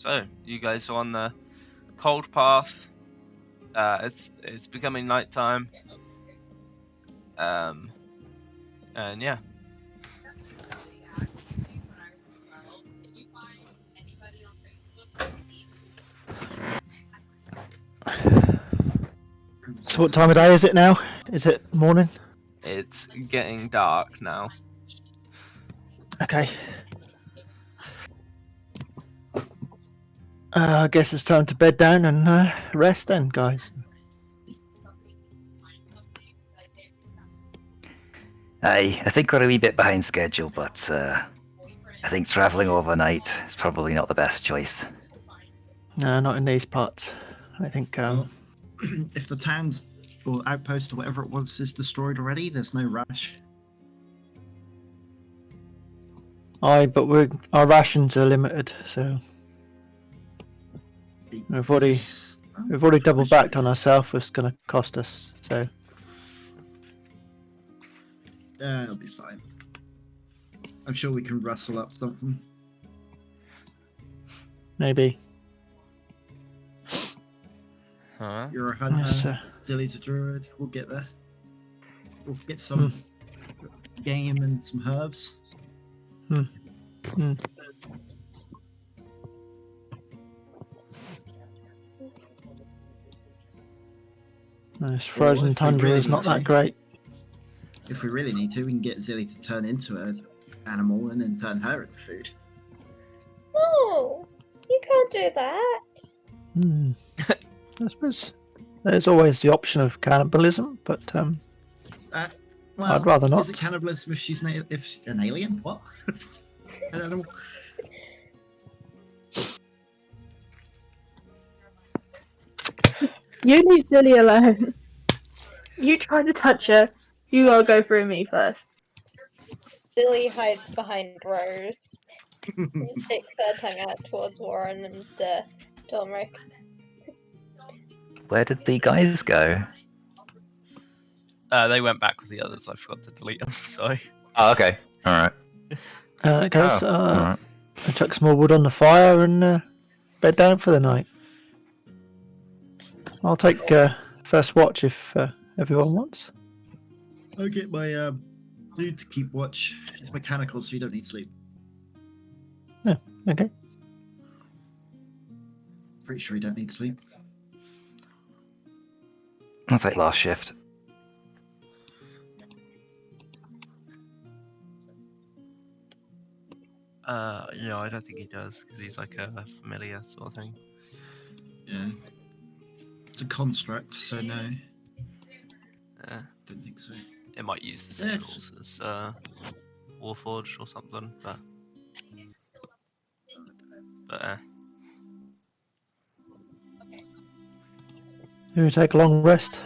So you guys are on the cold path. It's becoming nighttime. And yeah. So what time of day is it now? Is it morning? It's getting dark now. Okay. I guess it's time to bed down and rest then, guys. Aye, I think we're a wee bit behind schedule, but I think travelling overnight is probably not the best choice. No, not in these parts. I think. Well, if the town's or outpost or whatever it was is destroyed already, there's no rush. But our rations are limited, so we've already double backed on ourselves. It's going to cost us. So It'll be fine. I'm sure we can rustle up something. maybe. Huh? You're a hunter. Yes, Zilly's a druid. We'll get there. We'll get some game and some herbs. This frozen tundra is not that great. If we really need to, we can get Zilly to turn into an animal and then turn her into food. No, you can't do that. I suppose there's always the option of cannibalism, but Well, I'd rather not. Is it cannibalism if she's an alien? What? I don't know. You leave Zilly alone. You try to touch her, you gotta go through me first. Billy hides behind Rose and sticks her tongue out towards Warren and Domric. Where did the guys go? They went back with the others. I forgot to delete them. Sorry. Oh, okay. Alright. Guys, alright. I chuck some more wood on the fire and bed down for the night. I'll take first watch if everyone wants. I'll get my dude to keep watch. It's mechanical, so you don't need sleep. Yeah, okay. Pretty sure you don't need sleep. I'll take last shift. No, I don't think he does because he's like a familiar sort of thing. Yeah. It's a construct, so no. Don't think so. It might use the same rules as Warforged or something, but You want to take a long rest?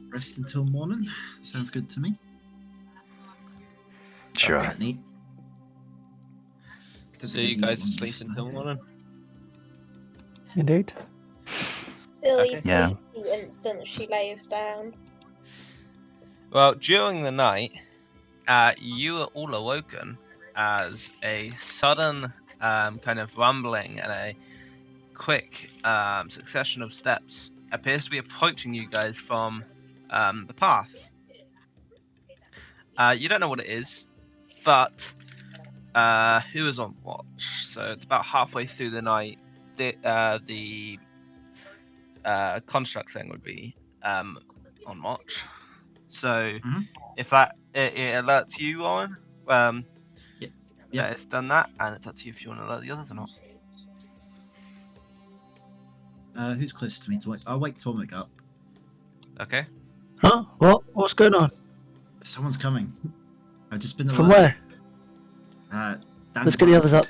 Rest until morning. Sounds good to me. Sure. Quite neat. so you guys sleep until morning. Indeed. Billy Okay. Yeah. sleeps the instant she lays down. Well, during the night, you are all awoken as a sudden kind of rumbling and a quick succession of steps appears to be approaching you guys from the path. You don't know what it is, but who is on watch? So it's about halfway through the night. The construct thing would be on watch. So if that it alerts you, Warren, that it's done that, and it's up to you if you want to alert the others or not. Who's close to me? I'll wake Tormik up. Okay. Huh? What? What's going on? Someone's coming. I've just been From alerted. where? Down Let's get the others up.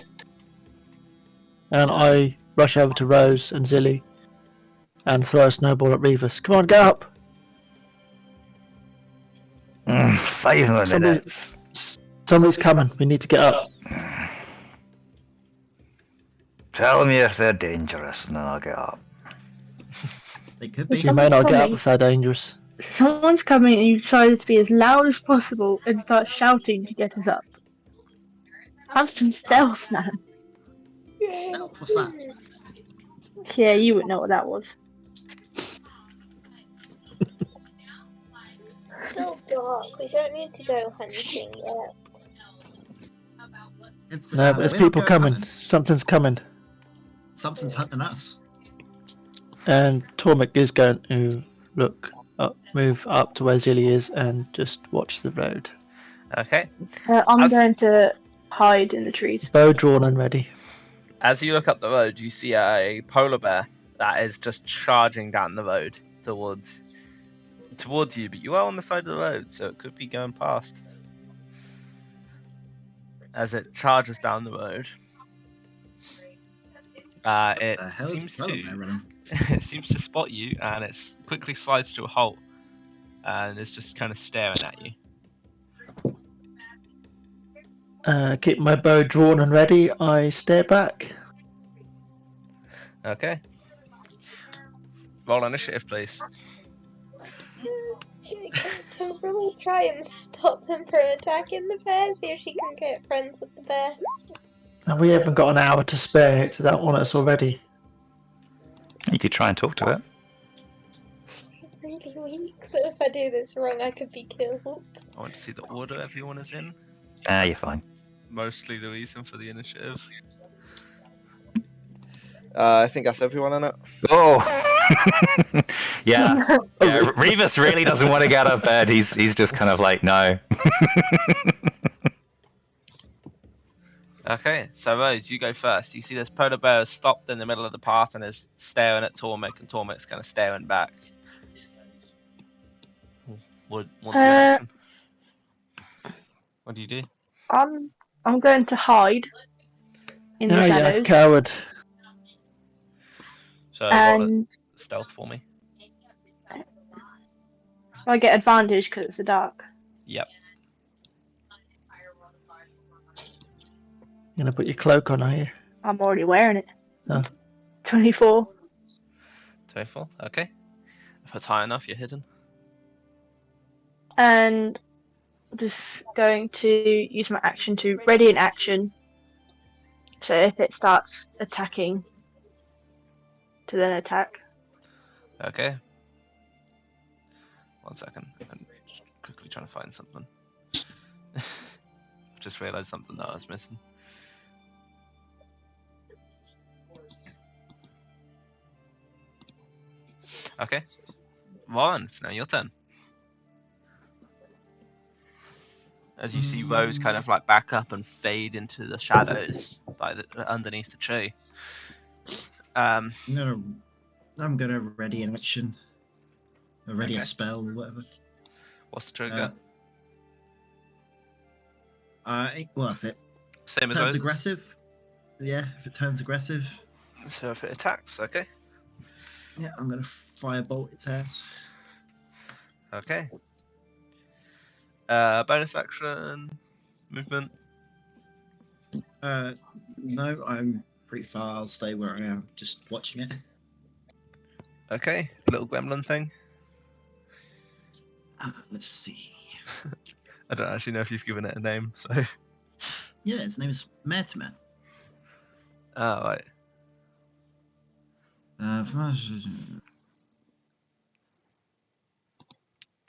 And I rush over to Rose and Zilly and throw a snowball at Revis. Come on, get up! 5 minutes. Somebody's coming. We need to get up. Tell me if they're dangerous and then I'll get up. They could be. You may not get up if they're dangerous. Someone's coming and you decided to be as loud as possible and start shouting to get us up. Have some stealth, man. Stealth, what's that? Yeah, you would know what that was. Still dark. We don't need to go hunting yet. It's, No, but there's we're not people going coming. hunting. Something's coming. Something's hunting us. And Tormek is going to move up to where Zilly is and just watch the road. Okay. I'm As- going to hide in the trees. Bow drawn and ready. As you look up the road, you see a polar bear that is just charging down the road towards you, but you are on the side of the road, so it could be going past. As it charges down the road, it The hell is seems polar bear to running? it seems to spot you, and it quickly slides to a halt, and it's just kind of staring at you. Keep my bow drawn and ready. I stare back. Okay. Roll initiative, please. Can Zilly try and stop him from attacking the bear? See if she can get friends with the bear. And we haven't got an hour to spare. It's that on us already. You could try and talk to it. She's really weak, so if I do this wrong, I could be killed. I want to see the order everyone is in. You're fine. Mostly the reason for the initiative. I think that's everyone in it. Oh! yeah. Revis really doesn't want to get out of bed. He's just kind of like, no. Okay, so Rose, you go first. You see this polar bear has stopped in the middle of the path and is staring at Tormek, and Tormek's kind of staring back. What's your action? What do you do? I'm going to hide in the Oh, yeah, shadows. coward. So roll a And stealth for me. I get advantage because it's the dark. Yep. You're gonna put your cloak on, are you? I'm already wearing it. Oh. 24. 24. Okay. If it's high enough, you're hidden. And I'm just going to use my action to ready an action. So if it starts attacking, to then attack. Okay. 1 second. I'm quickly trying to find something. Just realized something that I was missing. Okay. Warren, it's now your turn. As you see Rose kind of like back up and fade into the shadows underneath the tree. I'm gonna ready an action. Or ready a spell or whatever. What's the trigger? Ain't worth it. Same as Turns Rose? aggressive. Yeah, if it turns aggressive. So if it attacks, okay. Yeah, I'm gonna firebolt its ass. Okay. Bonus action, movement. No, I'm pretty far. I'll stay where I am, just watching it. Okay, little gremlin thing. Let's see. I don't actually know if you've given it a name, so. Yeah, his name is Mertimer. Oh, right.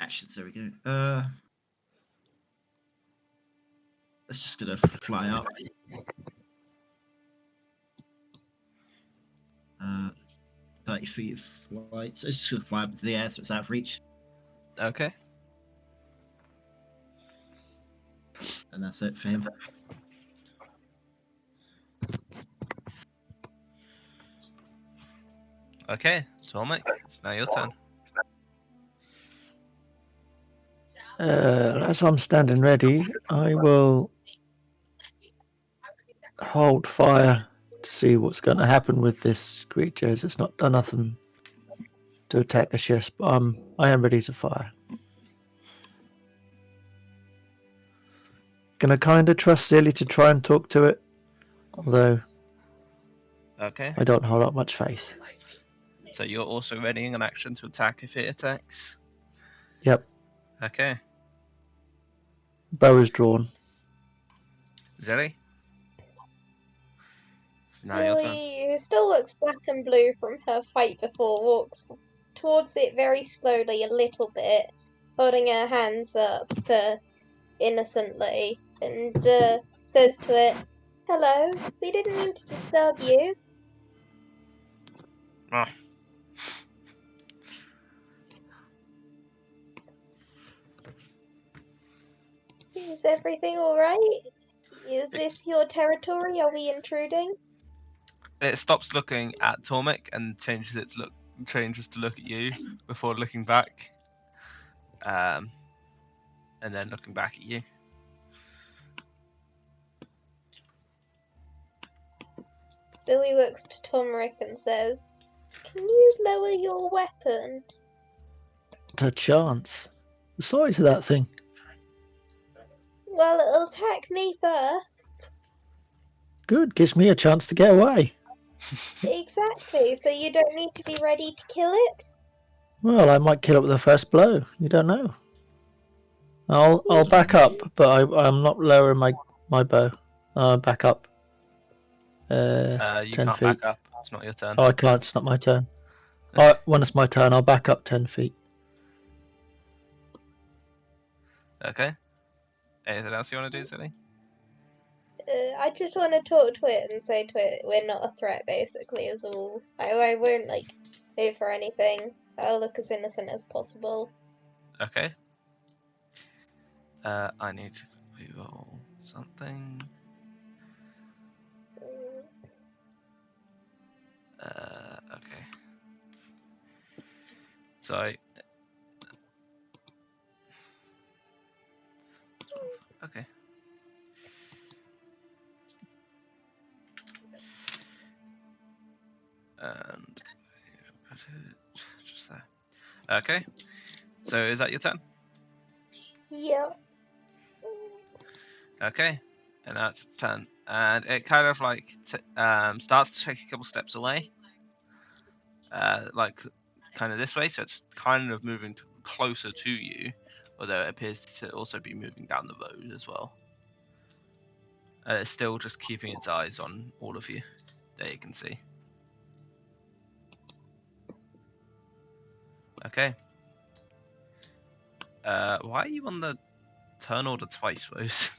Actions, there we go. It's just gonna fly up. 30 feet of flight. So it's just gonna fly up into the air so it's out of reach. Okay. And that's it for him. Okay, Tormek, it's now your turn. As I'm standing ready, I will hold fire to see what's going to happen with this creature. As it's not done nothing to attack us yet, but I am ready to fire. Gonna kind of trust Zilly to try and talk to it, although Okay. I don't hold up much faith. So you're also readying an action to attack if it attacks? Yep. Okay. Bow is drawn. Zelly? Now your turn. Zoe, who still looks black and blue from her fight before, walks towards it very slowly, a little bit, holding her hands up innocently, and says to it, "Hello, we didn't mean to disturb you." Ah. Is everything alright? Is this your territory? Are we intruding? It stops looking at Tormek and changes to look at you before looking back, and then looking back at you. Silly looks to Tomric and says, "Can you lower your weapon?" Not a chance. The size of that thing. Well, it'll attack me first. Good, gives me a chance to get away. Exactly, so you don't need to be ready to kill it? Well, I might kill it with the first blow. You don't know. I'll back up, but I'm not lowering my bow. Back up. You 10 can't feet. back up. It's not your turn. Oh, I can't. It's not my turn. When it's my turn, I'll back up 10 feet. Okay. Anything else you want to do, Silly? I just want to talk to it and say to it, we're not a threat, basically, is all. I won't, move for anything. I'll look as innocent as possible. Okay. I need to reroll something. Okay. Sorry. Okay. And put it just there. Okay. So is that your turn? Yeah. Okay. And that's its turn. And it kind of starts to take a couple steps away. Kind of this way, so it's kind of moving closer to you, although it appears to also be moving down the road as well. It's still just keeping its eyes on all of you that you can see. Okay. Why are you on the turn order twice, Rose?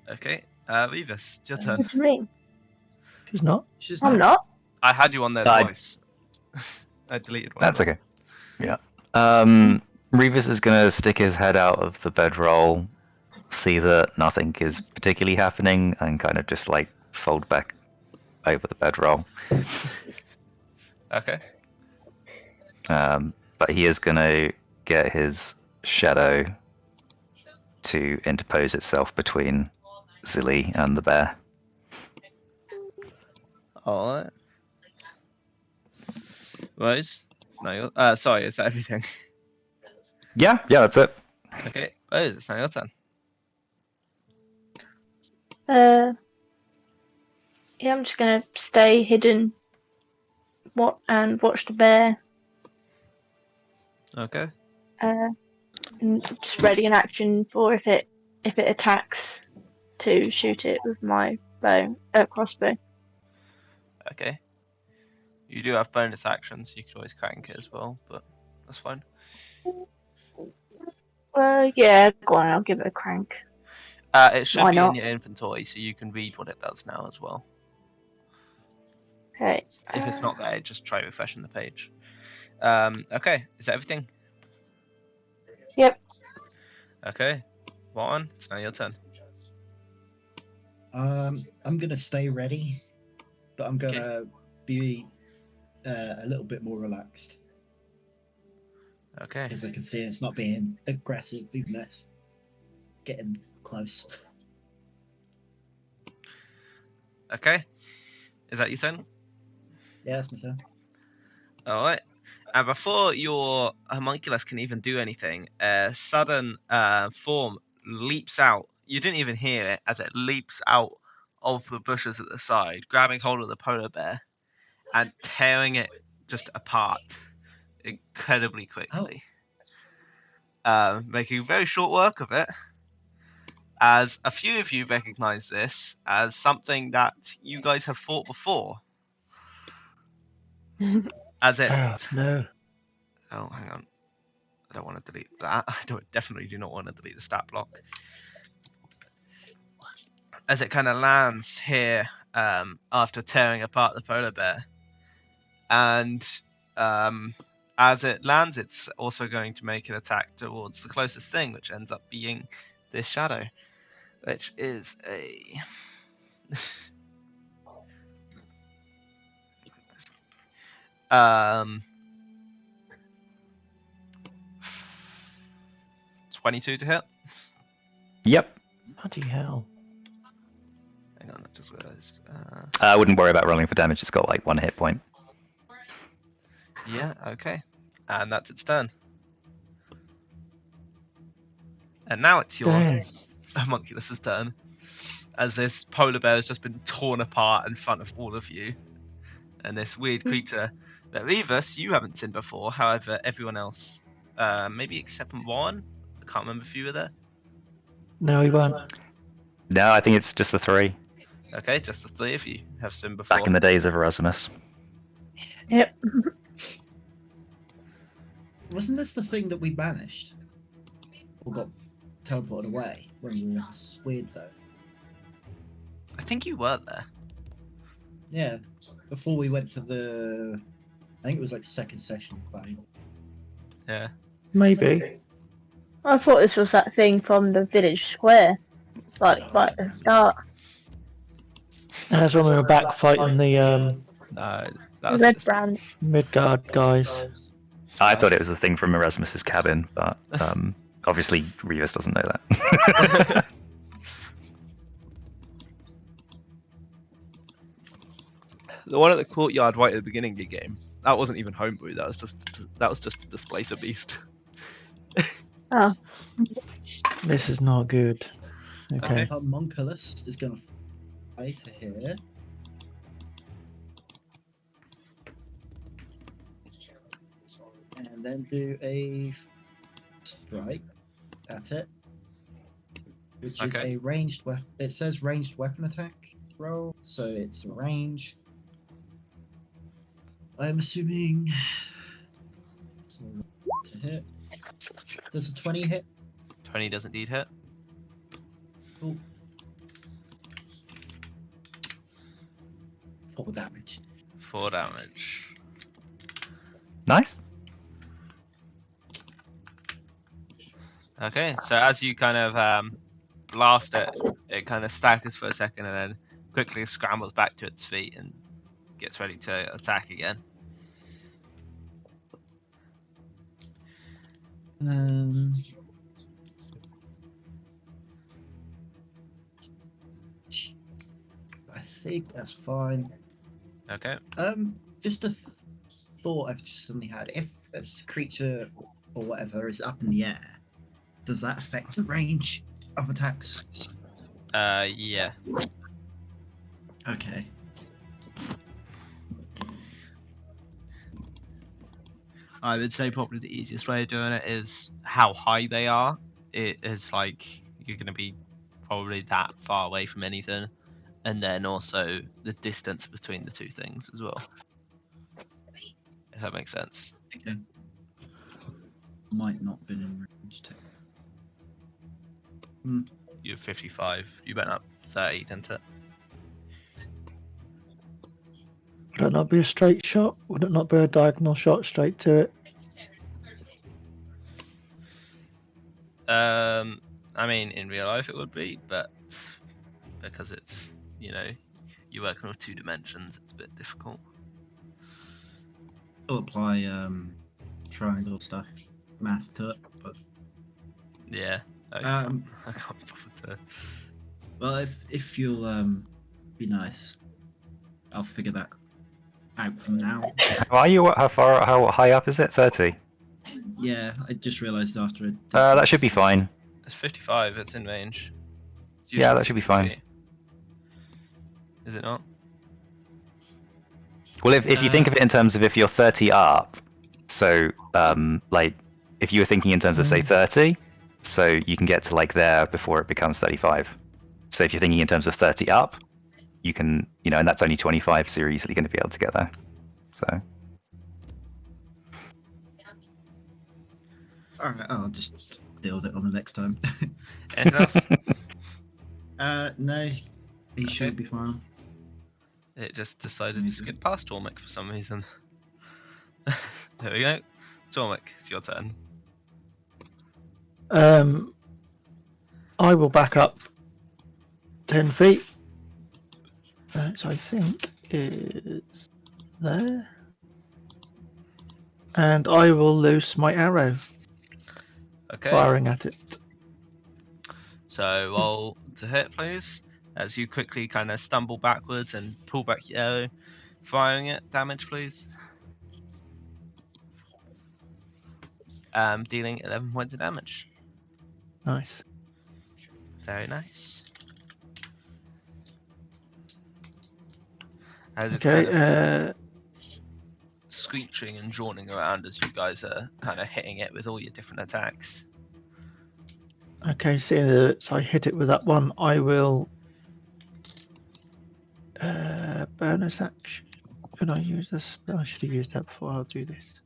Okay. Revis, it's your turn. What do you mean? She's not. She's I'm not. I had you on there I- twice. I deleted one. That's okay. Yeah. Revis is going to stick his head out of the bedroll, see that nothing is particularly happening, and kind of just fold back over the bedroll. Okay. But he is going to get his shadow to interpose itself between Zilly and the bear. Alright. Rose, it's now your... sorry, is that everything? Yeah, that's it. Okay. Rose, it's now your turn. Yeah, I'm just gonna stay hidden. And watch the bear. Okay. And just ready in action for if it attacks, to shoot it with my crossbow. Okay. You do have bonus actions, so you could always crank it as well, but that's fine. Yeah, go on. I'll give it a crank. It should Why be in not? your inventory, so you can read what it does now as well. Okay. If it's not there, just try refreshing the page. Okay, is that everything? Yep. Okay. Warren, it's now your turn. I'm gonna stay ready, but I'm gonna be a little bit more relaxed, Okay. as I can see it's not being aggressive, even though it's getting close. Okay. Is that your turn? Yeah, that's my turn. Alright. And before your homunculus can even do anything, a sudden form leaps out. You didn't even hear it as it leaps out of the bushes at the side, grabbing hold of the polar bear and tearing it just apart incredibly quickly. Making very short work of it. as a few of you recognize this as something that you guys have fought before. As it... No. Oh, hang on. I don't want to delete that. I definitely do not want to delete the stat block. As it kind of lands here after tearing apart the polar bear. And as it lands, it's also going to make an attack towards the closest thing, which ends up being this shadow, which is a... um, 22 to hit. Yep. Bloody hell. Hang on, I just realized. I wouldn't worry about rolling for damage. It's got like 1 hit point. Yeah, okay. And that's its turn. And now it's your Dang. homunculus's turn. As this polar bear has just been torn apart in front of all of you. And this weird creature that Revis, you haven't seen before. However, everyone else, maybe except for one. I can't remember if you were there. No, he won't. No, I think it's just the 3. Okay, just the 3 of you have seen before. Back in the days of Erasmus. Yep. Wasn't this the thing that we banished? Or got teleported away when we were in this weird zone? I think you were there. Yeah, before we went to the... I think it was like second session playing. Yeah. Maybe. I thought this was that thing from the village square, like right at the start. That's when we were back fighting the No, that was Red brand. Midgard guys. I thought it was the thing from Erasmus's cabin, but obviously Revis doesn't know that. the one at the courtyard right at the beginning of the game. That wasn't even homebrew. That was just a displacer beast. Oh, This is not good. Okay. Homunculus is going to fly to here. And then do a strike at it. Which is Okay. a ranged weapon. It says ranged weapon attack roll, so it's a range. I'm assuming so to hit. Does a 20 hit? 20 does indeed hit. Oh. 4 damage. 4 damage. Nice. Okay, so as you kind of blast it, it kind of staggers for a second and then quickly scrambles back to its feet and gets ready to attack again. I think that's fine. Okay. Just a thought I've just suddenly had. If this creature or whatever is up in the air, does that affect the range of attacks? Yeah. Okay. I would say probably the easiest way of doing it is how high they are. It is like you're going to be probably that far away from anything, and then also the distance between the two things as well. If that makes sense. Okay. Might not been in range. You're 55. You went up 30, didn't it? Would it not be a straight shot? Would it not be a diagonal shot straight to it? I mean, in real life it would be, but because it's, you're working with 2 dimensions, it's a bit difficult. I'll apply triangle stuff, math to it, but Yeah. I Um, can't bother to. well, if you'll be nice, I'll figure that out from now. How are you? How high up is it? 30. Yeah, I just realised after it. That should be fine. It's 55. It's in range. It's Yeah, usually that should be 60 fine. feet. Is it not? Well, if you think of it in terms of if you're 30 up, so like if you were thinking in terms of say 30, So you can get to like there before it becomes 35. So if you're thinking in terms of 30 up, you can, and that's only 25, so you're easily going to be able to get there. So. All right, I'll just deal with it on the next time. Anything else? No, he should be fine. It just decided to skip past Tormek for some reason. There we go. Tormek, it's your turn. I will back up 10 feet. Which I think is there. And I will loose my arrow, Okay. firing at it. So roll to hit, please. As you quickly kind of stumble backwards and pull back your arrow, firing it. Damage, please. Dealing 11 points of damage. Nice. Very nice. As it's Okay, kind of screeching and droning around as you guys are kind of hitting it with all your different attacks. okay, seeing that I hit it with that one, I will bonus action. Can I use this? I should have used that before. I'll do this.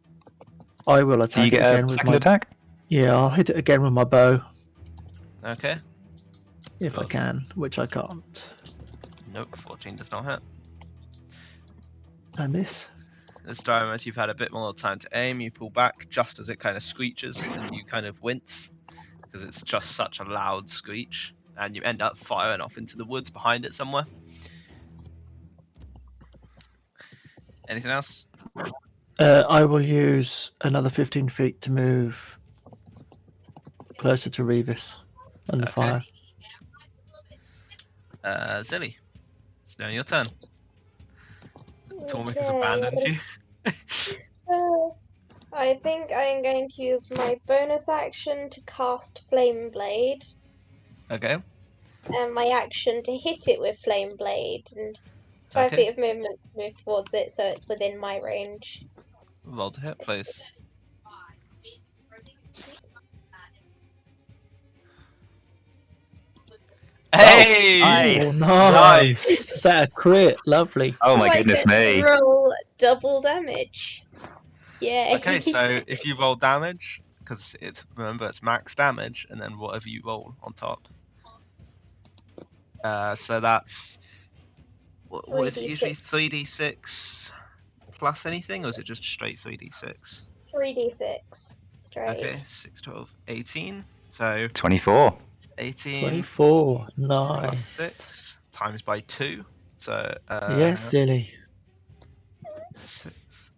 I will attack Do you it get again a with second my attack? Yeah, I'll hit it again with my bow Okay. if I Cool. can, which I can't. Nope, 14 does not hit. I miss. This time, as you've had a bit more time to aim, you pull back just as it kind of screeches and you kind of wince because it's just such a loud screech, and you end up firing off into the woods behind it somewhere. Anything else? I will use another 15 feet to move closer to Revis and the Okay. fire. Zilly, it's now your turn. Tormek has abandoned you. I think I'm going to use my bonus action to cast Flame Blade, Okay. and my action to hit it with Flame Blade, and 5 Okay. feet of movement to move towards it so it's within my range. Roll to hit, please. Hey! nice. Oh, Nice. Is that a crit? Lovely. Oh my I goodness get to me. roll double damage. Yay. Okay, so if you roll damage, because remember it's max damage, and then whatever you roll on top. So that's what is it usually 3d6 plus anything, or is it just straight 3d6? 3d6 straight. Okay, 6, 12, 18. So 24. 18 24. plus Nice. 6 times by 2. So Yes, silly. 6,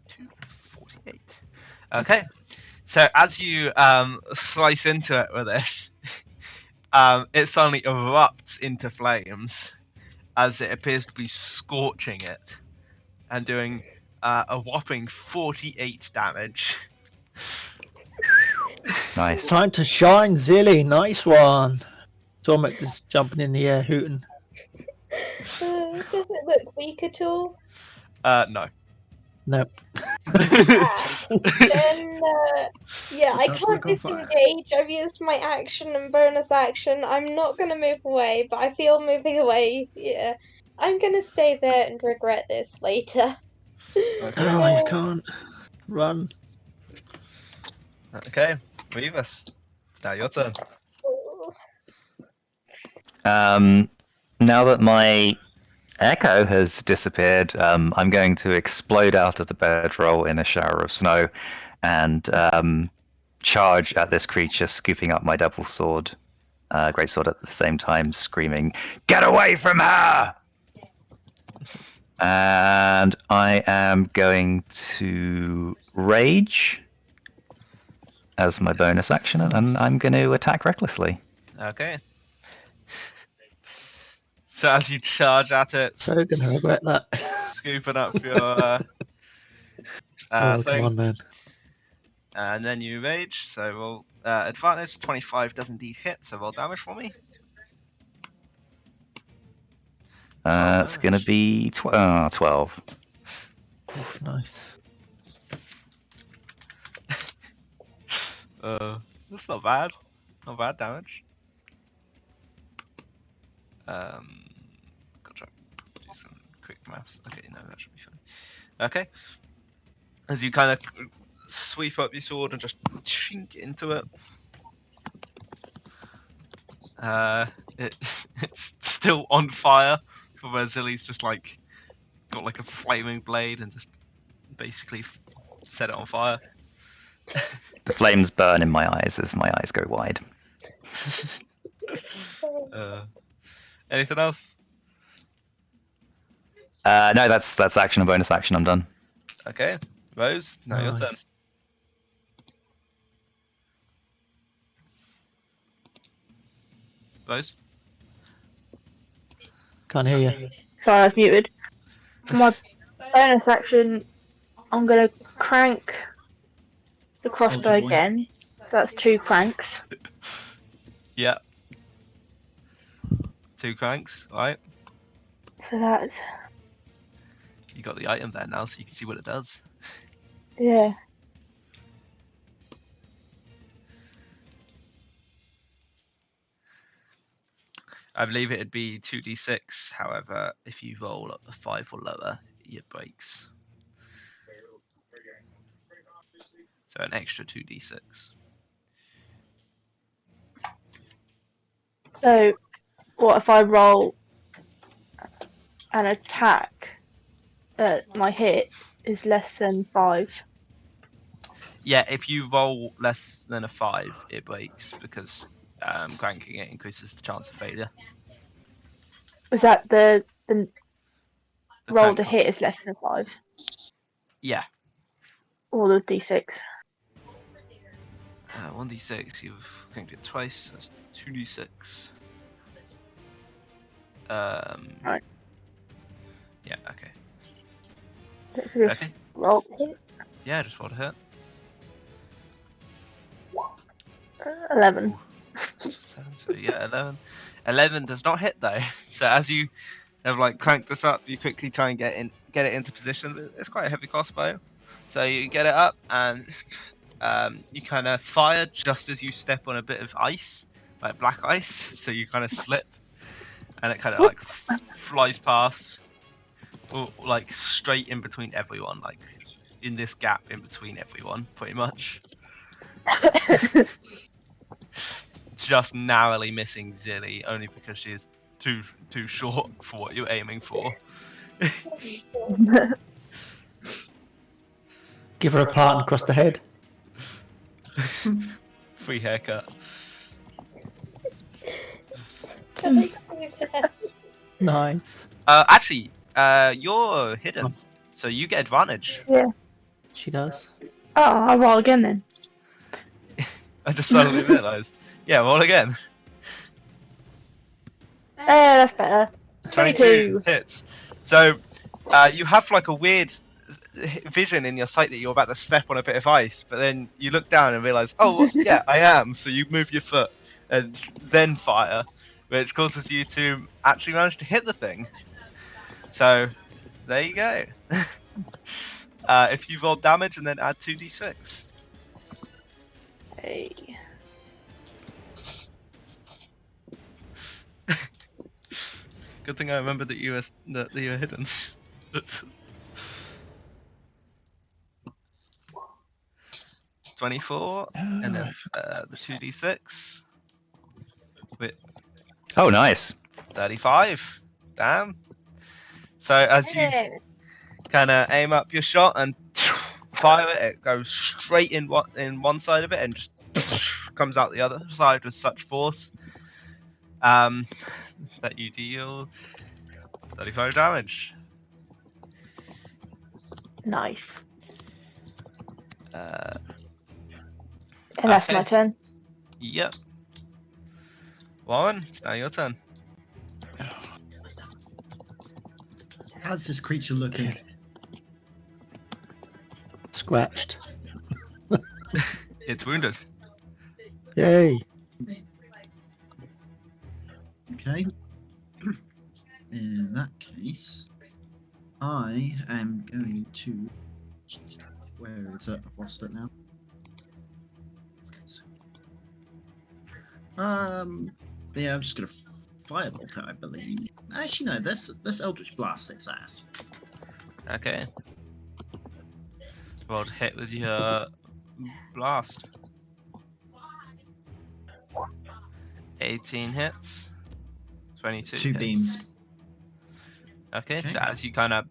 2, 48. Okay, so as you slice into it with this, it suddenly erupts into flames as it appears to be scorching it and doing a whopping 48 damage. Nice. Time to shine, Zilly. Nice one. Tormek is jumping in the air, hooting. Does it look weak at all? No. Nope. Then, yeah, I That's can't look on fire. disengage. I've used my action and bonus action. I'm not gonna move away, but I feel moving away. Yeah, I'm gonna stay there and regret this later. Okay. Oh, you can't. Run. Okay, Revis, it's now your turn. Now that my echo has disappeared, I'm going to explode out of the bedroll in a shower of snow and charge at this creature, scooping up my double sword, great sword at the same time, screaming, "Get away from her!" And I am going to rage as my bonus action, and I'm going to attack recklessly. Okay. So as you charge at it, So gonna regret that. scooping up your Oh, come thing, on, man. and then you rage. So roll advantage. 25 does indeed hit. So roll damage for me. It's going to be 12. Oof, nice. That's not bad. Not bad damage. Gotcha. Do some quick maths. Okay, no, that should be fine. Okay. As you kind of sweep up your sword and just chink into it. It's still on fire for where Zilly's just like got like a flaming blade and just basically set it on fire. The flames burn in my eyes as my eyes go wide. Anything else? No, that's action and bonus action. I'm done. Okay, Rose, now your turn. Nice. Rose. Can't hear you. Sorry, I was muted. For my bonus action, I'm gonna crank the crossbow Soldier boy. again. So that's 2 cranks. Yeah. 2 cranks, right? So that's You got the item there now, so you can see what it does. yeah. I believe it'd be 2d6. However, if you roll up a 5 or lower, it breaks. So an extra 2d6. So what if I roll an attack that my hit is less than 5? Yeah, if you roll less than a 5, it breaks because cranking it increases the chance of failure. Was that the The roll to crank- hit is less than 5? Yeah. Or the d6? 1d6, you've cranked it twice, that's 2d6. Right. Yeah, okay. Let's just Okay. roll to hit. Yeah, just roll to hit. 11. 7, so yeah, 11. 11 does not hit though. So as you have like cranked this up, you quickly try and get it into position. It's quite a heavy crossbow, so you get it up and you kind of fire just as you step on a bit of ice, like black ice. So you kind of slip, and it kind of like flies past, or like straight in between everyone, like in this gap in between everyone, pretty much. Just narrowly missing Zilly, only because she is too short for what you're aiming for. Give her a part across the head. Free haircut. Can I see that? Nice. Actually, you're hidden, so you get advantage. Yeah. She does. Oh, I'll roll again then. I just suddenly realised. Yeah, roll again. That's better. 22. hits. So, you have like a weird vision in your sight that you're about to step on a bit of ice, but then you look down and realise, oh, yeah, I am. So you move your foot and then fire, which causes you to actually manage to hit the thing. So, there you go. If you roll damage and then add 2d6. Hey. Good thing I remembered that you were hidden. 24, and then the 2d6 with Oh, nice. 35. Damn. So as you kind of aim up your shot and fire it, it goes straight in one side of it and just comes out the other side with such force that you deal 35 damage. Nice. Uh, And that's okay. my turn. Yep. Warren, it's now your turn. How's this creature looking? Okay. Scratched. It's wounded. Yay. Okay. In that case, I am going to. Where is it? I've lost it now. Yeah, I'm just gonna firebolt it, I believe. Actually, no. Let's Eldritch Blast its ass. Okay. Roll to hit with your blast. 18 hits. 22 It's 2 hits. beams. Okay, Okay. so as you kind of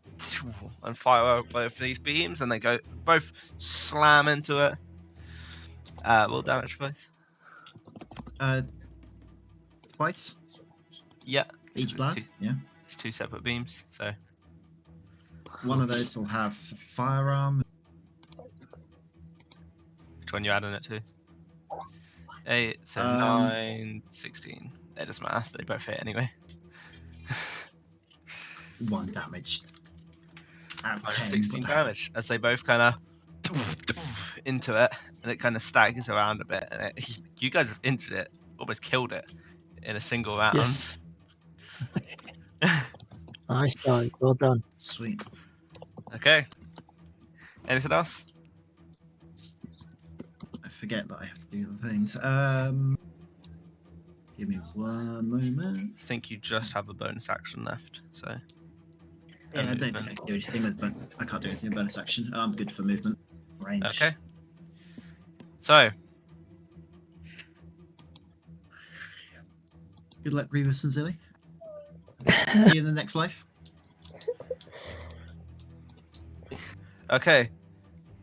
and fire out both these beams, and they go both slam into it. Will damage both. Twice Yeah. each It's blast. two, Yeah. it's two separate beams. So One of those will have firearm. which one you adding it to? 8, so Um, 9, 16. It doesn't matter. They both hit anyway. 1 damaged. Out of 10. 16 but- damage as they both kind of into it, and it kind of staggers around a bit. And you guys have injured it, almost killed it in a single round. Yes. Nice, guys. Well done. Sweet. Okay. Anything else? I forget that I have to do the things. Give me 1 moment. I think you just have a bonus action left. So Yeah, I don't think movement. I can do anything with, but I can't do anything with bonus action. I'm good for movement range. Okay. So Good luck, Revis and Zilly. See you in the next life. okay.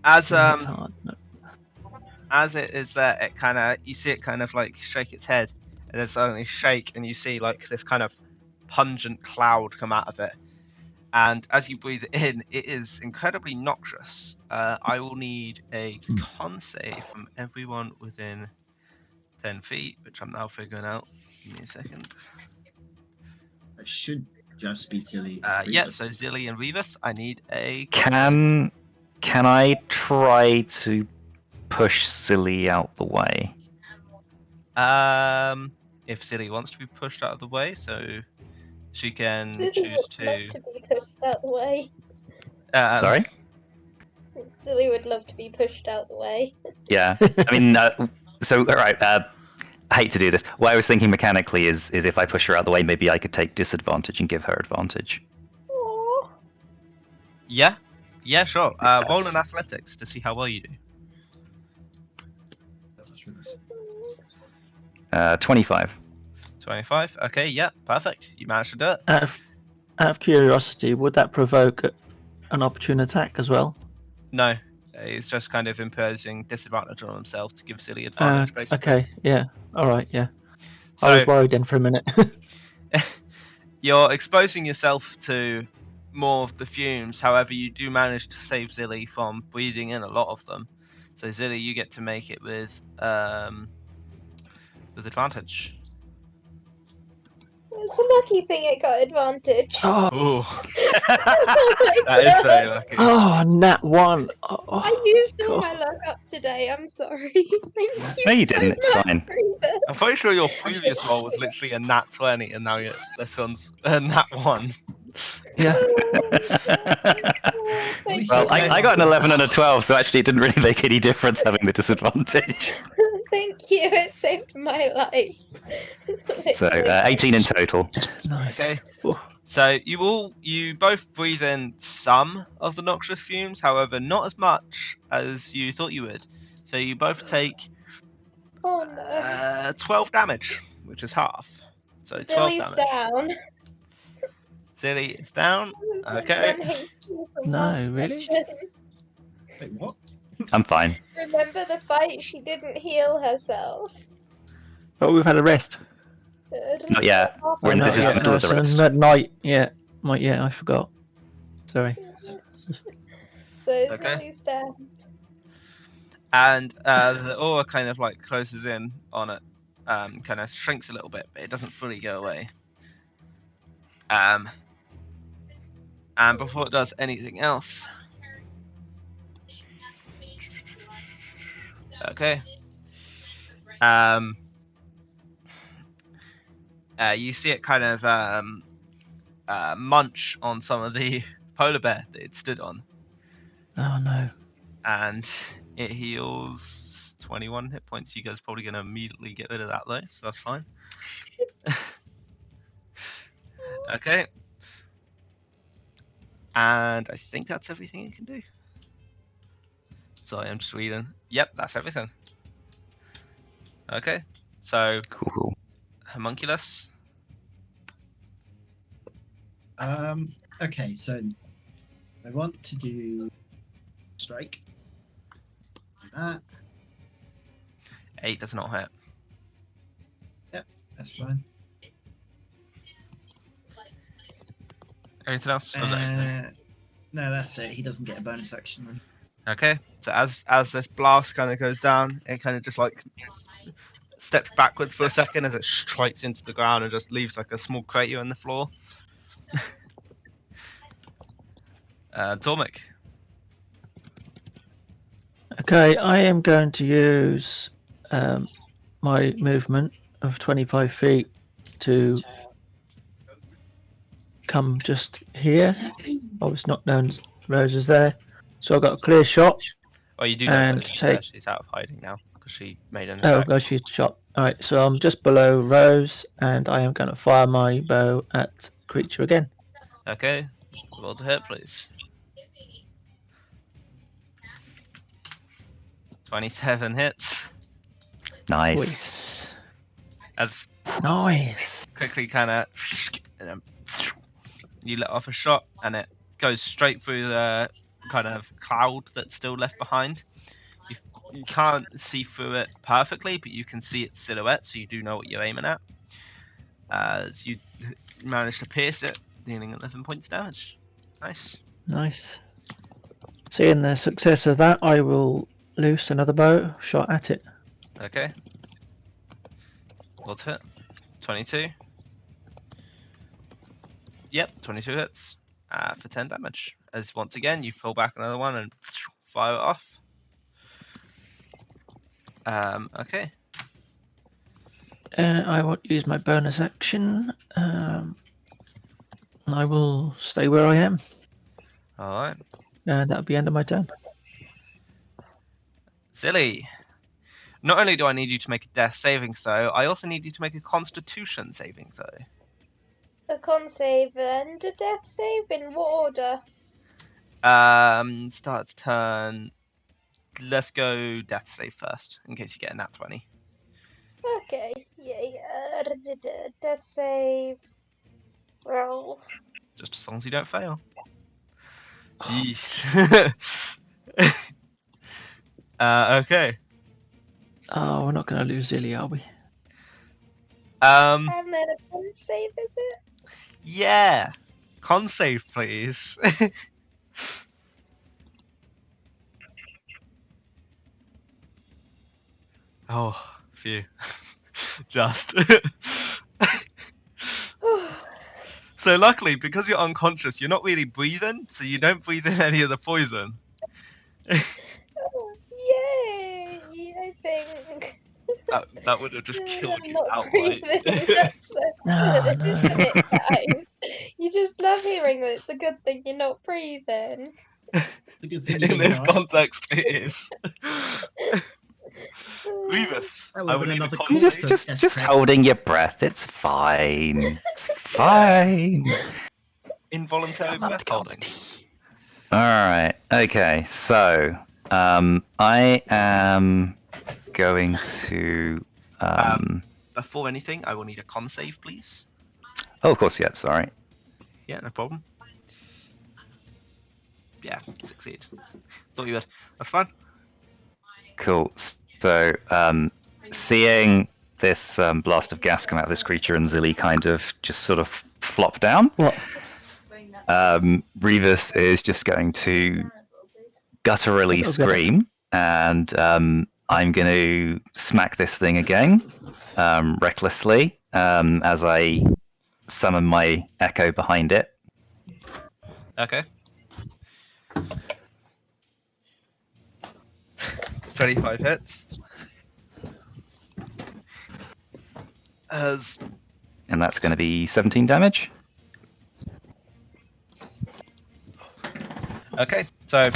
As Retard. No. as it is there, it kind of, you see it kind of like shake its head, and then suddenly shake, and you see like this kind of pungent cloud come out of it. And as you breathe it in, it is incredibly noxious. I will need a con save from everyone within 10 feet, which I'm now figuring out. Give me a second. It should just be Zilly. Yeah, Revis. so Zilly and Revis, I need a con save. Can I try to push Silly out the way? If Zilly wants to be pushed out of the way, so she can Silly choose would love to. to be pushed out the way. Sorry? Silly would love to be pushed out the way. Yeah. I mean, so, all right. I hate to do this. What I was thinking mechanically is if I push her out the way, maybe I could take disadvantage and give her advantage. Aww. Yeah, sure. Roll That's- an athletics to see how well you do. 25. 25. Okay, yeah, perfect. You managed to do it. Out of curiosity, would that provoke an opportune attack as well? No, it's just kind of imposing disadvantage on himself to give Silly advantage, basically. Okay, yeah. All right, yeah. So I was worried then for a minute. you're exposing yourself to more of the fumes. However, you do manage to save Zilly from breathing in a lot of them. So Zilly, you get to make it with advantage. It's a lucky thing it got advantage. Oh, Ooh, Oh my that is very God. lucky. oh, nat one. Oh, I used all God. my luck up today. I'm sorry. Thank you No, you so didn't. It's much, fine. Revis. I'm pretty sure your previous roll was literally a nat 20, and now this one's a nat 1. Yeah. Oh, thank Well, you. I got an 11 and a 12, so actually it didn't really make any difference having the disadvantage. Thank you. It saved my life. So 18 in total. Nice. Okay. Oh, So you both breathe in some of the noxious fumes, however, not as much as you thought you would. So you both take Oh no. 12 damage, which is half. So 12 Silly's damage. down. Zilly is down. Okay. One HP from No, last really? session. Wait, what? I'm fine. Remember the fight? She didn't heal herself. but we've had a rest. Not yet. We're in Not this is the yet, middle of the so rest. at night. Yeah. Yeah, I forgot. Sorry. So Okay. Silly's down. And the aura kind of like closes in on it, kind of shrinks a little bit, but it doesn't fully go away. And before it does anything else, okay. You see it kind of munch on some of the polar bear that it stood on. Oh no. and it heals 21 hit points. You guys are probably going to immediately get rid of that though, so that's fine. Okay. And I think that's everything it can do. Sorry, I'm just reading. Yep, that's everything. Okay, so Cool. homunculus. Okay, so I want to do strike. Do that. 8 does not hit. That's fine. Anything else? Or is that everything? No, that's it. He doesn't get a bonus action. Then. Okay, so as this blast kind of goes down, it kind of just like steps backwards for a second as it strikes into the ground and just leaves like a small crater in the floor. Tormik. Okay, I am going to use my movement of 25 feet to come just here. I was knocked down. Rose is there, so I've got a clear shot. Oh, you do know And that she's take- there. She's out of hiding now because she made an Oh, attack. no, she's shot. All right, so I'm just below Rose, and I am going to fire my bow at creature again. Okay, roll to hit, please. 27 hits. Nice. As Nice. quickly kind of you let off a shot and it goes straight through the kind of cloud that's still left behind. You can't see through it perfectly, but you can see its silhouette, so you do know what you're aiming at. As you manage to pierce it, dealing 11 points damage. Nice. Nice. Seeing the success of that, I will loose another bow shot at it. Okay. What's hit? 22. Yep, 22 hits for 10 damage. As once again, you pull back another one and fire it off. Okay. I won't use my bonus action. I will stay where I am. Alright. And that'll be the end of my turn. Zilly. Not only do I need you to make a death saving throw, I also need you to make a constitution saving throw. A con save and a death save in what order? Starts turn. Let's go death save first, in case you get a nat 20. Okay, yeah. Death save. Roll. Just as long as you don't fail. Yeesh. Okay. Oh, we're not going to lose Zilly, are we? And then a con save, is it? Yeah. Con save, please. Oh, phew. Just. So luckily, because you're unconscious, you're not really breathing, so you don't breathe in any of the poison. Oh, yay! I think. That would have just killed I'm you not outright. breathing. That's so No, good, no. isn't it, guys? You just love hearing that it's a good thing you're not breathing. The good thing you In didn't this die. context, it is. Revis, That I would've would been need a another con cool Just, save. just, Yes, just correct. holding your breath. It's fine. It's fine. Involuntary Come up breath to holding. All right. Okay. So, I am going to. Before anything, I will need a con save, please. Oh, of course. Yeah. Sorry. Yeah, no problem. Yeah, succeed. Thought you would. That's fine. Cool. So, seeing this blast of gas come out of this creature and Zilly kind of just sort of flop down, What? Revis is just going to gutturally Okay. scream, and I'm going to smack this thing again, recklessly, as I summon my echo behind it. Okay. 25 hits. And that's going to be 17 damage. Okay, so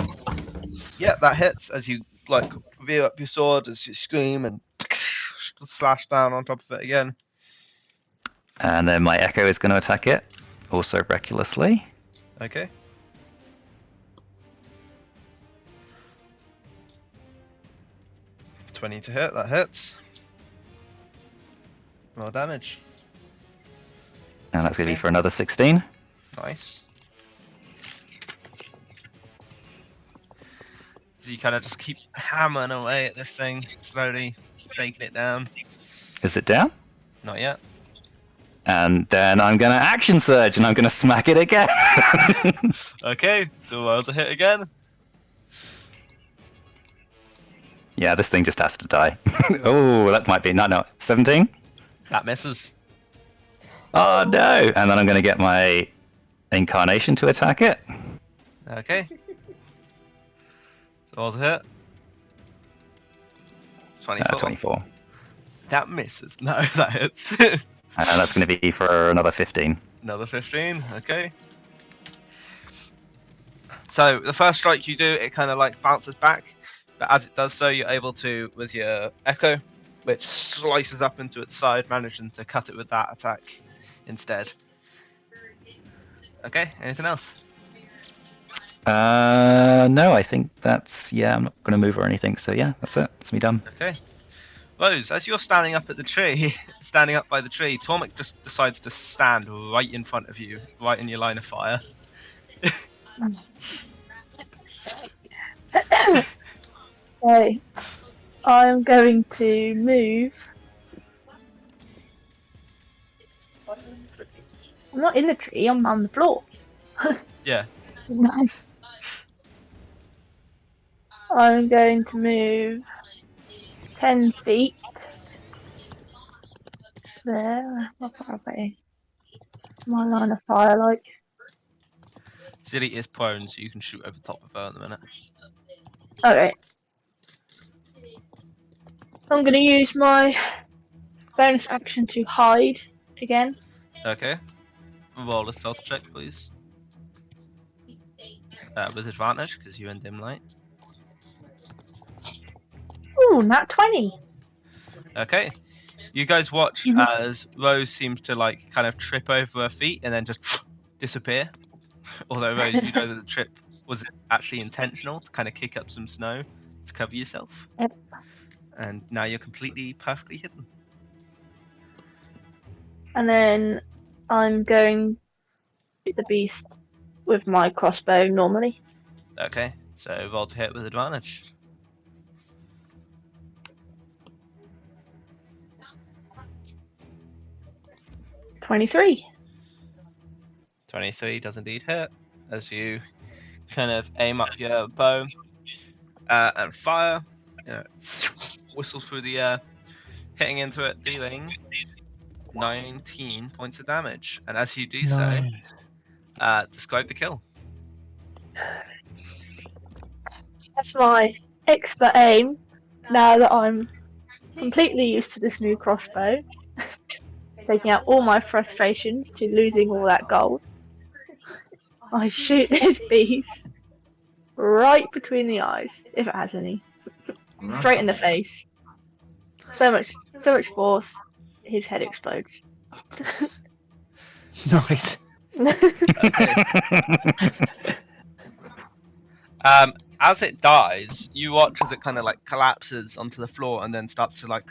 Yeah, that hits as you like veer up your sword as you scream and slash down on top of it again. And then my Echo is going to attack it, also recklessly. Okay. $20 to hit. That hits. More damage. And that's going to be 16. for another 16. Nice. So you kind of just keep hammering away at this thing, slowly taking it down. Is it down? Not yet. And then I'm going to Action Surge and I'm going to smack it again. Okay, so roll to hit again. Yeah, this thing just has to die. Oh, that might be... No, 17? That misses. Oh, no! And then I'm going to get my Incarnation to attack it. Okay. So roll to hit. 24. 24. That misses. No, that hits. And that's going to be for another 15. Another 15. Okay. So the first strike you do, it kind of like bounces back, but as it does so, you're able to, with your Echo, which slices up into its side, managing to cut it with that attack instead. Okay, anything else? No, I think that's... Yeah, I'm not going to move or anything, so yeah, that's it. That's me done. Okay. Rose, as you're standing up at the tree, standing up by the tree, Tormek just decides to stand right in front of you, right in your line of fire. Okay, I'm going to move. I'm not in the tree, I'm on the floor. Yeah. I'm going to move 10 feet. There, how far away? My line of fire, like. Zilly is prone, so you can shoot over top of her in a minute. Okay. I'm going to use my bonus action to hide again. Okay. Roll a stealth check, please. With advantage, because you're in dim light. Ooh, nat 20. Okay. You guys watch Mhm. as Rose seems to like kind of trip over her feet and then just disappear. Although Rose, you know that the trip was actually intentional to kind of kick up some snow to cover yourself. Yep. And now you're completely perfectly hidden. And then I'm going to shoot the beast with my crossbow normally. Okay. So roll to hit with advantage. 23. 23 does indeed hit as you kind of aim up your bow and fire. You know, whistles through the air, hitting into it, dealing 19 points of damage. And as you do Nice. so, describe the kill. That's my expert aim now that I'm completely used to this new crossbow. Taking out all my frustrations to losing all that gold. I shoot this beast right between the eyes, if it has any. Straight in the face. So much force, his head explodes. Nice. Okay. As it dies, you watch as it kind of like collapses onto the floor and then starts to like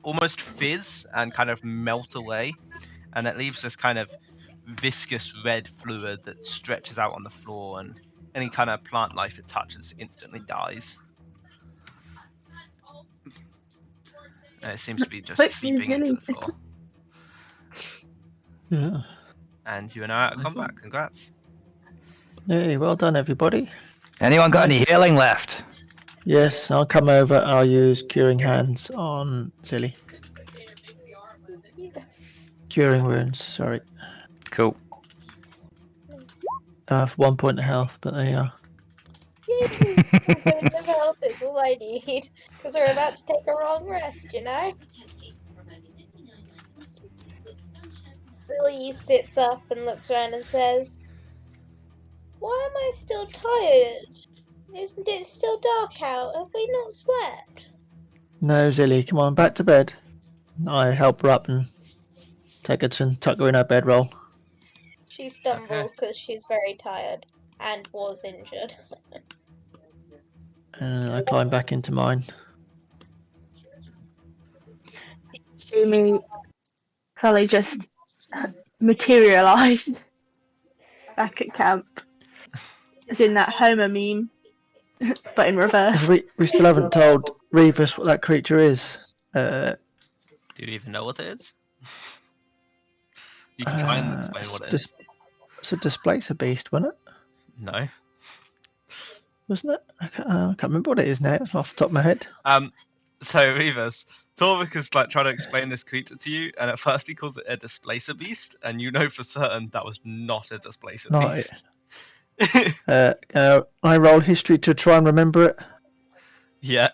almost fizz and kind of melt away, and it leaves this kind of viscous red fluid that stretches out on the floor, and any kind of plant life it touches instantly dies. And it seems to be just Quick, seeping into the floor. Yeah. And you are now out of Nice combat. one. Congrats. Hey, well done, everybody. Anyone got any Nice. healing left? Yes, I'll come over. I'll use Curing Hands on Zilly. Curing Wounds, sorry. Cool. I have 1 point of health, but there you are. Yay! Never help is all I need, because we're about to take a long rest, you know? Silly sits up and looks around and says, "Why am I still tired?" Isn't it still dark out? Have we not slept? No, Zilly, come on, back to bed. I help her up and take her to tuck her in her bedroll. She stumbles because she's very tired and was injured. And I climb back into mine. See me suddenly just materialised back at camp. As in that Homer meme, but in reverse. We still haven't told Revis what that creature is. Do you even know what it is? You can try and explain what it is. It's a displacer beast, wasn't it? No. Wasn't it? I can't remember what it is now off the top of my head. So Revis, Torvik is like trying to explain this creature to you, and at first he calls it a displacer beast, and you know for certain that was not a displacer Not beast. I roll history to try and remember it. Yeah.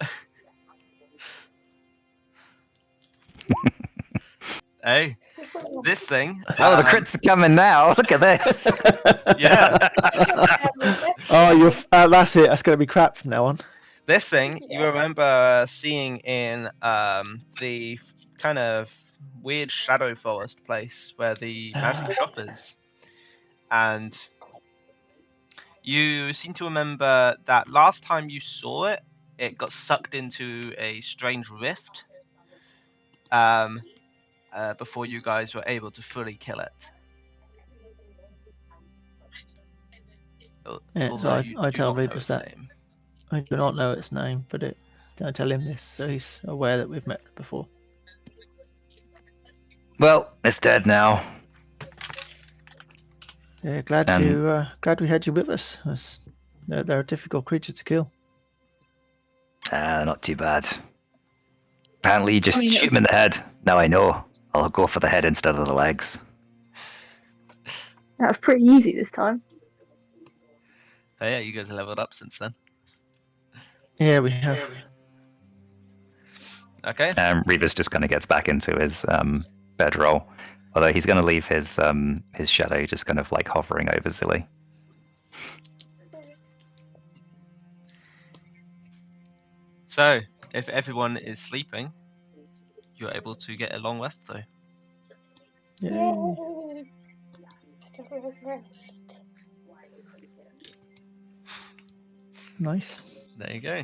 Hey, this thing. Oh, the crits are coming now. Look at this. Yeah. Oh, that's it. That's going to be crap from now on. This thing you remember seeing in the kind of weird shadow forest place where the magic shop is, and you seem to remember that last time you saw it, it got sucked into a strange rift. Before you guys were able to fully kill it. Yeah, so I tell Revis that. Name. I do not know its name, but I tell him this, so he's aware that we've met before. Well, it's dead now. Yeah, glad we had you with us. They're a difficult creature to kill. Not too bad. Apparently, you just shoot him in the head. Now I know. I'll go for the head instead of the legs. That was pretty easy this time. Oh yeah, you guys have leveled up since then. Yeah, we have. Okay. Revis just kind of gets back into his bedroll, although he's going to leave his shadow just kind of like hovering over Zilly. So, if everyone is sleeping, you're able to get a long rest though. Yeah. Rest. Nice. There you go.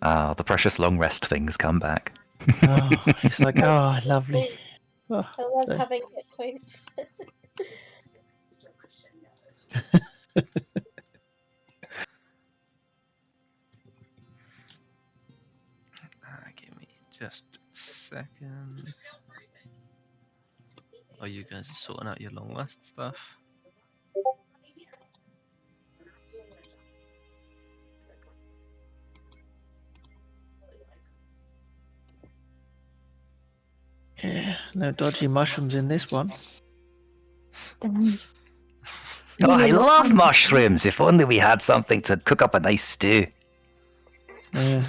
The precious long rest things come back. Oh, it's like, oh, lovely. Oh, I love having hit points. Give me just a second. Oh, you guys are sorting out your long rest stuff. Yeah, no dodgy mushrooms in this one. Oh, I love mushrooms. If only we had something to cook up a nice stew. Yeah.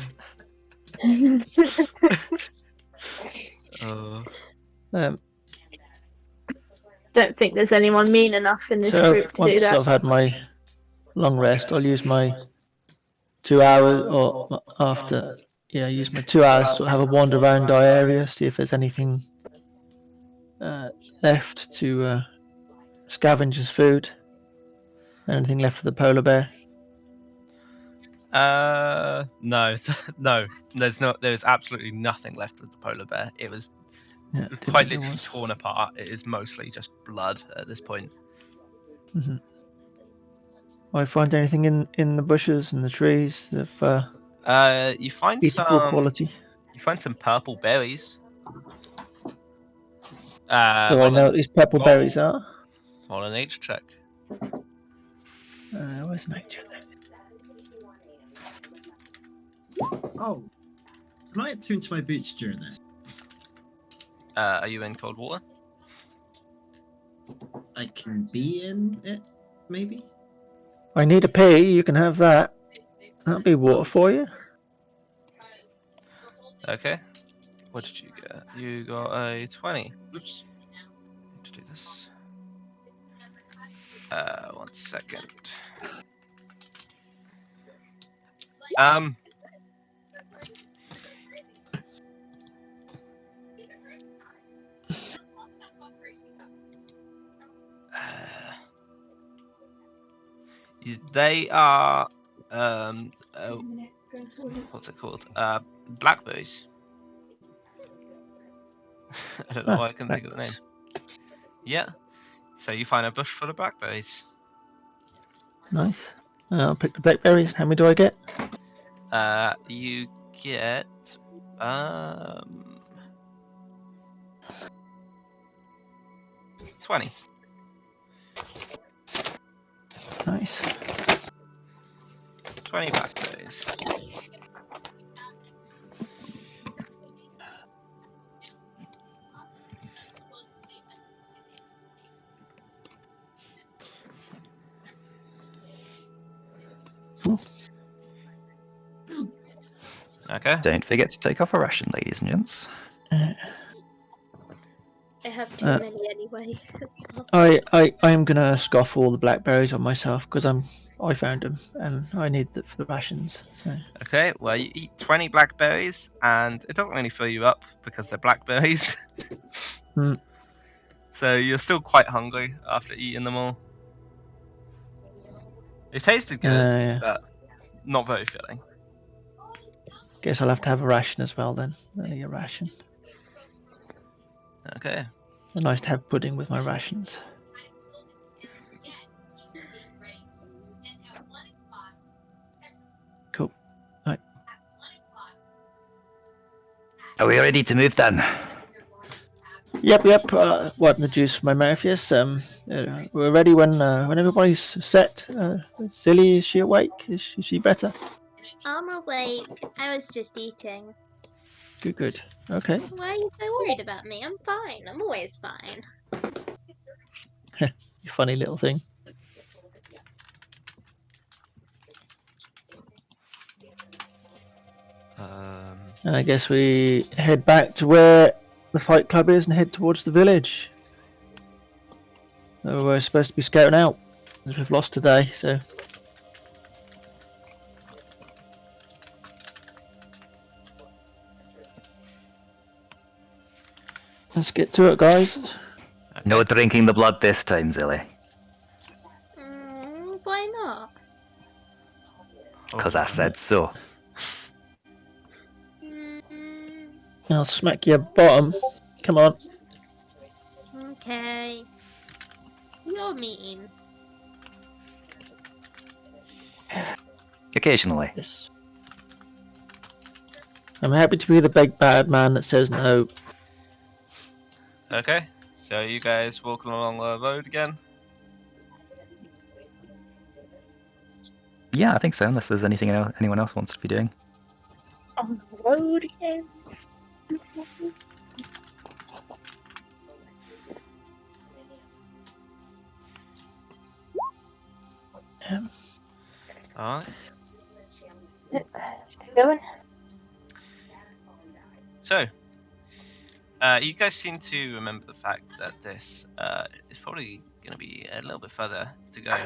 Don't think there's anyone mean enough in this group to do that. Once I've had my long rest, I'll use my 2 hours, or after, use my 2 hours to have a wander around our area, see if there's anything left to scavenge as food. Anything left for the polar bear? No, no. There's absolutely nothing left of the polar bear. It was quite literally torn apart. It is mostly just blood at this point. Mm-hmm. I find anything in the bushes and the trees of you find eatable some quality? You find some purple berries. Do I know what these purple berries are? Roll a nature check. Where's nature? Oh, can I tune to my boots during this? Are you in cold water? I can be in it, maybe? I need a pee, you can have that. That'll be water for you. Okay. What did you get? You got a 20. Oops. To do this. 1 second. Um. They are what's it called? Blackberries. I don't know why I couldn't think of the name. Yeah. So you find a bush full of blackberries. Nice. I'll pick the blackberries. How many do I get? You get 20. Nice. 20 blackberries. Cool. Okay. Don't forget to take off a ration, ladies and gents. I have too many anyway. I am gonna scoff all the blackberries on myself because I found them and I need them for the rations. So. Okay, well, you eat 20 blackberries, and it doesn't really fill you up because they're blackberries. So you're still quite hungry after eating them all. It tasted good, Yeah. but not very filling. Guess I'll have to have a ration as well then. I need a ration. Okay. Nice to have pudding with my rations. Cool. Right. Are we ready to move then? Yep. Wiping the juice from my mouth. Yes. We're ready when everybody's set. Silly, is she awake? Is she better? I'm awake. I was just eating. Good. Okay. Why are you so worried about me? I'm fine. I'm always fine. You funny little thing. And I guess we head back to where the fight club is and head towards the village. We're supposed to be scouting out, as we've lost today, so. Let's get to it, guys. Okay. No drinking the blood this time, Zilly. Why not? Because I said so. I'll smack your bottom. Come on. Okay. You're mean. Occasionally. Yes. I'm happy to be the big bad man that says no. Okay, so you guys walking along the road again? Yeah, I think so, unless there's anything anyone else wants to be doing. On the road again. Alright. Still going? So, you guys seem to remember the fact that this is probably going to be a little bit further to go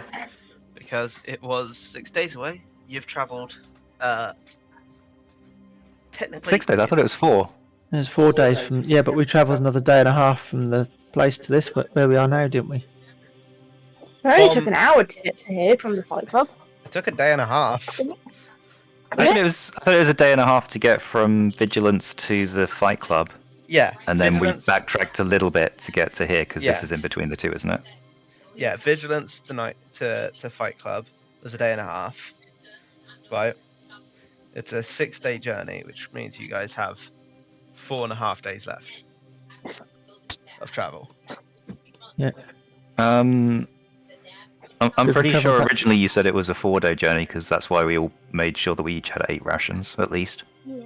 because it was 6 days away. You've travelled technically 6 days? I thought it was 4. There's 4 days from. Yeah, but we travelled another day and a half from the place to this, where we are now, didn't we? It only took an hour to get to here from the fight club. It took a day and a half. I thought it was a day and a half to get from Vigilance to the fight club. Yeah. And then Vigilance, we backtracked a little bit to get to here, because Yeah. this is in between the two, isn't it? Yeah, Vigilance tonight to Fight Club was a day and a half. Right? It's a 6-day journey, which means you guys have 4.5 days left of travel. I'm If we pretty travel sure back- originally you said it was a 4-day journey, because that's why we all made sure that we each had 8 rations, at least. Yeah.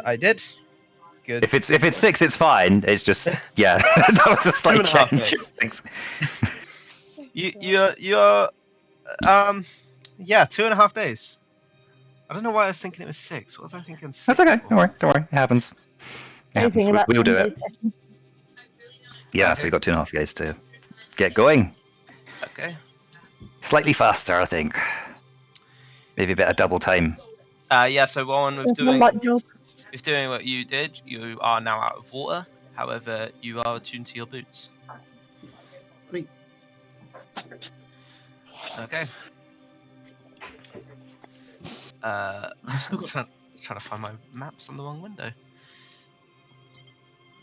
I did. Good. If it's 6, it's fine. It's just, yeah, that was a slight 2.5 change. days. Thanks. You're 2.5 days. I don't know why I was thinking it was 6. What was I thinking? 6 That's okay. for? Don't worry. It happens. It happens. Anything about We'll do 10 it. days. Yeah, so we got 2.5 days to get going. Okay. Slightly faster, I think. Maybe a bit of double time. Yeah, so Warren, That's not my job. with doing what you did, you are now out of water. However, you are attuned to your boots. Sweet. Okay. I still got trying to find my maps on the wrong window.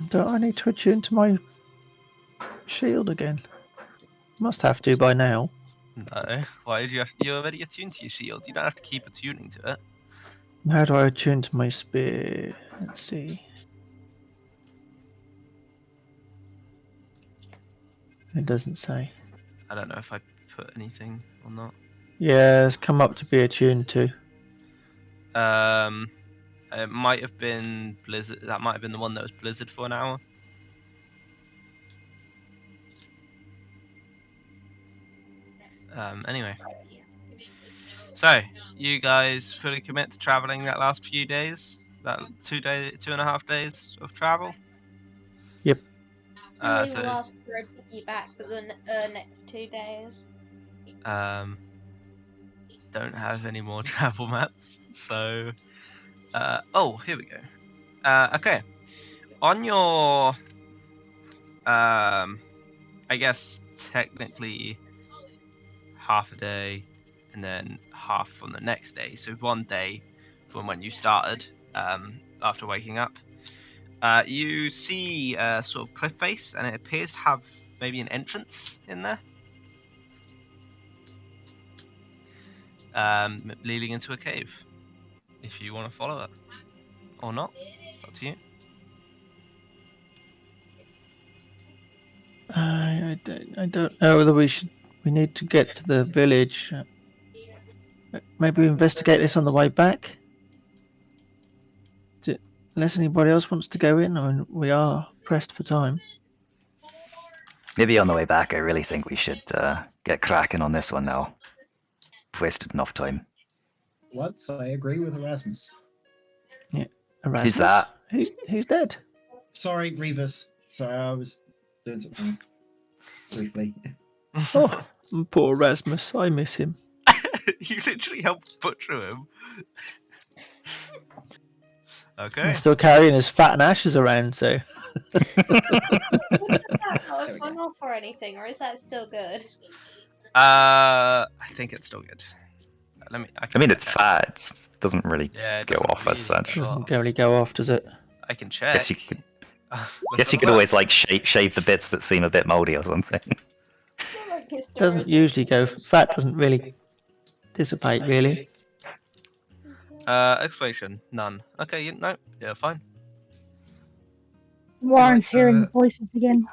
Don't I need to attune to my shield again? Must have to by now. No. Why did you? You're already attuned to your shield. You don't have to keep attuning to it. How do I attune to my spear? Let's see. It doesn't say. I don't know if I put anything or not. Yeah, it's come up to be attuned to. It might have been Blizzard. That might have been the one that was Blizzard for an hour. Anyway. So, you guys fully commit to traveling that last few days? That 2.5 days of travel? Yep. So we So- will ask for a piggyback for the next 2 days. Don't have any more travel maps, so oh, here we go. Okay, on your I guess technically half a day and then half from the next day, so 1 day from when you started after waking up. You see a sort of cliff face, and it appears to have maybe an entrance in there, leading into a cave. If you want to follow it or not, it's up to you. I don't know whether we need to get to the village. Maybe we investigate this on the way back. Unless anybody else wants to go in, I mean, we are pressed for time. Maybe on the way back, I really think we should get cracking on this one now. We've wasted enough time. once. I agree with Erasmus. Erasmus? Who's that? He's dead. Sorry, Revis. Sorry, I was doing something briefly. Oh, poor Erasmus. I miss him. You literally helped butcher him. Okay. He's still carrying his fat and ashes around, so. Would that not There have we gone off or anything, or is that still good? I think it's still good. Let me. I mean, it's fat. It doesn't really Yeah, it go doesn't off as really such. go Doesn't off. really go off, does it? I can check. Guess you could. Let's Guess have you a could look. always like shave the bits that seem a bit moldy or something. Not like it's Doesn't storage. usually go. Fat doesn't really dissipate, really. Explanation, none. Okay, no, yeah, fine. Warren's Right, hearing voices again.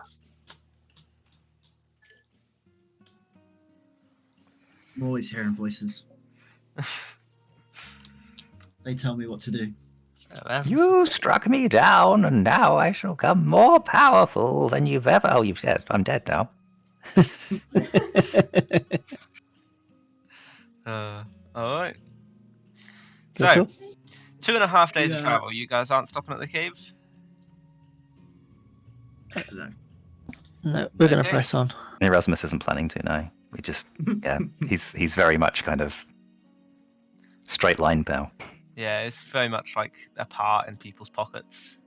I'm always hearing voices. They tell me what to do. You struck me down, and now I shall come more powerful than you've ever. Oh, you've said I'm dead now. All right. Good So, call. 2.5 days of Yeah. travel. You guys aren't stopping at the cave? No. No, we're going to Okay. press on. Erasmus isn't planning to now. We just, yeah, he's very much kind of straight line now. Yeah, it's very much like apart in people's pockets.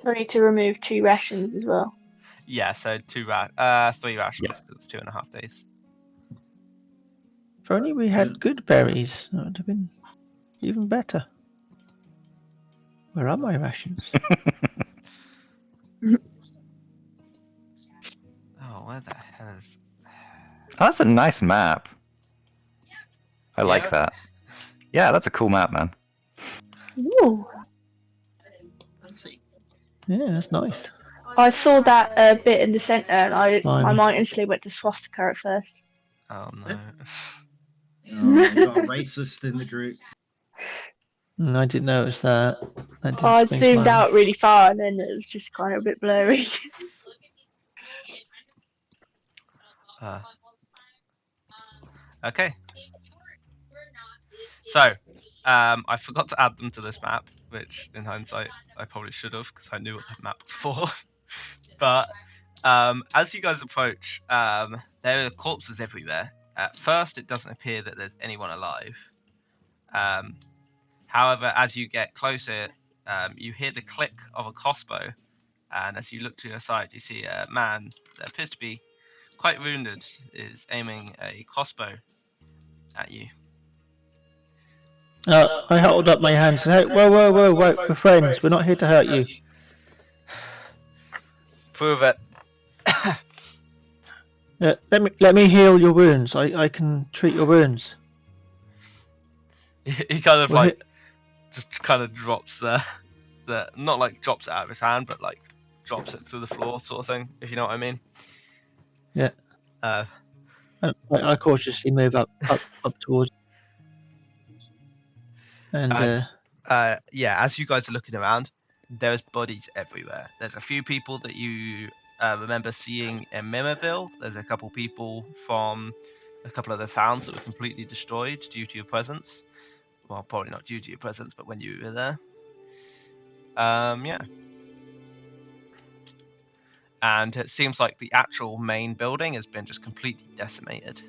So I need to remove 2 rations as well. Yeah, so 3 rations because it's 2.5 days. If only we had good berries, that would have been even better. Where are my rations? Oh, where the hell is? Oh, that's a nice map. I like Yeah. that. Yeah, that's a cool map, man. Ooh. Let's see. Yeah, that's nice. I saw that bit in the centre and my Blimey. mind instantly went to swastika at first. Oh no. Oh, we've got a racist in the group. I didn't notice that. That didn't I spring to zoomed mind. out really far and then it was just kind of a bit blurry. Okay. So, I forgot to add them to this map, which in hindsight I probably should have because I knew what that map was for. But as you guys approach, there are corpses everywhere. At first, it doesn't appear that there's anyone alive. However, as you get closer, you hear the click of a crossbow, and as you look to your side, you see a man that appears to be quite wounded is aiming a crossbow at you. I hold up my hands and say, whoa, we're friends. We're not here to hurt you. Prove it. Let me heal your wounds. I can treat your wounds. He kind of We're like just kind of drops the not like drops it out of his hand, but like drops it through the floor, sort of thing. If you know what I mean. Yeah. I cautiously move up towards. And yeah, as you guys are looking around, there's bodies everywhere. There's a few people that you remember seeing in Mirrorville. There's a couple people from a couple of the towns that were completely destroyed due to your presence. Well, probably not due to your presence, but when you were there. Yeah. And it seems like the actual main building has been just completely decimated.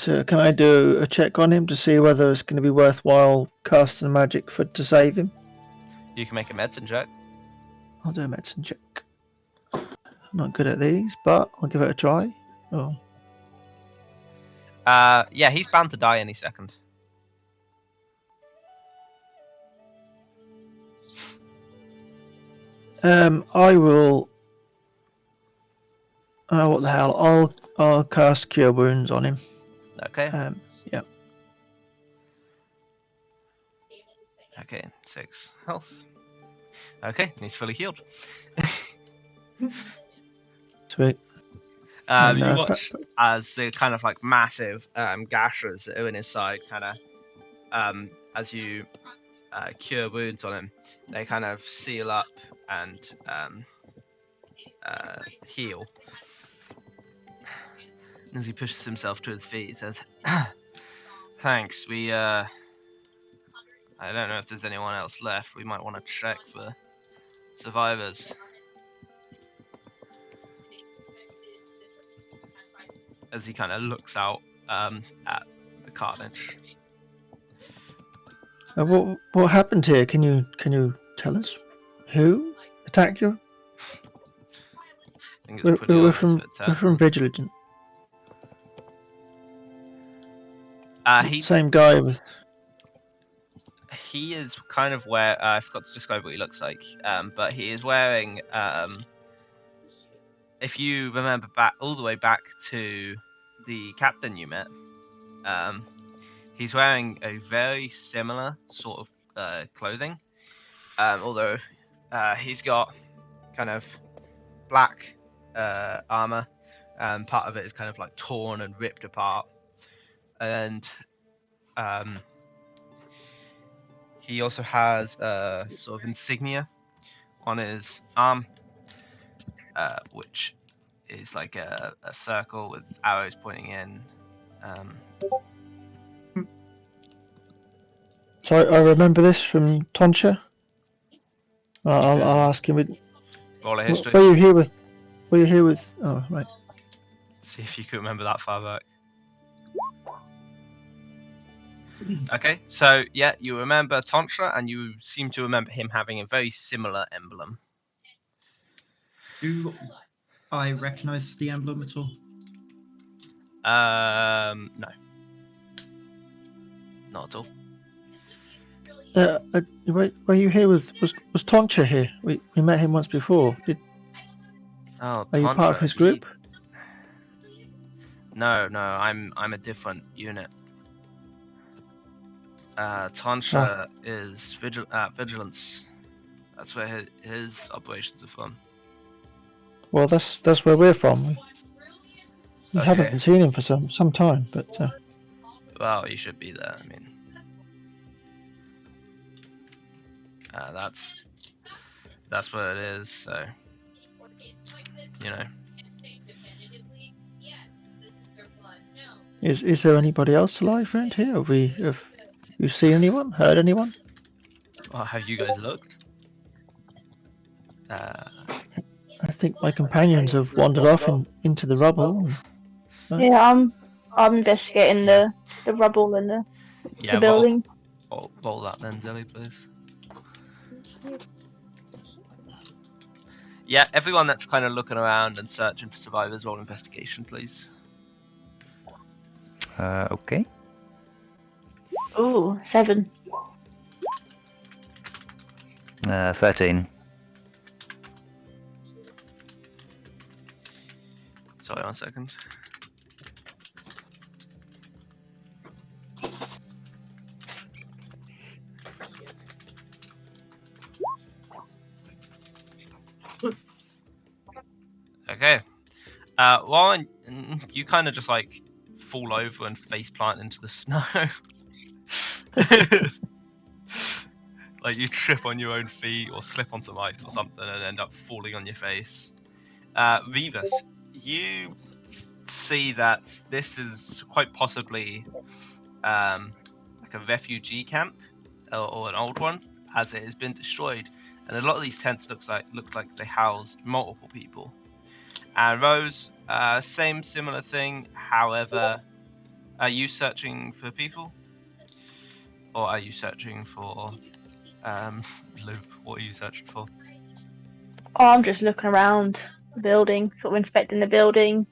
so can I do a check on him to see whether it's going to be worthwhile casting magic to save him? You can make a medicine check. I'll do a medicine check. I'm not good at these, but I'll give it a try. Oh. Yeah, he's bound to die any second. I will. Oh, what the hell? I'll cast Cure Wounds on him. Okay. Yeah. Okay, 6 health. Okay, he's fully healed. Sweet. You watch as the kind of like massive gashes that are in his side, kind of, as you cure wounds on him, they kind of seal up and heal. As he pushes himself to his feet, he says, "Thanks. I don't know if there's anyone else left. We might want to check for survivors." As he kind of looks out at the carnage. What happened here? Can you tell us? Who attacked you? I think it's pretty We're obvious from if it's Vigilant. he's Same guy with. He is kind of I forgot to describe what he looks like, but he is wearing, if you remember back all the way back to the captain you met, he's wearing a very similar sort of clothing, although he's got kind of black armor, and part of it is kind of like torn and ripped apart, and he also has a sort of insignia on his arm, which is like a circle with arrows pointing in. So I remember this from Toncha. I'll ask him. Roll a history. Were you here with? Oh, right. See if you can remember that far back. Okay, so yeah, you remember Tontra, and you seem to remember him having a very similar emblem. Do I recognise the emblem at all? No, not at all. Were you here with? Was Toncha here? We met him once before. Oh, Are you part of his group? No, I'm a different unit. Toncha is Vigilance. That's where his operations are from. Well, that's where we're from. We Okay. haven't seen him for some time, but. Well, you should be there. I mean, that's what it is. So, you know. Is there anybody else alive around here? Have you seen anyone? Heard anyone? Well, have you guys looked? I think my companions have wandered off into the rubble. Yeah, I'm investigating the rubble and the Yeah, building. roll that then, Zelly, please. Yeah, everyone that's kind of looking around and searching for survivors, roll investigation, please. Okay. Ooh, 7. 13. Sorry, 1 second. Okay. Warren, you kind of just like fall over and face plant into the snow. Like you trip on your own feet or slip on some ice or something and end up falling on your face. Revis, you see that this is quite possibly like a refugee camp or an old one, as it has been destroyed, and a lot of these tents look like they housed multiple people. And Rose, similar thing. However, are you searching for people, or are you searching for loot? What are you searching for? Oh, I'm just looking around the building, sort of inspecting the building.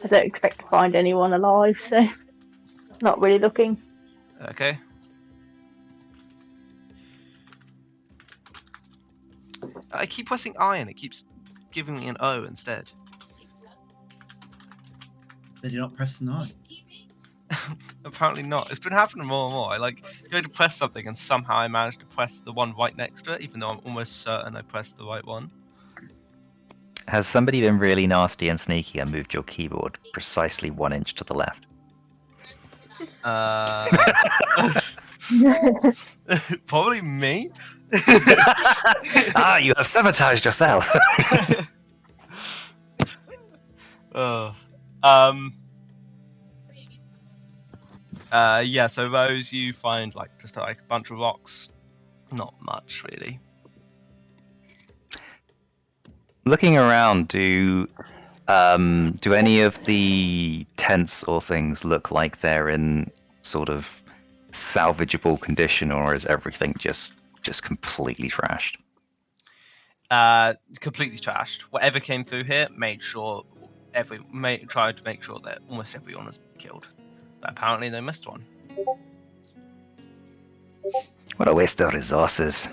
I don't expect to find anyone alive, so not really looking. Okay. I keep pressing I and it keeps giving me an O instead. Did you not press the 9? Apparently not. It's been happening more and more. I like go to press something and somehow I manage to press the one right next to it, even though I'm almost certain I pressed the right one. Has somebody been really nasty and sneaky and moved your keyboard precisely 1 inch to the left? Probably me. You have sabotaged yourself. Yeah, so Rose, you find like just like a bunch of rocks. Not much really. Looking around, do any of the tents or things look like they're in sort of salvageable condition, or is everything just completely trashed? Completely trashed. Whatever came through here tried to make sure that almost everyone was killed. But apparently they missed one. What a waste of resources.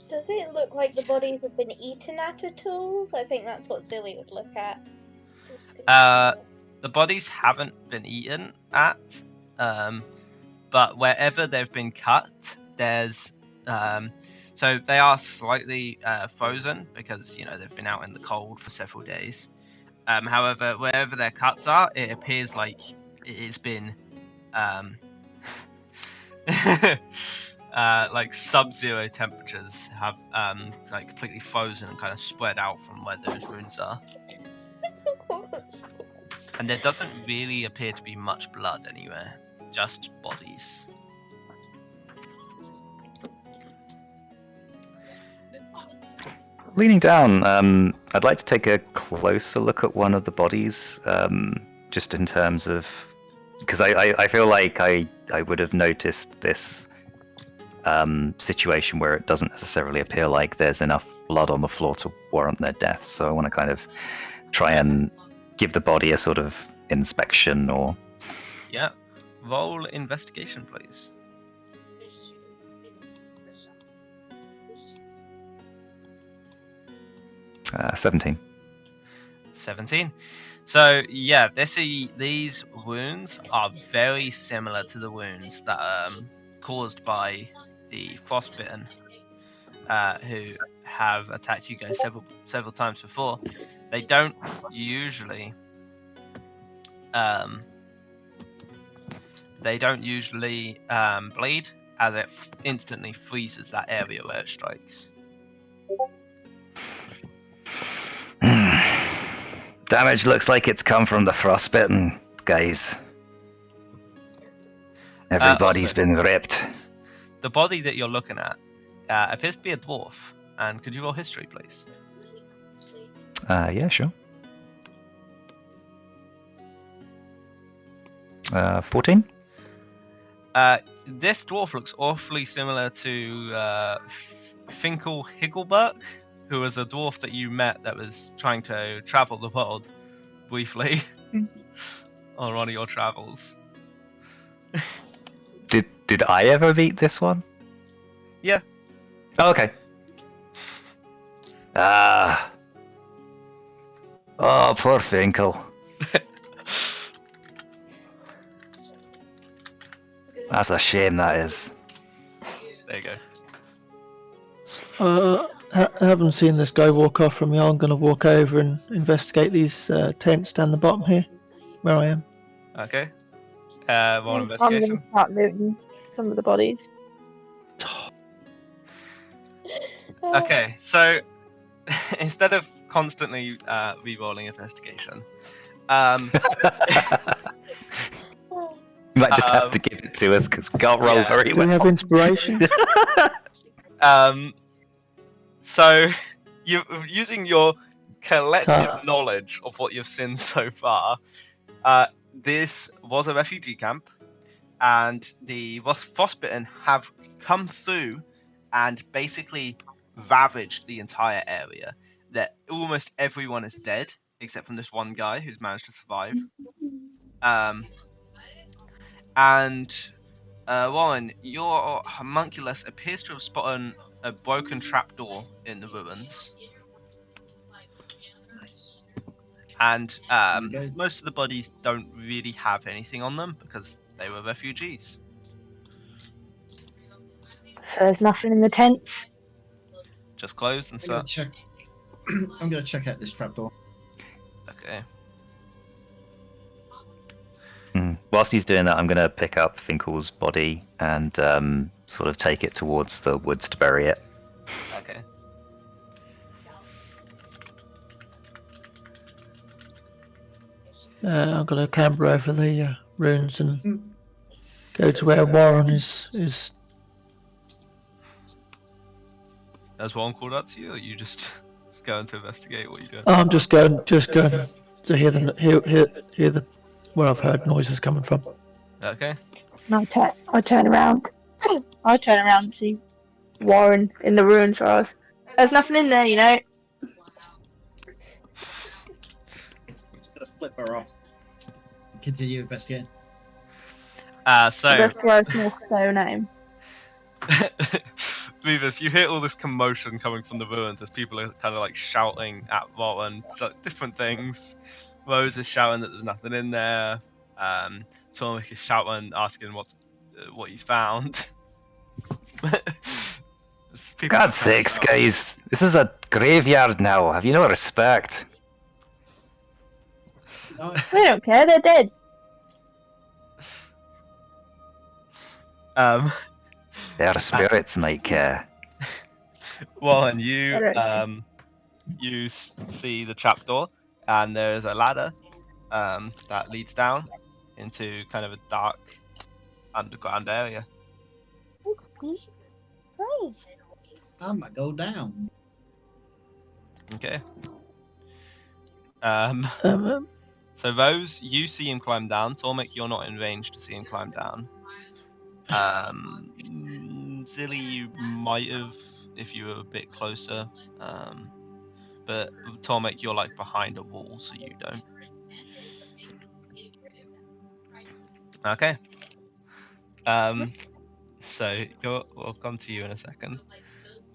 Does it look like the bodies have been eaten at all? I think that's what Zilly would look at. The bodies haven't been eaten at, but wherever they've been cut, there's so they are slightly frozen because they've been out in the cold for several days. However, wherever their cuts are, it appears like it's been like sub-zero temperatures have like completely frozen and kind of spread out from where those wounds are. And there doesn't really appear to be much blood anywhere, just bodies. Leaning down, I'd like to take a closer look at one of the bodies, just in terms of, because I feel like I would have noticed this situation where it doesn't necessarily appear like there's enough blood on the floor to warrant their death. So I want to kind of try and give the body a sort of inspection or... Yeah. Roll investigation, please. Uh, 17. 17. So yeah, these wounds are very similar to the wounds that caused by the frostbitten, who have attacked you guys several times before. They don't usually bleed, as it instantly freezes that area where it strikes. Damage looks like it's come from the frostbitten, guys. Everybody's Also, been ripped. the body that you're looking at appears to be a dwarf. And could you roll history, please? Yeah, sure. 14. This dwarf looks awfully similar to Finkel Higgleberg, who was a dwarf that you met that was trying to travel the world briefly on one of your travels. Did I ever beat this one? Yeah. Oh, okay. Ah. Oh, poor Finkel. That's a shame, that is. There you I go. haven't seen this guy walk off from me. I'm going to walk over and investigate these tents down the bottom here, where I am. Okay. Roll I'm going investigation. to start looting some of the bodies. Okay, so instead of constantly re-rolling investigation, You might just have to give it to us because we can't roll yeah. very Do we well. have inspiration? So you using your collective Ta- knowledge of what you've seen so far, this was a refugee camp, and the frostbitten have come through and basically ravaged the entire area. That almost everyone is dead except from this one guy who's managed to survive. And Warren, your homunculus appears to have spotted a broken trapdoor in the ruins. Nice. And There you go. most of the bodies don't really have anything on them because they were refugees. So there's nothing in the tents. Just clothes and I'm gonna such. check. I'm gonna check out this trapdoor. Okay. Whilst he's doing that, I'm going to pick up Finkel's body and sort of take it towards the woods to bury it. Okay. I'm going to camber over the ruins and go to where Warren is. Has Warren called out to you, or you just going to investigate what you're doing? I'm just going to hear the where I've heard noises coming from. Okay. And I turn around. I turn around and see Warren in the ruins for us. There's nothing in there, you know. Just gonna flip her off. Continue investigating. So I'm gonna throw a small stone at him. Beavis, you hear all this commotion coming from the ruins as people are kind of like shouting at Warren, different things. Rose is shouting that there's nothing in there. Tormik is shouting, asking what he's found. God's sakes, guys. This is a graveyard now. Have you no respect? No, We don't care, they're dead. Their spirits might care. Warren, you Alright. see the trapdoor, and there is a ladder that leads down into kind of a dark underground area. I might go down. Okay. Um, So Rose, you see him climb down. Tormik, you're not in range to see him climb down. Zilly, you might have if you were a bit closer. But Tormik, you're like behind a wall, so you don't. Okay. So we'll come to you in a second,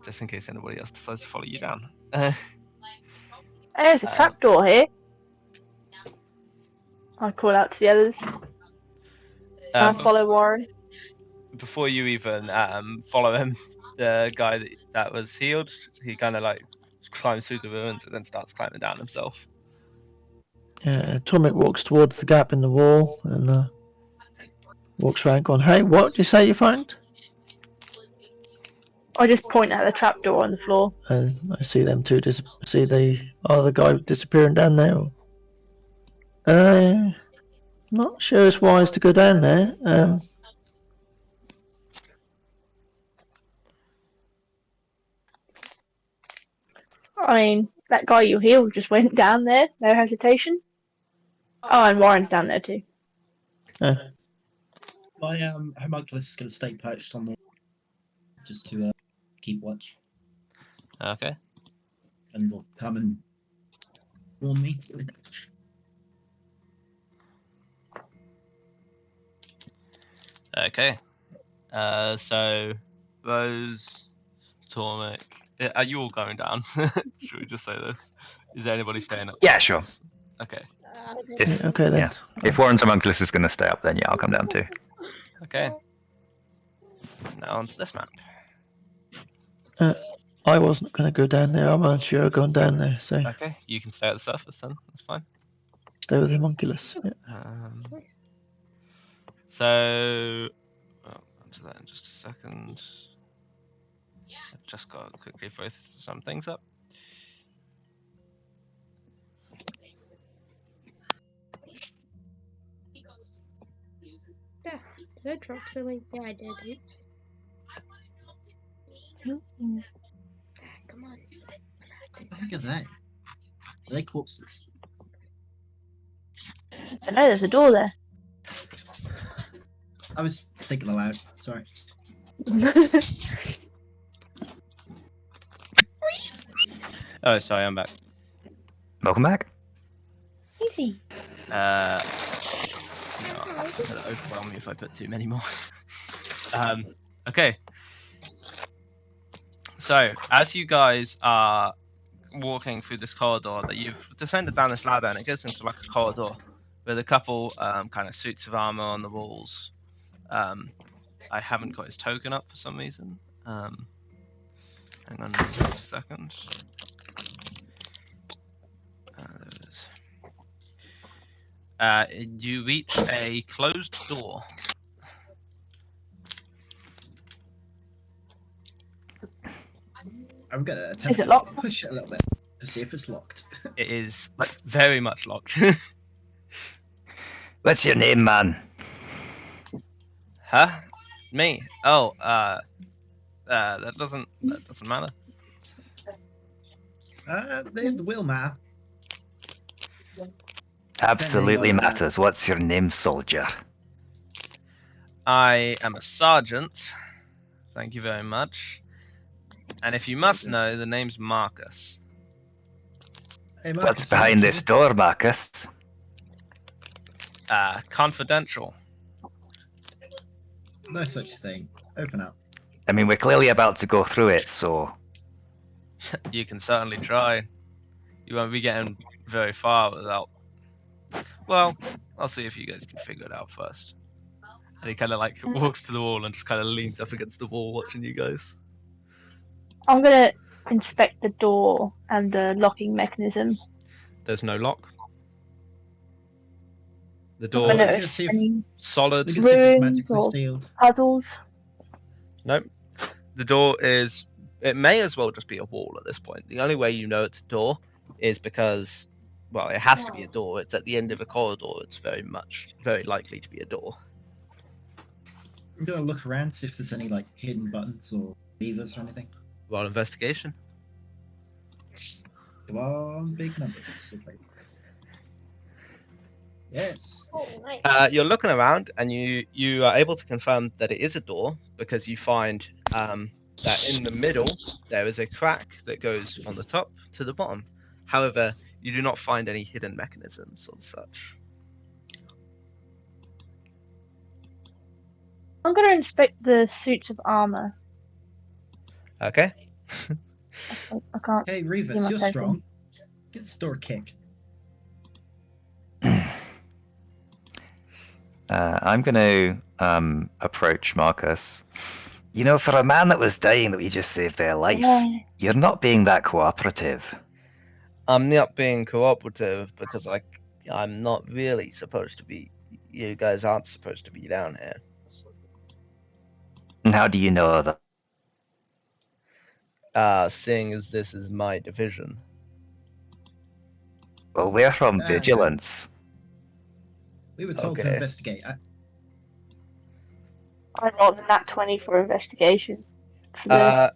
just in case anybody else decides to follow you down. There's a trapdoor here. I call out to the others. I follow Warren. Before you even follow him, the guy that was healed, he kind of like climbs through the ruins and then starts climbing down himself. Tomic walks towards the gap in the wall and walks around going, "Hey, what did you say you found?" I just point at the trapdoor on the floor. And I see them two see the other guy disappearing down there. Not sure it's wise to go down there. I mean, that guy you healed just went down there, no hesitation. Oh, and Warren's down there too. My homunculus is going to stay perched on the just to keep watch, Okay. and will come and warn me. Okay. So Rose, Tormek, are you all going down? Should we just say this? Is there anybody staying up? Yeah, sure. Okay. If, Okay then. yeah. If Warren's homunculus is going to stay up, then yeah, I'll come down too. Okay. Now onto this map. I wasn't going to go down there. I'm unsure of going down there, so Okay, you can stay at the surface then. That's fine. stay with the homunculus. Yeah. So, onto that in just a second. I've just got to quickly throw some things up. Yeah, did I drop something? Yeah, I did. Oops. Come on. What the heck are they? Are they corpses? I know there's a door there. I was thinking aloud. Sorry. Oh, sorry, I'm back. Welcome back. Easy. No, it'll overwhelm me if I put too many more. Okay. So, as you guys are walking through this corridor, that you've descended down this ladder, and it goes into like a corridor with a couple kind of suits of armor on the walls. I haven't got his token up for some reason. Hang on just a second. There it is. You reach a closed door. I'm going to attempt Is it to locked? push it a little bit to see if it's locked. It is like very much locked. What's your name, man? Huh? Me? Oh, that doesn't matter. The will matter. Absolutely Depending on, matters. What's your name, soldier? I am a sergeant. Thank you very much. And if you must know, the name's Marcus. Hey, Marcus, What's behind this door, Marcus? Confidential. No such thing. Open up. I mean, we're clearly about to go through it, so... You can certainly try. You won't be getting very far without... Well, I'll see if you guys can figure it out first. And he kind of like walks to the wall and just kind of leans up against the wall watching you guys. I'm gonna inspect the door and the locking mechanism. There's no lock. The I door know let's is just see if- any solid. We can see if it's Ruins magically or- sealed. puzzles. Nope. The door is... It may as well just be a wall at this point. The only way you know it's a door is because... Well, it has to be a door. It's at the end of a corridor. It's very likely to be a door. I'm going to look around, see if there's any like hidden buttons or levers or anything. Roll investigation. Come on, big numbers. Yes. Oh, nice. You're looking around, and you are able to confirm that it is a door because you find that in the middle there is a crack that goes from the top to the bottom. However, you do not find any hidden mechanisms or such. I'm gonna inspect the suits of armor. Okay. I can't. Hey, See Revis, my you're token. strong. Get this door a kick. I'm going to approach Marcus. You know, for a man that was dying that we just saved their life, Yeah. you're not being that cooperative. I'm not being cooperative because I'm not really supposed to be. You guys aren't supposed to be down here. And how do you know that? Seeing as this is my division. Well, we're from Ah, Vigilance. We were told to Okay. investigate. I rolled a nat 20 for investigation. For the...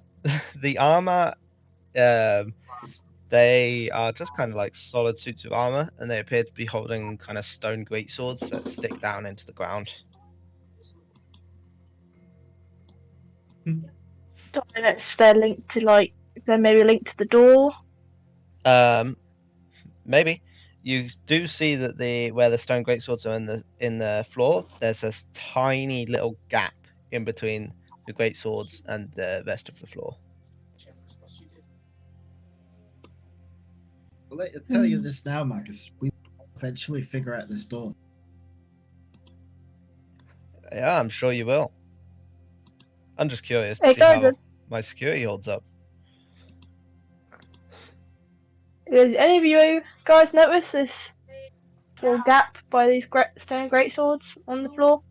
The armor They are just kind of like solid suits of armor, and they appear to be holding kind of stone greatswords that stick down into the ground. Don't know if they're linked to like, if they're maybe linked to the door. Maybe you do see that where the stone greatswords are in the floor, there's a tiny little gap in between the greatswords and the rest of the floor. I'll tell you this now, Marcus. We will eventually figure out this door. Yeah, I'm sure you will. I'm just curious to Hey, see how guys, my security holds up. does any of you guys notice this little gap by these stone greatswords on the floor?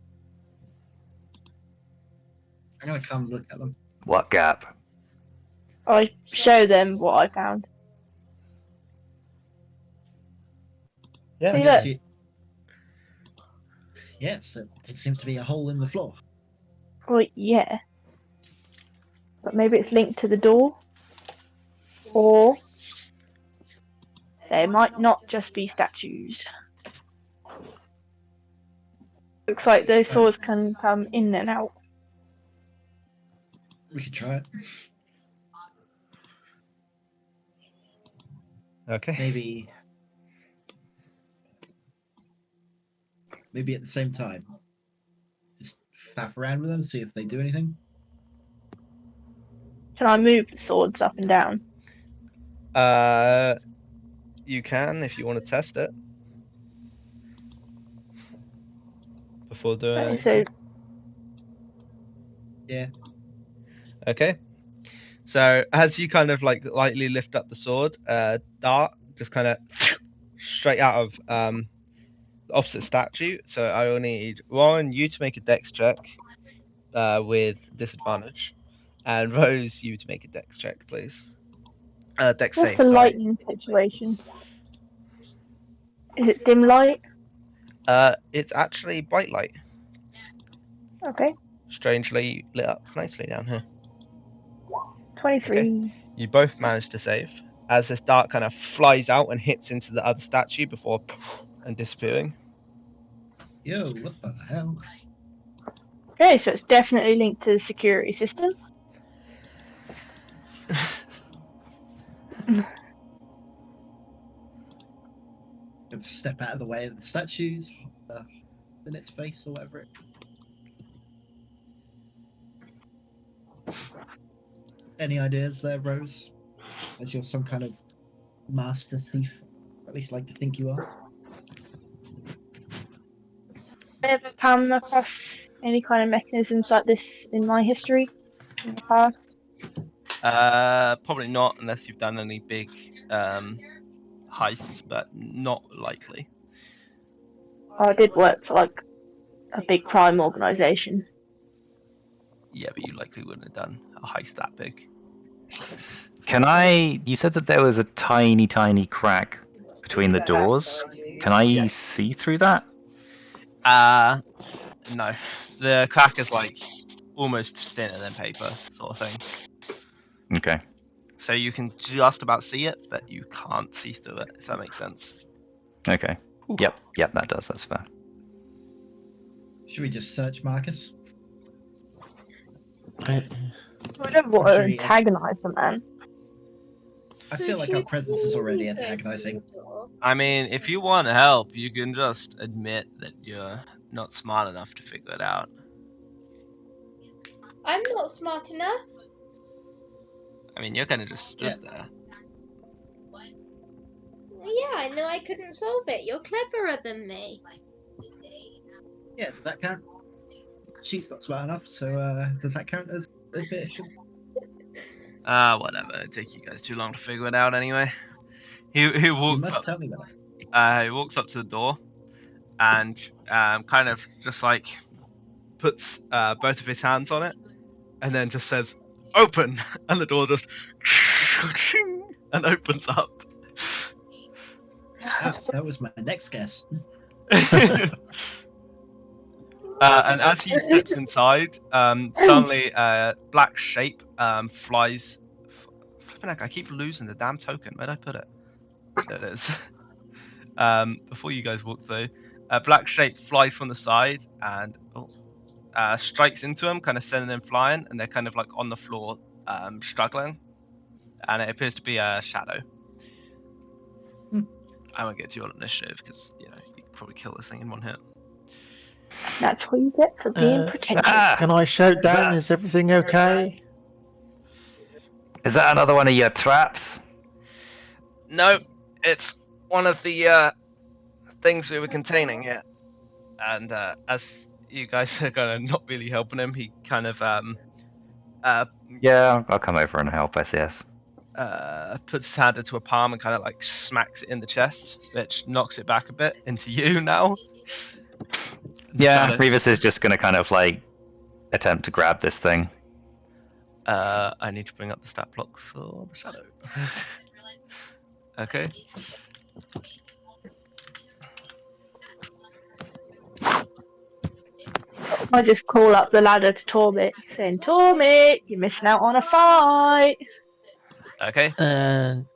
I'm gonna come look at them. What gap? I show them what I found. Yeah. See, Yes, look. Yes, it seems to be a hole in the floor. Well, yeah. But maybe it's linked to the door. Or they might not just be statues. Looks like those swords can come in and out. We could try it. Okay. Maybe at the same time. Just faff around with them, see if they do anything. Can I move the swords up and down? You can if you want to test it before doing Okay, anything. so Yeah. Okay. So as you kind of like lightly lift up the sword, dart just kind of straight out of the opposite statue. So I will need Warren, you to make a dex check with disadvantage, and Rose, you to make a dex check, please. Dex what's save. the Sorry. lighting situation? Is it dim light? It's actually bright light. Okay. Strangely lit up nicely down here. 23. You both manage to save as this dart kind of flies out and hits into the other statue before and disappearing. Yo, what the hell? Okay, so it's definitely linked to the security system. Have to step out of the way of the statues, in its face or whatever. Any ideas there, Rose? As you're some kind of master thief, or at least like to think you are. Have I ever come across any kind of mechanisms like this in my history in the past? Probably not unless you've done any big heists, but not likely. I did work for like a big crime organisation. Yeah, but you likely wouldn't have done a heist that big. You said that there was a tiny, tiny crack between the doors. Can I see through that? No. The crack is like almost thinner than paper, sort of thing. Okay. So you can just about see it, but you can't see through it, if that makes sense. Okay. Yep, that does. That's fair. Should we just search Marcus? I don't want to Sure, yeah. antagonise the man. I feel like our presence is already antagonizing. I mean, if you want help, you can just admit that you're not smart enough to figure it out. I'm not smart enough. I mean, you're kind of just stood there. Yeah, I know I couldn't solve it. You're cleverer than me. Yeah, does that count? She's not smart enough, so does that count as admission? Whatever. It'd take you guys too long to figure it out anyway. He You walks must up. tell me that. He walks up to the door, and kind of just like puts both of his hands on it, and then just says, "Open!" and the door just and opens up. That was my next guess. And as he steps inside, suddenly a black shape flies flipping heck, I keep losing the damn token. Where'd I put it? There it is. Before you guys walk through, a black shape flies from the side and strikes into him, kind of sending him flying, and they're kind of like on the floor, struggling. And it appears to be a shadow. I won't get to your initiative because you could probably kill this thing in one hit. That's what you get for being pretentious. Can I shout down? Is everything okay? Is that another one of your traps? No, it's one of the things we were containing here. And as you guys are kind of not really helping him, he kind of Yeah, I'll come over and help, SES. puts his hand into a palm and kind of like smacks it in the chest, which knocks it back a bit into you now. Yeah, Shadow. Revis is just going to kind of like attempt to grab this thing. I need to bring up the stat block for the shadow. Okay. I just call up the ladder to Tormik, saying, Tormik, you're missing out on a fight. Okay. And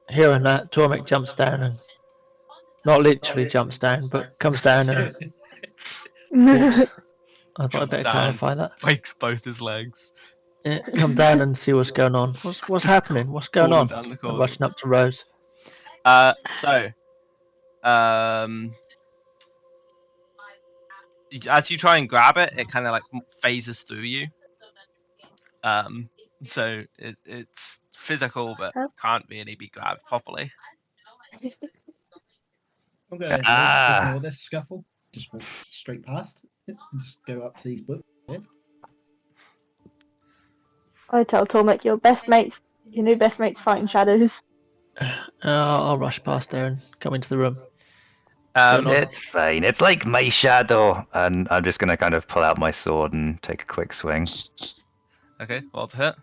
hearing that, Tormik jumps down and not literally jumps down, but comes down and walks. I thought I'd Jumps better down. clarify that. Breaks both his legs. Yeah, come down and see what's going on. What's happening? What's going Falling on? down the I'm corridor. rushing up to Rose. As you try and grab it, it kind of like phases through you. So it's physical, but can't really be grabbed properly. I'm going to ignore this scuffle. Just walk straight past it and just go up to these books. I tell Tormik, your new best mate's fighting shadows. I'll rush past there and come into the room. It's fine. It's like my shadow, and I'm just going to kind of pull out my sword and take a quick swing. Okay, well to hit.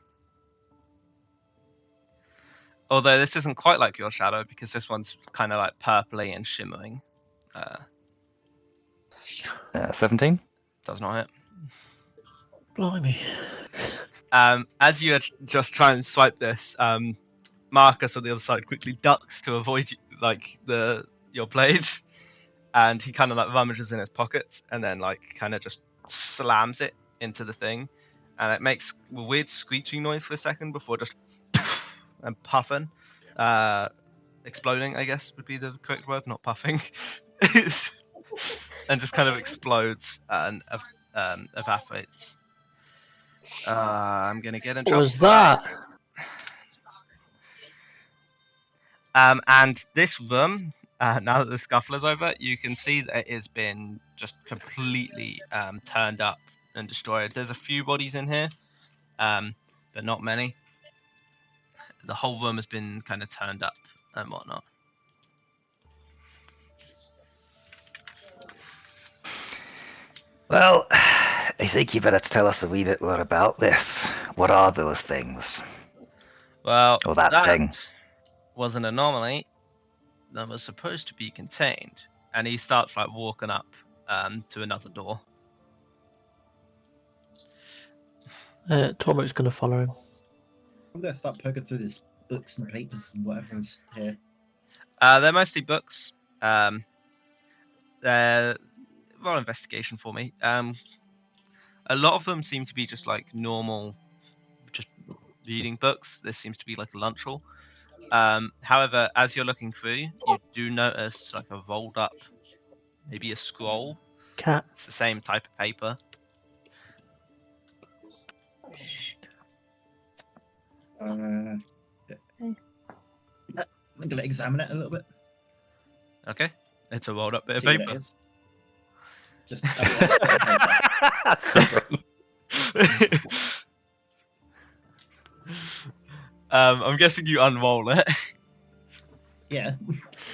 Although this isn't quite like your shadow because this one's kind of like purpley and shimmering. 17? Does not hit. Blimey. As you just try and swipe this, Marcus on the other side quickly ducks to avoid your blade, and he kind of like rummages in his pockets and then like kind of just slams it into the thing, and it makes a weird screeching noise for a second before just and puffing, exploding I guess would be the correct word, not puffing, and just kind of explodes and evaporates. I'm gonna get in trouble. What was that? And this room, now that the scuffle is over, you can see that it's been just completely turned up and destroyed. There's a few bodies in here, but not many. The whole room has been kind of turned up and whatnot. Well, I think you better tell us a wee bit more about this. What are those things? Well, Or that thing. was an anomaly that was supposed to be contained, and he starts like walking up to another door. Tormik's going to follow him. I'm going to start poking through these books and papers and whatever's here. They're mostly books. They're roll investigation for me. A lot of them seem to be just like normal, just reading books. This seems to be like a lunch hall. However, as you're looking through, you do notice like a rolled up, maybe a scroll. Cat. It's the same type of paper. I'm going to examine it a little bit. Okay, it's a rolled up bit of See what it paper. is. Just Sorry. I'm guessing you unroll it. yeah,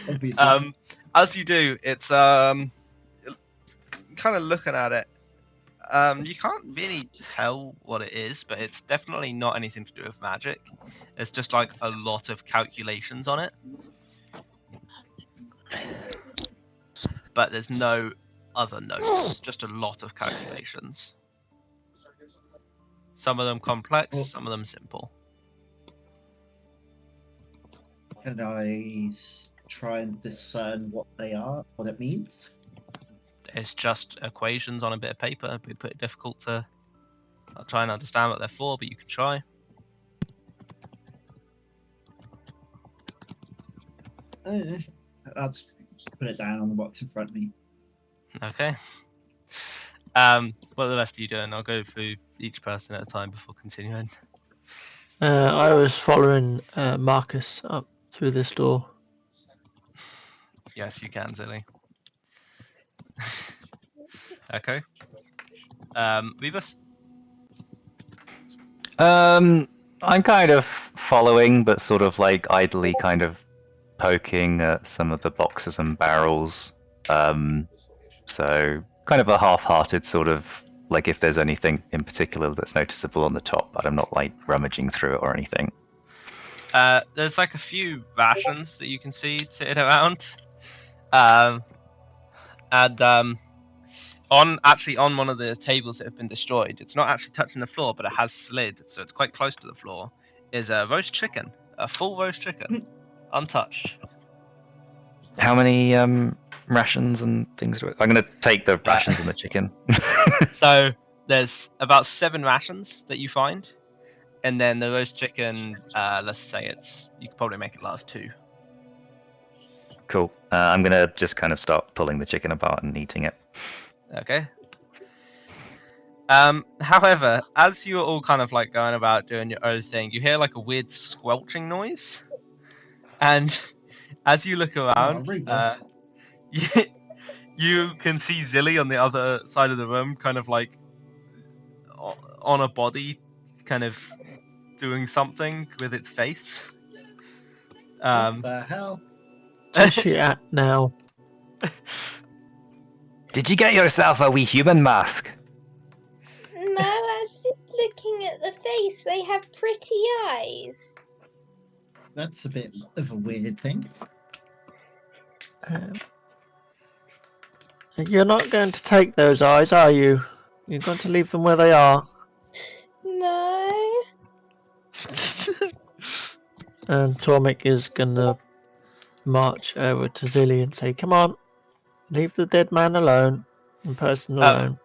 obviously. As you do, it's kind of looking at it. You can't really tell what it is, but it's definitely not anything to do with magic. It's just like a lot of calculations on it. But there's no other notes, just a lot of calculations. Some of them complex, some of them simple. Can I try and discern what they are, what it means? It's just equations on a bit of paper. It'd be pretty difficult to try and understand what they're for, but you can try. I'll just put it down on the box in front of me. Okay. What are the rest of you doing? I'll go through each person at a time before continuing. I was following Marcus up through this door. Yes, you can, Zilly. Okay. Rebus? I'm kind of following, but sort of like idly kind of poking at some of the boxes and barrels. So kind of a half-hearted sort of like if there's anything in particular that's noticeable on the top, but I'm not like rummaging through it or anything. There's like a few rations that you can see sitting around. And on one of the tables that have been destroyed, it's not actually touching the floor, but it has slid, so it's quite close to the floor, is a roast chicken. A full roast chicken. Untouched. How many rations and things do I'm going to take the rations and the chicken. So there's about 7 rations that you find. And then the roast chicken, let's say you could probably make it last 2. Cool. I'm going to just kind of start pulling the chicken apart and eating it. Okay. However, as you're all kind of like going about doing your own thing, you hear like a weird squelching noise. And as you look around, you can see Zilly on the other side of the room, kind of like on a body, kind of doing something with its face. What the hell? Where's she at now? Did you get yourself a wee human mask? No, I was just looking at the face. They have pretty eyes. That's a bit of a weird thing. You're not going to take those eyes, are you? You're going to leave them where they are. No. And Tormik is going to march over to Zilly and say, "Come on, leave the dead man alone, in person alone."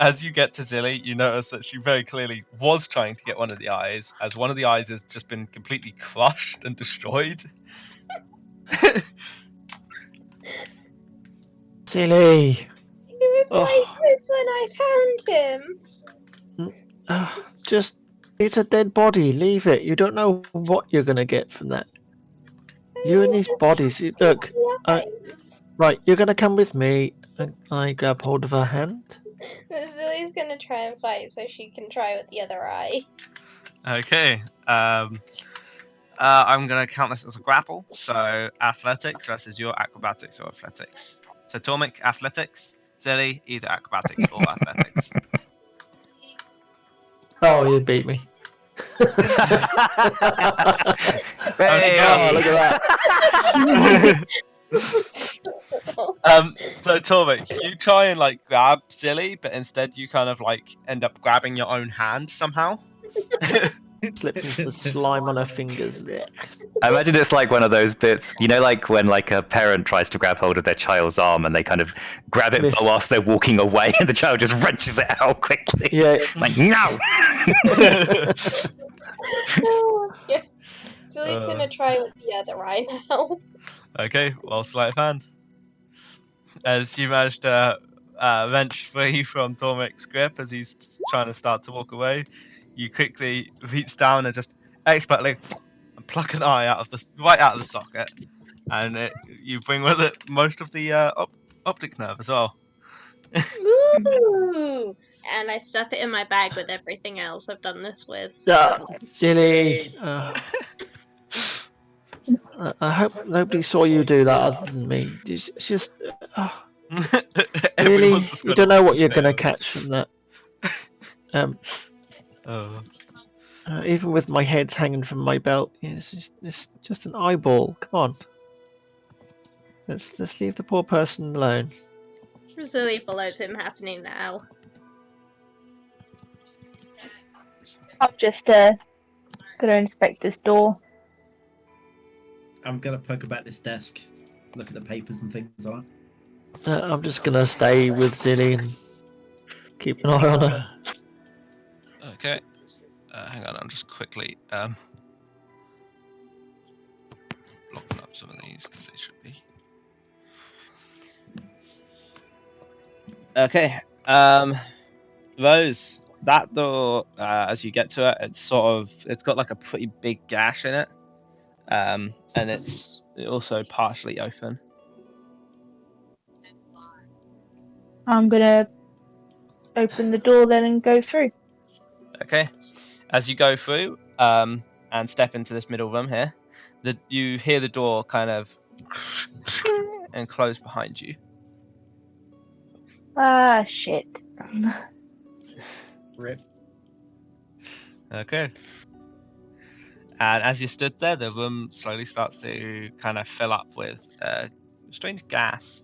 As you get to Zilly, you notice that she very clearly was trying to get one of the eyes, as one of the eyes has just been completely crushed and destroyed. Zilly! He was like this when I found him. Just, it's a dead body. Leave it. You don't know what you're going to get from that. You and these bodies. Look, right, you're going to come with me. And I grab hold of her hand. Zilly's gonna try and fight so she can try with the other eye. Okay. I'm going to count this as a grapple. So athletics versus your acrobatics or athletics. So Tormik, athletics. Zilly, either acrobatics or athletics. Oh, you beat me. Hey, Oh, look at that. So Torvik, you try and like grab Zilly, but instead you kind of like end up grabbing your own hand somehow. Slips into the slime on her fingers. I imagine it's like one of those bits, you know, like when like a parent tries to grab hold of their child's arm and they kind of grab it whilst they're walking away and the child just wrenches it out quickly. Yeah. Like, no! Yeah. Zilly's gonna try with the other eye now. Okay, well, sleight of hand. As you manage to wrench free from Tormik's grip as he's trying to start to walk away, you quickly reach down and just expertly pluck an eye right out of the socket, and you bring with it most of the optic nerve as well. Ooh! And I stuff it in my bag with everything else I've done this with. Silly. I hope nobody saw you do that other than me. It's just. Really? You don't know what you're going to catch from that. Even with my heads hanging from my belt, it's just an eyeball. Come on. Let's leave the poor person alone. Zilly follows him happening now. I'm just gonna inspect this door. I'm gonna poke about this desk, look at the papers and things on it. I'm just gonna stay with Zilly and keep an eye on her. Okay. Hang on, I'll just quickly blocking up some of these because they should be. Okay. Rose, that door, as you get to it, it's got like a pretty big gash in it, and it's also partially open. I'm gonna open the door then and go through. Okay. As you go through and step into this middle room here, you hear the door kind of and close behind you. Ah, shit. Rip. Okay. And as you stood there, the room slowly starts to kind of fill up with strange gas.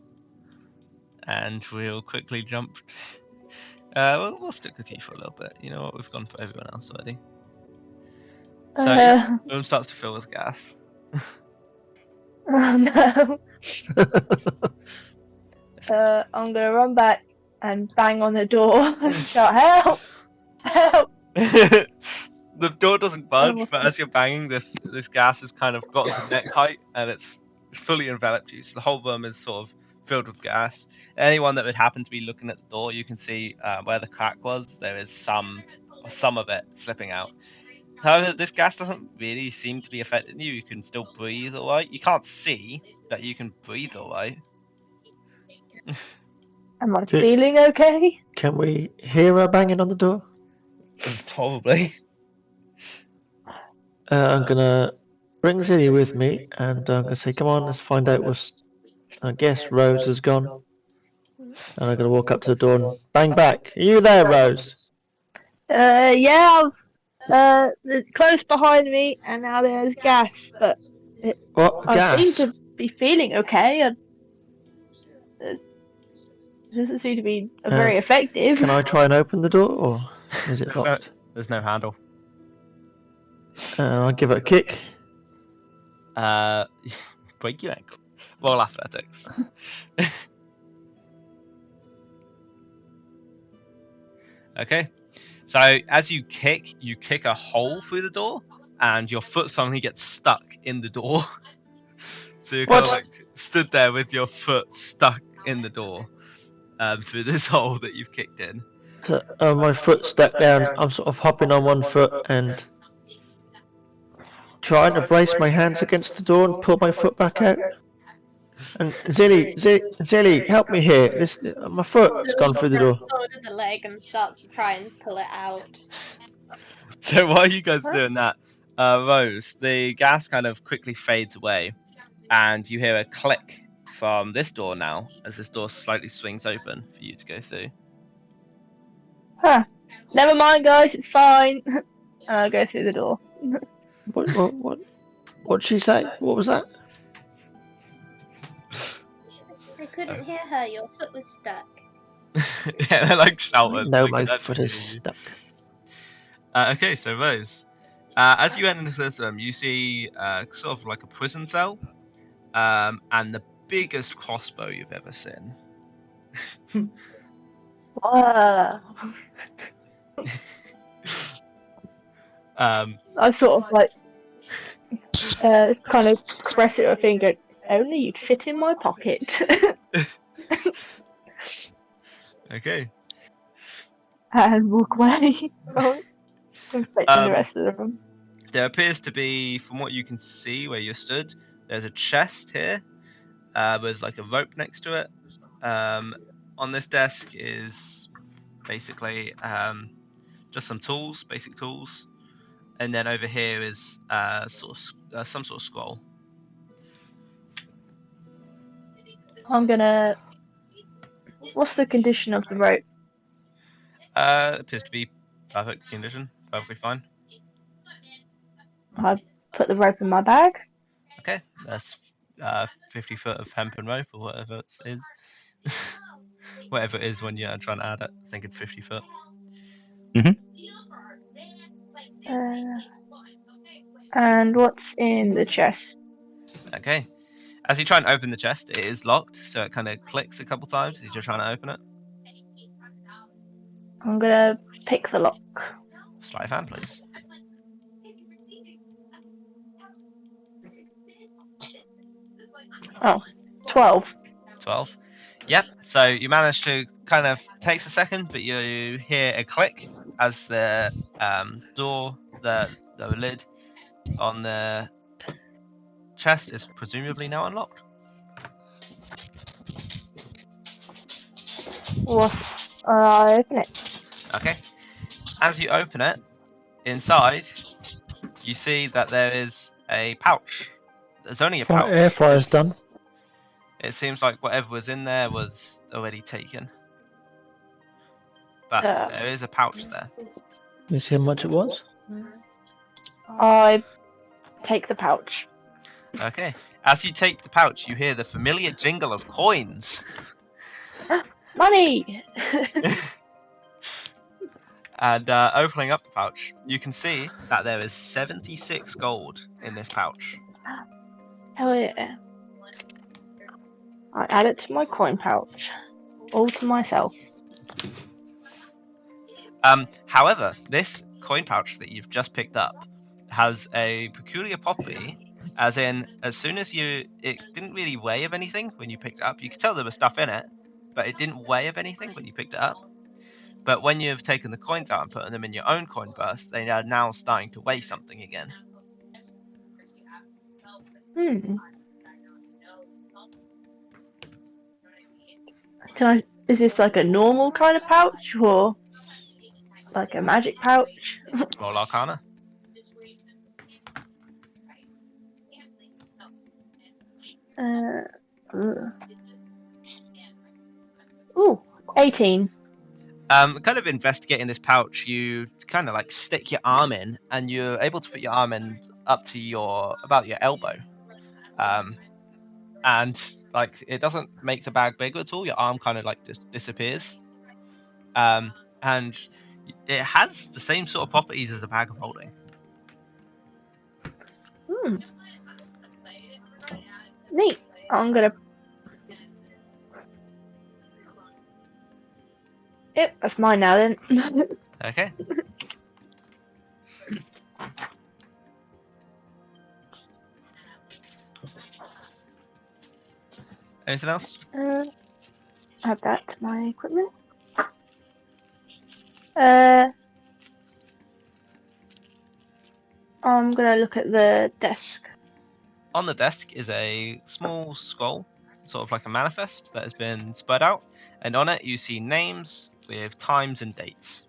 And we'll quickly jump. We'll stick with you for a little bit. You know what? We've gone for everyone else already. So yeah, the room starts to fill with gas. Oh no. I'm gonna run back and bang on the door and shout, "Help! Help!" The door doesn't budge, but as you're banging, this gas has kind of got to neck height and it's fully enveloped you. So the whole room is sort of filled with gas. Anyone that would happen to be looking at the door, you can see where the crack was. There is some of it slipping out. However, this gas doesn't really seem to be affecting you. You can still breathe all right. You can't see, but you can breathe all right. Am I feeling okay? Can we hear her banging on the door? Probably. I'm gonna bring Zilly with me, and I'm gonna say, "Come on, let's find out what's." I guess Rose has gone, and I'm gonna walk up to the door and bang back. Are you there, Rose? Yeah, it's close behind me, and now there's gas, but What I seem gas? to be feeling okay. It doesn't seem to be very effective. Can I try and open the door, or is it locked? There's no handle. I'll give it a kick. Break your ankle. Roll athletics. Okay. So as you kick a hole through the door, and your foot suddenly gets stuck in the door. So you're kind of like stood there with your foot stuck in the door through this hole that you've kicked in. So, my foot stuck down. I'm sort of hopping on one foot and trying to brace my hands against the door and pull my foot back out. And Zilly, help me here. My foot's gone through the door. Hold of the leg and starts to try and pull it out. So while you guys are doing that, Rose, the gas kind of quickly fades away, and you hear a click from this door now as this door slightly swings open for you to go through. Huh. Never mind, guys. It's fine. I'll go through the door. What'd she say? What was that? I couldn't hear her. Your foot was stuck. Yeah, they're like shouting. No, so my they can foot actually is hear you. stuck. Okay, so Rose, as you enter into this room, you see sort of like a prison cell, and the biggest crossbow you've ever seen. Wow. I sort of like kind of press it with a finger. Only you'd fit in my pocket. Okay. And walk away. Inspecting the rest of the room. There appears to be, from what you can see where you stood, there's a chest here with like a rope next to it. On this desk is basically just some tools, basic tools, and then over here is some sort of scroll. I'm gonna. What's the condition of the rope? Appears to be perfect condition, perfectly fine. I put the rope in my bag. Okay, that's 50 foot of hempen rope or whatever it is. Whatever it is when you're trying to add it. I think it's 50 foot. And what's in the chest? Okay. As you try and open the chest, it is locked, so it kind of clicks a couple times as you're trying to open it. I'm gonna pick the lock. Sleight of hand, please. 12. 12. Yep. So you manage to kind of takes a second, but you hear a click as the door, the lid on the chest is presumably now unlocked. I open it. Okay. As you open it, inside you see that there is a pouch. There's only a pouch. Air fryer's It's- done. It seems like whatever was in there was already taken. But there is a pouch there. You see how much it was? I take the pouch. Okay. As you take the pouch, you hear the familiar jingle of coins. Money! And opening up the pouch, you can see that there is 76 gold in this pouch. Hell yeah. I add it to my coin pouch. All to myself. However, this coin pouch that you've just picked up has a peculiar property, as in, as soon as it didn't really weigh of anything when you picked it up. You could tell there was stuff in it, but it didn't weigh of anything when you picked it up. But when you've taken the coins out and put them in your own coin purse, they are now starting to weigh something again. Is this like a normal kind of pouch or like a magic pouch? Roll Arcana. Ooh, 18. Kind of investigating this pouch, you kind of like stick your arm in, and you're able to put your arm in up to about your elbow. And like it doesn't make the bag bigger at all. Your arm kind of like just disappears. And it has the same sort of properties as a bag of holding. Neat. I'm gonna. Yep, that's mine now then. Okay. Anything else? Add that to my equipment. I'm gonna look at the desk. On the desk is a small scroll, sort of like a manifest that has been spread out, and on it you see names with times and dates.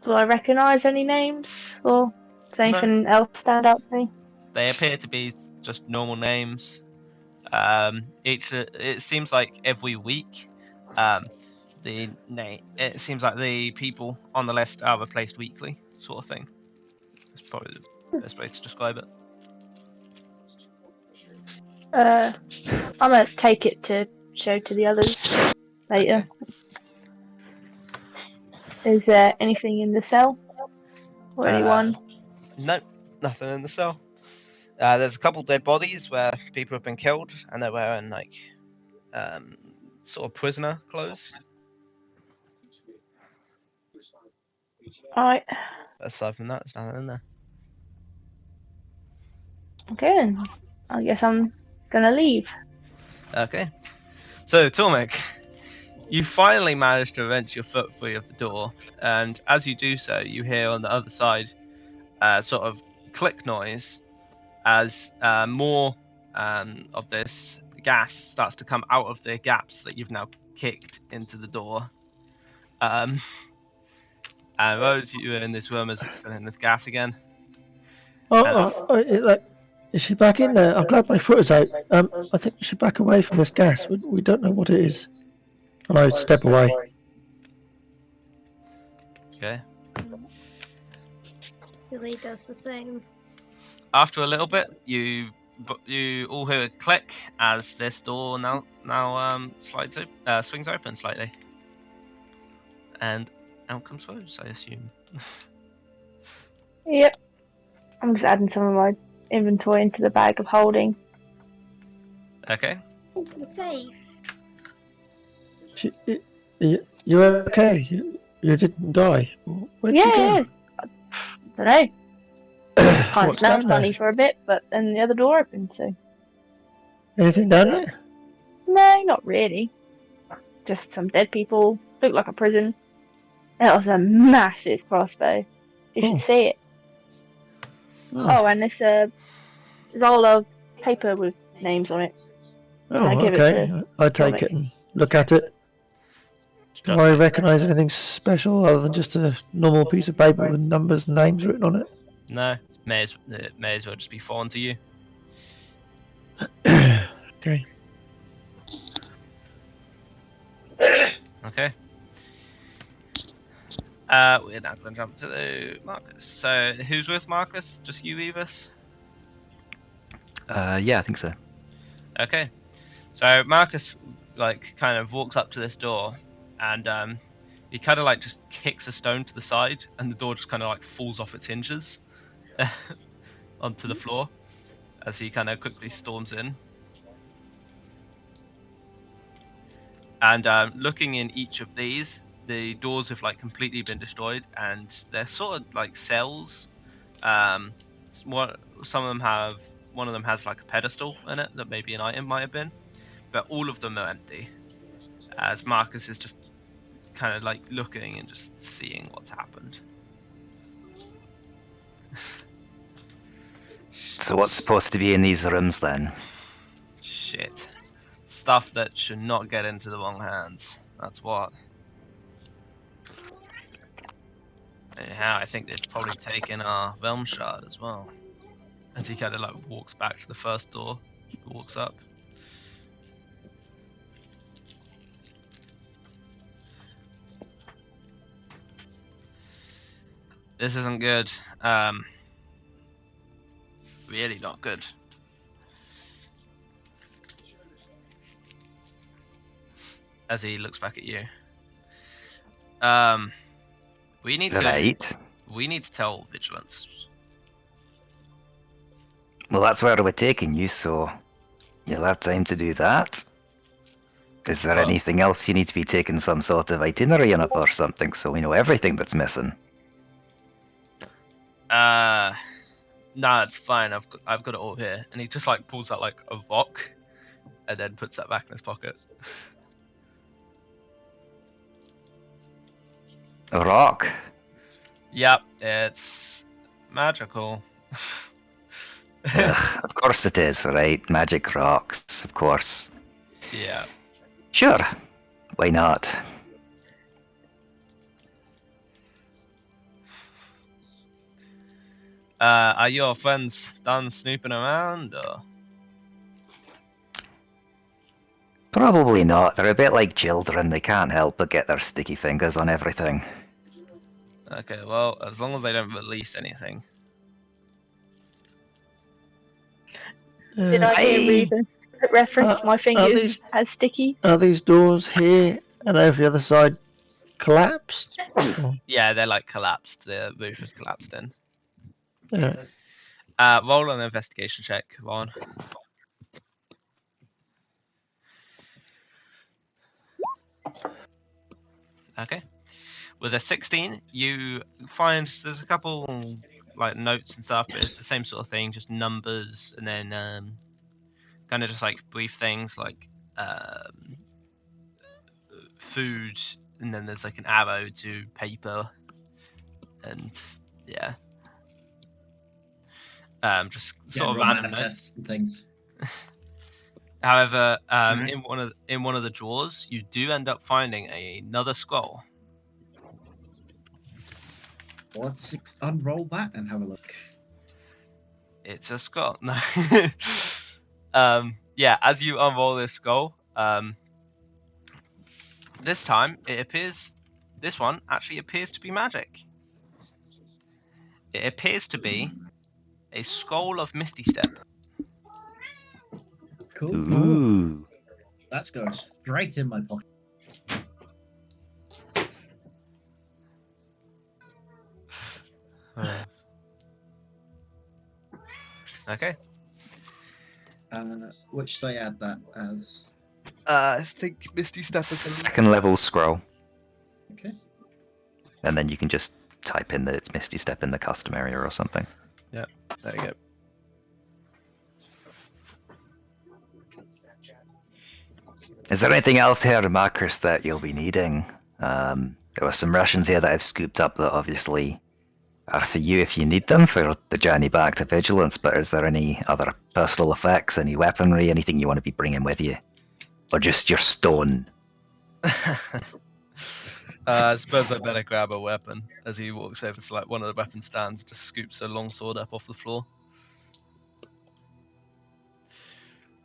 Do I recognise any names, or does anything else stand out to me? They appear to be just normal names. It seems like every week, it seems like the people on the list are replaced weekly, sort of thing. That's probably the best way to describe it. I'm gonna take it to show to the others later. Okay. Is there anything in the cell? Or anyone? No, nothing in the cell. There's a couple dead bodies where people have been killed, and they're wearing like sort of prisoner clothes. Alright. Aside from that, there's nothing in there. Okay then. I guess I'm gonna leave. Okay. So, Tormek, you finally managed to wrench your foot free of the door, and as you do so, you hear on the other side sort of click noise as more of this gas starts to come out of the gaps that you've now kicked into the door. And Rose, you were in this room as it's filling with gas again. Is she back in there? I'm glad my foot is out. I think we should back away from this gas. We don't know what it is. And I step away. Okay. Billy does the same. After a little bit, you all hear a click as this door now swings open slightly, and out comes Rose, I assume. Yep. I'm just adding some of my inventory into the bag of holding. Okay. We're safe. You okay? You didn't die. Where'd you go? Yeah, I don't know. Just kind of What's smelled down funny there? for a bit, but then the other door opened, so. Anything down there? No, not really. Just some dead people. Looked like a prison. It was a massive crossbow. You should Oh. see it. Oh, and this roll of paper with names on it. And I Oh, give it okay. to I take Dominic. it and look at it. Do Just I like- recognise anything special other than just a normal piece of paper with numbers and names written on it? No, it may as well just be foreign to you. Okay. Okay. We're now going to jump to Marcus. So, who's with Marcus? Just you, Evis? Yeah, I think so. Okay. So Marcus like kind of walks up to this door, and he kind of like just kicks a stone to the side, and the door just kind of like falls off its hinges onto the floor as he kind of quickly storms in. And looking in each of these, the doors have like completely been destroyed, and they're sort of like cells. Um, some of them have one of them has like a pedestal in it that maybe an item might have been, but all of them are empty. As Marcus is just kind of like looking and just seeing what's happened. So what's supposed to be in these rooms then? Shit. Stuff that should not get into the wrong hands. That's what. Anyhow, I think they've probably taken our realm shard as well. As he kind of like walks back to the first door, walks up. This isn't good. Really not good. As he looks back at you. We need to Right. tell Vigilance. Well, that's where we're taking you, so you'll have time to do that. Is there Well- anything else you need to be taking some sort of itinerary on it or something, so we know everything that's missing? Nah, it's fine. I've got it all here. And he just like pulls out like a rock, and then puts that back in his pocket. A rock? Yep, it's magical. Ugh, of course it is, right? Magic rocks, of course. Yeah. Sure. Why not? Are your friends done snooping around, or? Probably not. They're a bit like children. They can't help but get their sticky fingers on everything. Okay, well, as long as they don't release anything. Did I hear Reaver reference my fingers these- as sticky? Are these doors here and over the other side collapsed? Yeah, they're like collapsed. The roof is collapsed in. Yeah. Roll an investigation check, Ron. Okay. With a 16, you find there's a couple like notes and stuff, but it's the same sort of thing, just numbers, and then kind of just like brief things like food, and then there's like an arrow to paper, and yeah, just sort of General random notes. manifests and things. However, Alright. in one of the drawers, you do end up finding another scroll. Well, let's unroll that and have a look. It's a skull. No. Yeah, as you unroll this skull, this time this one actually appears to be magic. It appears to be a scroll of Misty Step. Cool. Ooh. That's going straight in my pocket. Okay. Which should I add that as? I think Misty Step is Second level scroll, Okay. and then you can just type in that it's Misty Step in the custom area or something. There you go. Is there anything else here, Marcus, that you'll be needing? There were some rations here that I've scooped up that obviously are for you if you need them for the journey back to Vigilance, but is there any other personal effects, any weaponry, anything you want to be bringing with you? Or just your stone? I suppose I better grab a weapon as he walks over to like one of the weapon stands, just scoops a longsword up off the floor.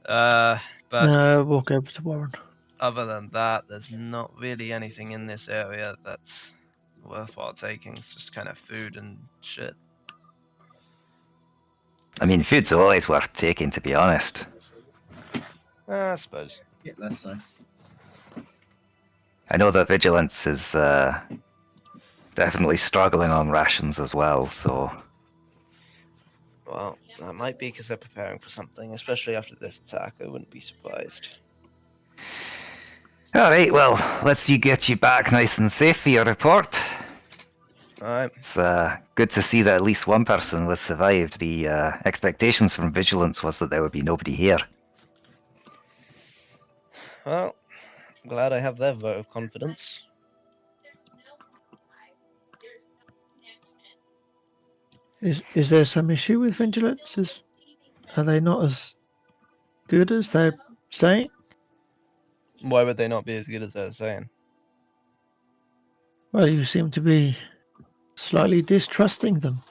But Walk over to Warren. other than that, there's not really anything in this area that's worthwhile taking. It's just kind of food and shit. I mean, food's always worth taking, to be honest. I suppose. Yeah, less so. I know that Vigilance is definitely struggling on rations as well, so... Well, that might be because they're preparing for something, especially after this attack. I wouldn't be surprised. Alright, well, let's get you back nice and safe for your report. Alright. It's good to see that at least one person was survived. The expectations from Vigilance was that there would be nobody here. Well, I'm glad I have their vote of confidence. Is there some issue with Vigilance? Are they not as good as they're saying? Why would they not be as good as they're saying? Well, you seem to be slightly distrusting them.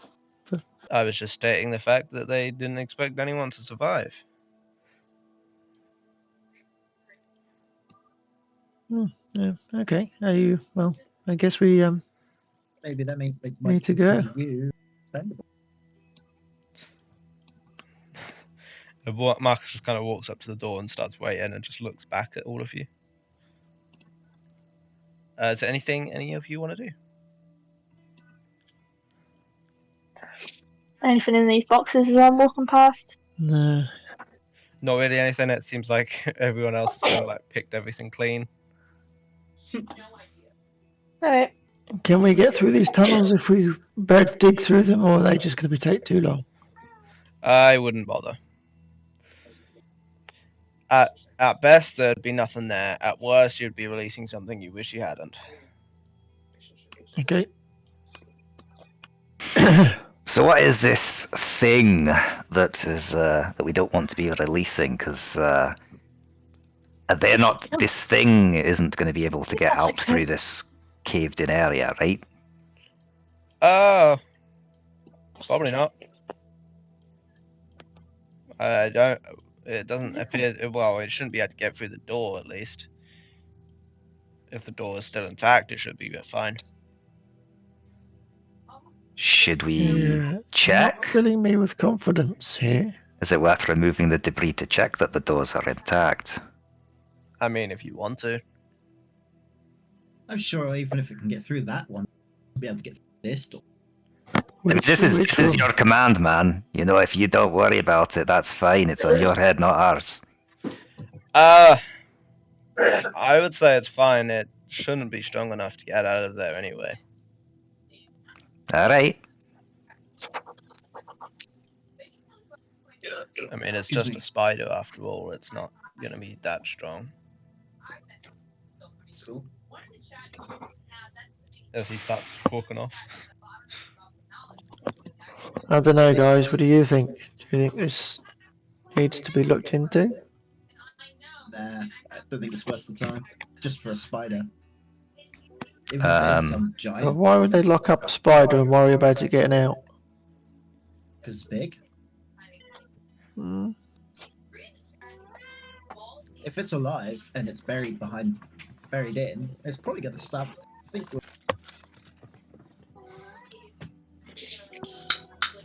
I was just stating the fact that they didn't expect anyone to survive. Yeah, okay. Are you? Well, I guess we Maybe that might Need to go. consider you expendable. Marcus just kind of walks up to the door and starts waiting and just looks back at all of you. Is there anything any of you want to do? Anything in these boxes as I'm walking past? no. Not really anything. It seems like everyone else has kind of like picked everything clean. Alright. Can we get through these tunnels if we both dig through them, or are they just going to take too long? I wouldn't bother. At best, there'd be nothing there. At worst, you'd be releasing something you wish you hadn't. Okay. So what is this thing that is that we don't want to be releasing? Because they're not. This thing isn't going to be able to get out through this caved-in area, right? Probably not. I don't. It doesn't appear. Well, it shouldn't be able to get through the door at least. If the door is still intact, it should be fine. Should we You're check? not filling me with confidence here. Is it worth removing the debris to check that the doors are intact? I mean, if you want to. I'm sure even if it can get through that one, we'll be able to get through this door. I mean, this is room? your command, man. You know, if you don't worry about it, that's fine. It's on your head, not ours. I would say it's fine. It shouldn't be strong enough to get out of there anyway. All right. I mean, it's just a spider after all. It's not gonna be that strong. Cool. As he starts walking off. I don't know, guys. What do you think? Do you think this needs to be looked into? Nah, I don't think it's worth the time. Just for a spider. Even if there's some But giant, why would they lock up a spider and worry about it getting out? because it's big. Hmm. If it's alive and it's buried in, it's probably gonna stab. I think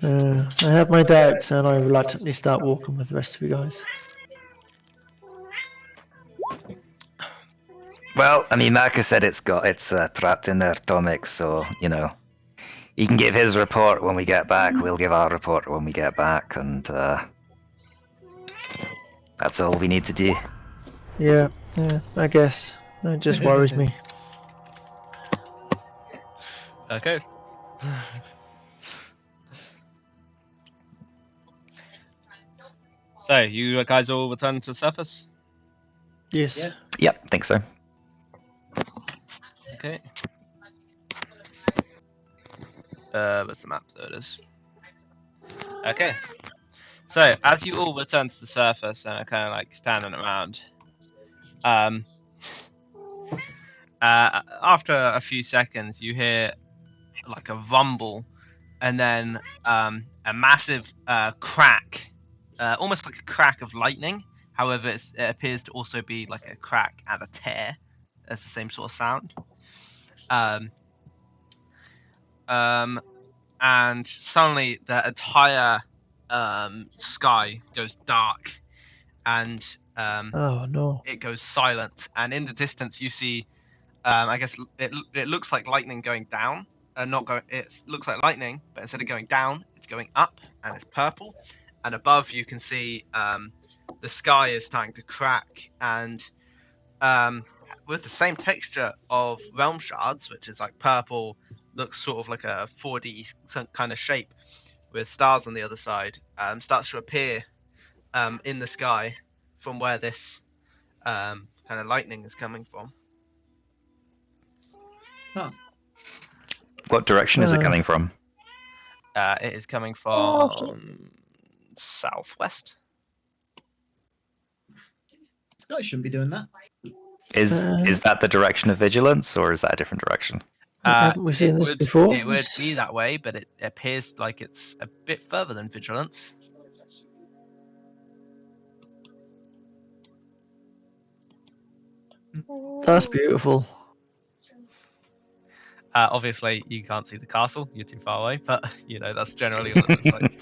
I have my doubts, and I reluctantly start walking with the rest of you guys. Well, I mean, Marcus said it's trapped in there, Tomic, so, you know, He can give his report when we get back. We'll give our report when we get back, and that's all we need to do. Yeah, I guess. It just worries me. Okay. So, you guys all return to the surface? Yes. Yeah. Yep, think so. Okay. Where's the map? There it is. Okay. So, as you all return to the surface and are kind of like standing around, after a few seconds, you hear like a rumble, and then a massive crack, almost like a crack of lightning. However, it appears to also be like a crack and a tear. It's the same sort of sound. And suddenly the entire sky goes dark, and Oh no. it goes silent. And in the distance, you see, I guess it looks like lightning going down. Not going. It looks like lightning, but instead of going down, it's going up, and it's purple. And above, you can see the sky is starting to crack, and with the same texture of realm shards, which is like purple, looks sort of like a 4D kind of shape with stars on the other side, starts to appear in the sky from where this kind of lightning is coming from. Huh. What direction is it coming from? It is coming from southwest. Sky shouldn't be doing that. Is that the direction of vigilance, or is that a different direction? Haven't we seen this before? It would be that way, but it appears like it's a bit further than vigilance. That's beautiful. Obviously, you can't see the castle; you're too far away. But you know that's generally what it looks like.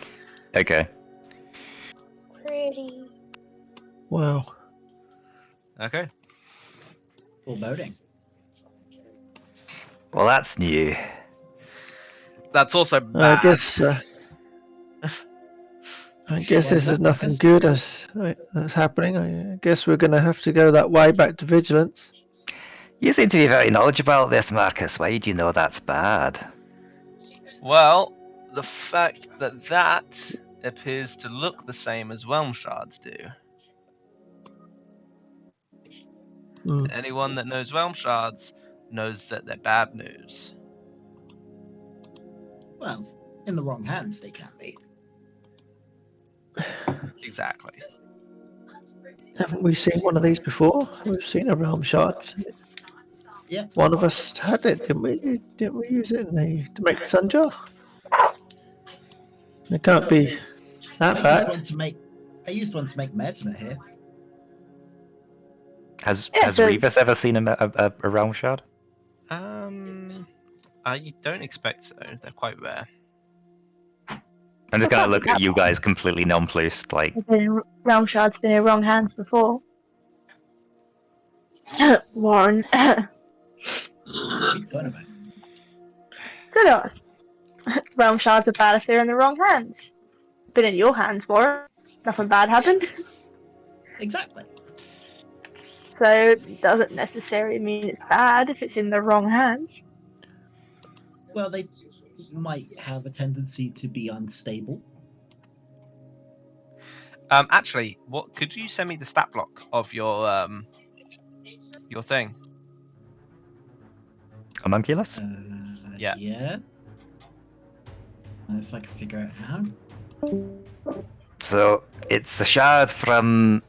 Okay. Pretty. Wow. Okay. Full boating. Well, that's new. That's also I bad. guess. I guess this is nothing good that's happening. I guess we're going to have to go that way back to vigilance. You seem to be very knowledgeable about this, Marcus. Why do you know that's bad? Well, the fact that appears to look the same as realm shards do. Hmm. Anyone that knows realm shards knows that they're bad news. Well, in the wrong hands, they can be. Exactly. Haven't we seen one of these before? We've seen a realm shard. Yeah. One of us had it, didn't we? Didn't we use it to make the sun jar? It can't be that bad. I used one to make Medma here. Has so- Revis ever seen a realm shard? I don't expect so. They're quite rare. I'm just gonna look at you guys completely nonplussed, like. Realm shard's been in wrong hands before. Warren. We've got about. So does. Realm shards are bad if they're in the wrong hands. Been in your hands, Warren. Nothing bad happened. Exactly. So it doesn't necessarily mean it's bad if it's in the wrong hands. Well, they might have a tendency to be unstable. Actually, what could you send me the stat block of your thing? Homunculus? Yeah. Yeah. If I can figure out how. So, it's a shard from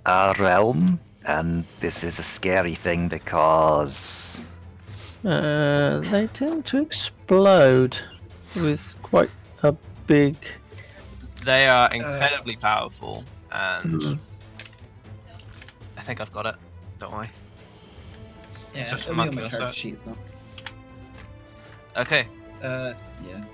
our realm, and this is a scary thing because. They tend to explode with quite a big. They are incredibly powerful, and Hmm. I think I've got it. Don't worry. Yeah, It's just it'll be on the homunculus, character right? sheet. If not. Okay. Yeah.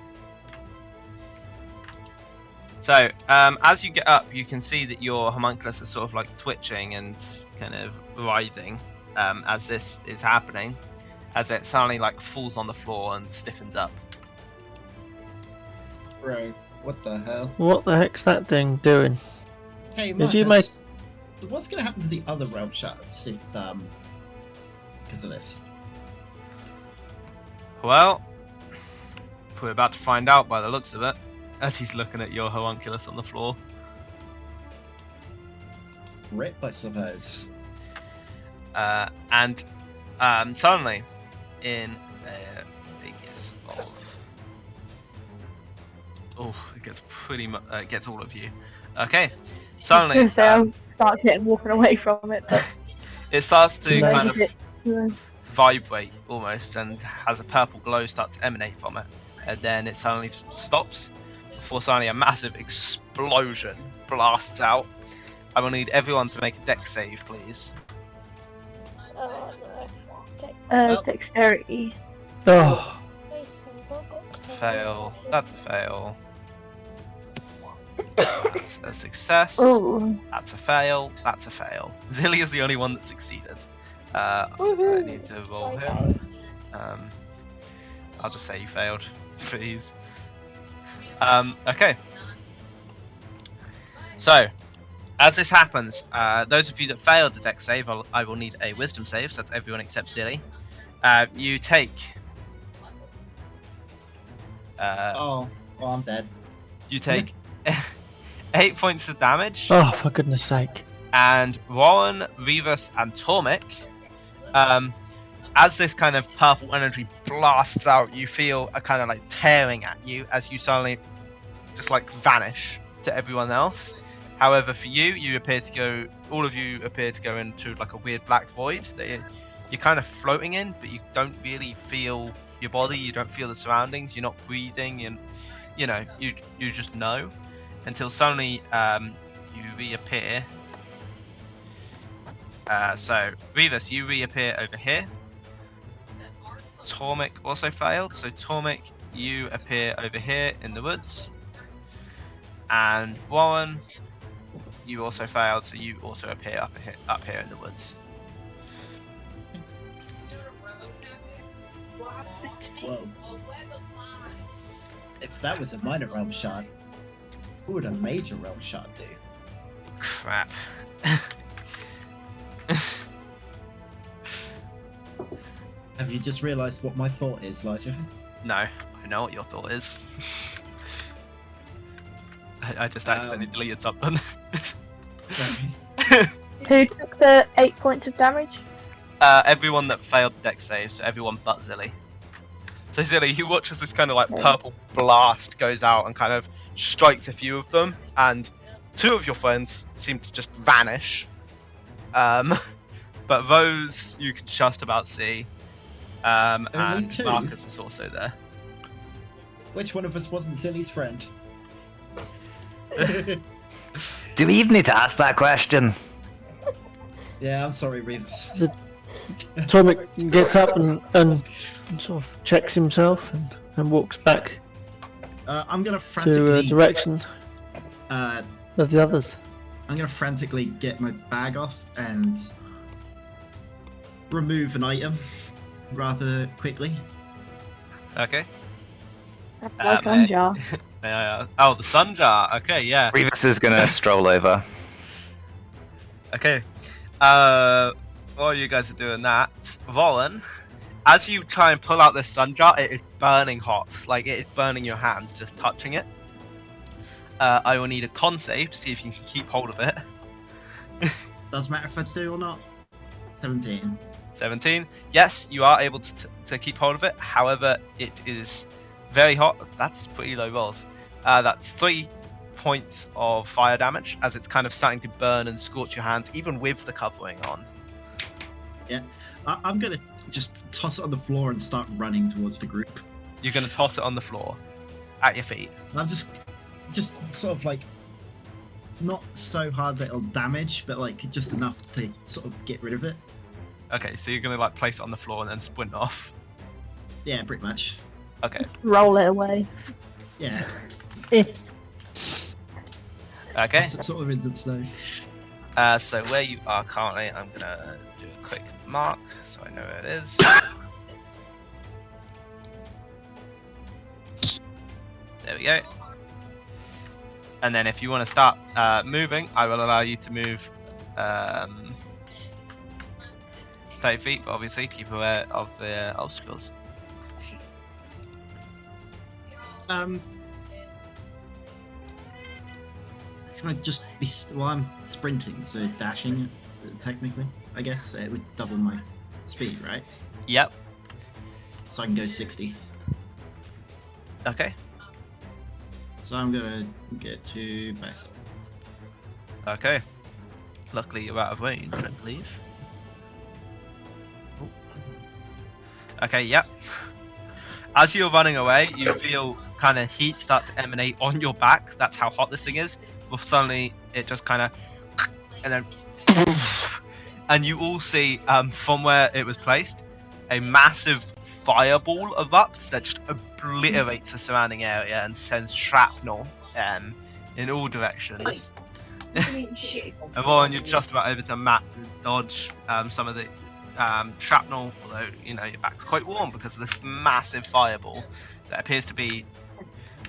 So, as you get up, you can see that your homunculus is sort of like twitching and kind of writhing as this is happening, as it suddenly like falls on the floor and stiffens up. Bro, what the hell? What the heck's that thing doing? Hey, Did you Marcus, what's going to happen to the other realm shards if, because of this? Well, we're about to find out by the looks of it, as he's looking at your homunculus on the floor. Rip, I suppose. And suddenly, in a radius of... Oh, it gets pretty much... it gets all of you. Okay, I was suddenly, going to say I'll start getting walking away from it, but it starts to No. kind of leave it to vibrate almost, and has a purple glow start to emanate from it, and then it suddenly just stops before suddenly a massive explosion blasts out. I will need everyone to make a dex save, please. Oh no. Okay. Well- dexterity. Oh, Fail. That's a fail. That's a success. Oh, That's a fail. That's a fail. Zilly is the only one that succeeded. I Woohoo. need to roll Okay. him. I'll just say you failed, please. Okay. So, as this happens, those of you that failed the dex save, I will need a wisdom save, so that's everyone except Zilly. You take... Oh, I'm dead. you take 8 points of damage. oh, for goodness sake. And Warren, Revis, and Tormek, as this kind of purple energy blasts out, you feel a kind of like tearing at you as you suddenly just like vanish to everyone else. However, for you, all of you appear to go into like a weird black void that you're kind of floating in, but you don't really feel your body, you don't feel the surroundings, you're not breathing, and you just know until suddenly you reappear. So, Revis, you reappear over here. Tormek also failed, so Tormek, you appear over here in the woods. And Warren, you also failed, so you also appear up here in the woods. Whoa. If that was a minor realm shard, what would a major realm shard do? Crap. Have you just realised what my thought is, Elijah? No, I know what your thought is. I just accidentally deleted something. Sorry. who took the 8 points of damage? Everyone that failed the dex save, so everyone but Zilly. So Zilly, you watch as this kind of like purple blast goes out and kind of strikes a few of them, and 2 of your friends seem to just vanish. But Rose you can just about see. And 2? Marcus is also there. Which one of us wasn't Silly's friend? Do we even need to ask that question? Yeah, I'm sorry, Reeves. Tomek gets up and sort of checks himself and walks back I'm gonna to frantically direction uh, of the others. I'm gonna frantically get my bag off and remove an item rather quickly. Okay. My sun jar. Oh, the sun jar. Okay, yeah. Revis is gonna stroll over. Okay. While you guys are doing that, Volin, as you try and pull out this sun jar, it is burning hot. Like, it is burning your hands just touching it. I will need a con save to see if you can keep hold of it. Doesn't matter if I do or not. 17. 17. Yes, you are able to keep hold of it. However, it is very hot. That's pretty low rolls. That's 3 points of fire damage as it's kind of starting to burn and scorch your hands, even with the covering on. Yeah, I'm gonna just toss it on the floor and start running towards the group. You're going to toss it on the floor at your feet. I'm just sort of like not so hard that it'll damage, but like just enough to sort of get rid of it. Okay, so you're going to like place it on the floor and then sprint off. Yeah, pretty much. Okay. Roll it away. Yeah. Okay. Sort of into the snow. So where you are currently, I'm going to do a quick mark so I know where it is. There we go. And then if you want to start moving, I will allow you to move 30 feet, but obviously keep aware of the obstacles. Can I just be? Well, I'm sprinting, so dashing, technically, I guess it would double my speed, right? Yep. So I can go 60. Okay. So I'm gonna get to back. Okay. Luckily, you're out of range, I believe. Ooh. Okay, yep. As you're running away, you feel kind of heat start to emanate on your back. That's how hot this thing is. Well, suddenly, it just kind of... And then... And you all see, from where it was placed, a massive fireball erupts that just obliterates the surrounding area and sends shrapnel in all directions. And Warren, you're just about over to Matt to dodge some of the shrapnel, although you know your back's quite warm because of this massive fireball that appears to be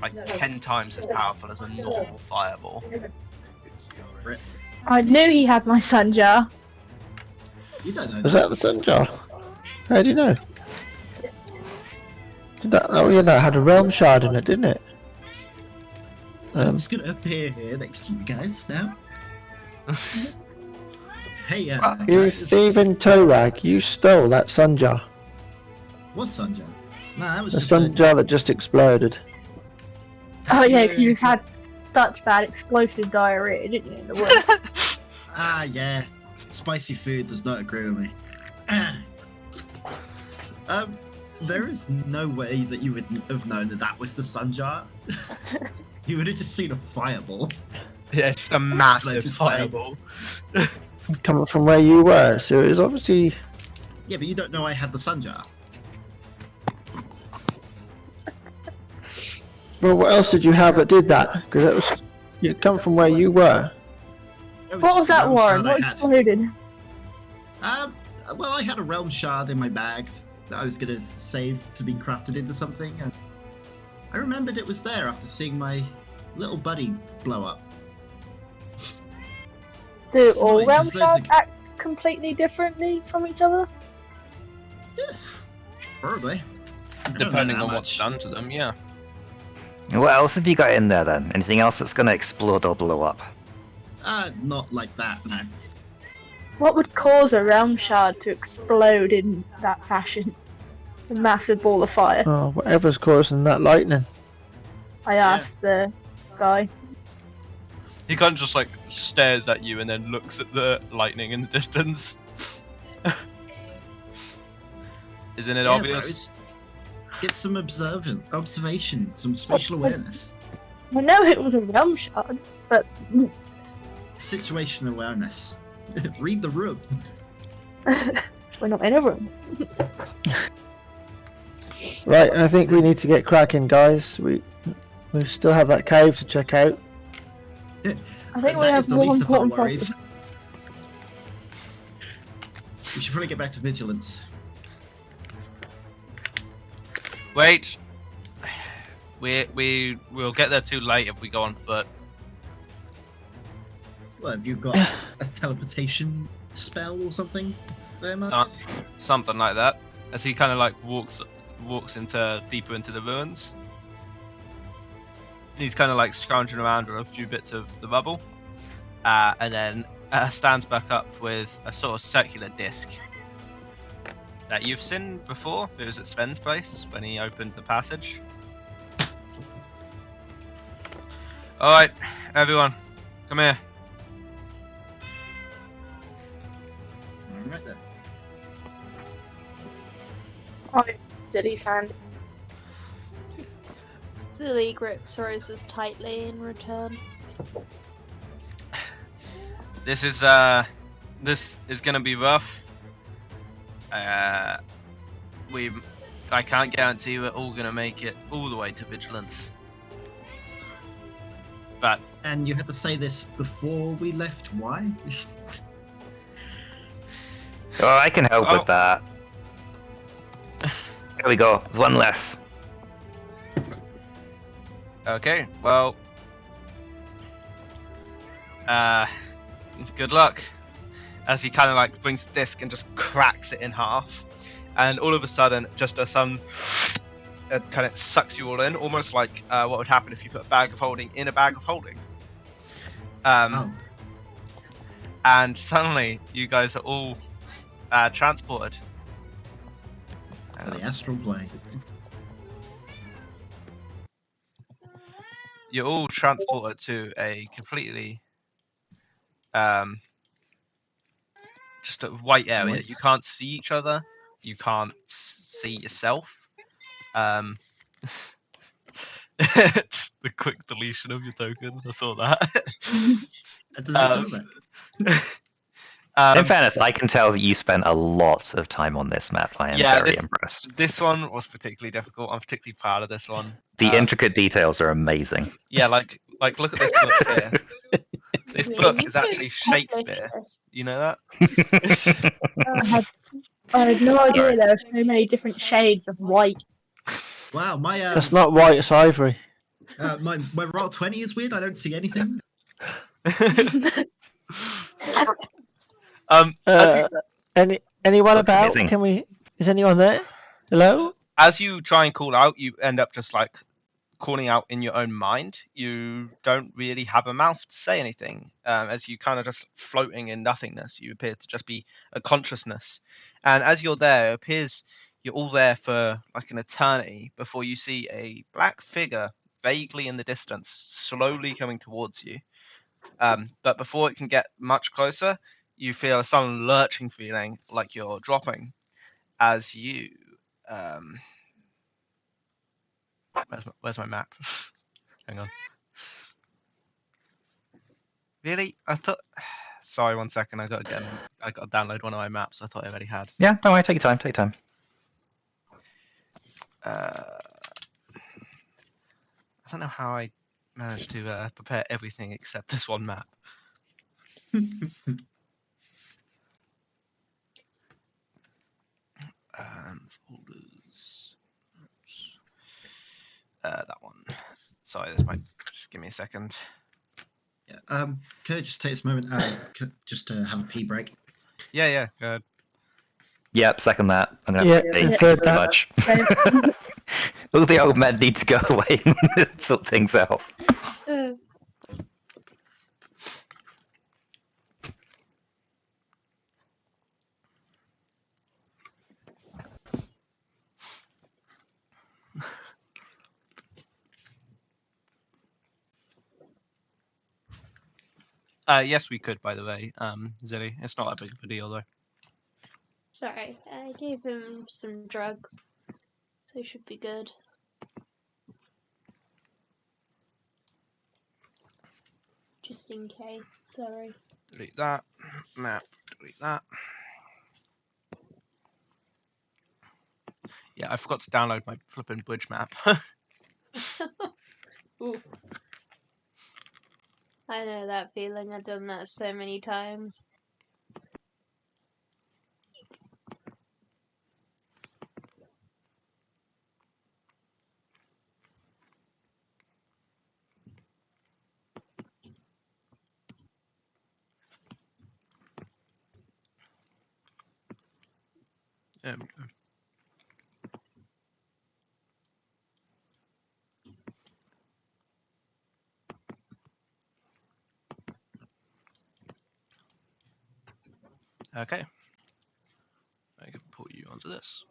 like 10 times as powerful as a normal fireball. I knew he had my sun jar. You don't know Was that the sun jar? How do you know? Did that? Oh yeah, that had a realm shard in it, didn't it? It's gonna appear here next to you guys now. Hey, You guys. thieving toe rag! You stole that sun jar. What sun jar? No, that was The just sun jar that just exploded. Oh yeah, 'cause you just had such bad explosive diarrhea, didn't you, in the woods? Yeah. Spicy food does not agree with me. There is no way that you would have known that that was the sun jar. You would have just seen a fireball. Yeah, it's just a massive Let's just say- fireball. Coming from where you were, so it was obviously. Yeah, but you don't know I had the sun jar. Well, what else did you have that did that? Because it was. You come from where you were. It What was just a that, realm Warren? shard I What had. exploded? Well, I had a realm shard in my bag that I was gonna save to be crafted into something, and I remembered it was there after seeing my little buddy blow up. Do It's all annoying, realm 'cause those shards are- act completely differently from each other? Yeah, probably. I don't know Depending that on what's much. done to them, yeah. What else have you got in there then? Anything else that's going to explode or blow up? Not like that, no. What would cause a realm shard to explode in that fashion? A massive ball of fire. Oh, whatever's causing that lightning. I asked the guy. He kind of just like stares at you and then looks at the lightning in the distance. Isn't it Yeah, obvious? bro, get some observation, some spatial awareness. I know it was a realm shard, but Situational awareness. Read the room. we're not in a room. Right, I think we need to get cracking, guys. We still have that cave to check out. I think we That have is the more least of our important worries. problems. We should probably get back to vigilance. Wait. We'll get there too late if we go on foot. Well, have you got a teleportation spell or something there, Marcus? Something like that. As he kind of like walks deeper into the ruins. He's kind of like scrounging around with a few bits of the rubble, and then stands back up with a sort of circular disc that you've seen before. It was at Sven's place when he opened the passage. All right, everyone, come here. Alright then. I said his hand. Zilly grips Roses tightly in return. This is gonna be rough. I can't guarantee we're all gonna make it all the way to vigilance. But And you had to say this before we left. Why? Oh, I can help Oh. with that. There we go. There's one less. okay, well, Good luck. As he kind of like brings the disc and just cracks it in half, and all of a sudden, just a sun kind of sucks you all in, almost like what would happen if you put a bag of holding in a bag of holding. Oh, And suddenly, you guys are all transported. to the astral plane. You're all transported to a completely just a white area. White? You can't see each other. You can't see yourself. Just the quick deletion of your token. I saw that. I didn't know that. In fairness, I can tell that you spent a lot of time on this map. I am very impressed. This one was particularly difficult. I'm particularly proud of this one. The intricate details are amazing. Yeah, like look at this book here. This Yeah, book you is don't actually publish Shakespeare. this. You know that? I had no idea Sorry. there were so many different shades of white. Wow, my That's not white, it's ivory. my roll 20 is weird. I don't see anything. Anyone Looks about? amazing. Can we? Is anyone there? Hello? As you try and call out, you end up just like calling out in your own mind. You don't really have a mouth to say anything. As you kind of just floating in nothingness, you appear to just be a consciousness. And as you're there, it appears you're all there for like an eternity before you see a black figure vaguely in the distance, slowly coming towards you. But before it can get much closer, you feel a sudden lurching feeling like you're dropping as you where's my map? Hang on. Really? I thought. Sorry, 1 second. I got to download one of my maps. I thought I already had. Yeah, don't worry. Take your time. Take your time. I don't know how I managed to prepare everything except this one map. Folders. Oops. That one. Sorry, this might. Just give me a second. Yeah. Can I just take this moment just to have a pee break? Yeah. Go ahead. Yep, second that. I'm gonna Yeah, have to pee. third Pretty that. much. All the old men need to go away and sort things out. Yes, we could, by the way. Zilly. It's not that big of a deal, though. Sorry, I gave him some drugs, so he should be good. Just in case, sorry. Delete that. Map. Delete that. Yeah, I forgot to download my flipping bridge map. Ooh. I know that feeling, I've done that so many times. There we go. Okay. I can put you onto this.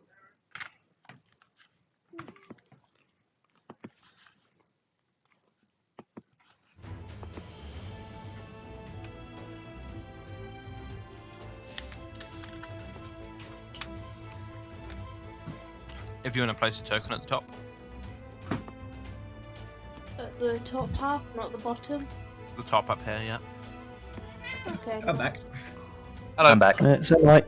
If you want to place a token at the top. At the top half, not the bottom. The top up here, yeah. Okay. I'm back. Hello. I'm back. Is that right?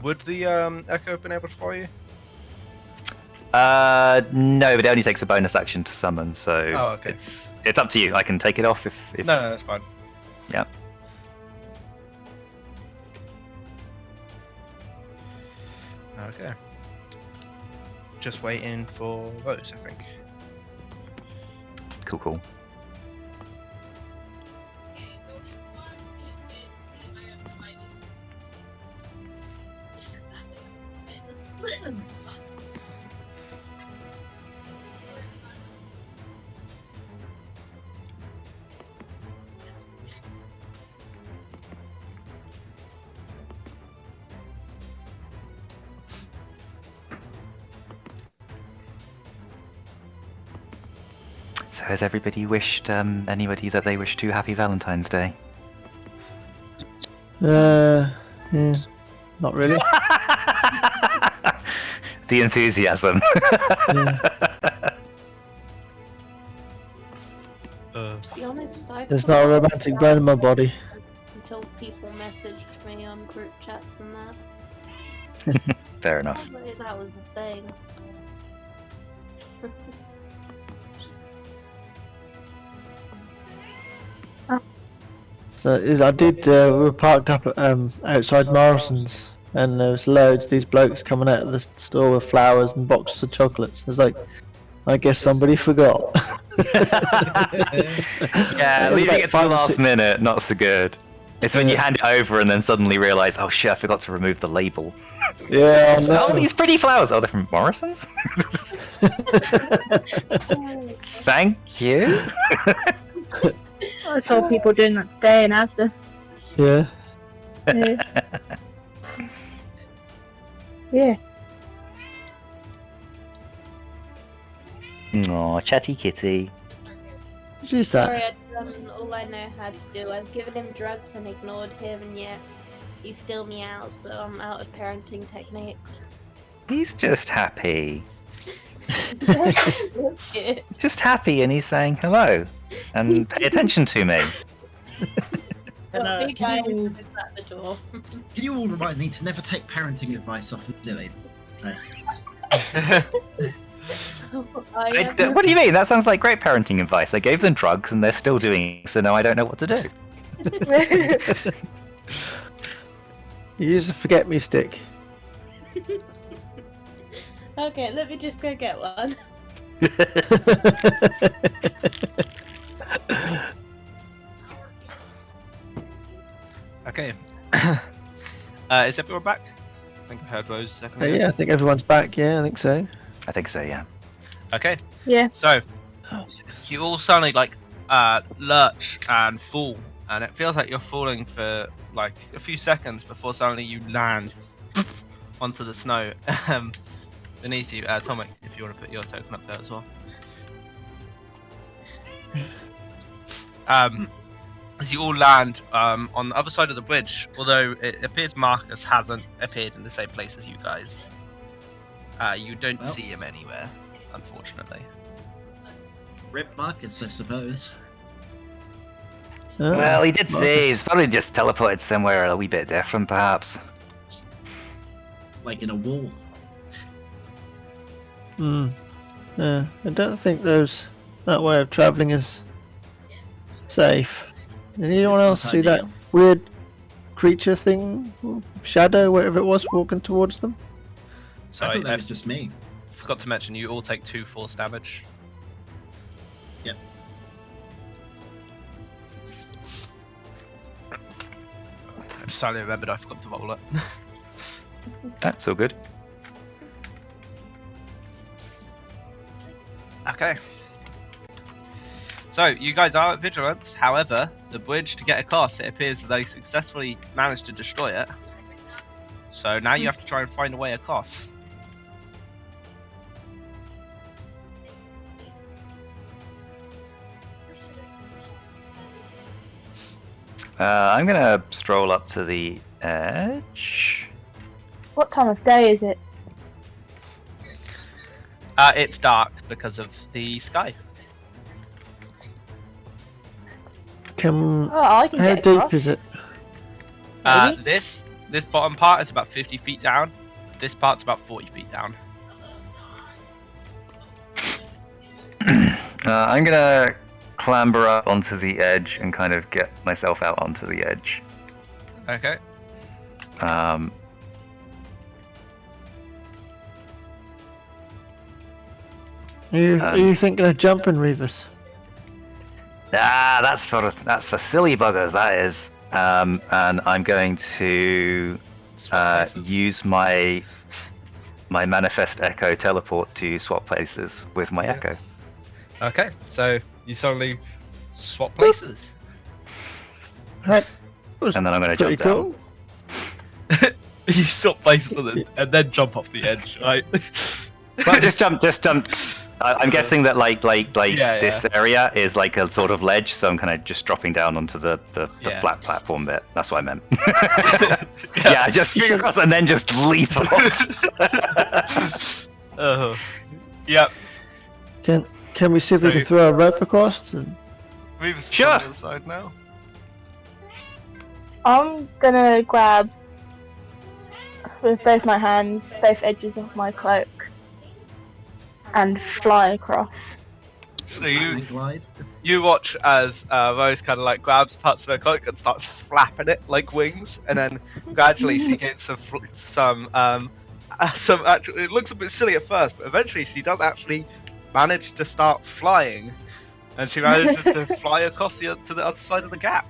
Would the echo have been able to follow you? No, but it only takes a bonus action to summon, so Oh, okay. it's up to you. I can take it off if. No, that's fine. Yeah. Okay. Just waiting for those, I think. Cool. So has everybody wished anybody that they wish to happy Valentine's Day? Yeah, not really. The enthusiasm. To be honest, I There's forgot not a romantic bone in my body. until people messaged me on group chats and that. Fair enough. Probably that was a thing. So I did. We were parked up outside Morrison's, and there was loads of these blokes coming out of the store with flowers and boxes of chocolates. I was like, I guess somebody forgot. Yeah, It was leaving like it to the 5 or last 6 minute, not so good. It's when you Yeah. hand it over and then suddenly realise, oh shit, I forgot to remove the label. Yeah, I know. Oh, these pretty flowers. Oh, they're from Morrison's? Thank you. I saw people doing that today in Asda. Yeah. Yeah. Aw, chatty kitty. Who's Sorry, that? I've done all I know how to do. I've given him drugs and ignored him, and yet he still meows, so I'm out of parenting techniques. He's just happy. Yeah. He's just happy and he's saying hello. And pay attention to me. Well, big guy Can you is at the door. all remind me to never take parenting advice off of Zilly? What do you mean? That sounds like great parenting advice. I gave them drugs and they're still doing it, so now I don't know what to do. You use a forget me stick. Okay, let me just go get one. Okay. Is everyone back? I think I heard Rose a second ago. Yeah, I think everyone's back. Yeah, I think so. I think so, yeah. Okay. Yeah. So you all suddenly lurch and fall, and it feels like you're falling for like a few seconds before suddenly you land onto the snow beneath you. Tomic, if you want to put your token up there as well. As you all land on the other side of the bridge, although it appears Marcus hasn't appeared in the same place as you guys. You don't Well. see him anywhere, unfortunately. Rip Marcus, I suppose. Oh, Well, he did Marcus. say he's probably just teleported somewhere a wee bit different, perhaps. Like in a wall. Yeah, I don't think that way of travelling is safe. Did anyone It's else not see that ideal. weird creature thing, shadow, whatever it was, walking towards them? I Sorry, thought that I was just me. forgot to mention you all take 2 force damage. Yep. I just suddenly remembered I forgot to roll it. That's all good. Okay. So you guys are at vigilance. However, the bridge to get across, it appears that they successfully managed to destroy it. So now you have to try and find a way across. I'm gonna stroll up to the edge. What time of day is it? It's dark because of the sky. Can Oh, I can how get deep across. is it? Maybe? This this bottom part is about 50 feet down. This part's about 40 feet down. I'm gonna clamber up onto the edge and kind of get myself out onto the edge. Okay. Um, Are you thinking of jumping, Revis? that's for silly buggers. That is. And I'm going to Swap places. use my manifest echo teleport to swap places with my echo. Okay, so you suddenly swap places. That was And then I'm gonna pretty jump down. cool. You swap places and then jump off the edge, right? Well, just jump. I'm guessing that Yeah, this area is like a sort of ledge, so I'm kind of just dropping down onto the Yeah. flat platform bit. That's what I meant. Yeah, just swing across and then just leap off. Yep. Can we see if we can throw a rope across? And... Revis is Sure. on the other side now. I'm gonna grab with both my hands, both edges of my cloak, and fly across. So Hang glide. you watch as Rose kind of like grabs parts of her cloak and starts flapping it like wings, and then gradually she gets some actually. It looks a bit silly at first, but eventually she does actually manage to start flying, and she manages to fly across to the other side of the gap.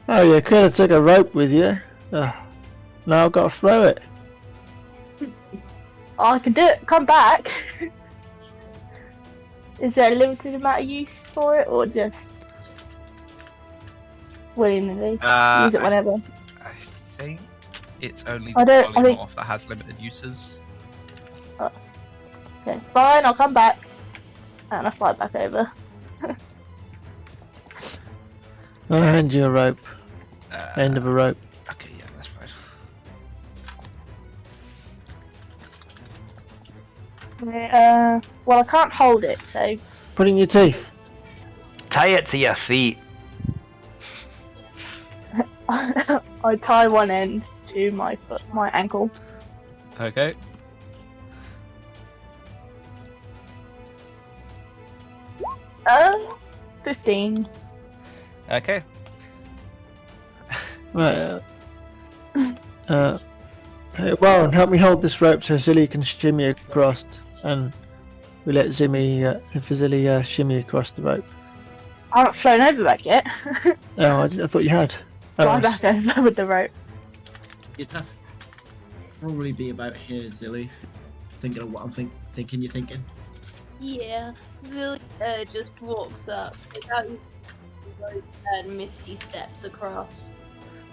Oh, you could have took a rope with you. Now I've got to throw it. I can do it. Come back. Is there a limited amount of use for it, or just willy-nilly? Use it whenever. I think it's only I the don't- I think- polymorph that has limited uses. Okay, fine. I'll come back, and I fly back over. I'll hand you a rope. Uh, End of a rope. Okay, yeah, that's fine. Well, I can't hold it, so Put in your teeth. Tie it to your feet. I tie one end to my foot, my ankle. Okay. Uh, 15. Okay. Right. Hey, Warren, help me hold this rope so Zilly can shimmy across, and we let Zilly shimmy across the rope. I haven't flown over back yet. Oh, I thought you had. Fly Oh, back over with the rope. You'd have probably be about here, Zilly. Thinking of what I'm thinking you're thinking. Yeah, Zilly just walks up without and Misty steps across.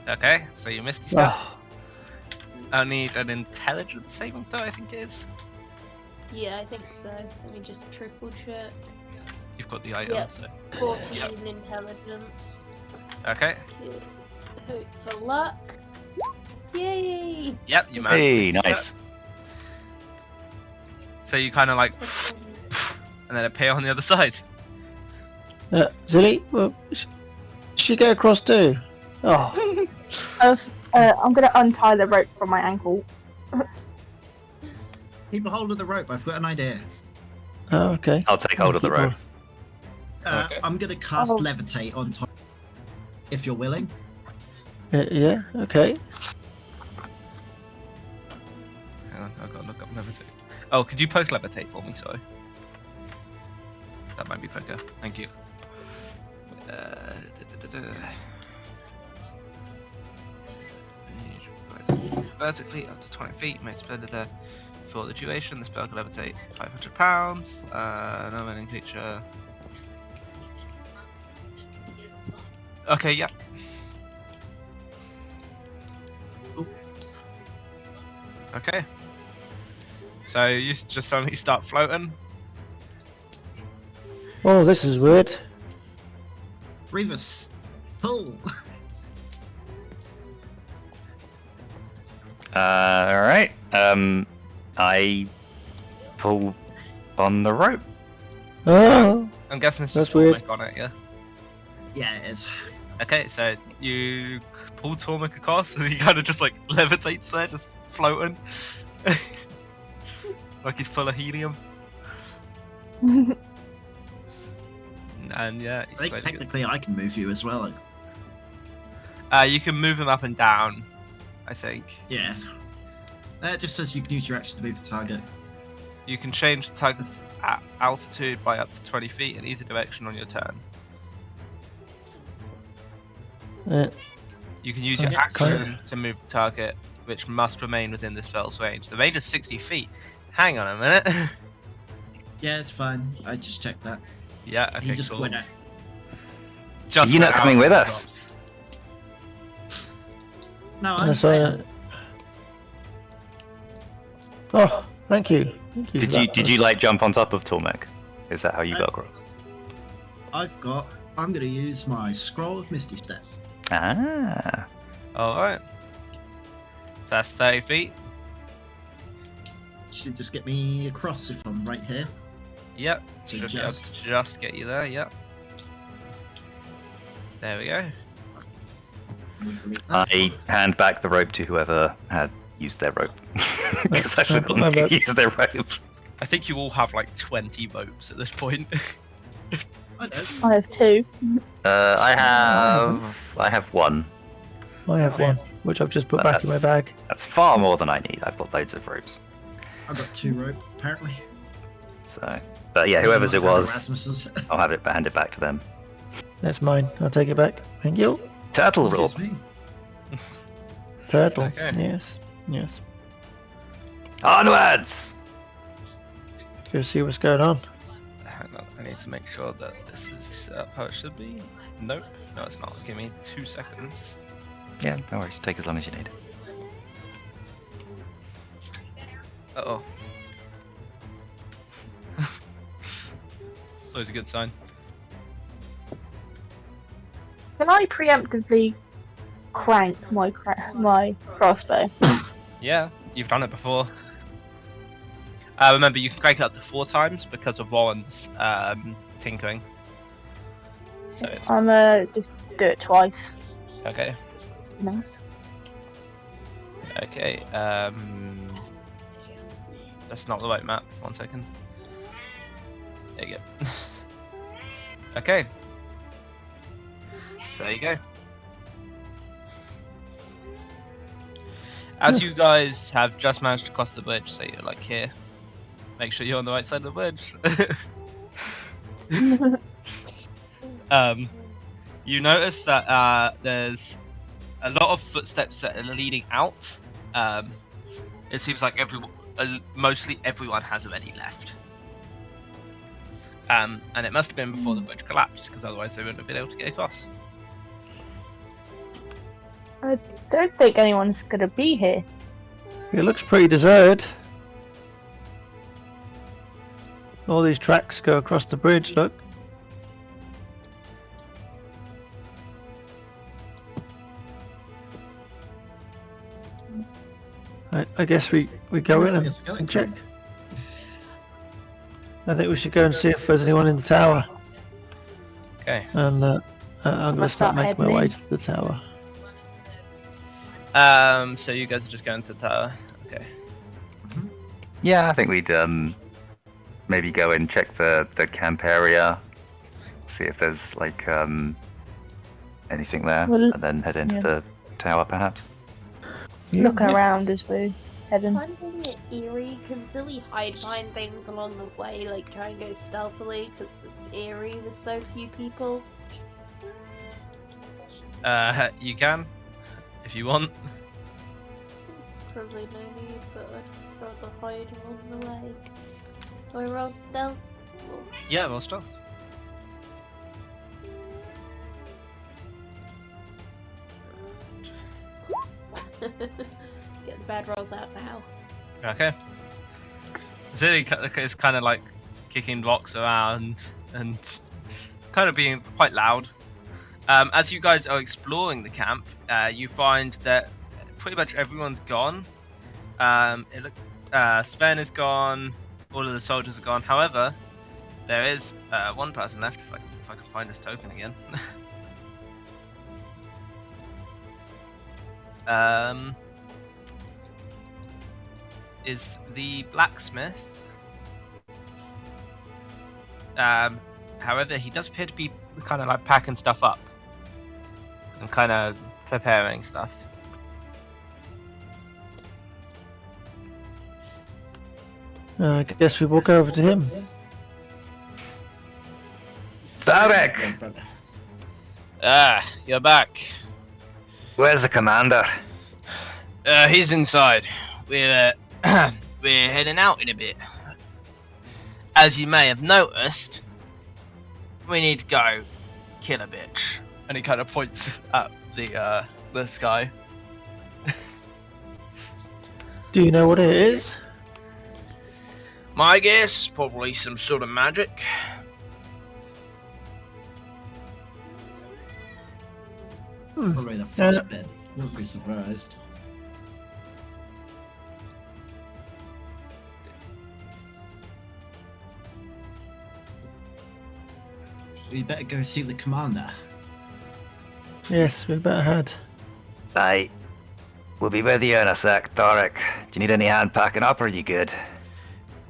Okay, so you misty step. Oh, I need an intelligence saving throw, I think it is. Yeah, I think so. Let me just triple check. You've got the item, Yep. so. 14 Yep. intelligence. Okay. Okay. Hope for luck. Yay! Yep, you managed. Hey, misty nice. step. So you kind of like, and then appear on the other side. Zilly, well, she get across too. Oh, I'm gonna untie the rope from my ankle. Keep a hold of the rope. I've got an idea. oh okay. I'll take hold of the Keep rope. Okay. I'm gonna cast Oh. levitate on top. If you're willing. Yeah, okay. Hang on, I've got to look up levitate. Oh, could you post levitate for me? Sorry. That might be quicker. Thank you. Vertically up to 20 feet, made splendid for the duration. The spell can levitate 500 pounds. No winning creature. Okay, yeah. Okay. So you just suddenly start floating. Oh, this is weird. Revis, pull. All right. I pull on the rope. Oh, I'm guessing it's That's just weird. Tormek on it, yeah? Yeah, it is. Okay, so you pull Tormek across, and he kind of just like levitates there, just floating, like he's full of helium. And yeah, I he think slowly technically I can move you as well. you can move him up and down, I think. Yeah. It just says you can use your action to move the target. You can change the target's altitude by up to 20 feet in either direction on your turn. You can use your Yeah, action to move the target, which must remain within the spell's range. The range is 60 feet. Hang on a minute. Yeah, it's fine. I just checked that. Yeah, okay, He just cool. went out. Just Are you went not out coming of with the us? drops. No, I'm So, oh, thank you. Thank you for that, Did you like jump on top of Tormek? Is that how you got across? I'm gonna use my scroll of Misty Step. Ah. Alright. That's 30 feet. Should just get me across if I'm right here. Yep. So Should be able just- to just get you there, yep. There we go. I hand back the rope to whoever had used their rope. Because I've my forgotten rope. to use their rope. I think you all have like 20 ropes at this point. I don't. I have 2. I have one. I have one, which I've just put back in my That's- bag. That's far more than I need. I've got loads of ropes. I've got 2 rope, apparently. So, but yeah, whoever's it I have was, Erasmus's. I'll hand it back to them. That's mine. I'll take it back. Thank you. Turtle rope. Excuse me. Turtle. Okay. Yes. Yes. Onwards! Go see what's going on. Hang on, I need to make sure that this is how it should be. Nope, no it's not. Give me 2 seconds. Yeah, no worries. Take as long as you need. Uh-oh. It's always a good sign. Can I preemptively crank my crossbow? Yeah, you've done it before. Remember, you can crank it up to 4 times because of Warren's tinkering. So it's I'm just do it twice. okay. No. Okay. That's not the right map. 1 second. There you go. Okay. So there you go. As you guys have just managed to cross the bridge, so you're like here. Make sure you're on the right side of the bridge. You notice that there's a lot of footsteps that are leading out. It seems like mostly everyone has already left. And it must have been before the bridge collapsed, because otherwise they wouldn't have been able to get across. I don't think anyone's gonna be here. It looks pretty deserted. All these tracks go across the bridge, look. I guess we go in and check. I think we should go and see if there's anyone in the tower. Okay. And I'm going to Let's start start making my heading way in. to the tower. So you guys are just going to the tower. Okay. Yeah, I think we'd maybe go and check the camp area, see if there's like anything there, Well, and then head into yeah. the tower perhaps. Looking around as we head in. Finding it eerie. Can Silly hide behind things along the way, like try and go stealthily because it's eerie with so few people? You can, if you want. Probably no need, but I'd rather hide along the way. Or roll stealth. Yeah, well, stealth. Get the bad rolls out now. Okay. Zilly is kind of like kicking blocks around and kind of being quite loud. As you guys are exploring the camp, you find that pretty much everyone's gone. Sven is gone. All of the soldiers are gone. However, there is one person left. If I can find this token again. is the blacksmith. However, he does appear to be kind of like packing stuff up and kind of preparing stuff. I guess we walk over to him. Tarek, Ah, you're back. where's the commander? He's inside. We're we're heading out in a bit. As you may have noticed, we need to go kill a bitch. And he kind of points at the sky. Do you know what it is? My guess, probably some sort of magic. Probably the first bit. Wouldn't be surprised. We better go see the commander. Yes, we better head. Aye. We'll be with you in a sec, Tarek. Do you need any hand packing up, or are you good?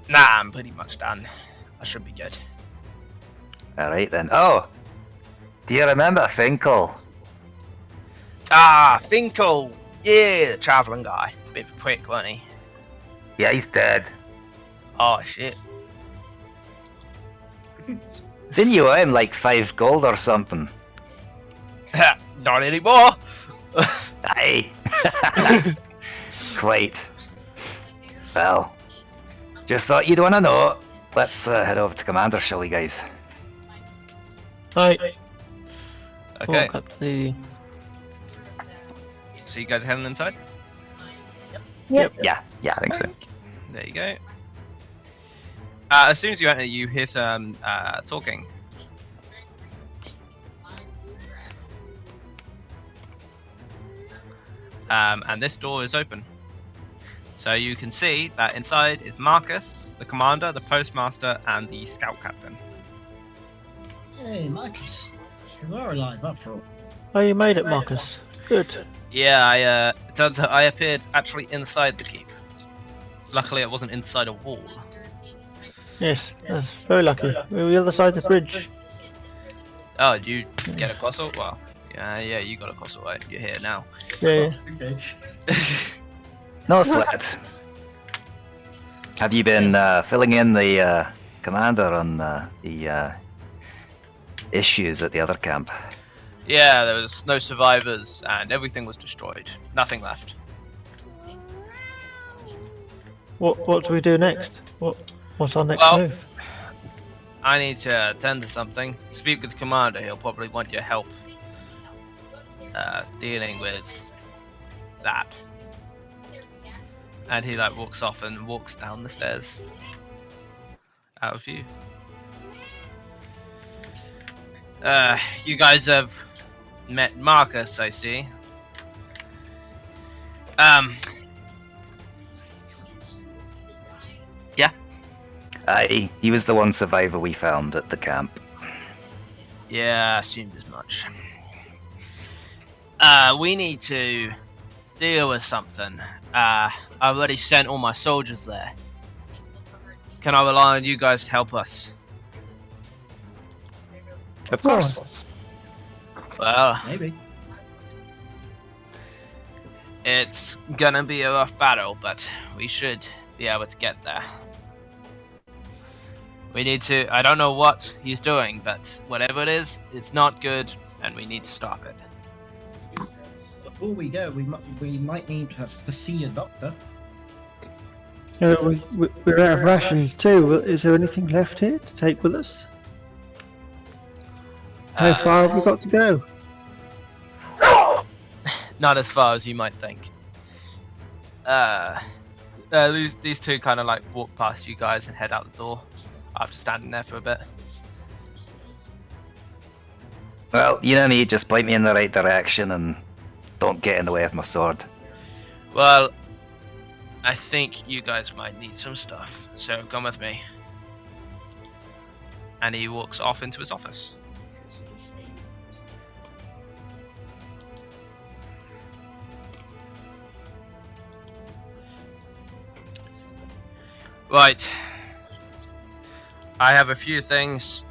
Nah, I'm pretty much done. I should be good. Alright then. Oh! Do you remember Finkel? Ah, Finkel! Yeah, the travelling guy. Bit of a prick, wasn't he? Yeah, he's dead. Oh, shit. Didn't you owe him like 5 gold or something? Not anymore! Aye. Quite. Well, just thought you'd want to know. Let's head over to Commander, shall we, guys? Right. Okay, Walk up to the. so you guys are heading inside? Yep. Yeah, I think so. There you go. As soon as you enter, you hear some talking. And this door is open. So you can see that inside is Marcus, the commander, the postmaster, and the scout captain. Hey, Marcus. You are alive after all. Oh, you made it, Marcus. Good. Yeah, it turns out I appeared actually inside the keep. Luckily, it wasn't inside a wall. Yes, that's very lucky. We were the other side of the bridge. Oh, did you get across it? Well, yeah, you got across it, right? You're here now. Yeah. Okay. No sweat. Have you been filling in the commander on the issues at the other camp? Yeah, there was no survivors, and everything was destroyed. Nothing left. What do we do next? What's our next Well, move? I need to attend to something. Speak with the commander. He'll probably want your help dealing with that. And he like walks off and walks down the stairs. Out of view. You guys have met Marcus, I see. Yeah. Aye, he was the one survivor we found at the camp. Yeah, I assumed as much. We need to deal with something. I already sent all my soldiers there. Can I rely on you guys to help us? Of course. Well, Maybe. it's gonna be a rough battle, but we should be able to get there. We need to. I don't know what he's doing, but whatever it is, it's not good, and we need to stop it. Before we go, we might need to see a doctor. We're out of rations too. Is there anything left here to take with us? How far have we got to go? Not as far as you might think. These two kind of like walk past you guys and head out the door. After standing there for a bit. Well, you know me, just point me in the right direction and don't get in the way of my sword. Well, I think you guys might need some stuff, so come with me. And he walks off into his office. Right. I have a few things.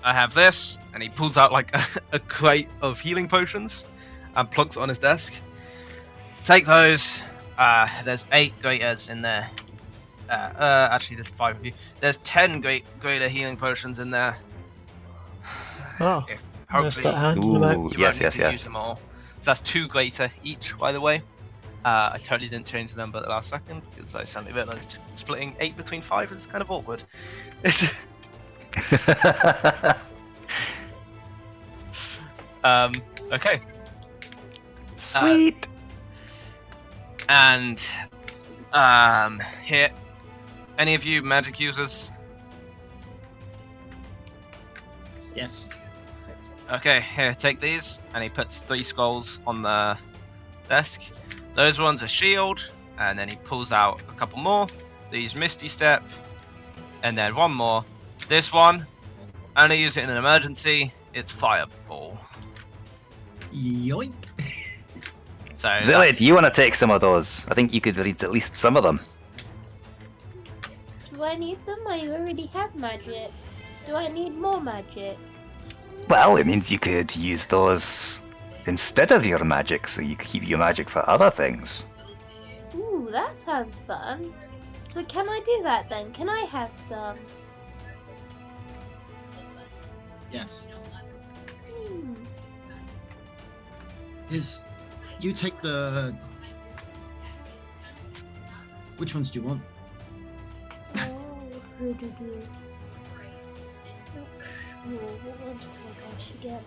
I have this, and he pulls out like a crate of healing potions and plonks it on his desk. Take those. There's 8 greaters in there. Actually, there's 5 of you. There's 10 greater healing potions in there. Oh, If I'm gonna start hopefully handing them out. Ooh, you yes, won't need yes, to use yes. them all. So that's 2 greater each, by the way. I totally didn't change the number at the last second because I suddenly realised splitting 8 between 5 is kind of awkward. Okay. Sweet. And here, any of you magic users? Yes. Okay, here, take these, and he puts 3 skulls on the desk. Those ones are shield, and then he pulls out a couple more. These Misty Step, and then one more. This one, only use it in an emergency. It's Fireball. Yoink. So Zilly, do you want to take some of those? I think you could read at least some of them. Do I need them? I already have magic. Do I need more magic? Well, it means you could use those instead of your magic, so you could keep your magic for other things. Ooh, that sounds fun. So can I do that then? Can I have some? Yes. Hmm. You take the. Which ones do you want? Oh, what ones do I want to get?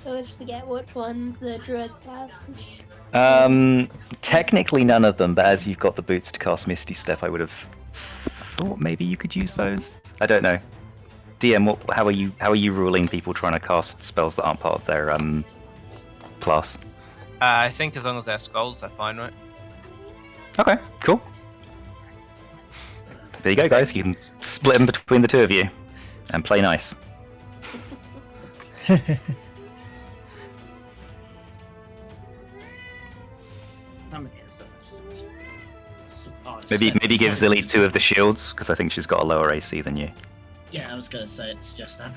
I always forget which ones druids have. Technically none of them, but as you've got the boots to cast Misty Step, I would have thought maybe you could use those. I don't know. DM, how are you ruling people trying to cast spells that aren't part of their class? I think as long as they're skulls, they're fine, right? Okay, cool. There you go, guys. You can split them between the 2 of you and play nice. How many is this? Maybe give Zilly 2 of the shields, because I think she's got a lower AC than you. Yeah, I was gonna say it's just that.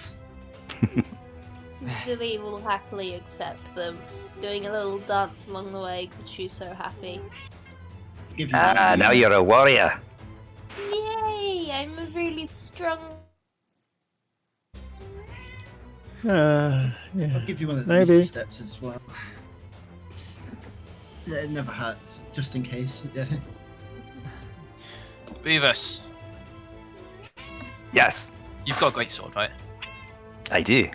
Zilly will happily accept them, doing a little dance along the way because she's so happy. Give you Now you're a warrior. Yay! I'm a really strong. Yeah. I'll give you one of the Maybe. Misty Steps as well. It never hurts, just in case. Yeah. Beavis, Yes, you've got a great sword, right? I do.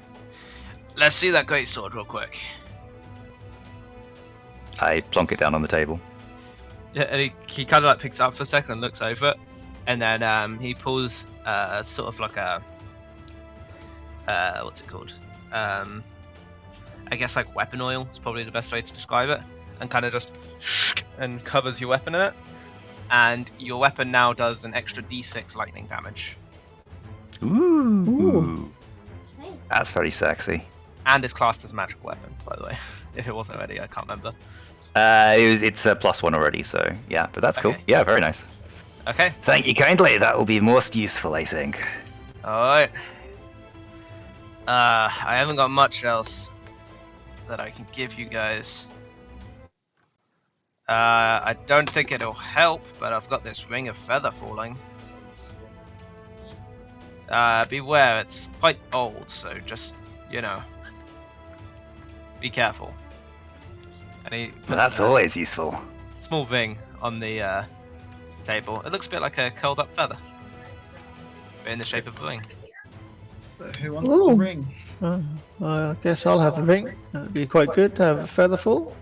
Let's see that great sword real quick. I plonk it down on the table. Yeah, and he kind of like picks it up for a second and looks over it, and then he pulls sort of like a what's it called? I guess like weapon oil is probably the best way to describe it, and kind of just and covers your weapon in it, and your weapon now does an extra d6 lightning damage, Ooh. Hey. That's very sexy. and is classed as a magical weapon, by the way. If it wasn't already, I can't remember. It's a +1 already, so yeah, but that's cool. Okay. Yeah, very nice. Okay, Thank you kindly. That will be most useful, I think. all right. I haven't got much else that I can give you guys. I don't think it'll help, but I've got this ring of feather falling. Beware, it's quite old, so just, you know, be careful. And he But puts that's a always useful. small ring on the table. It looks a bit like a curled up feather, but in the shape of a ring. But who wants Ooh. the ring? I guess I'll have a ring. That'd be quite good to have a featherful.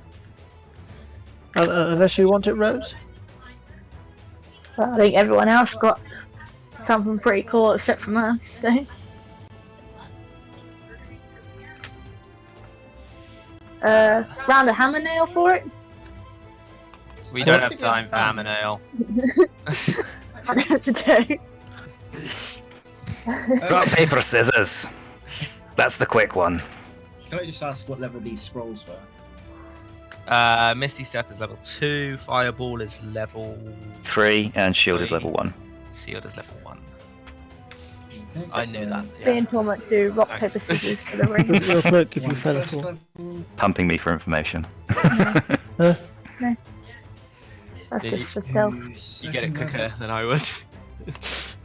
Unless you want it, Rose. But I think everyone else got something pretty cool except from us. So. Round a hammer nail for it. We I don't don't have think time I'm for hammer nail. I have to do. Rock, paper, scissors. That's the quick one. Can I just ask what level these scrolls were? Misty Step is level 2, Fireball is level 3, and shield is Three. level 1. Sealed as level 1. Okay, I knew that. Me Yeah. and Tormund do rock, Thanks. paper, scissors for the ring. Was it real quick if you One fell first at all? level. Pumping me for information. No, Huh? that's Yeah, just for stealth. You get it quicker than I would.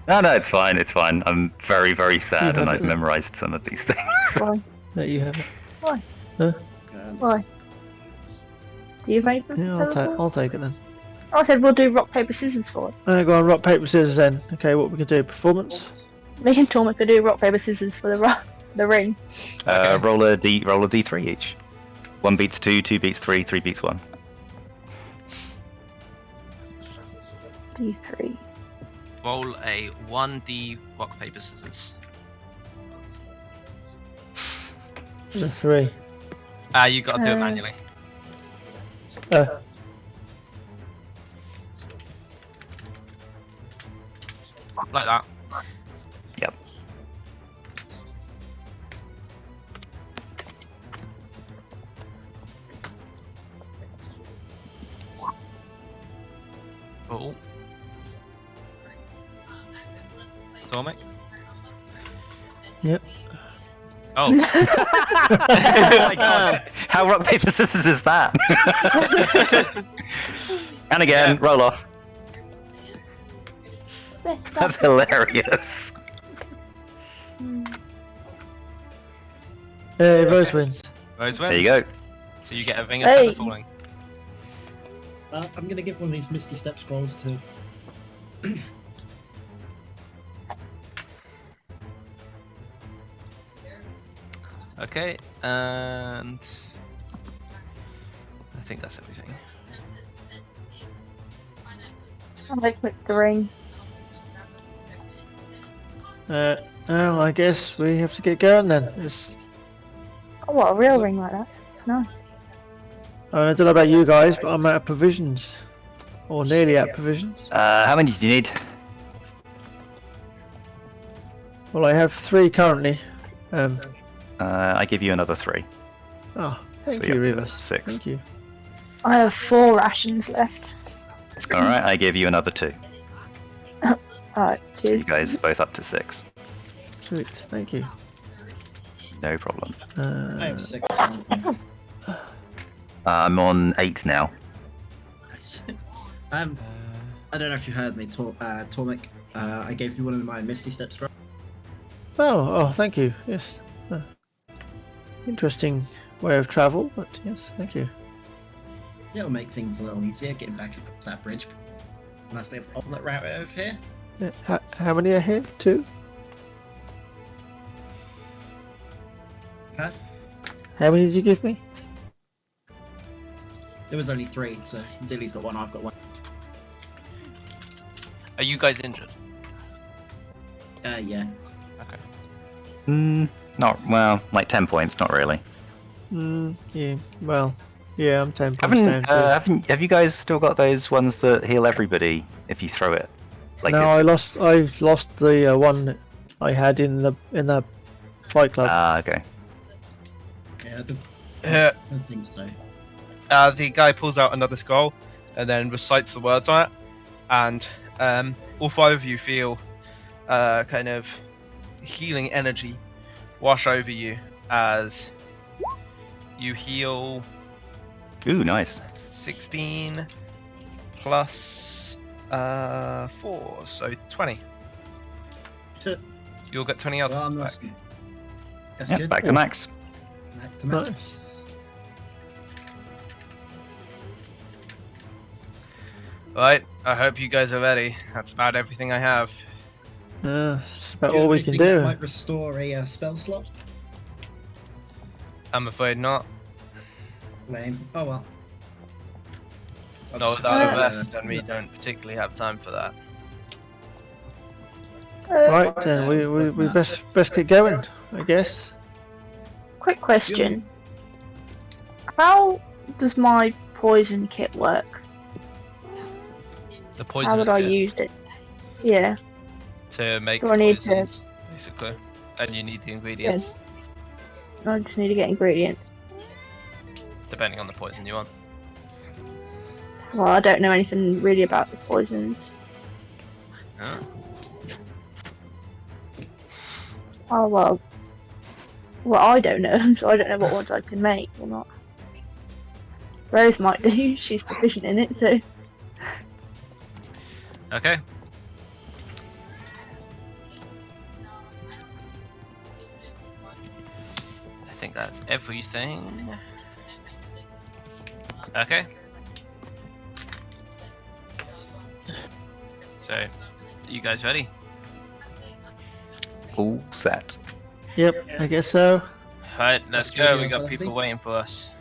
No, it's fine. It's fine. I'm very, very sad, have and it I've then. memorized some of these things. Why? There you have it. Why? Do you have anything Yeah, for teleport? I'll take it then. I said we'll do rock, paper, scissors for it. Go on, rock, paper, scissors then. Okay, what we can do? Performance? Me and Tormund could do rock, paper, scissors for the ring. Okay. Roll a d3 each. 1 beats 2, 2 beats 3, 3 beats 1. D3. Roll a 1d rock, paper, scissors. There's a 3. You gotta do it manually. Like that. Yep. Cool. Tormek? Yep. Oh, Oh my god! How rock, paper, scissors is that? And again, Yeah. roll off. Best That's stuff. hilarious. Hey, Rose wins. Rose wins. There you go. So you get a ring of Hey. feather falling. I'm gonna give one of these Misty Step scrolls to. Okay, and I think that's everything. I'm gonna click the ring. Well, I guess we have to get going then. Oh, what, a real ring like that? Nice. I don't know about you guys, but I'm out of provisions. Or nearly out of provisions. How many do you need? Well, I have 3 currently. I give you another 3. Oh, thank So you, you're up to Rivers. 6. Thank you. I have 4 rations left. Alright, I give you another 2. Alright, So you cheers. guys both up to 6. Sweet, thank you. No problem. I have 6. I'm on 8 now. Nice. I don't know if you heard me, Tormek. I gave you one of my Misty Step scrolls. Oh, thank you. Yes. Interesting way of travel, but yes, thank you. It'll make things a little easier getting back across that bridge. Unless they have a that route over here. Yeah, how many are here? 2? Huh? How many did you give me? There was only 3, so Zilly's got 1, I've got 1. Are you guys injured? Yeah. Okay. Not, well, like 10 points, not really. Yeah, well, yeah, I'm 10 points down too. Have you guys still got those ones that heal everybody if you throw it? Like No, I lost the one I had in the fight club. Ah, okay. Yeah, Uh, I don't think so. The guy pulls out another scroll and then recites the words on it, and all 5 of you feel kind of healing energy wash over you as you heal Ooh, nice. 16 plus 4, so 20. You'll get 20 health Well, I'm back. not... That's Yeah, good. back to max. Back to max. Nice. Right, I hope you guys are ready. That's about everything I have. It's about Do you all have we can anything that do. might restore a spell slot? I'm afraid not. Lame. Oh well. Not Obviously, without a Uh, rest, and we don't particularly have time for that. Right then, we best get going, I guess. Quick question. How does my poison kit work? The How poison would I use it? Yeah. to make Do I need to- poisons, basically. And you need the ingredients, I just need to get ingredients. depending on the poison you want. Well, I don't know anything really about the poisons. Oh. Oh well. Well, I don't know, so I don't know what ones I can make or not. Rose might do. She's proficient in it, so. Okay. I think that's everything. Okay. So, you guys ready? All set. Yep, I guess so. Right, let's That's go. ready We got outside, people Andy? waiting for us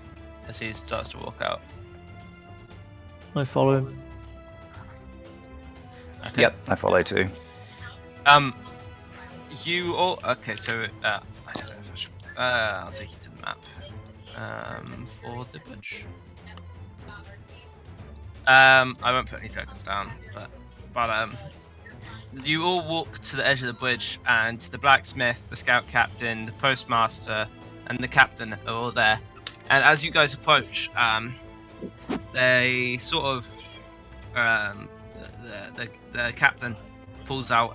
as he starts to walk out. I follow him. Okay. Yep, I follow too. You all okay? So, I don't know if I should. I'll take you to the map. For the bridge. I won't put any tokens down, but you all walk to the edge of the bridge, and the blacksmith, the scout captain, the postmaster, and the captain are all there. And as you guys approach, they sort of the captain pulls out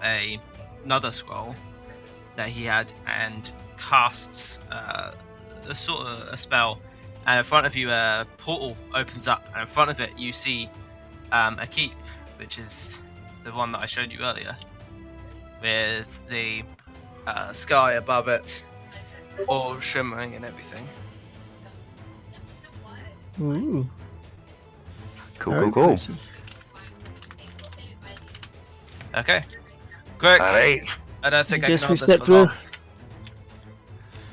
another scroll that he had and casts a sort of a spell. And in front of you, a portal opens up, and in front of it, you see a keep, which is the one that I showed you earlier, with the sky above it, all shimmering and everything. Ooh, Cool, very cool, cool. pretty. Okay, quick. Alright. I don't think I guess can we hold this step for through.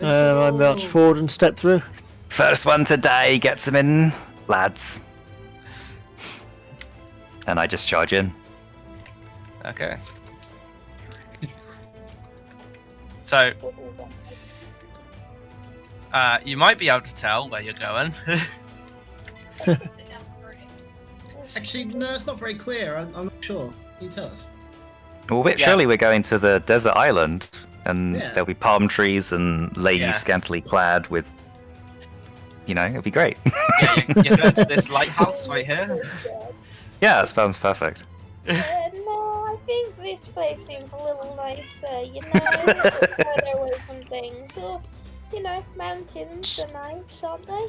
long. I march forward and step through. First one to die gets him in, lads. And I just charge in. Okay. So, you might be able to tell where you're going. Actually, no, it's not very clear. I'm not sure. Can you tell us? Well, Yeah. surely we're going to the desert island, and Yeah. there'll be palm trees and ladies Yeah. scantily clad with, it'll be great. Yeah, you're going to this lighthouse right here. Yeah, that sounds perfect. No, I think this place seems a little nicer, you know, further away from things. Or, you know, mountains are nice, aren't they?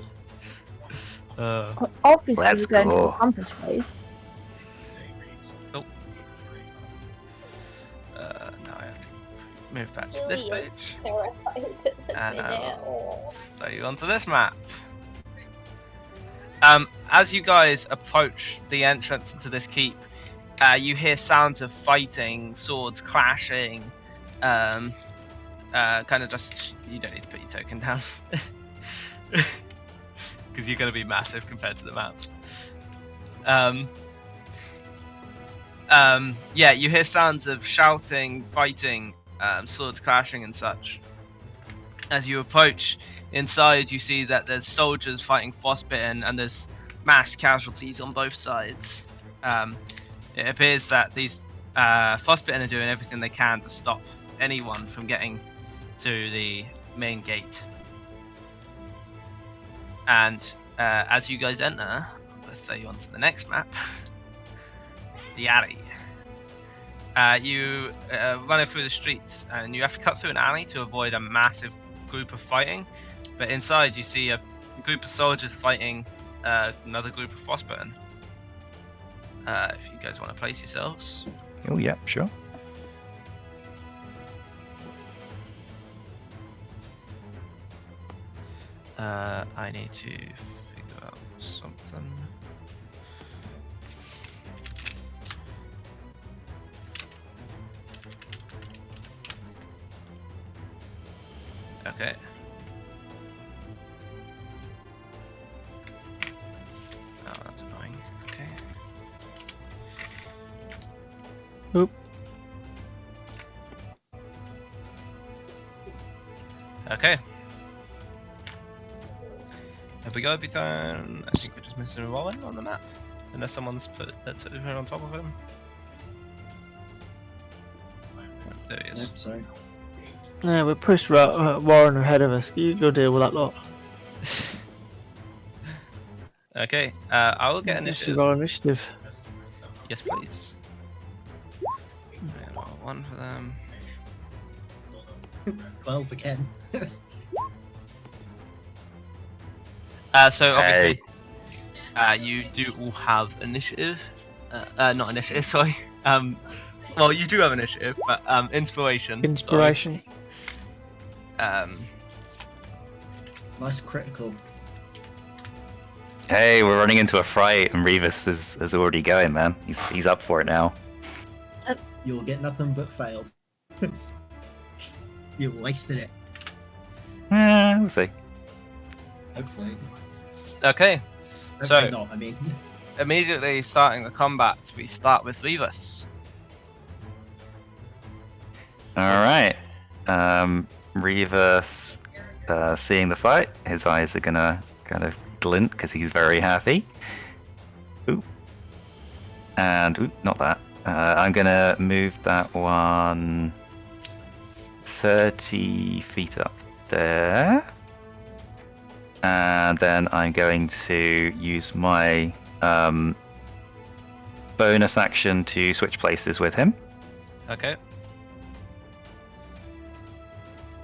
Obviously, Let's we're going to go. the compass place. Now I have to move back to this Julia's page. terrified at the And minute. Or throw you onto this map. As you guys approach the entrance into this keep, you hear sounds of fighting, swords clashing. Kind of just you don't need to put your token down because you're going to be massive compared to the map. Yeah, you hear sounds of shouting, fighting, swords clashing, and such. As you approach inside, you see that there's soldiers fighting frostbitten, and there's mass casualties on both sides. It appears that these frostbitten are doing everything they can to stop anyone from getting to the main gate. And as you guys enter, let's throw you onto the next map, the alley. You run through the streets, and you have to cut through an alley to avoid a massive group of fighting. But inside, you see a group of soldiers fighting another group of frostbitten. If you guys want to place yourselves. Oh, yeah, sure. I need to figure out something. Okay. Oh, that's annoying. Okay. Oop. Okay. Have we got everything? I think we're just missing a Rowan on the map. Unless someone's put her on top of him. There he is. Nope, sorry. Yeah, we pushed Warren ahead of us. You go deal with that lot. Okay, I will get Yes, initiative. you roll initiative. Yes, please. One for them. 12 again. So obviously, you do all have initiative. Not initiative, sorry. Well, you do have initiative, but inspiration. Inspiration. Sorry. Nice critical. Hey, we're running into a fight, and Revis is already going, man. He's up for it now. You'll get nothing but fails. You wasted it. We'll see. Hopefully. Okay. Hopefully So- not, I mean. Immediately starting the combat, we start with Revis. All right. Revis, seeing the fight, his eyes are gonna kind of glint because he's very happy. Ooh. And ooh, not that. I'm gonna move that one 30 feet up there. And then I'm going to use my bonus action to switch places with him. Okay.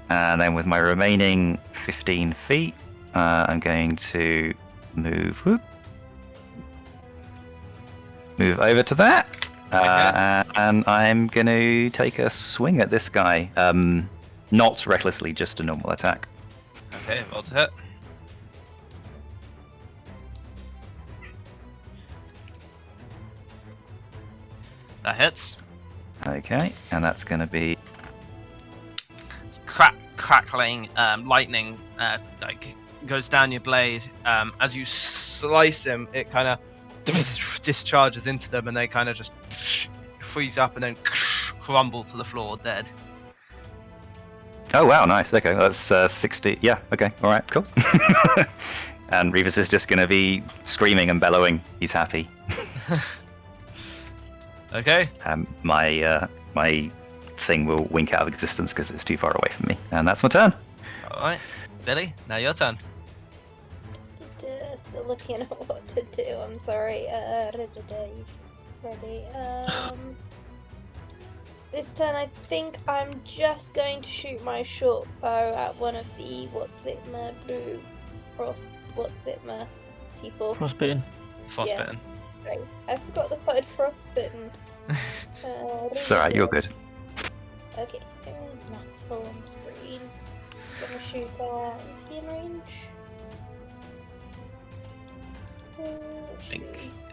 And then with my remaining 15 feet, I'm going to move over to that. And I'm going to take a swing at this guy. Not recklessly, just a normal attack. Okay, roll to hit. That hits. Okay, and that's going to be... It's crackling lightning like goes down your blade. As you slice him, it kind of discharges into them, and they kind of just freeze up and then crumble to the floor dead. Oh wow, nice. Okay, that's 60. Yeah, okay, alright, cool. And Revis is just going to be screaming and bellowing. He's happy. Okay. My thing will wink out of existence because it's too far away from me. And that's my turn. Alright. Silly, now your turn. Still looking at what to do. I'm sorry. Ready. This turn, I think I'm just going to shoot my short bow at one of the blue people. Frostbitten. Frostbitten. Right. I forgot the word frostbitten. It's alright, you're good. Okay, not full on screen. Gonna shoot that. Is he in range?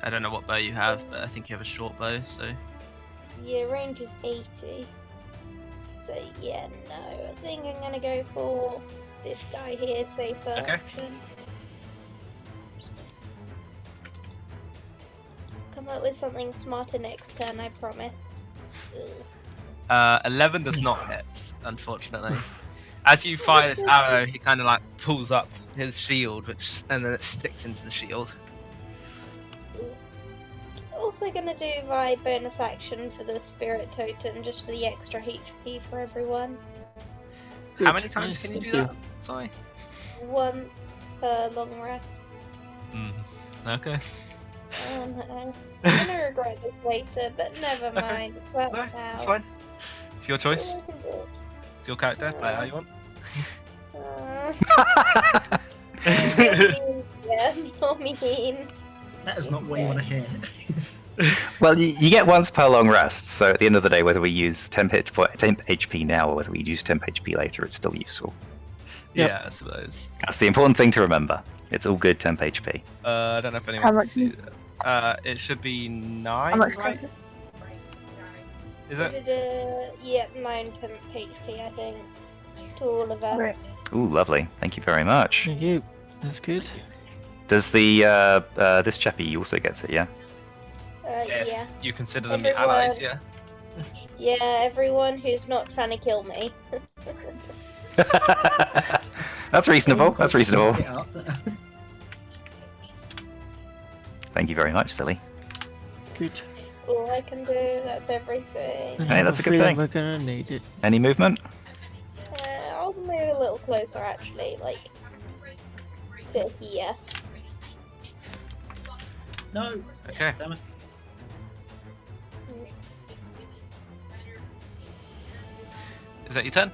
I don't know what bow you have, but I think you have a short bow, so. Yeah, range is 80. So yeah, no. I think I'm gonna go for this guy here, safer Okay. option. Come up with something smarter next turn, I promise. Ugh. 11 does not hit, unfortunately. As you fire this arrow, he kind of like pulls up his shield, and then it sticks into the shield. Also gonna do my bonus action for the spirit totem, just for the extra HP for everyone. How Good, many times nice, can you thank do that? Sorry. Once per long rest. Okay. Oh no. I'm gonna regret this later, but never Okay. mind. That's No, now. it's fine. It's your choice. All I can do. It's your character. Play how you want. Yeah, not mean. That is not what you want to hear. Well, you get once per long rest, so at the end of the day, whether we use temp HP now or whether we use temp HP later, it's still useful. Yep. Yeah, I suppose. That's the important thing to remember. It's all good temp HP. I don't know if How anyone can much see that. It should be 9, How much right? time? Is it? Yeah, 9 temp HP, I think. To all of us. Right. Ooh, lovely. Thank you very much. Thank you. That's good. Does the this chappie also gets it? Yeah. Yeah. You consider them your Everyone. allies, yeah? Yeah, everyone who's not trying to kill me. That's reasonable. That's reasonable. Get up. Thank you very much, silly. Good. All I can do, that's everything. I Hey, have that's a good feeling thing. We're gonna need it. Any movement? I'll move a little closer actually, like to here. No. Okay. Damn it. Is that your turn?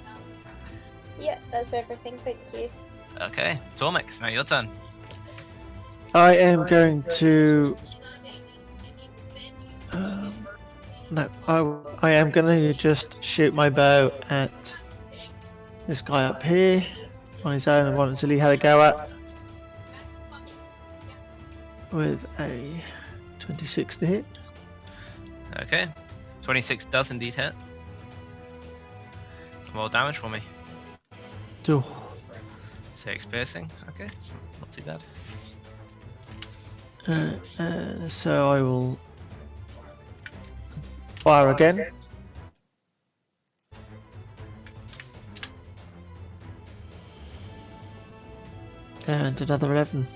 Yeah, that's everything. Thank you. Okay, Tormix, now your turn. I am going to. No, I am going to just shoot my bow at this guy up here on his own. I want until he had a go at with a 26 to hit. Okay, 26 does indeed hit. Roll damage for me. Two. 6 piercing. Okay, not too bad. So I will fire again. And another 11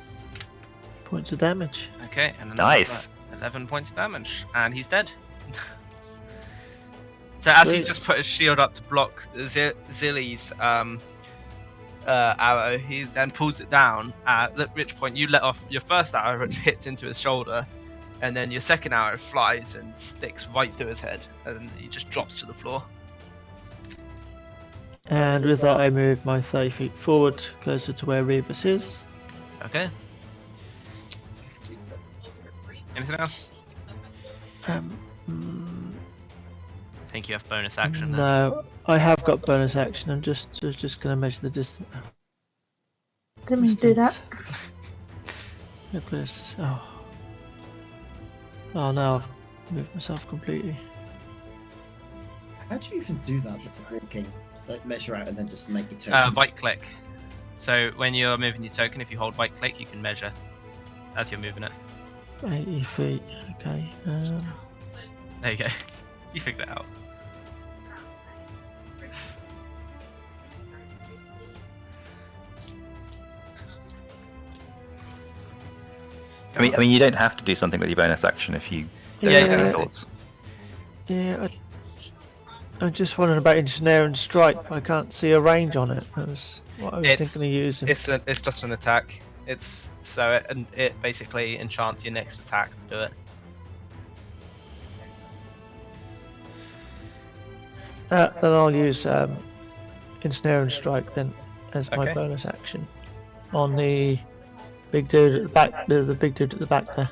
points of damage. Okay, and Nice. 11 points of damage, and he's dead. So as he's Sweet. just put his shield up to block Zilly's arrow, he then pulls it down, at which point you let off your first arrow, which hits into his shoulder, and then your second arrow flies and sticks right through his head, and he just drops to the floor. And with that, I move my 30 feet forward, closer to where Rebus is. Okay. Anything else? I think you have bonus action now. No, I have got bonus action. I'm just going to measure the distance. Didn't mean to do that. Yeah, please. Oh. Oh no, I've moved myself completely. How do you even do that with the walking? Like measure out and then just make it turn. Right click. So when you're moving your token, if you hold right click, you can measure as you're moving it. 80 feet, okay. There you go. You figured it out. I mean, you don't have to do something with your bonus action if you don't Yeah, have any yeah. thoughts. Yeah, I'm just wondering about ensnare and strike. I can't see a range on it. That was what I was It's- thinking of using. It's just an attack. It's so it basically enchants your next attack to do it. Then I'll use ensnare and strike then as my Okay. bonus action on the big dude at the back. The big dude at the back there.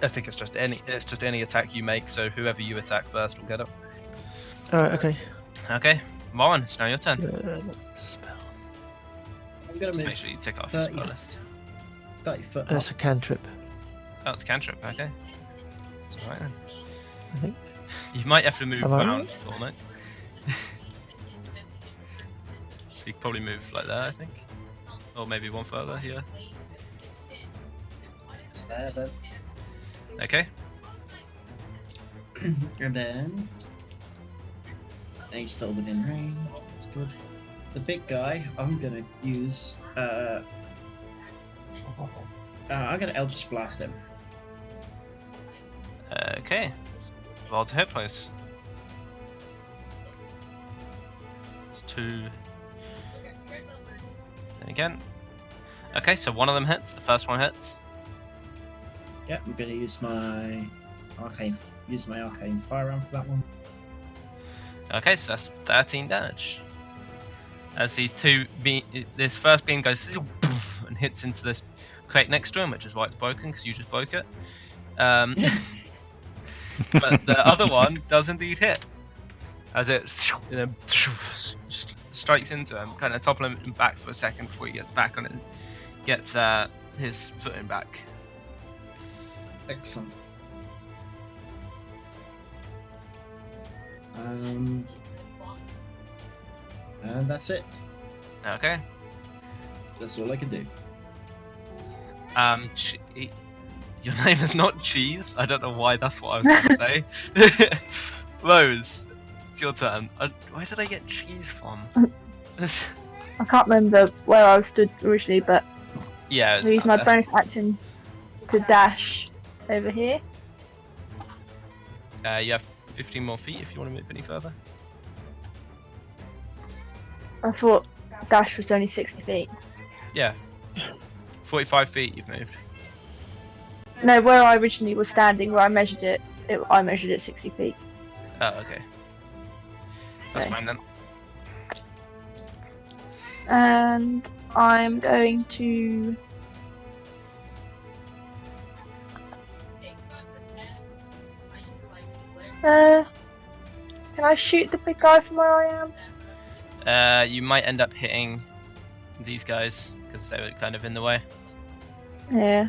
I think it's just any attack you make. So whoever you attack first will get it. All right, okay. Okay, Moran, it's now your turn. Spell. I'm gonna Just move make sure you tick off your 30. spell list. 30 foot up. That's a cantrip, Oh, it's cantrip. Okay, it's alright then. I think. You might have to move Am I around for it. So you could probably move like that, I think, or maybe one further here. It's there then. Okay. And then he's still within range. That's good. The big guy, I'm gonna use. I'm gonna Eldritch Blast him. Okay. Roll to hit points. It's 2. And again. Okay, so one of them hits. The first one hits. Yeah, I'm gonna use my arcane firearm for that one. Okay, so that's 13 damage. As these this first beam goes and hits into this crate next to him, which is why it's broken, because you just broke it. But the other one does indeed hit, as it strikes into him, kind of toppling him back for a second before he gets back on it, gets his footing back. Excellent. And that's it. Okay. That's all I can do. Your name is not Cheese. I don't know why that's what I was going to say. Rose, it's your turn. Where did I get cheese from? I can't remember where I stood originally, but Yeah, I use my bonus action to dash over here. You have 15 more feet if you want to move any further. I thought dash was only 60 feet. Yeah. 45 feet you've moved. No, where I originally was standing, where I measured it, I measured it 60 feet. Oh, okay. That's So- fine then. And I'm going to. Can I shoot the big guy from where I am? You might end up hitting these guys because they were kind of in the way. Yeah.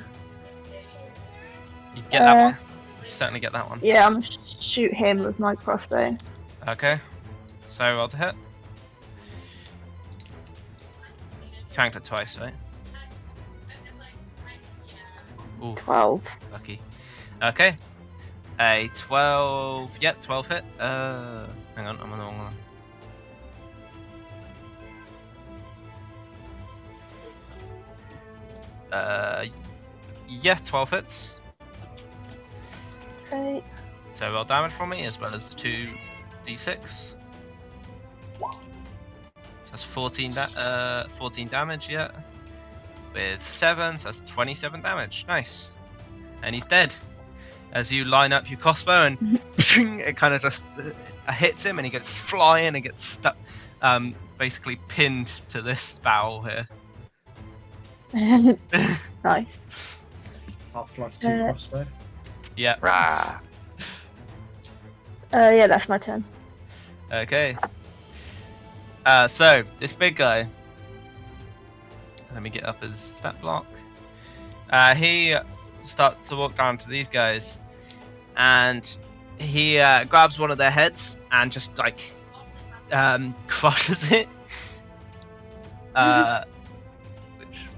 You get that one. You certainly get that one. Yeah, I'm gonna shoot him with my crossbow. Okay. So roll to hit. You cranked it twice, right? Ooh, 12. lucky. Okay. A 12. Yeah, 12 hit. Hang on, I'm on the wrong one. Yeah, 12 hits. Okay. So roll damage for me as well as the 2d6. So that's 14 damage, yeah. With 7, so that's 27 damage. Nice. And he's dead. As you line up your crossbow and it kind of just hits him and he gets flying and gets stuck, basically pinned to this barrel here. Nice. Half-Life 2 crossbow. Yeah. Rah. Yeah, that's my turn. Okay. So this big guy. Let me get up his stat block. He starts to walk down to these guys, and he grabs one of their heads and just like crushes it. Which,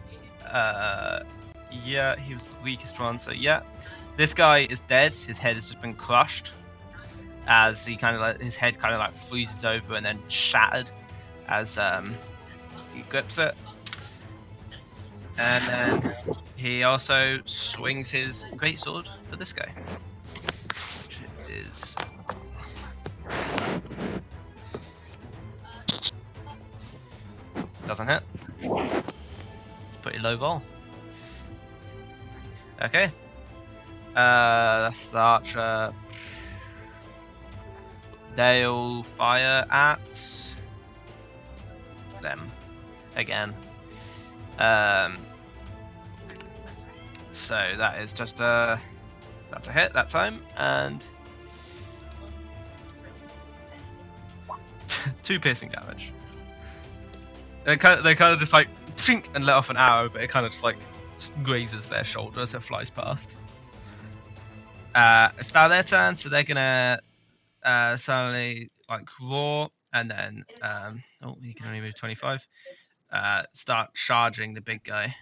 yeah, he was the weakest one. So yeah, this guy is dead. His head has just been crushed. As he kind of like his head kind of like freezes over and then shattered as he grips it. And then he also swings his greatsword for this guy, which is doesn't hit. It's pretty low roll. Okay. That's the archer. They'll fire at them again. So that is just that's a hit that time, and 2 piercing damage. They kind of just like sink and let off an arrow, but it kind of just like grazes their shoulder as it flies past. It's now their turn, so they're gonna suddenly like roar, and then oh, he can only move 25. Start charging the big guy.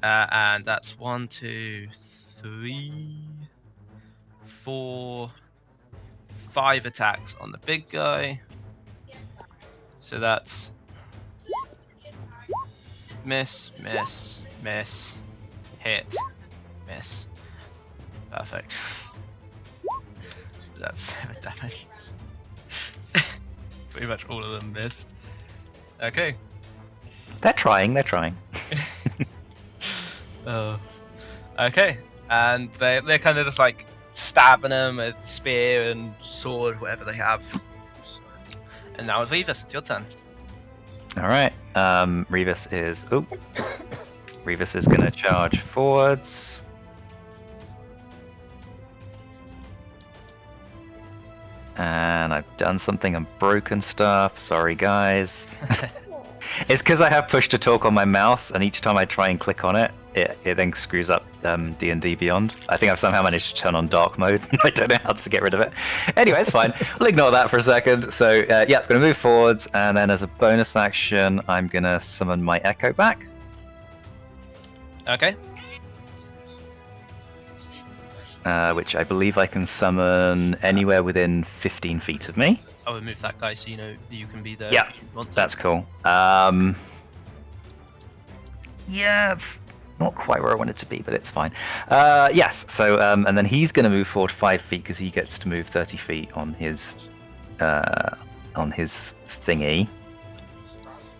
And that's 1, 2, 3, 4, 5 attacks on the big guy. So that's miss, miss, miss, hit, miss. Perfect. That's 7 damage. Pretty much all of them missed. Okay. They're trying. Okay, and they're kind of just like stabbing him with spear and sword, whatever they have. And now it's Revis, it's your turn. All right. Revis is going to charge forwards. And I've done something and broken stuff. Sorry, guys. It's because I have push to talk on my mouse, and each time I try and click on it, it then screws up D&D Beyond. I think I've somehow managed to turn on dark mode. I don't know how to get rid of it. Anyway, it's fine. We'll ignore that for a second. So yeah, I'm going to move forwards, and then as a bonus action, I'm going to summon my Echo back. Okay. Which I believe I can summon anywhere within 15 feet of me. I'll remove that guy so you know that you can be there. Yeah, if you want to. that's cool. Yeah, it's not quite where I want it to be, but it's fine. Yes, so and then he's going to move forward 5 feet because he gets to move 30 feet on his thingy.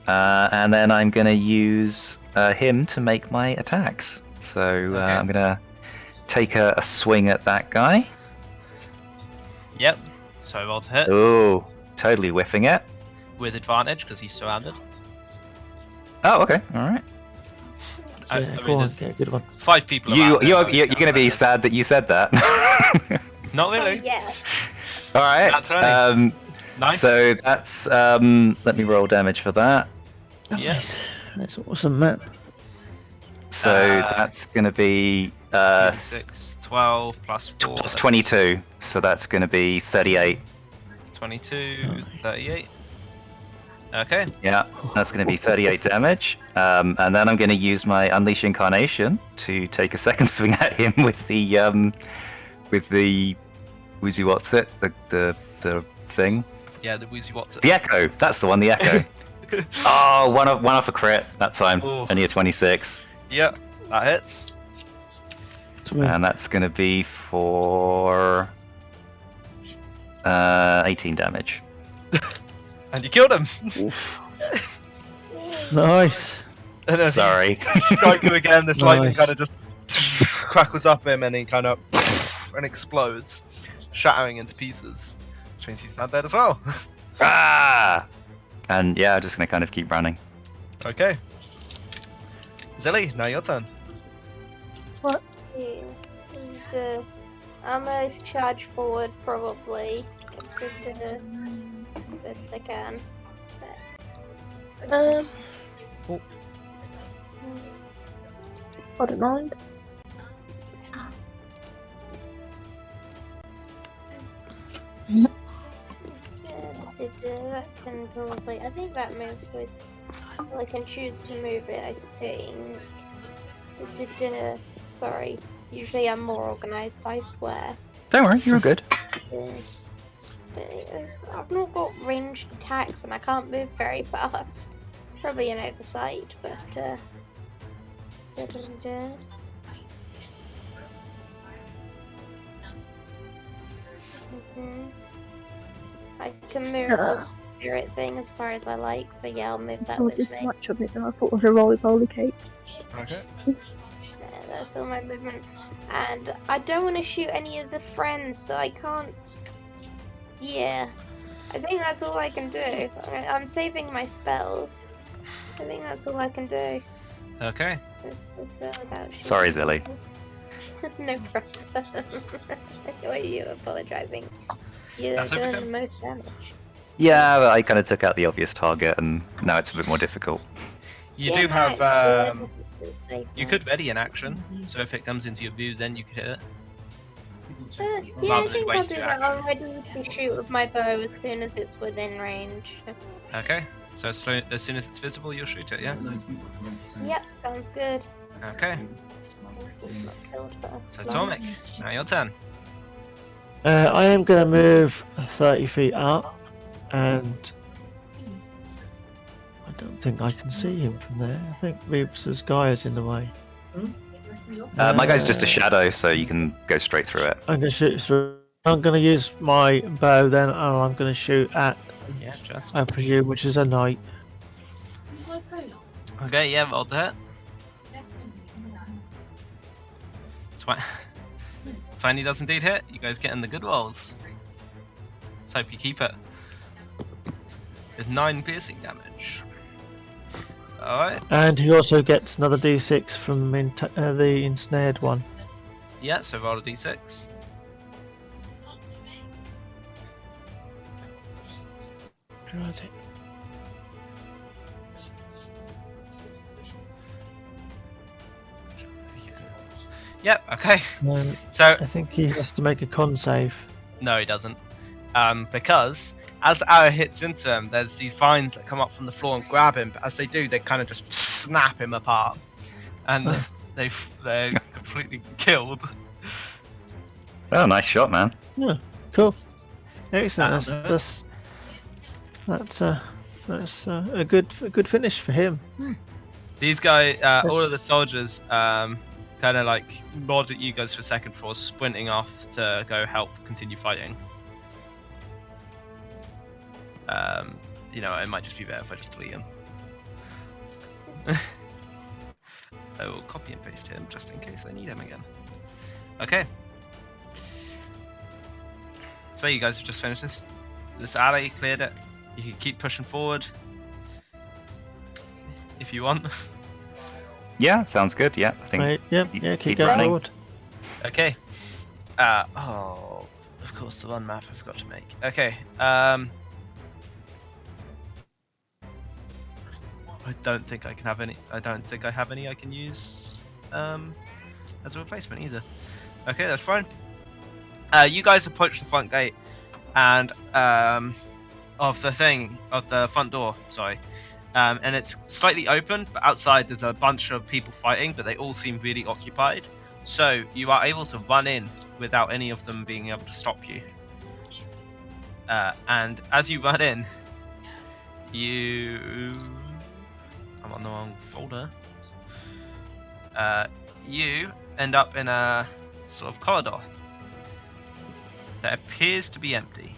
And then I'm going to use him to make my attacks. So Okay. I'm going to take a swing at that guy. Yep. So roll to hit. Oh, totally whiffing it. with advantage because he's surrounded. Oh, okay, all right. I Yeah, mean, go on, there's get a good one. 5 people You're around. going to be sad that you said that. Not Oh really. yeah. All right. Nat 20. Nice. So that's let me roll damage for that. Yeah. Nice. That's awesome, Matt. So that's going to be 6, 12 plus 4. plus that's 22. So that's going to be 38. 22, 38. Okay. Yeah, that's going to be 38 damage. And then I'm going to use my Unleash Incarnation to take a second swing at him with the Woozy what's it? The thing. Yeah, the Woozy What's The Echo. That's the one. The Echo. Oh, one off a crit that time. Oof. Only a 26. Yeah, that hits. Sweet. And that's going to be for 18 damage. And you killed him. Nice. And as Sorry. you strike him again, this lightning Nice. kind of just crackles up him and he kind of and explodes, shattering into pieces. Which means he's not dead as well. Ah! And yeah, I'm just going to kind of keep running. Okay. Zilly, now your turn. Yeah. And, I'm gonna charge forward probably. Best I can. I don't mind. That can probably. I think that moves with. Well, I can choose to move it. I think. Sorry. Usually I'm more organised. I swear. Don't worry, you're good. I've not got ranged attacks and I can't move very fast. Probably an oversight, but I can move the spirit thing as far as I like, so yeah, I'll move that So with just me. much of it than I thought was a roly cake. Okay. That's all my movement. And I don't want to shoot any of the friends, so I can't. Yeah. I think that's all I can do. I'm saving my spells. I think that's all I can do. Okay. Without Sorry, Zilly. No problem. Why are you apologising? You're That's doing okay. the most damage. Yeah, but I kind of took out the obvious target, and now it's a bit more difficult. You Yeah, do no, have. it's good. It's safe You now. could ready an action, so if it comes into your view, then you could hit it. Yeah, I Rather than think I'll waste do your that. action. I'm ready to shoot with my bow as soon as it's within range. Okay. So as soon as it's visible, you'll shoot it. Yeah. Yep, sounds good. Okay. It's not killed first. So Tomic, now your turn. I am going to move 30 feet up, and I don't think I can see him from there. I think Rebus's guy is in the way. My guy's just a shadow, so you can go straight through it. I'm going to shoot through. I'm going to use my bow then, and I'm going to shoot at, Yeah, just. I presume, which is a knight. Okay, yeah, roll to hit. 20 does indeed hit. You guys getting the good rolls. Let's hope you keep it. With 9 piercing damage. Alright. And he also gets another d6 from the ensnared one. Yeah, so roll a d6. Right. Yep, okay. And So, I think he has to make a con save. no, he doesn't. Because as the arrow hits into him, there's these vines that come up from the floor and grab him. But as they do, they kind of just snap him apart, and they're completely killed. Oh, nice shot, man. Yeah, cool. Excellent. That's a good finish for him. These guys, all of the soldiers, kind of like nod at you guys for a second before sprinting off to go help continue fighting. You know, it might just be better if I just delete him. I will copy and paste him just in case I need him again. Okay. So you guys have just finished this? this alley, cleared it. You can keep pushing forward if you want. Yeah, sounds good. Yeah, I think. Right, yep, keep- yeah, keep keep going running. forward. Okay. Oh, of course, the one map I forgot to make. Okay. I don't think I can have any. I don't think I have any I can use as a replacement either. Okay, that's fine. You guys approach the front gate and of the front door. Sorry. And it's slightly open, but outside there's a bunch of people fighting, but they all seem really occupied. So you are able to run in without any of them being able to stop you. And as you run in, I'm on the wrong folder. You end up in a sort of corridor that appears to be empty.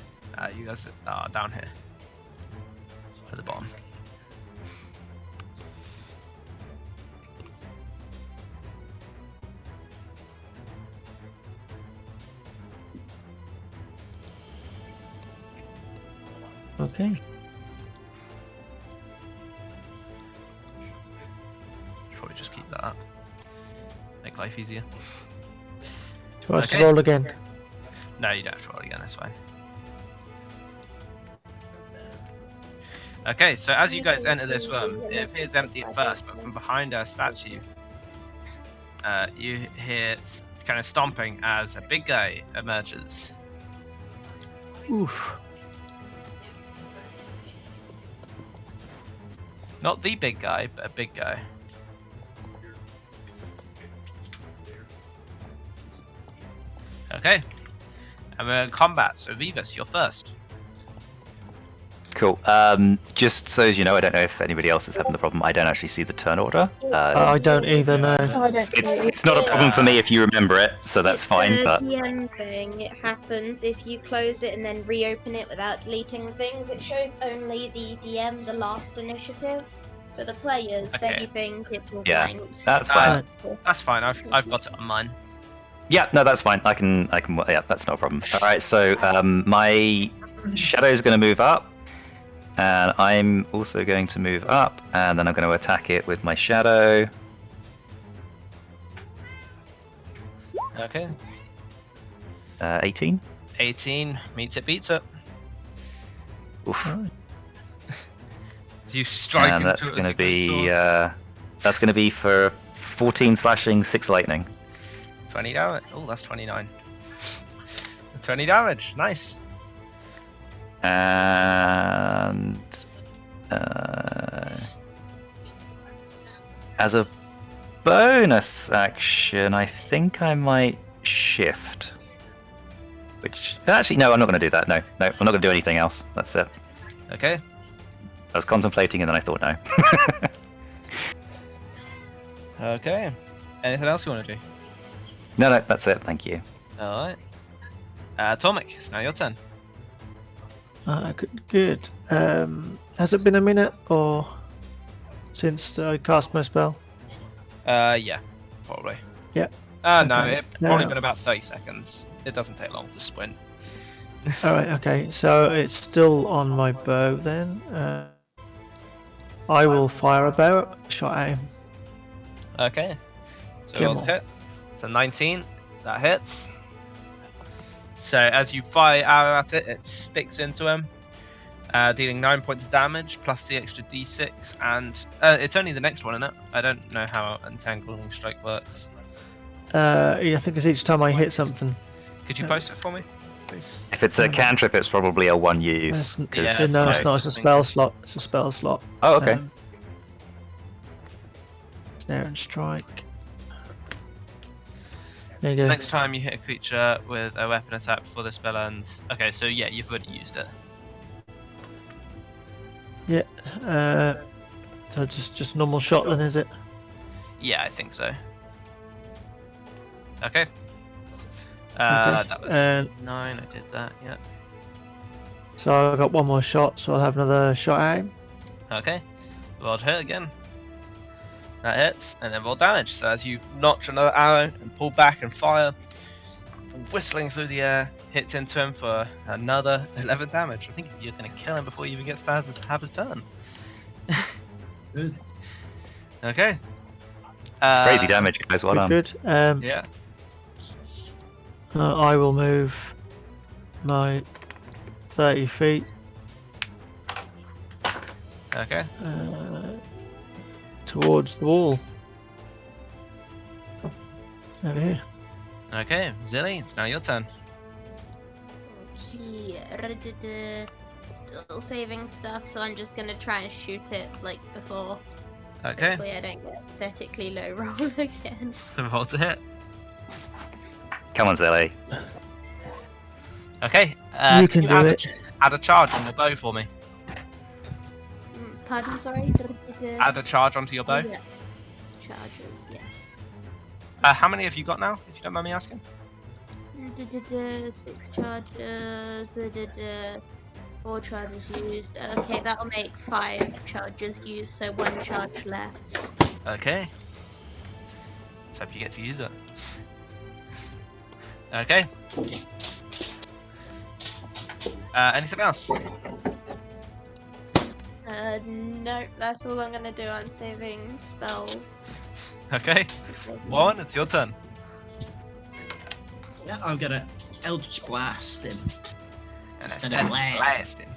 You guys are down here at the bottom. Okay. Should probably just keep that up. Make life easier. Do you want us to Okay. roll again? No, you don't have to roll again, that's fine. Okay, so as you guys enter this room, it appears empty at first, but from behind a statue, you hear kind of stomping as a big guy emerges. Oof. Not the big guy, but a big guy. Okay, and we're in combat, so Vivus, you're first. Cool. Just so as you know, I don't know if anybody else is having the problem. I don't actually see the turn order. I don't either, no. I don't It's not a problem for me if you remember it, so that's fine. It's But a DM thing. It happens if you close it and then reopen it without deleting things. It shows only the DM, the last initiatives. For the players, Okay. then you think it's all Yeah. blank. that's fine. That's fine, I've got it on mine. Yeah, no, that's fine. I can. Yeah, that's no problem. All right, so my shadow is going to move up, and I'm also going to move up, and then I'm going to attack it with my shadow. Okay. 18. 18 meets it, beats it. Oof. Right. So you strike And into that's it going to with your be sword. that's going to be for 14 slashing, 6 lightning. 20 damage. Oh, that's 29. 20 damage. Nice. And as a bonus action, I think I might shift. Which actually, no, I'm not going to do that. No, I'm not going to do anything else. That's it. Okay. I was contemplating, and then I thought no. Okay. Anything else you want to do? No, that's it. Thank you. Alright. Tomic, it's now your turn. Good. Has it been a minute or since I cast my spell? Yeah. Probably. Yeah. No, Okay. it's probably Now- been about 30 seconds. It doesn't take long to sprint. Alright, okay. So it's still on my bow then. I will fire a bow shot at him. Okay. So Come roll to on. hit. It's a 19. That hits. So as you fire arrow at it, it sticks into him, dealing 9 points of damage plus the extra d6. And it's only the next one, isn't it? I don't know how entangling strike works. I think it's each time I hit something. Could you post it for me, please? If it's a cantrip, it's probably a one use. It's- 'cause- Yeah, no, it's no, not. it's It's a just spell thinking. slot. It's a spell slot. Oh, okay. Snare and strike. There you go. Next time you hit a creature with a weapon attack before the spell ends. Okay, so yeah, you've already used it. Yeah. So just normal shot then, is it? Yeah, I think so. Okay. Okay, That was and- 9. I did that. Yeah. So I've got one more shot, so I'll have another shot at him. Okay. Roll to hit again. That hits, and then roll damage. So as you notch another arrow and pull back and fire, whistling through the air, hits into him for another 11 damage. I think you're going to kill him before he even gets to have his turn. Good. Okay. Crazy damage, guys. Well done. Good. Yeah. I will move my 30 feet Okay. towards the wall. Over here. Okay, Zilly, it's now your turn. Okay. Still saving stuff, so I'm just gonna try and shoot it like before. Okay. Hopefully I don't get pathetically low roll again. So roll to hit. Come on, Zilly. Okay. You can do add it. Add a charge on your bow for me. Pardon, sorry? Add a charge onto your bow. Oh, yeah. Charges, yes. How many have you got now, if you don't mind me asking? 6 charges, 4 charges used. Okay, that'll make 5 charges used, so 1 charge left. Okay. Let's hope you get to use it. Okay. Anything else? Nope, that's all I'm gonna do. I'm saving spells. Okay. Warren, it's your turn. Yeah, I'll get an Eldritch Blast in. And Instead instead of blasting.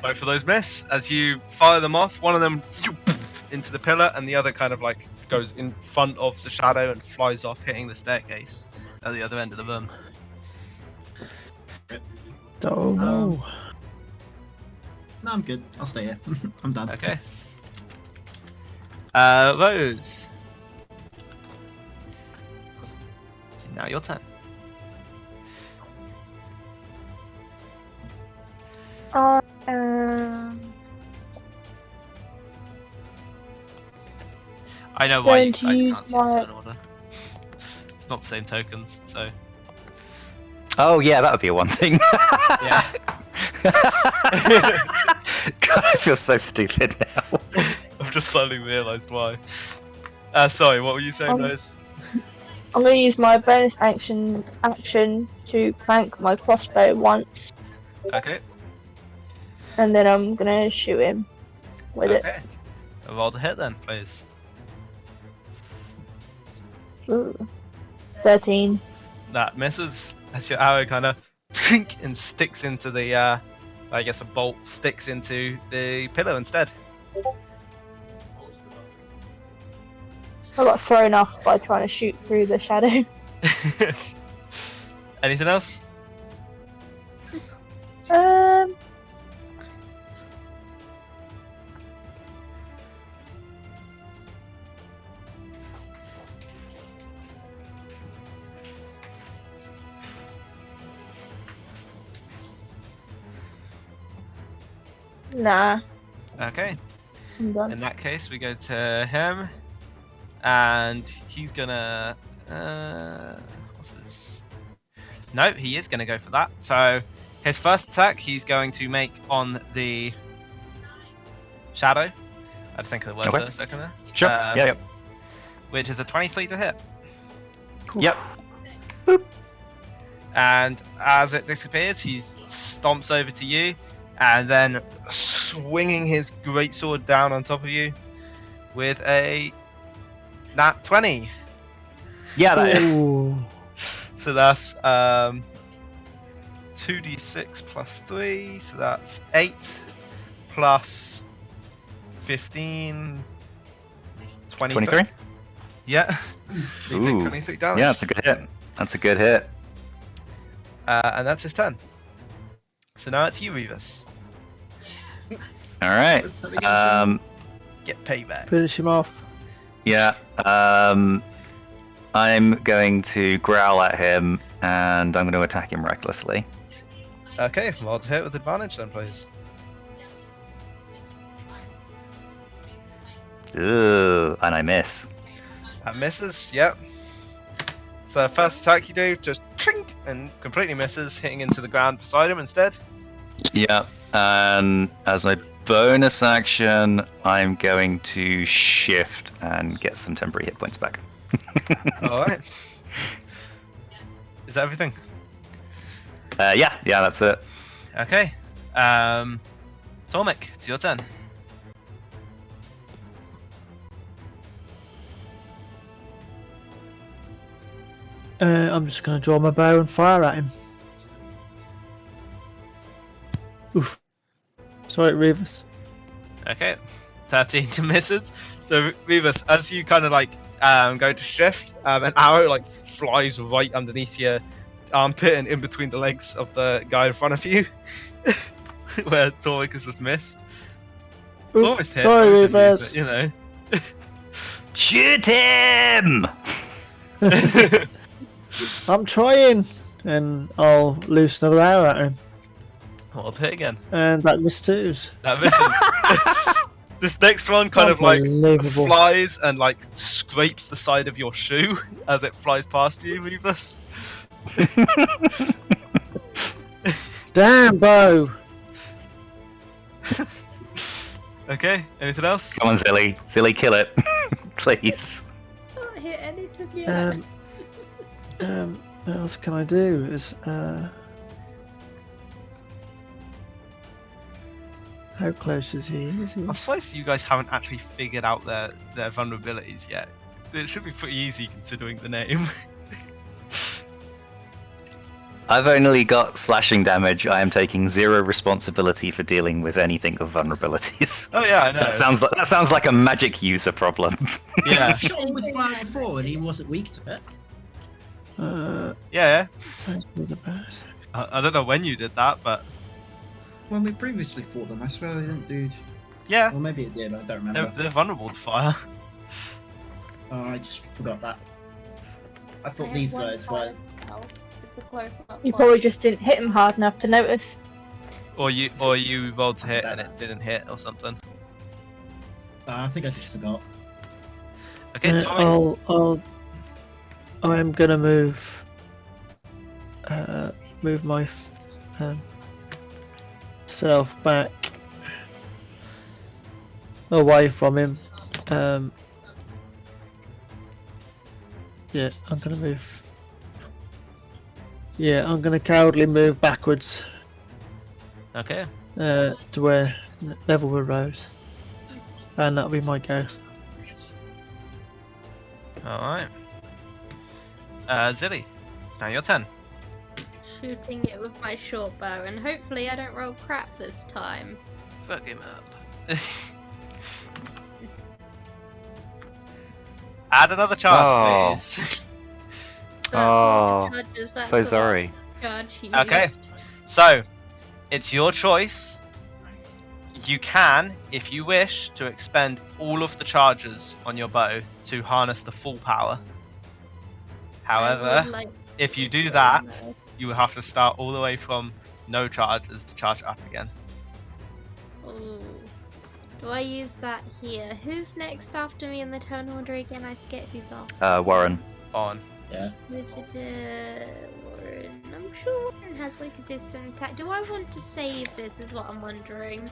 Both of those miss. As you fire them off, one of them into the pillar, and the other kind of like goes in front of the shadow and flies off, hitting the staircase at the other end of the room. Oh no. No, I'm good. I'll stay here. I'm done. Okay. Rose. So now your turn. I know why you Going to guys use can't see the my- turn order. It's not the same tokens, so Oh yeah, that would be a one thing. yeah. God, I feel so stupid now. I've just suddenly realised why. Sorry, what were you saying, Rose? I'm going to use my bonus action to crank my crossbow once, Okay. and then I'm going to shoot him with it. Okay. Roll to hit then, please. Ooh. 13. That misses as your arrow kind of and sticks into the, I guess a bolt sticks into the pillar instead. I got thrown off by trying to shoot through the shadow. Anything else? Nah, Okay. I'm done. In that case, we go to him, and he's gonna. What's this? No, he is gonna go for that. So his first attack, he's going to make on the shadow. I had to think of the word Okay. for a second there. Sure. Yeah. Which is a 23 to hit. Yep. And as it disappears, he stomps over to you, and then swinging his greatsword down on top of you with a nat 20. Yeah, that is. Ooh. So that's 2d6 plus 3, so that's 8 plus 15, 23. 23? Yeah. So you take Ooh. 23 damage. Yeah, that's a good hit. That's a good hit. And that's his turn. So now it's you, Revis. All right. Get payback. Finish him off. Yeah. I'm going to growl at him, and I'm going to attack him recklessly. Okay, roll to hit with advantage then, please. Ooh, and I miss. That misses, yep. So first attack you do, just trink, and completely misses, hitting into the ground beside him instead. Yeah, and as I bonus action, I'm going to shift and get some temporary hit points back. All right. Is that everything? Yeah, that's it. Okay. Tormek, it's your turn. I'm just going to draw my bow and fire at him. Oof. Sorry, Revis. Okay. 13 to misses. So Revis, as you kind of like go to shift, an arrow like flies right underneath your armpit and in between the legs of the guy in front of you, where Tormek has just missed. Oof. Almost hit. Sorry, both of Revis. you, but, you know. Shoot him! I'm trying, and I'll loose another arrow at him, Well, hit again. and that missed twos. That misses. This next one kind of like Unbelievable. flies and like scrapes the side of your shoe as it flies past you, Revis. Damn, bow. Okay, anything else? Come on, Zilly. Zilly, kill it. Please. Can't hit anything yet. What else can I do? How close is he? Is he? I'm surprised you guys haven't actually figured out their vulnerabilities yet. It should be pretty easy considering the name. I've only got slashing damage. I am taking 0 responsibility for dealing with anything of vulnerabilities. Oh yeah, I know. That sounds like a magic user problem. Yeah. Shot him with fire before and he wasn't weak to it. Yeah. Thanks for the best. I don't know when you did that, but When we previously fought them, I swear they didn't do. yeah, Or maybe it did, I don't remember. they're vulnerable to fire. Oh, I just forgot that. I I thought have these one guys fire were. spell. It's a close-up You one. probably just didn't hit him hard enough to notice. Or you rolled to hit and it didn't hit or something. I think I just forgot. Okay, Tommy. I'm gonna move my self back away from him. Yeah, I'm gonna move. Yeah, I'm gonna cowardly move backwards Okay. to where level with Rose, and that'll be my go. Alright. Zilly, it's now your turn. Shooting it with my short bow, and hopefully I don't roll crap this time. Fuck him up. Add another charge, Oh. please. But all Oh, the charges, that's so the sorry. charge he Okay. used. So, it's your choice. You can, if you wish, to expend all of the charges on your bow to harness the full power. I However, would like if you do to that, know. you will have to start all the way from no charges to charge up again. Ooh. Do I use that here? Who's next after me in the turn order again? I forget who's off. Warren. On. Yeah. Warren. I'm sure Warren has like a distant attack. Do I want to save this is what I'm wondering.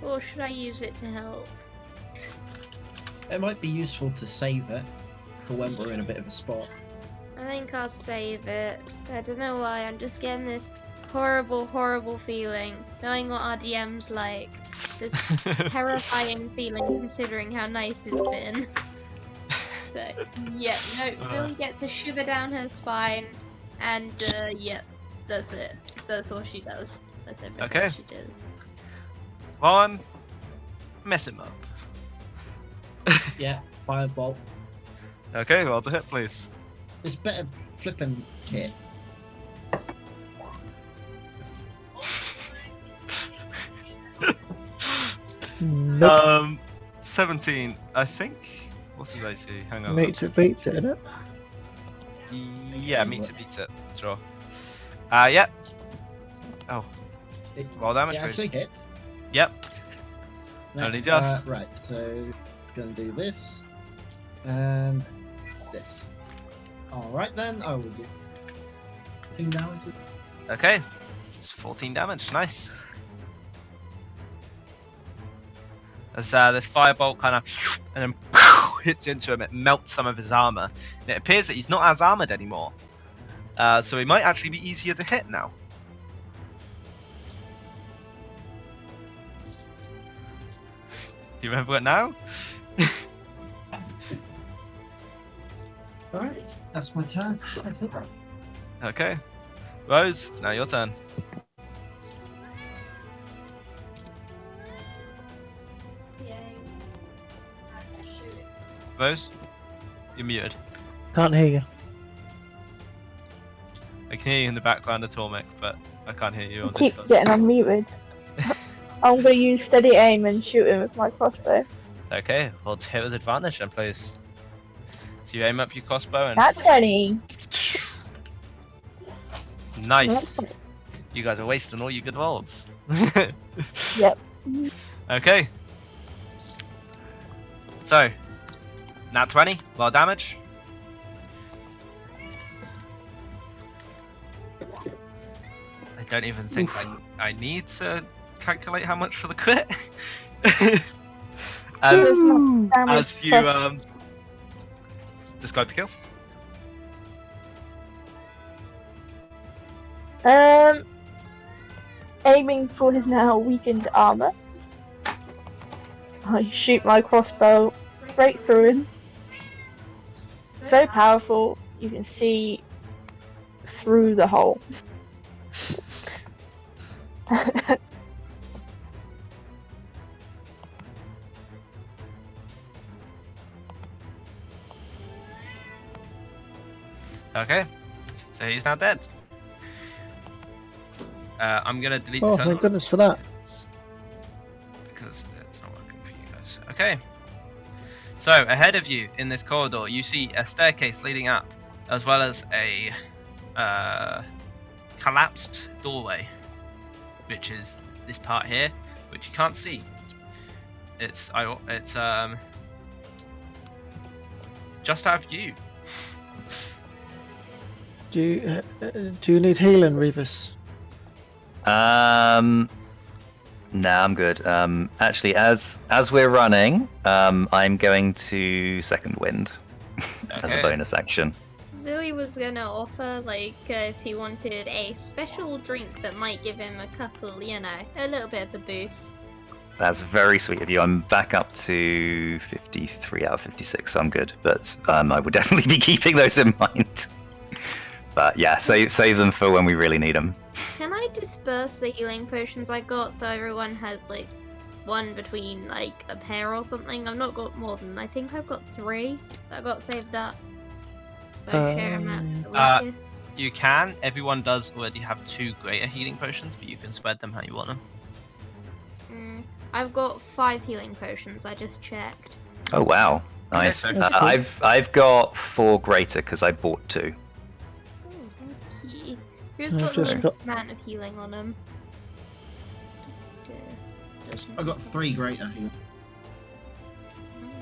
Or should I use it to help? It might be useful to save it for when we're in a bit of a spot. I think I'll save it. I don't know why, I'm just getting this horrible, horrible feeling. Knowing what our DM's like. This terrifying feeling considering how nice it's been. So, yeah, no, Philly gets a shiver down her spine, and yeah, that's it. That's all she does. That's everything Okay. she does. One, mess him up. Yeah, firebolt. Okay, roll to hit, please. It's better flipping hit. Nope. 17. I think. What's his AC? Hang on. Meets it, beats it, innit? Yeah, meets it, beats it. Sure. Yeah. Oh, It, roll damage, it actually please. hits. Yep. Next, Only just. right, so it's going to do this and this. Alright then, I will do 2 damage. Okay. It's 14 damage. Nice. As this firebolt kind of and then hits into him, it melts some of his armor. And it appears that he's not as armored anymore. So he might actually be easier to hit now. Do you remember it now? Alright, that's my turn, I think. Okay. Rose, it's now your turn. Rose, you're muted. Can't hear you. I can hear you in the background of Tormek, but I can't hear you on Keep Discord. getting unmuted. I'm gonna use steady aim and shoot him with my crossbow. Okay, well, hit with advantage then, please. So you aim up your crossbow and... That's 20. Nice! You guys are wasting all your good rolls. Yep. Okay. So, nat 20, roll damage. I don't even think I need to calculate how much for the crit. as you describe the kill. Aiming for his now weakened armor, I shoot my crossbow straight through him. So powerful, you can see through the hole. Okay, so he's now dead. I'm gonna delete Oh, this thank goodness for that. because it's not working for you guys. Okay. So ahead of you in this corridor, you see a staircase leading up, as well as a collapsed doorway, which is this part here, which you can't see. It's just out of view. Do you need healing, Revis? Nah, I'm good. Actually, as we're running, I'm going to second wind as a Okay. bonus action. Zoe was gonna offer, like, if he wanted a special drink that might give him a couple, you know, a little bit of a boost. That's very sweet of you. I'm back up to 53 out of 56, so I'm good. But I will definitely be keeping those in mind. But yeah, save them for when we really need them. Can I disperse the healing potions I got so everyone has, like, one between, like, a pair or something? I've not got more than, I think I've got 3 that got saved up. But I share them out to the weakest. You can. Everyone does already have 2 greater healing potions, but you can spread them how you want them. I've got 5 healing potions, I just checked. Oh wow, nice. Okay. I've got 4 greater because I bought 2. Oh, thank you. Who's I've got the just least amount of healing on them? I got 3 greater here.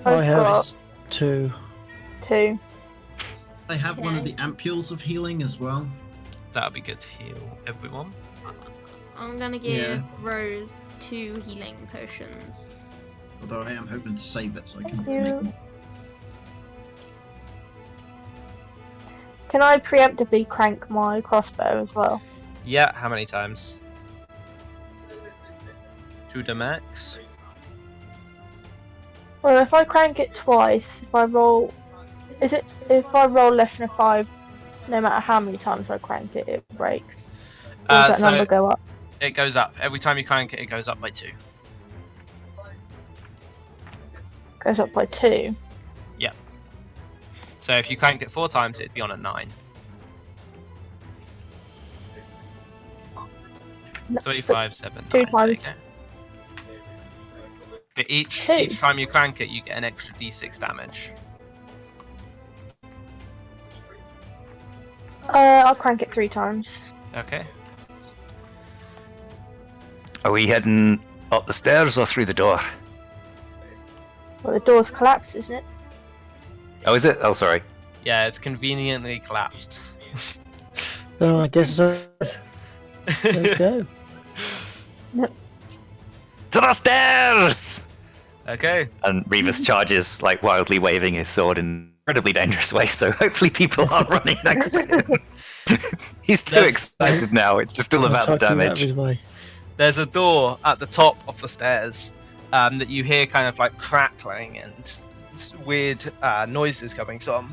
I I've have got 2. 2. I have one of Okay. the ampules of healing as well. That'll be good to heal everyone. I'm gonna give Yeah. Rose 2 healing potions. Although I am hoping to save it so I can Thank you. make more. Can I preemptively crank my crossbow as well? Yeah, how many times? To the max. Well, if I crank it twice, if I roll less than a 5, no matter how many times I crank it, it breaks. Or does that number go up? It goes up. Every time you crank it, it goes up by 2. Goes up by 2. So if you cranked it 4 times, it'd be on a 9. 3, 5, 7, 2 9. There you times. go. But each 2. time you crank it, you get an extra d6 damage. I'll crank it 3 times. Okay. Are we heading up the stairs or through the door? Well, the door's collapsed, isn't it? Oh, is it? Oh, sorry. Yeah, it's conveniently collapsed. So I guess let's go. To the stairs! Okay. And Revis charges, like wildly waving his sword in an incredibly dangerous way. So hopefully people aren't running next to him. He's too There's- excited now. It's just all I'll about the try to keep out of damage. his way. There's a door at the top of the stairs that you hear kind of like crackling and weird noises coming from.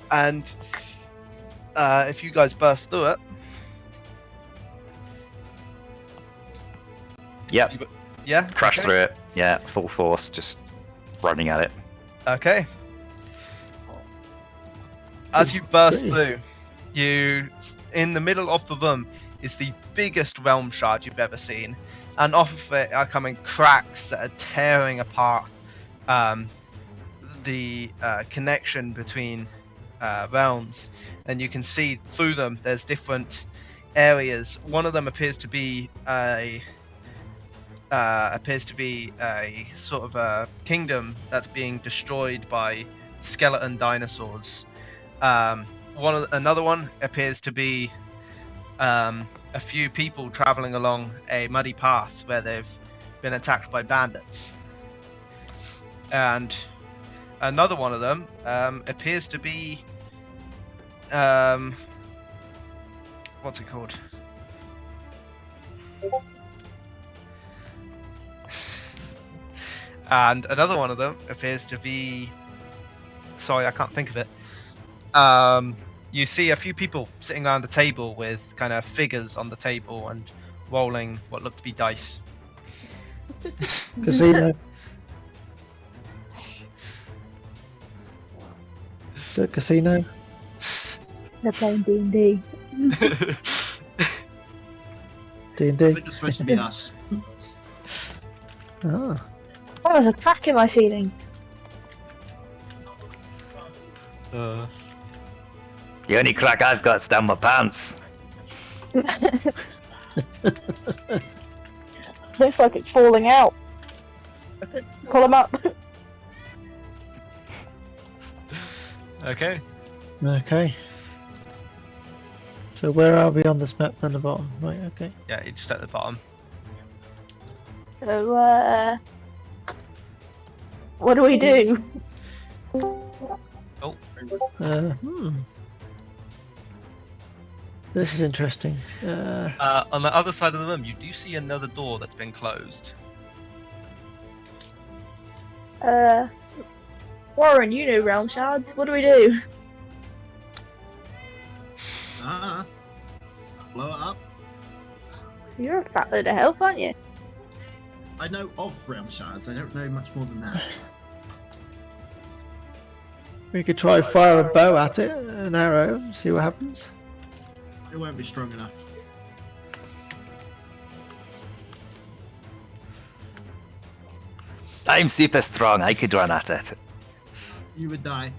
And if you guys burst through it, Yep, yeah, crash okay. through it. Yeah, full force, just running at it. Okay. As you burst Pretty. through, in the middle of the room is the biggest realm shard you've ever seen, and off of it are coming cracks that are tearing apart the connection between realms, and you can see through them. There's different areas. One of them appears to be a sort of a kingdom that's being destroyed by skeleton dinosaurs. Another one appears to be a few people traveling along a muddy path where they've been attacked by bandits. And another one of them appears to be what's it called? And another one of them appears to be, sorry, I can't think of it. You see a few people sitting around a table with kind of figures on the table and rolling what look to be dice. Casino. Is it a casino? They're playing D&D. D&D? I think it's supposed to be us. Ah. Oh, there's a crack in my ceiling. The only crack I've got's down my pants. Looks like it's falling out. Pull them up. Okay. Okay. So where are we on this map then, the bottom? Right, okay. Yeah, it's just at the bottom. So, what do we do? This is interesting. On the other side of the room, you do see another door that's been closed. Warren, you know realm shards. What do we do? Blow it up. You're a fat load of help, aren't you? I know of realm shards. I don't know much more than that. We could try fire a bow at it, an arrow, and see what happens. It won't be strong enough. I'm super strong. I could run at it. You would die.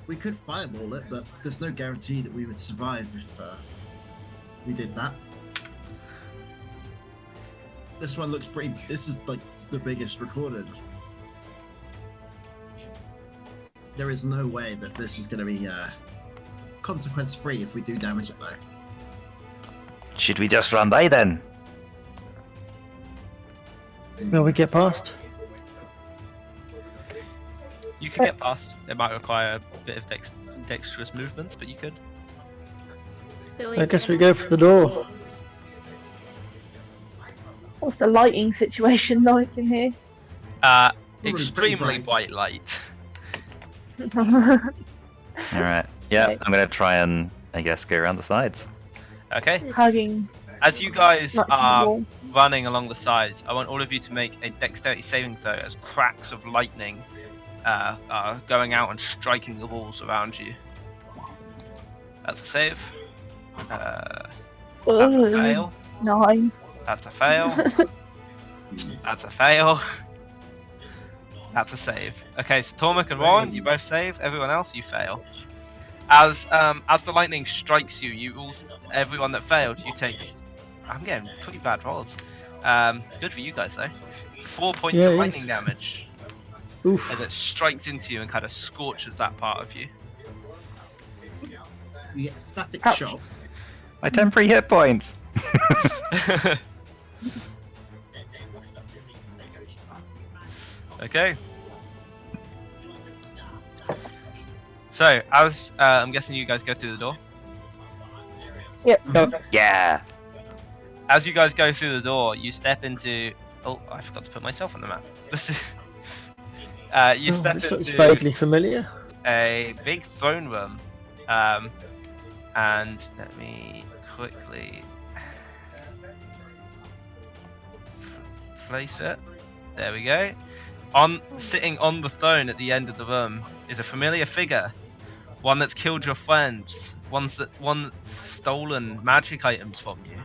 We could fireball it, but there's no guarantee that we would survive if we did that. This one looks pretty. This is like the biggest recorded. There is no way that this is going to be consequence free if we do damage it though. Should we just run by then? Will we get past? You could get past. It might require a bit of dexterous movements, but you could. I guess we go for the door. What's the lighting situation like in here? pretty Extremely bright. bright light. Alright. Yeah, Okay. I'm gonna try and, I guess, go around the sides. Okay. Hugging. As you guys Not are wall. running along the sides, I want all of you to make a dexterity saving throw as cracks of lightning are going out and striking the walls around you. That's a save. That's a fail. 9. That's a fail. That's a fail. That's a save. Okay, so Tormuk and Warren, you both save. Everyone else, you fail. As the lightning strikes you, everyone that failed, you take. I'm getting pretty bad rolls. Good for you guys though. 4 points Yeah, of it lightning is. damage Oof. as it strikes into you and kind of scorches that part of you. You get static Ouch. shock. My temporary hit points. Okay. So, as I'm guessing you guys go through the door. Yeah. As you guys go through the door, you step into. Oh, I forgot to put myself on the map. You step This looks into vaguely familiar. a big throne room, and let me quickly place it. There we go. Sitting on the throne at the end of the room is a familiar figure. One that's killed your friends. One that's stolen magic items from you.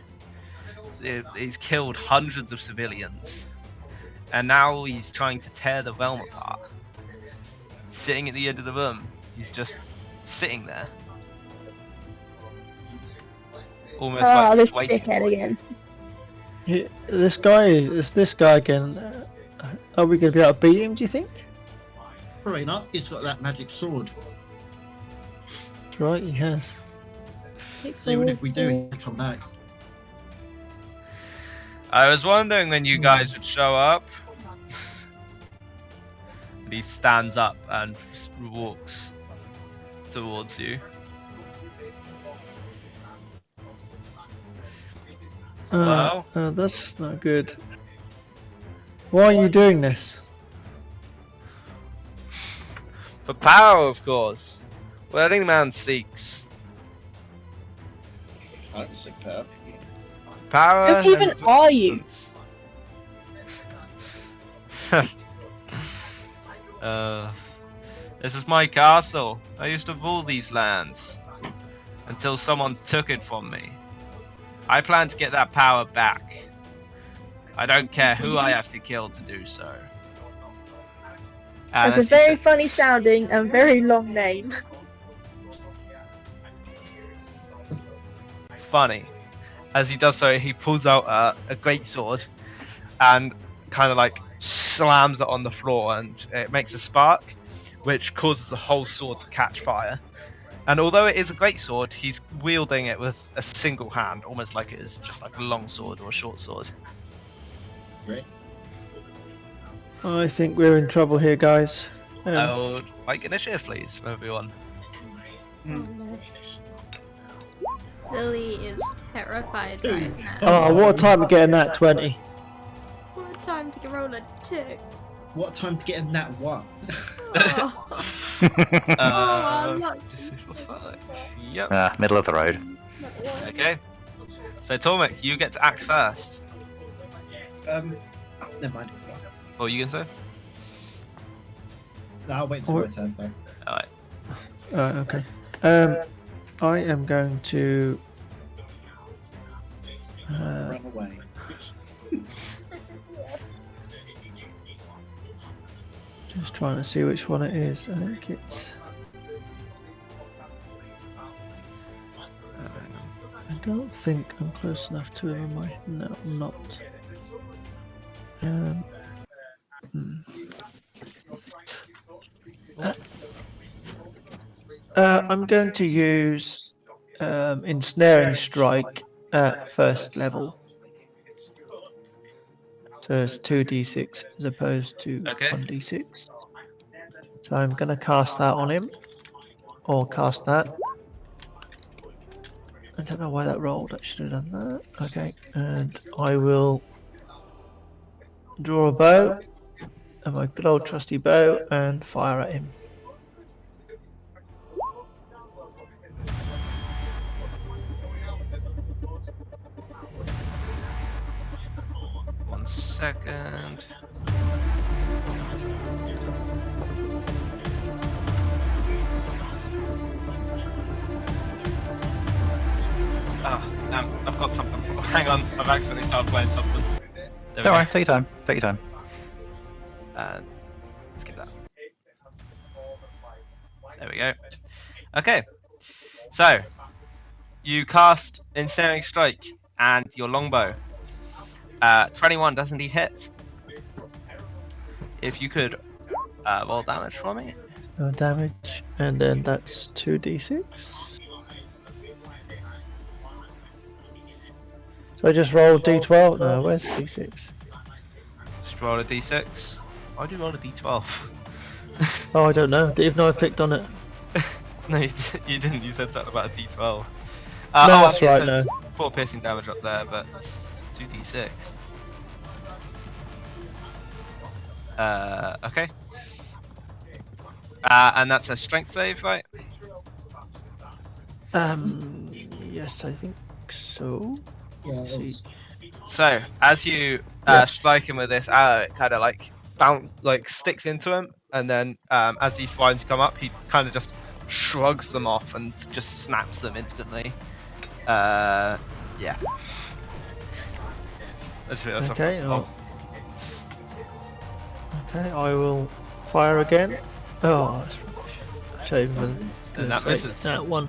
He's killed hundreds of civilians, and now he's trying to tear the realm apart. Sitting at the end of the room, he's just sitting there, almost like this he's waiting dickhead for you. again. This guy is this guy again. Are we going to be able to beat him? Do you think? Probably not. He's got that magic sword. Right, he has. So even if we do, he'll come back. I was wondering when you guys would show up. And he stands up and walks towards you. Well? That's not good. Why are you doing this? For power, of course. What any man seeks. I don't seek power. Power. Who even are you? This is my castle. I used to rule these lands until someone took it from me. I plan to get that power back. I don't care who I have to kill to do so. That's a very funny sounding and very long name. Funny. As he does so, he pulls out a great sword and kind of like slams it on the floor, and it makes a spark, which causes the whole sword to catch fire. And although it is a great sword, he's wielding it with a single hand, almost like it is just like a long sword or a short sword. Great. I think we're in trouble here, guys. I would like initiative, please, from everyone. Silly is terrified Dude. right now. Oh, what a time to get in that 20. What a time to roll a 2. What time to get in that one? Oh, luck. Yep. Middle of the road. Okay. So Tormek, you get to act first. Never mind. What were you gonna say? No, I'll wait until my turn though. Alright. Okay. I am going to. Run away. Just trying to see which one it is. I think it's. I don't think I'm close enough to him, am I? No, I'm not. I'm going to use ensnaring strike at first level. So it's 2d6 as opposed to 1d6. So I'm going to cast that on him, or cast that. I don't know why that rolled. I should have done that. Okay, and I will draw a bow, and my good old trusty bow, and fire at him. One second. Oh, damn, I've got something. Hang on, I've accidentally started playing something. There Don't worry, take your time. Take your time. Skip that. There we go. Okay, so you cast Ensnaring Strike and your longbow. 21 does indeed hit. If you could roll damage for me. Damage, and then that's 2d6. So I just roll d12. No, where's d6? Just roll a d6. Why do you roll a d12? Oh, I don't know. Even though I clicked on it. No, you didn't. You said something about a d12. No, I that's mean, it right. No. says 4 piercing damage up there, but it's 2d6. Okay. And that's a strength save, right? Yes, I think so. Yeah, it See. is. So as you Yep. strike him with this arrow, it kind of like sticks into him, and then as these vines come up, he kind of just shrugs them off and just snaps them instantly. Yeah. That's Okay. a Okay, I will fire again. Oh, that's rubbish. Shaven. And that misses. That one.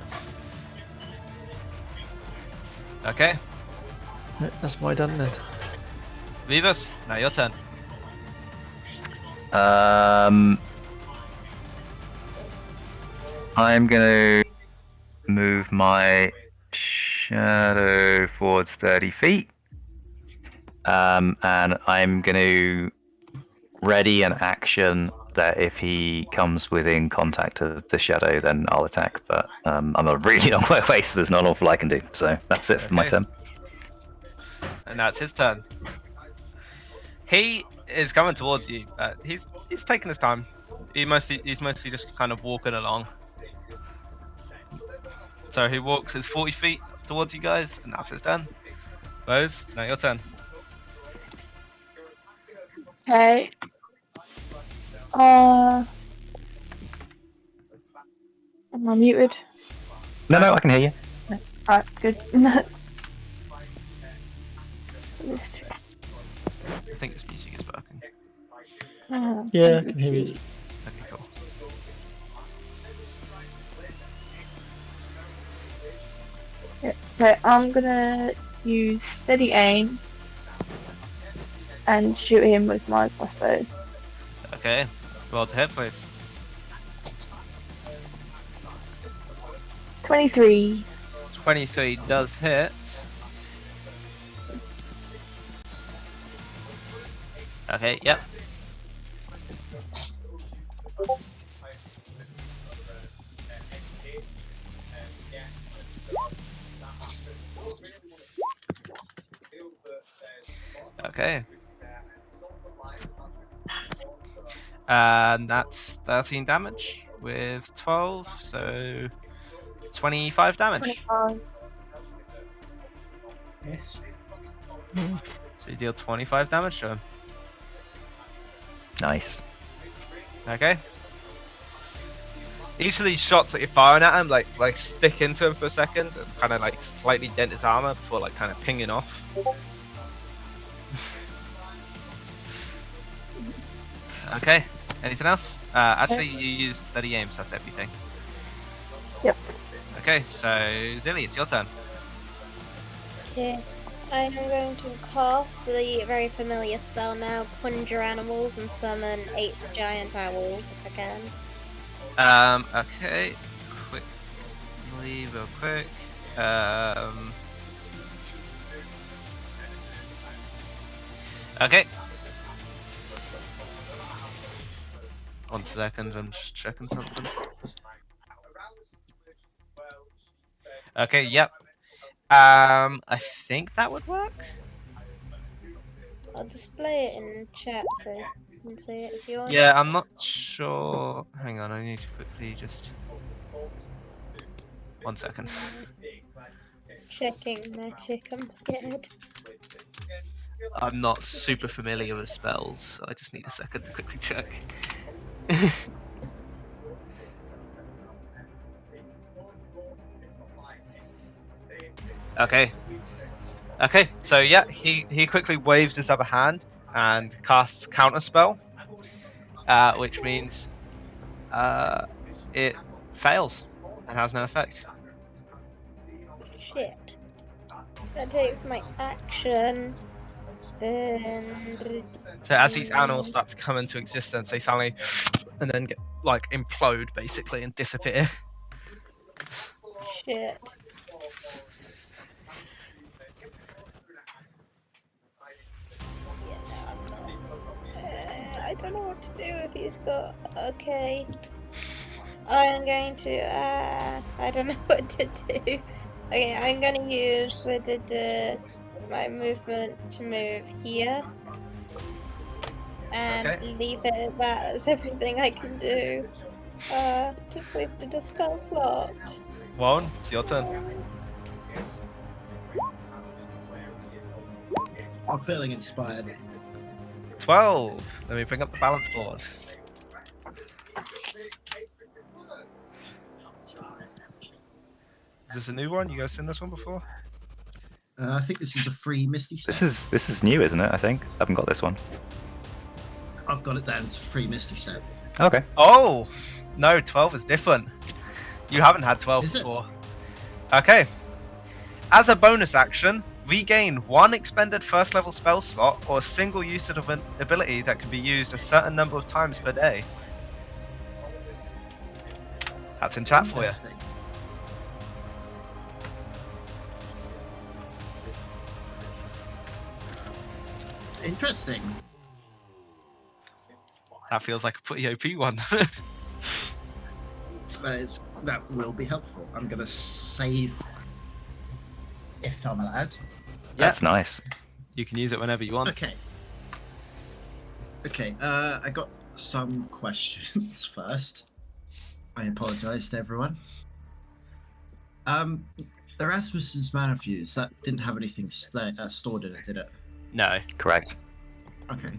Okay, That's my done then. Vivas, it's now your turn. I'm gonna move my shadow forwards 30 feet. And I'm gonna ready an action that if he comes within contact of the shadow, then I'll attack. But I'm a really long way away, so there's not an awful I can do. So that's it for my Okay. turn. And now it's his turn. He is coming towards you. He's taking his time. He's mostly just kind of walking along. So he walks his 40 feet towards you guys, and that's his turn. Bose, it's now your turn. Okay. Am I muted? No, I can hear you. Alright, good. I think this music is working. Yeah, I can hear you. Okay, cool. Okay, I'm gonna use steady aim and shoot him with my crossbow. Okay, roll to hit, please. 23. 23 does hit. Okay, yep. Okay. And that's 13 damage with 12, so 25 damage. 25. Yes. So you deal 25 damage to him. Nice. Okay. Each of these shots that you're firing at him, like stick into him for a second, and kind of like slightly dent his armor before like kind of pinging off. Okay. Anything else? Actually, you used steady aim, so that's everything. Yep. Okay, so Zilly, it's your turn. Okay. I am going to cast the very familiar spell now, Conjure Animals, and summon 8 giant owls if I can. Okay. Real quick. Okay. 1 second, I'm just checking something. Okay, yep. I think that would work. I'll display it in chat so you can see it if you want. Yeah, I'm not sure. Hang on, I need to quickly just. 1 second. Checking magic, I'm scared. I'm not super familiar with spells, so I just need a second to quickly check. Okay. Okay, so yeah, he quickly waves his other hand and casts counter spell, which means it fails and has no effect. Shit. That takes my action. And So as these animals start to come into existence, they suddenly and then get like implode basically and disappear. shit. don't know what to do if he's got. Okay. I'm going to. I don't know what to do. Okay, I'm gonna use my movement to move here. And Okay. leave it at that. That's everything I can do. Just wasted a spell slot. Warren, it's your turn. I'm feeling inspired. 12. Let me bring up the balance board. Is this a new one? You guys seen this one before? I think this is a free Misty Step. This is new, isn't it? I think I haven't got this one. I've got it down as a free Misty Step. Okay. Oh! No, 12 is different. You haven't had 12 Is it? before. Okay. As a bonus action, regain 1 expended first level spell slot or a single use of an ability that can be used a certain number of times per day. That's in chat for you. Interesting. Interesting. That feels like a pretty OP one. That will be helpful. I'm gonna save if I'm allowed. That's nice. You can use it whenever you want. Okay. Okay. I got some questions first. I apologise to everyone. Erasmus's mana fuse that didn't have anything stored in it, did it? No. Correct. Okay.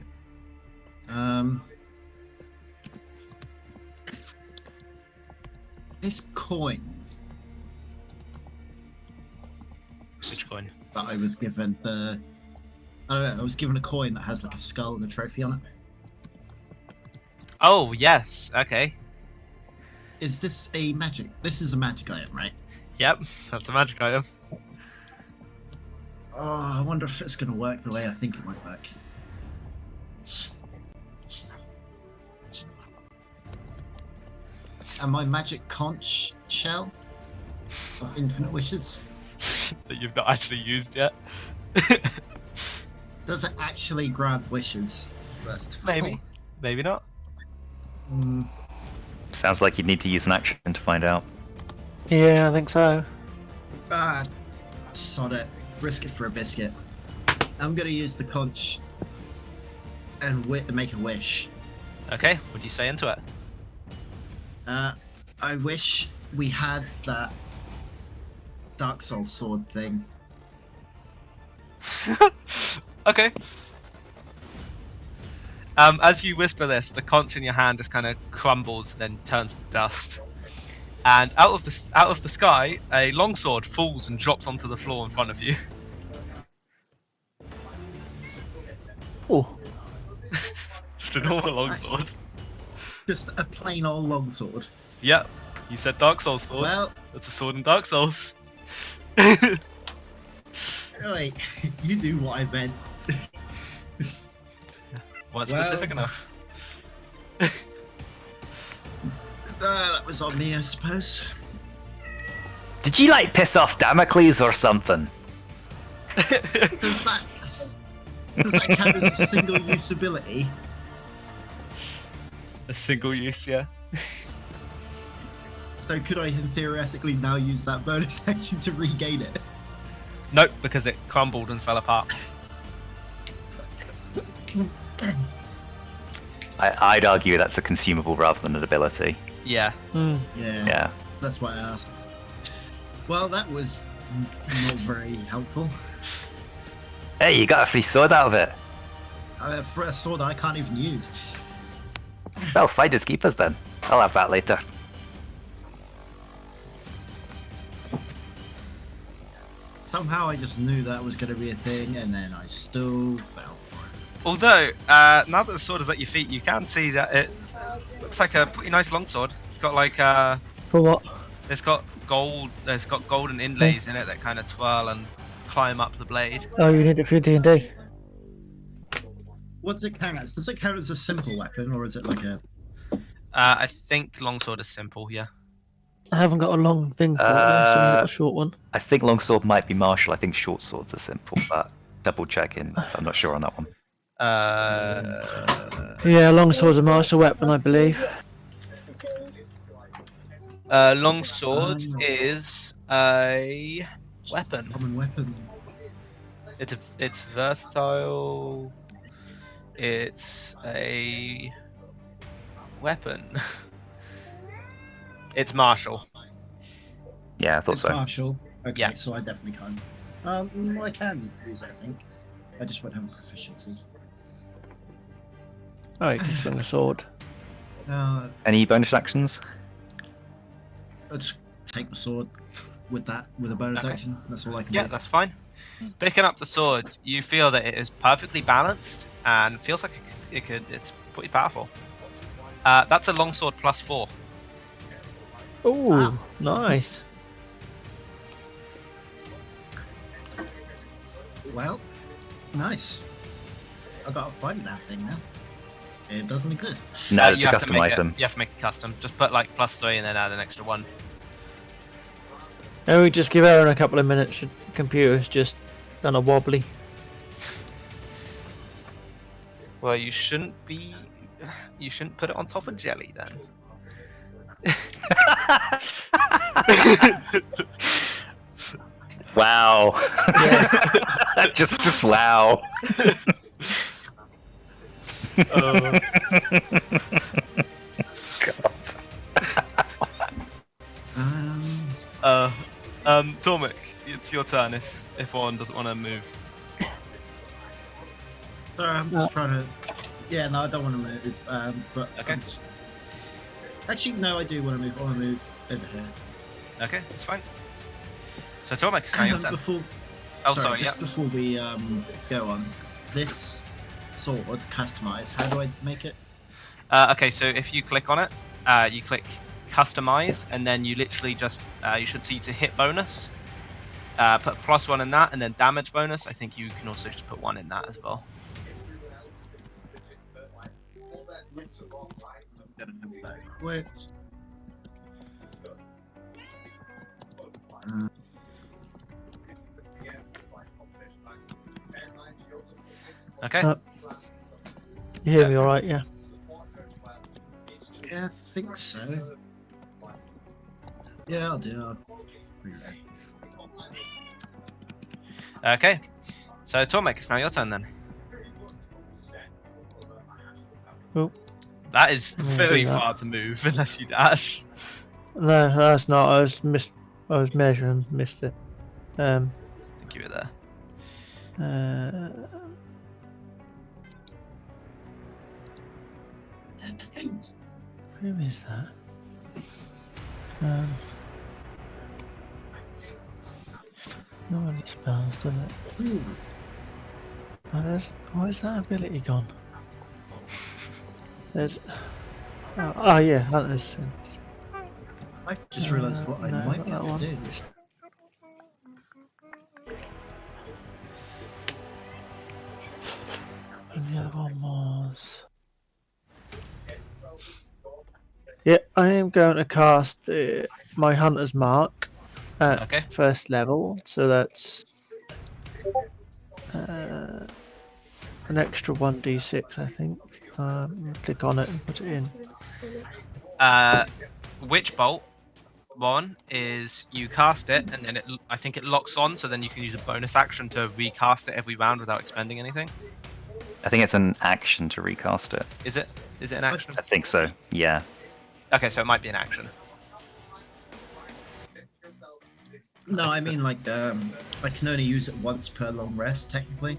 This coin Which coin? that I was given, I don't know, I was given a coin that has like a skull and a trophy on it. Oh, yes. Okay. Is this a magic? This is a magic item, right? Yep. That's a magic item. Oh, I wonder if it's going to work the way I think it might work. And my magic conch shell of infinite wishes, That you've not actually used yet. does it actually grant wishes? First of all? Maybe. Maybe not. Mm, Sounds like you'd need to use an action to find out. Yeah, I think so. sod it. Risk it for a biscuit. I'm going to use the conch and make a wish. Okay. What do you say into it? I wish we had that Dark Souls sword thing. Okay. As you whisper this, the conch in your hand just kind of crumbles, then turns to dust. And out of the sky, a longsword falls and drops onto the floor in front of you. Oh, Just a normal longsword. Just a plain old longsword. Yep. You said Dark Souls sword. Well, That's a sword in Dark Souls. wait, you knew what I meant. Weren't Well- specific enough. That was on me, I suppose. Did you like piss off Damocles or something? Does that count as a single use ability? A single use, yeah. So could I theoretically now use that bonus action to regain it? Nope, because it crumbled and fell apart. I'd argue that's a consumable rather than an ability. Yeah. mm. Yeah. That's why I asked. Well, that was not very helpful. Hey, you got a free sword out of it. For a sword I can't even use. Well, finders keepers then. I'll have that later. Somehow I just knew that was going to be a thing, and then I still fell for it. Although, now that the sword is at your feet, you can see that it looks like a pretty nice longsword. It's got like For what? it's got golden inlays in it that kind of twirl and climb up the blade. Oh, you need it for D&D. What's it count as? Does it count as a simple weapon, or is it like a... I think longsword is simple, yeah. I haven't got a long thing for it, so I've got a short one. I think longsword might be martial. I think short swords are simple, but double checking. I'm not sure on that one. Yeah, longsword's a martial weapon, I believe. It is. Longsword is a weapon. Common weapon. It's versatile. It's a weapon. It's martial. Yeah, I thought It's so. martial. Okay, Yeah. so I definitely can't. I can use it, I think. I just won't have a proficiency. Oh, you can swing a sword. Any bonus actions? I'll just take the sword with a bonus Okay. action. That's all I can Yeah, do. that's fine. Picking up the sword, you feel that it is perfectly balanced and feels like it's pretty powerful. That's a longsword +4. Ooh, Wow. nice. Well, nice. I gotta find that thing now. It doesn't exist. No, it's You a have to custom make item. You have to make it custom. Just put like +3 and then add an extra 1. And we just give Aaron a couple of minutes. The computer's just done a wobbly. Well, you shouldn't put it on top of jelly then. Wow. just wow. Oh. God. Tormik, it's your turn if one doesn't want to move. Sorry, I'm just trying to. Yeah, no, I don't want to move. But Okay. Actually, no, I do want to move. I want to move over here. Okay, that's fine. So Tormik, it's now your turn. Before, Sorry, yeah. just before we go on, this sword customize. How do I make it? Okay, so if you click on it, you click customize, and then you literally just you should see to hit bonus. Put +1 in that, and then damage bonus. I think you can also just put 1 in that as well. Gonna have that quick. Okay. You hear me all right? Yeah. Yeah, I think so. Yeah, I'll do. I'll reload. Okay. So Tormik, it's now your turn then. Oh. That is I'm gonna very do that. far to move unless you dash. No, that's not. I was measuring, missed it. I think you were there. Who is that? No one spells, does it? Oh, where's that ability gone? There's. Oh yeah, Hunter's Sense. I just realised what I no, might be that able to one. do. And the other one was. Yeah, I am going to cast my Hunter's Mark at Okay. first level, so that's an extra 1d6, I think. Click on it and put it in. Witch Bolt 1 is you cast it, and then I think it locks on, so then you can use a bonus action to recast it every round without expending anything. I think it's an action to recast it. Is it? Is it an action? I think so. Yeah. Okay, so it might be an action. No, I mean like I can only use it once per long rest, technically.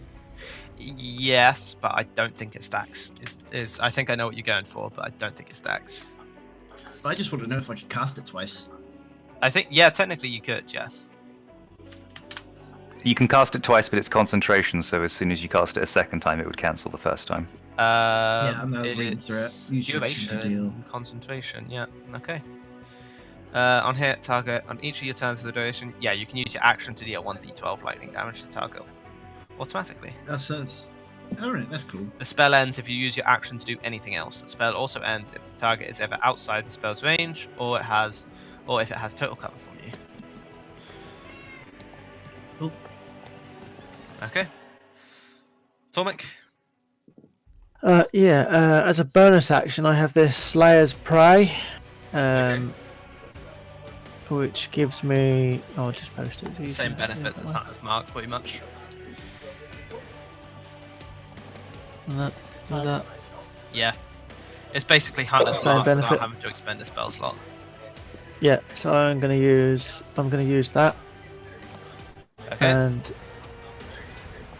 Yes, but I don't think it stacks. I think I know what you're going for, but I don't think it stacks. But I just want to know if I could cast it twice. I think, yeah, technically you could, yes. You can cast it twice, but it's concentration, so as soon as you cast it a second time, it would cancel the first time. I'm now reading through it. It's Use your action to deal. duration, concentration, yeah, okay. On hit, target, on each of your turns for the duration, yeah, you can use your action to deal 1d12 lightning damage to target automatically. Alright, that's cool. The spell ends if you use your action to do anything else. The spell also ends if the target is ever outside the spell's range, or if it has total cover from you. Cool. Okay. Tormik. As a bonus action, I have this Slayer's Prey, which gives me. Oh, I'll just post it. It's easier. Same benefits as Hunter's Mark, pretty much. And that. Yeah. It's basically Hunter's Same Mark benefit. without having to expend a spell slot. Yeah, so I'm gonna use that, Okay. and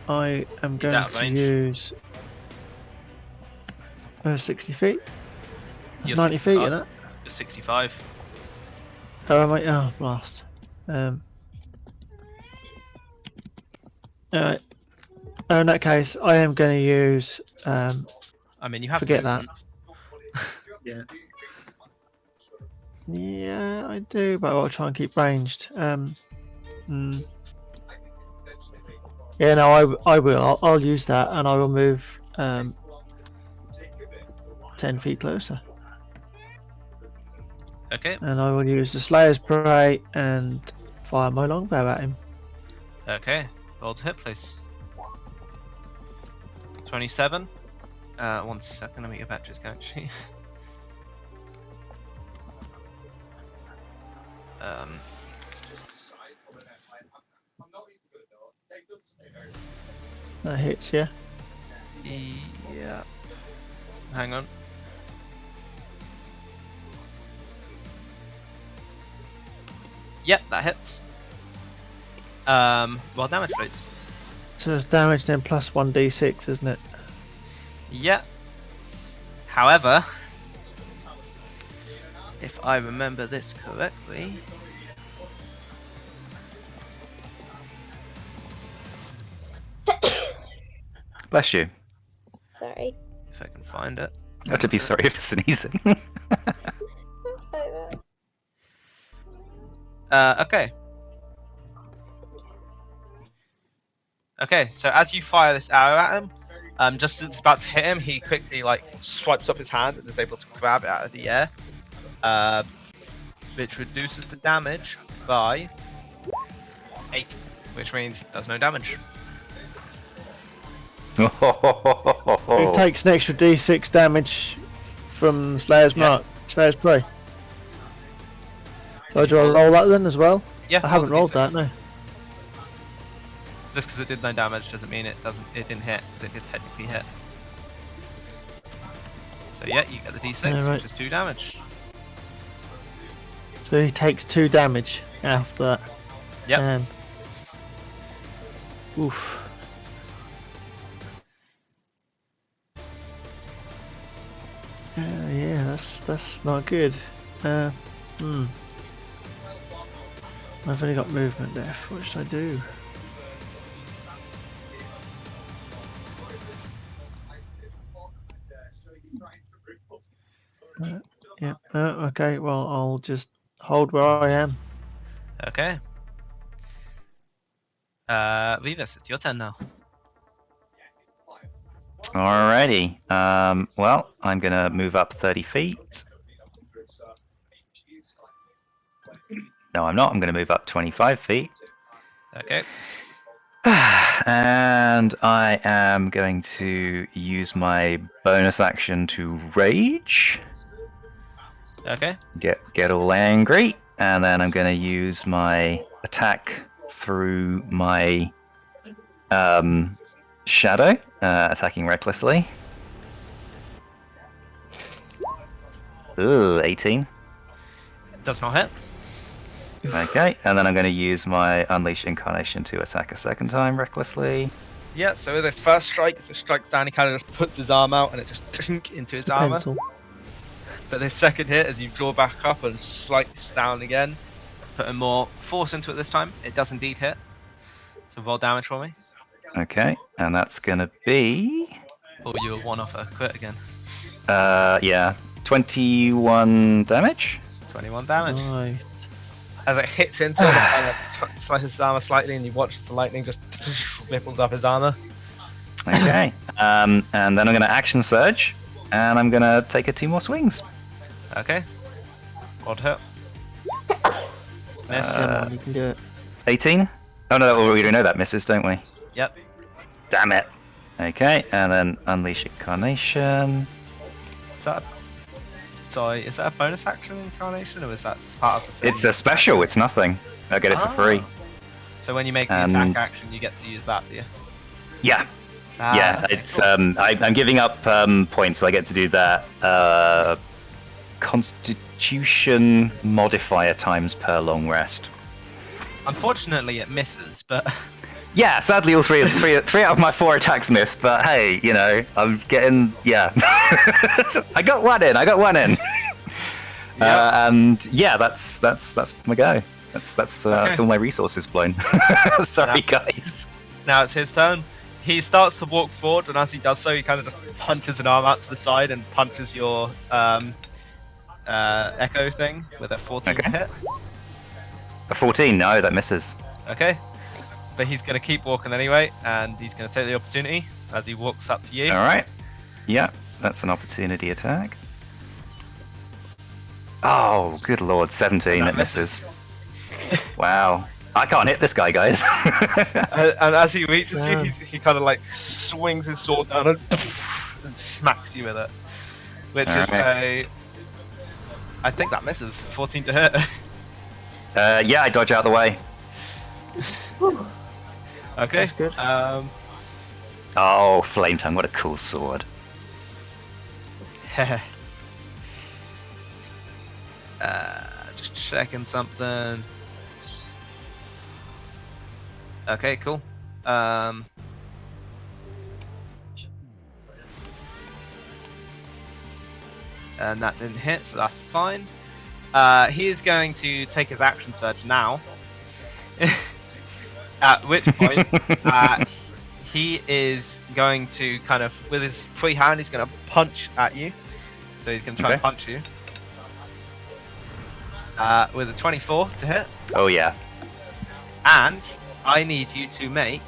I am He's going out of to range. use 60 feet. That's You're 90 feet, 65. isn't it? You're 65. Oh, am I? Oh, blast. Alright. In that case, I am going to use. I mean, you have Forget movement. Yeah. Yeah, I do, but I'll try and keep ranged. Yeah, no, I will. I'll use that, and I will move 10 feet closer. Okay. And I will use the Slayer's Prey and fire my longbow at him. Okay. Roll to hit, please. 27. 1 second, let me get back to his count sheet. That hits, yeah. Yeah. Hang on. Yep, that hits. Roll damage, please. So it's damage then plus 1d6, isn't it? Yeah. However, if I remember this correctly, Bless you. Sorry. if I can find it. I have to be sorry for sneezing. Like that. Okay. Okay, so as you fire this arrow at him, just as it's about to hit him, he quickly swipes up his hand and is able to grab it out of the air, which reduces the damage by 8, which means does no damage. It takes an extra d6 damage from Slayer's Mark, Slayer's Prey. So do I roll that then as well? Yeah, I haven't roll rolled the that, D6. no. Just because it did no damage doesn't mean it didn't hit, because it did technically hit. So yeah, you get the d6, Yeah, right. which is 2 damage. So he takes 2 damage after that. Yep. Oof. Yeah, that's not good. I've only got movement there. What should I do? Yeah. Okay. Well, I'll just hold where I am. Okay. Revis, it's your turn now. Alrighty. Well, I'm gonna move up 30 feet. No, I'm not. I'm gonna move up 25 feet. Okay. And I am going to use my bonus action to rage. Okay. Get all angry, and then I'm going to use my attack through my shadow, attacking recklessly. Ooh, 18. Does not hit. Okay, and then I'm going to use my Unleash Incarnation to attack a second time recklessly. Yeah, so with this first strike, as it strikes down, he kind of just puts his arm out and it just tink into his armor. Pencil. But this second hit, as you draw back up and slice down again, putting more force into it this time, it does indeed hit. So roll damage for me. Okay, and that's going to be... Or you were one off a crit again. Yeah, 21 damage. 21 damage. Nice. As it hits into him, it kind of slices his armor slightly, and you watch the lightning just ripples up his armor. Okay, and then I'm going to action surge, and I'm going to take 2 more swings. Okay. Odd hit. Miss. Come on, you can do it. 18? Oh no, we already know that misses, don't we? Yep. Damn it. Okay, and then unleash incarnation. Is that is that a bonus action incarnation, or is that part of the same? It's a special. action? It's nothing. I get it for free. Ah. So when you make the And- attack action, you get to use that, do you? Yeah, yeah. Okay, It's cool. I'm giving up points, so I get to do that. Constitution modifier times per long rest. Unfortunately, it misses, but Yeah, sadly, all three out of my 4 attacks missed. But hey, you know, I'm getting I got one in. And yeah, that's my go. That's all my resources blown. Sorry, guys. now it's his turn. He starts to walk forward, and as he does so, he kind of just punches an arm out to the side and punches your echo thing with a 14 to Okay. hit. A 14, no, that misses. Okay. But he's going to keep walking anyway, and he's going to take the opportunity as he walks up to you. All right. Yeah, that's an opportunity attack. Oh, good lord, 17, That it misses. Wow. I can't hit this guy, guys. And as he reaches you, Damn. he kind of like swings his sword down and smacks you with it. Which is Alright. I think that misses. 14 to hit. Yeah, I dodge out of the way. Okay. That's good. Oh, Flame Tongue, what a cool sword. Just checking something. Okay, cool. And that didn't hit, so that's fine. He is going to take his action surge now. At which point, he is going to kind of, with his free hand, he's going to punch at you. So he's going to try and Okay. punch you. With a 24 to hit. Oh, yeah. And I need you to make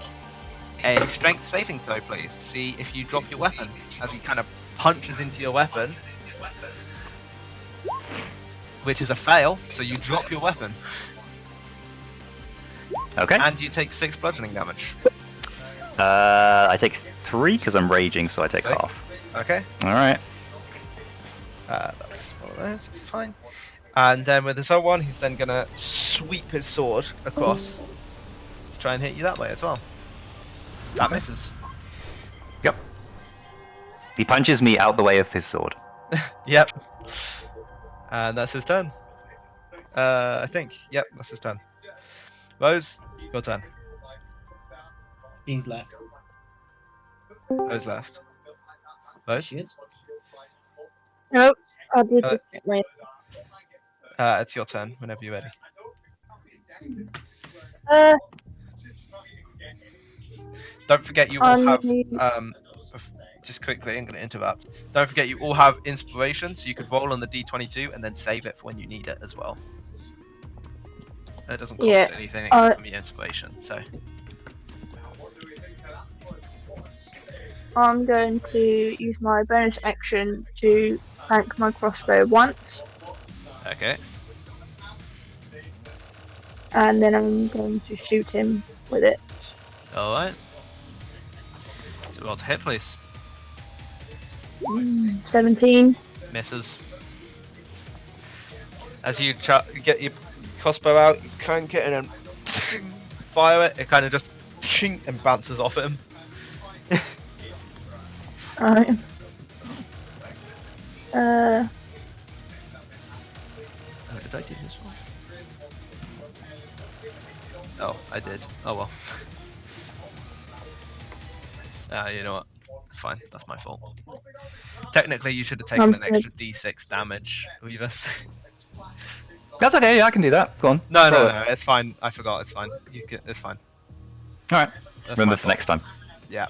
a strength saving throw, please, to see if you drop your weapon. As he kind of punches into your weapon. Which is a fail, so you drop your weapon. Okay. And you take 6 bludgeoning damage. I take 3 because I'm raging, so I take Okay. half. Okay? Alright. That's one of those, that's fine. And then with this other one, he's then going to sweep his sword across to try and hit you that way as well. That misses. Yep. He punches me out the way of his sword. Yep. And that's his turn. I think. Yep, that's his turn. Rose, your turn. Beans left. Rose left. There Rose? she is. Nope, I did Uh, this differently. It's your turn whenever you're ready. Uh, Don't forget you all have Um, just quickly, I'm going to interrupt. Don't forget you all have inspiration, so you could roll on the d22 and then save it for when you need it as well. It doesn't cost Yeah, anything except from your inspiration, so. I'm going to use my bonus action to crank my crossbow once, Okay. and then I'm going to shoot him with it. Alright. So roll to hit, please. 17. Misses. As you get your crossbow out, you crank it and then fire it, it kind of just and bounces off him. Alright. Oh, did I do this one? Oh, I did. Oh well. You know what? It's fine. That's my fault. Technically, you should have taken an extra d6 damage, Weavers. That's okay, yeah, I can do that. Go on. No, roll no, it. no. It's fine. I forgot. It's fine. It's fine. Alright. That's Remember my for fault. next time. Yeah.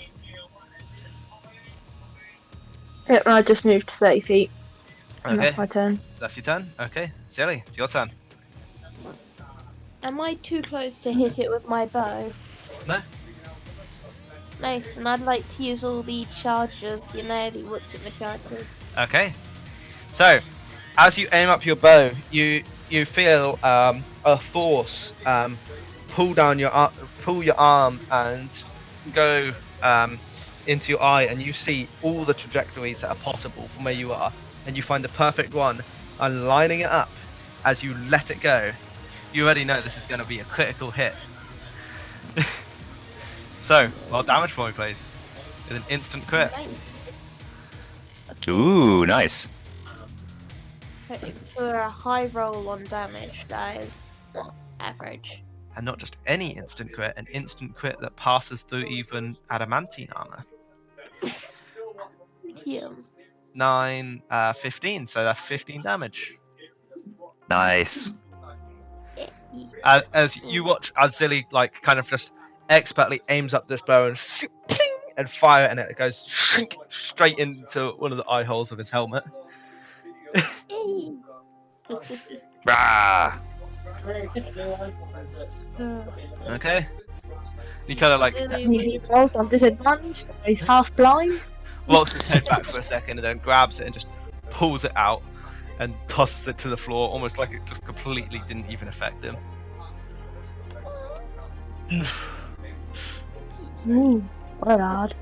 Yep, I just moved 30 feet. And Okay. that's my turn. That's your turn. Okay. Silly. It's your turn. Am I too close to hit it with my bow? No. Nice, and I'd like to use all the charges, you know, the what's in the charges. Okay. So, as you aim up your bow, you feel a force pull your arm and go into your eye, and you see all the trajectories that are possible from where you are, and you find the perfect one, and lining it up as you let it go. You already know this is going to be a critical hit. So, roll damage for me, please, with an instant crit. Nice. Ooh, nice. Okay, for a high roll on damage, that is what average. And not just any instant crit, an instant crit that passes through even adamantine armor. Yeah. 9, 15, so that's 15 damage. Nice. As you watch as Zilly like kind of just expertly aims up this bow and and fire, and it goes straight into one of the eye holes of his helmet. Rah! Okay. He kind of like He rolls on disadvantage, so he's half blind. walks his head back for a second and then grabs it and just pulls it out and tosses it to the floor, almost like it just completely didn't even affect him. Ooh, well hard.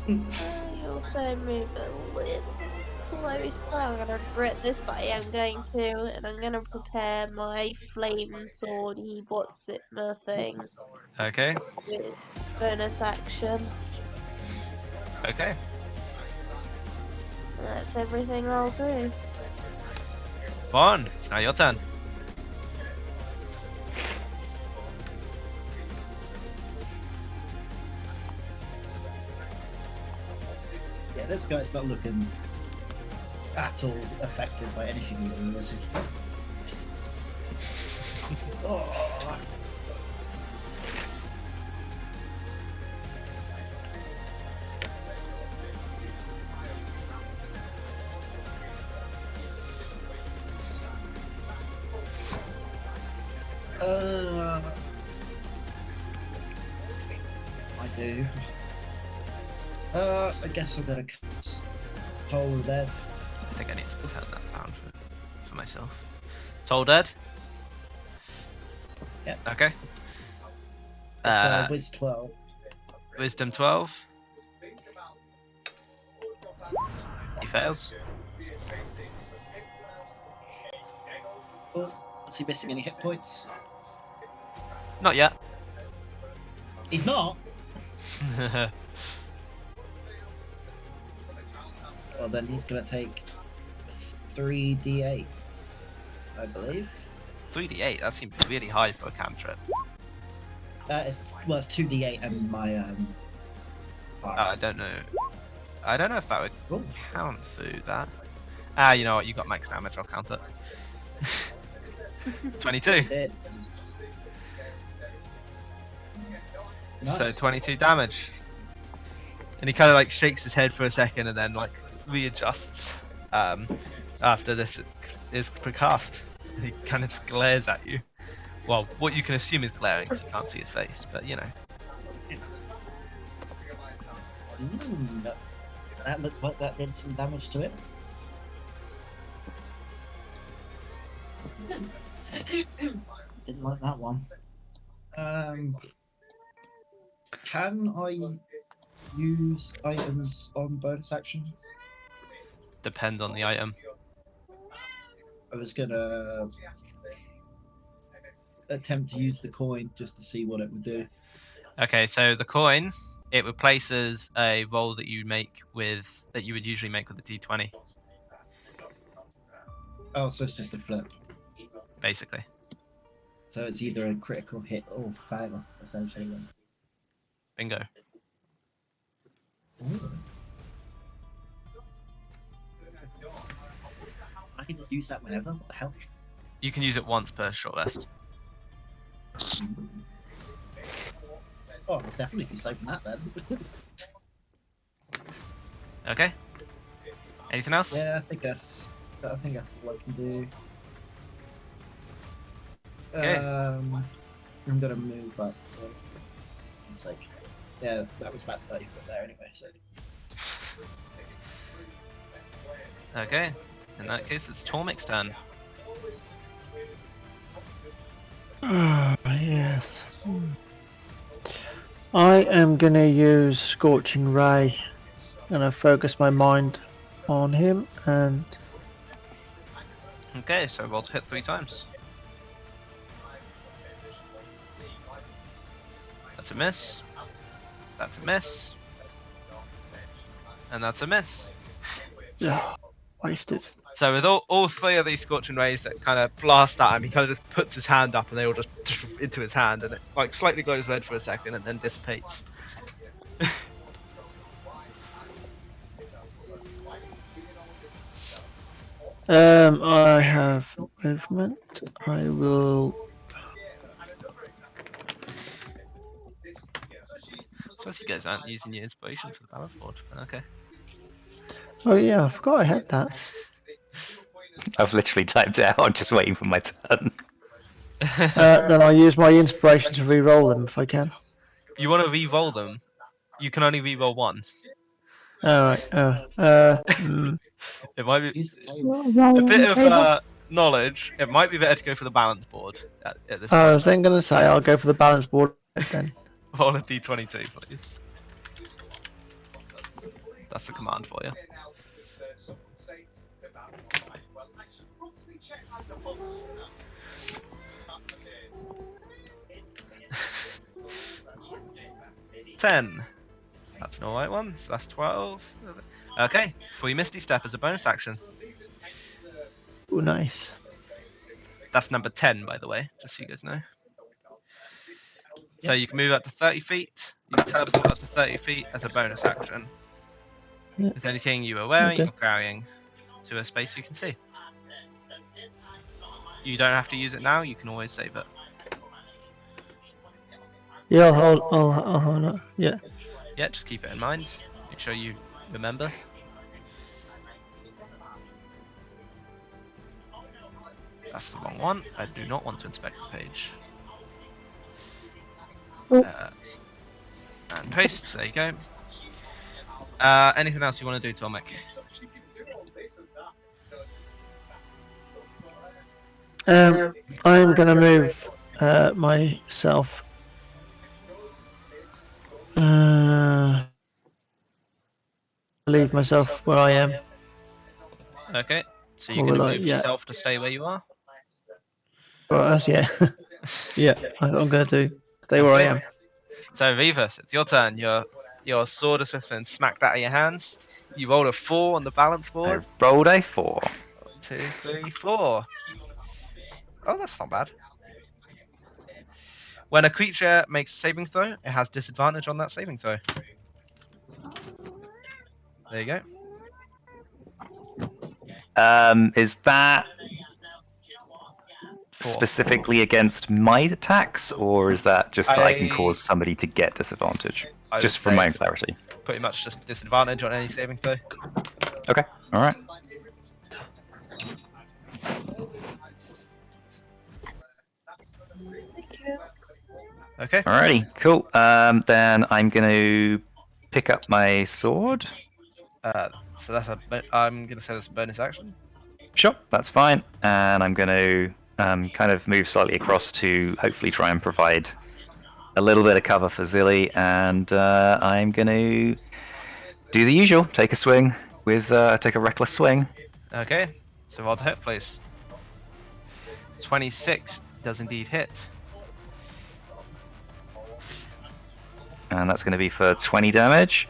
I also move a little closer. I'm gonna regret this, but I am going to, and I'm gonna prepare my flame swordy what's it the thing Okay. with bonus action. Okay. And that's everything I'll do. Vaughn, it's now your turn. Yeah, this guy's not looking at all affected by anything you're doing, is he? Oh. I do. I guess I'm gonna cast Toll Dead. I think I need to turn that down for myself. Toll Dead? Yep. Okay. It's Wiz 12. Wisdom 12. He fails. Oh, is he missing any hit points? Not yet. He's not. Well, then he's gonna take 3d8, I believe. 3d8, that seems really high for a cantrip. It's 2d8 and my I don't know. I don't know if that would Oh, count through that. You know what? You got max damage. I'll count it. 22. it did. Nice. So 22 damage. And he kind of like shakes his head for a second and then like readjusts after this is cast. He kind of just glares at you. Well, what you can assume is glaring because you can't see his face, but you know. That looked like that did some damage to it. Didn't like that one. Can I use items on bonus action? Depends on the item. I was gonna attempt to use the coin just to see what it would do. Okay, so the coin, it replaces a roll that you would usually make with a d20, Oh, so it's just a flip. basically. So it's either a critical hit or fail, essentially. Then. Bingo. Ooh. I can just use that whenever. What the hell? You can use it once per short rest. Oh, I'll definitely be saving that then. Okay. Anything else? Yeah, I think that's all I can do. Okay. I'm gonna move up. For one's sake. Yeah, that was about 30 foot there anyway. So Okay. In that case, it's Tormic's turn. Ah, yes. I am gonna use Scorching Ray. Gonna focus my mind on him and Okay, so roll to hit 3 times. That's a miss. That's a miss. And that's a miss. wasted. So with all 3 of these scorching rays that kind of blast at him, he kind of just puts his hand up and they all just into his hand, and it like slightly glows red for a second and then dissipates. I have movement. I will. Plus you guys aren't using your inspiration for the balance board. Okay. Oh yeah, I forgot I had that. I've literally typed it out. I'm just waiting for my turn. Then I'll use my inspiration to re-roll them if I can. You want to re-roll them? You can only re-roll 1. All right. It might be Use the table. a bit of knowledge. It might be better to go for the balance board at this I point. was then gonna say I'll go for the balance board then. Roll a d22, please. That's the command for you. Ten. That's an alright one, so that's 12. Okay, free Misty Step as a bonus action. Oh, nice. That's number 10, by the way, just so you guys know. So you can move up to 30 feet, you can teleport up to 30 feet as a bonus action. Yeah. With anything you are wearing Okay. or carrying to a space you can see. You don't have to use it now, you can always save it. Yeah, I'll hold it. Yeah. Yeah, just keep it in mind. Make sure you remember. That's the wrong one. I do not want to inspect the page. And paste. There you go. Anything else you want to do, Tomek? I'm gonna move myself. Leave myself where I am. Okay. So you're Or going to will I? move Yeah. yourself to stay where you are? Yeah. Yeah. I'm gonna do. Stay where I Okay. am. So Rivas, it's your turn. Your sword has just been smacked out of your hands. You rolled a 4 on the balance board. I've rolled a 4. 1, 2, 3, 4. Oh, that's not bad. When a creature makes a saving throw, it has disadvantage on that saving throw. There you go. Is that 4. specifically against my attacks, or is that just that I can I- cause somebody to get disadvantage? I would Just for say my own it's clarity. pretty much just disadvantage on any saving throw. Okay, alright. Okay. Alrighty, cool. Then I'm going to pick up my sword. So that's I'm gonna say that's a bonus action. Sure, that's fine. And I'm going to kind of move slightly across to hopefully try and provide a little bit of cover for Zilly. And I'm going to do the usual, take a swing with take a reckless swing. Okay. So roll to hit, please. 26 does indeed hit. And that's going to be for 20 damage.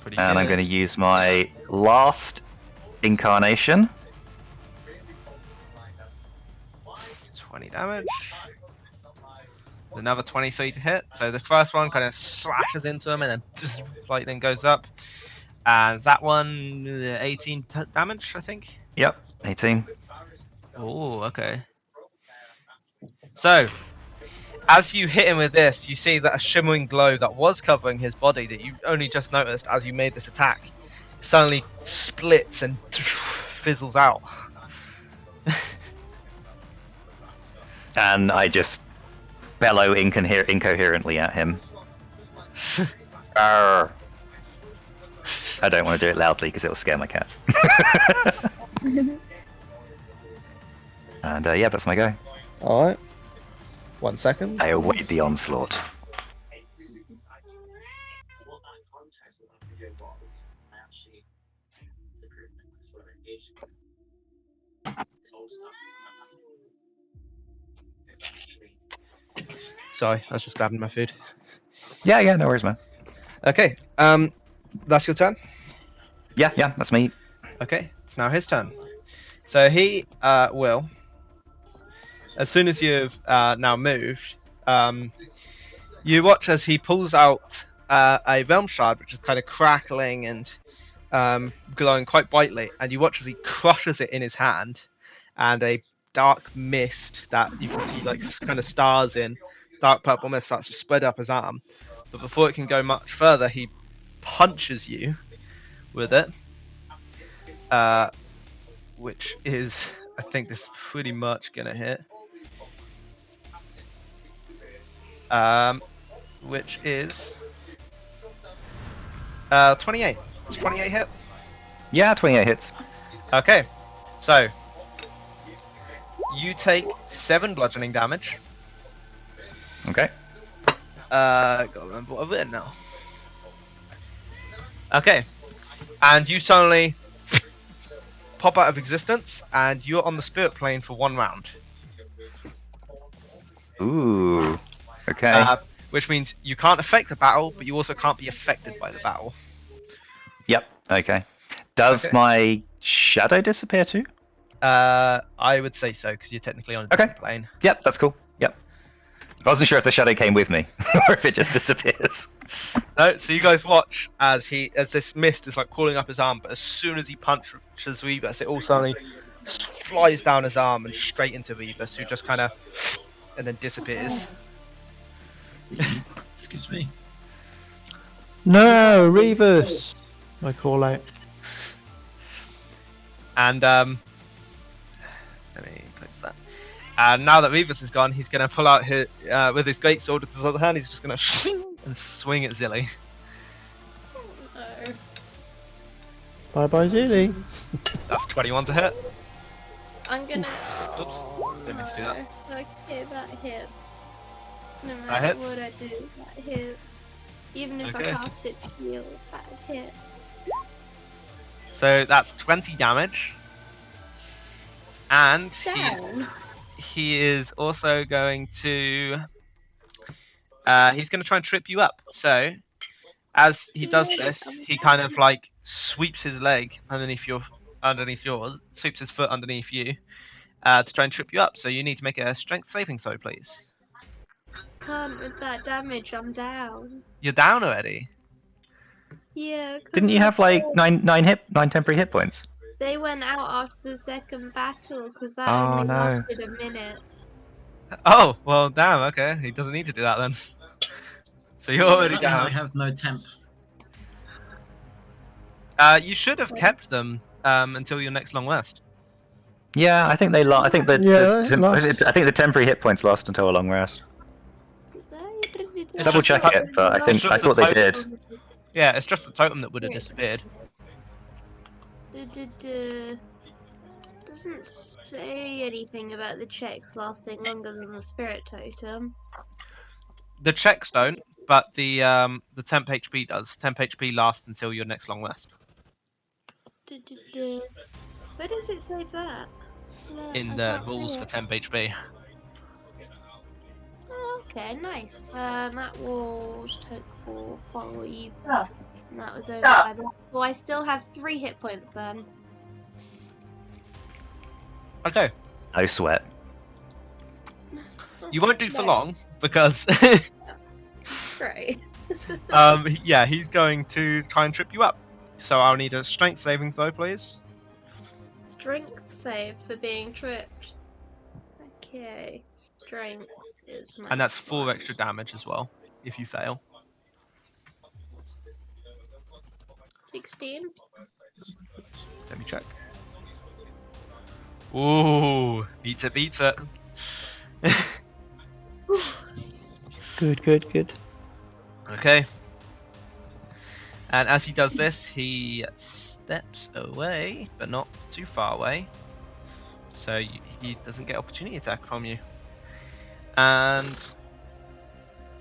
Pretty And I'm good. going to use my last incarnation. 20 damage. Another 23 to hit. So the first one kind of slashes into him and then just lightning goes up. And that one, 18 damage, I think. Yep, 18. Oh, okay. So, as you hit him with this, you see that a shimmering glow that was covering his body that you only just noticed as you made this attack suddenly splits and fizzles out. And I just bellow incoherently at him. Arr. I don't want to do it loudly because it'll scare my cats. And yeah, that's my go. Alright. 1 second. I await the onslaught. Sorry, I was just grabbing my food. Yeah, no worries, man. Okay, that's your turn. Yeah, that's me. Okay, it's now his turn. So he will, as soon as you've now moved, you watch as he pulls out a realm shard, which is kind of crackling and glowing quite brightly, and you watch as he crushes it in his hand, and a dark mist that you can see like kind of stars in, dark purple mist starts to spread up his arm. But before it can go much further, he punches you with it, which is, I think this is pretty much gonna hit. Which is 28. It's 28 hit. Yeah, 28 hits. Okay, so you take 7 bludgeoning damage. Okay. Gotta remember what I've written now. Okay, and you suddenly pop out of existence, and you're on the spirit plane for 1 round. Ooh. Okay. Which means you can't affect the battle, but you also can't be affected by the battle. Yep. Okay. Does Okay. my shadow disappear too? I would say so, because you're technically on a different plane. Yep, that's cool. Yep. I wasn't sure if the shadow came with me or if it just disappears. No, so you guys watch as this mist is like crawling up his arm, but as soon as he punches Rebus, it all suddenly flies down his arm and straight into Rebus, who just kind of and then disappears. Excuse me. No, Reavers! I call out. And let me close that. And now that Rebus is gone, he's going to pull out his with his great sword with his other hand. He's just going to swing at Zilly. No. Bye bye, Zilly. That's 21 to hit. I'm gonna. Oops. Oh, Didn't mean to do that. no. Okay, that hits. No That matter hits? what I do, that hits. Even if Okay. I cast it shield, that hits. So that's 20 damage. And Down. he is also going to he's going to try and trip you up. So as he does this, he kind of like sweeps his leg underneath yours, sweeps his foot underneath you to try and trip you up. So you need to make a strength saving throw, please. Can't with that damage, I'm down. You're down already. Yeah, 'cause Didn't you have like nine temporary hit points? they went out after the second battle because that Oh, only no. lasted a minute. Oh well, damn. Okay, he doesn't need to do that then. So you're already Does that mean I down. have no temp? You should have kept them until your next long rest. Yeah, I think they I think Yeah, I think the temporary hit points last until a long rest. It's Double just check the- it, but I it's just thought the they did. Yeah, it's just the totem that would have disappeared. Doesn't say anything about the checks lasting longer than the spirit totem. The checks don't, but the temp HP does. Temp HP lasts until your next long rest. Where does it say that? In I the can't see rules for it. temp HP. Oh, okay, nice. That was total follow you. And that was over by that. Well, I still have 3 hit points then. Okay, No sweat. you won't do for No. long because Great. yeah, he's going to try and trip you up. So I'll need a strength saving throw, please. Strength save for being tripped. Okay. Strength is my. And that's 4 extra damage as well if you fail. 16. Let me check. Ooh, beats it. Good. Okay. And as he does this, he steps away, but not too far away. So he doesn't get opportunity attack from you. And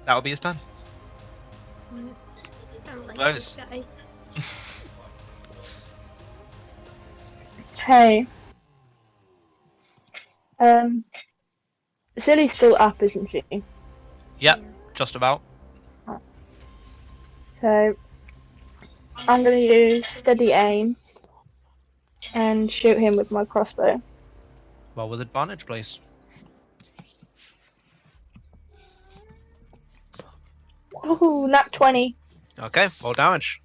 that will be his turn. I like Rose. this guy. Okay. Silly's still up, isn't she? Yep, just about. So I'm gonna use steady aim and shoot him with my crossbow. Well, with advantage, please. Ooh, nat 20. Okay, roll damage.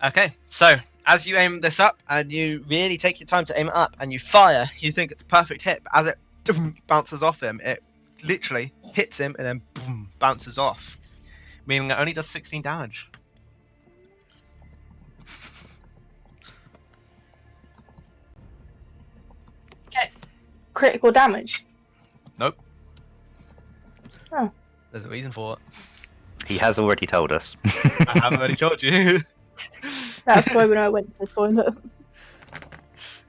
Okay, so as you aim this up and you really take your time to aim it up and you fire, you think it's a perfect hit, but as it bounces off him, it literally hits him and then boom, bounces off, meaning it only does 16 damage. Critical damage. Nope. Oh. There's a reason for it. He has already told us. I haven't already told you. That's why when I went to the toilet.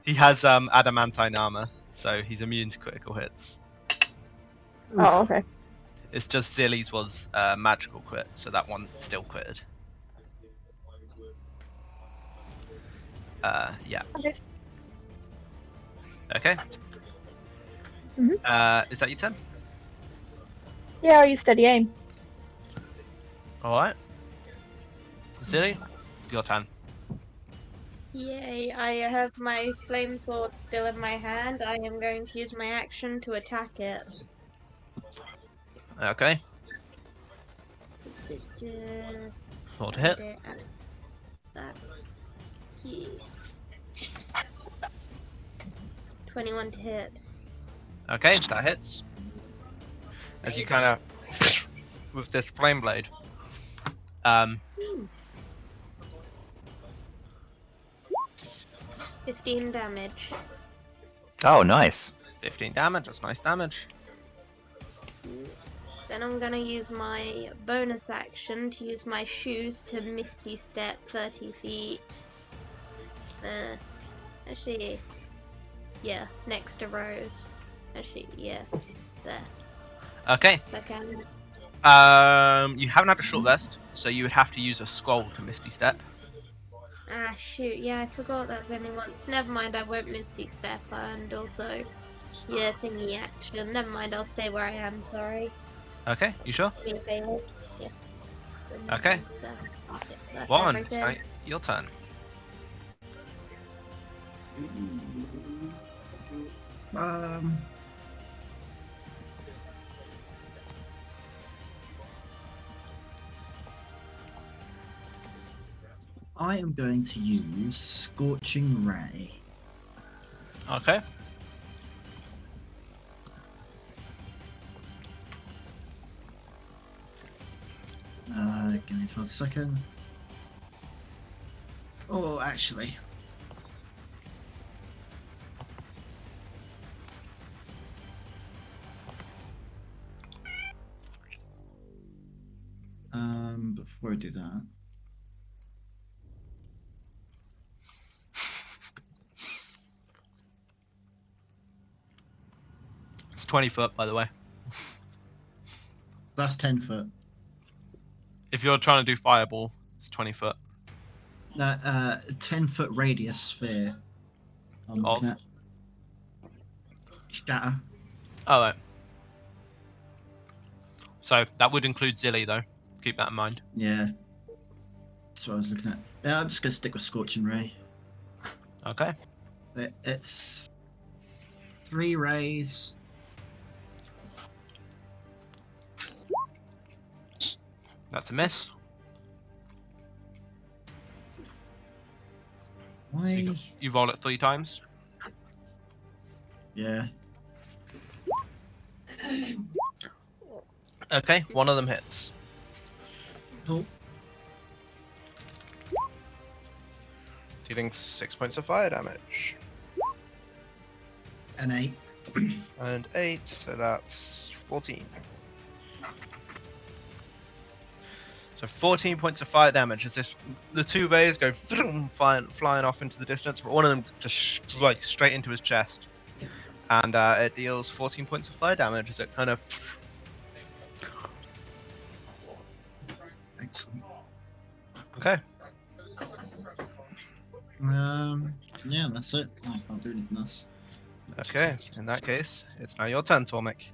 He has adamantine armor, so he's immune to critical hits. Oh, okay. It's just Zilly's was magical crit, so that one still critted. Yeah. Okay. Okay. Mhm. Is that your turn? Yeah, I use steady aim. Alright. Zilly, your turn. Yay, I have my flame sword still in my hand. I am going to use my action to attack it. Okay. Roll to hit. That key. 21 to hit. Okay, that hits. As you kind of with this flame blade. 15 damage. Oh, nice. 15 damage, that's nice damage. Then I'm gonna use my bonus action to use my shoes to Misty Step 30 feet. Actually, yeah, next to Rose. Actually, yeah, there. Okay. Okay. You haven't had a short rest, so you would have to use a scroll to Misty Step. Ah, shoot, yeah, I forgot that's only once. Never mind, I won't Misty Step, and also, yeah, thingy action. Never mind, I'll stay where I am, sorry. Okay, you sure? Me failed. Yeah. Okay. Stuff. Yeah, that's Warren, everything. it's your turn. I am going to use Scorching Ray. Okay. Give me 1 second. Oh, actually. Before I do that. It's 20 foot, by the way. That's 10 foot. If you're trying to do fireball, it's 20 foot. No, 10-foot radius sphere. I'm looking at. Shatter. Alright. So, that would include Zilly, though. Keep that in mind. Yeah. That's what I was looking at. Yeah, I'm just going to stick with Scorching Ray. Okay. It's 3 rays. That's a miss. Why? So you roll it 3 times. Yeah. Okay, one of them hits. Cool. Dealing 6 points of fire damage. An 8. And 8, so that's 14. So 14 points of fire damage as this, the 2 rays go flying off into the distance, but one of them just strikes straight into his chest. and it deals 14 points of fire damage as it kind of. Excellent. Okay. Yeah, that's it. I can't do anything else. Okay. In that case, it's now your turn, Tormek.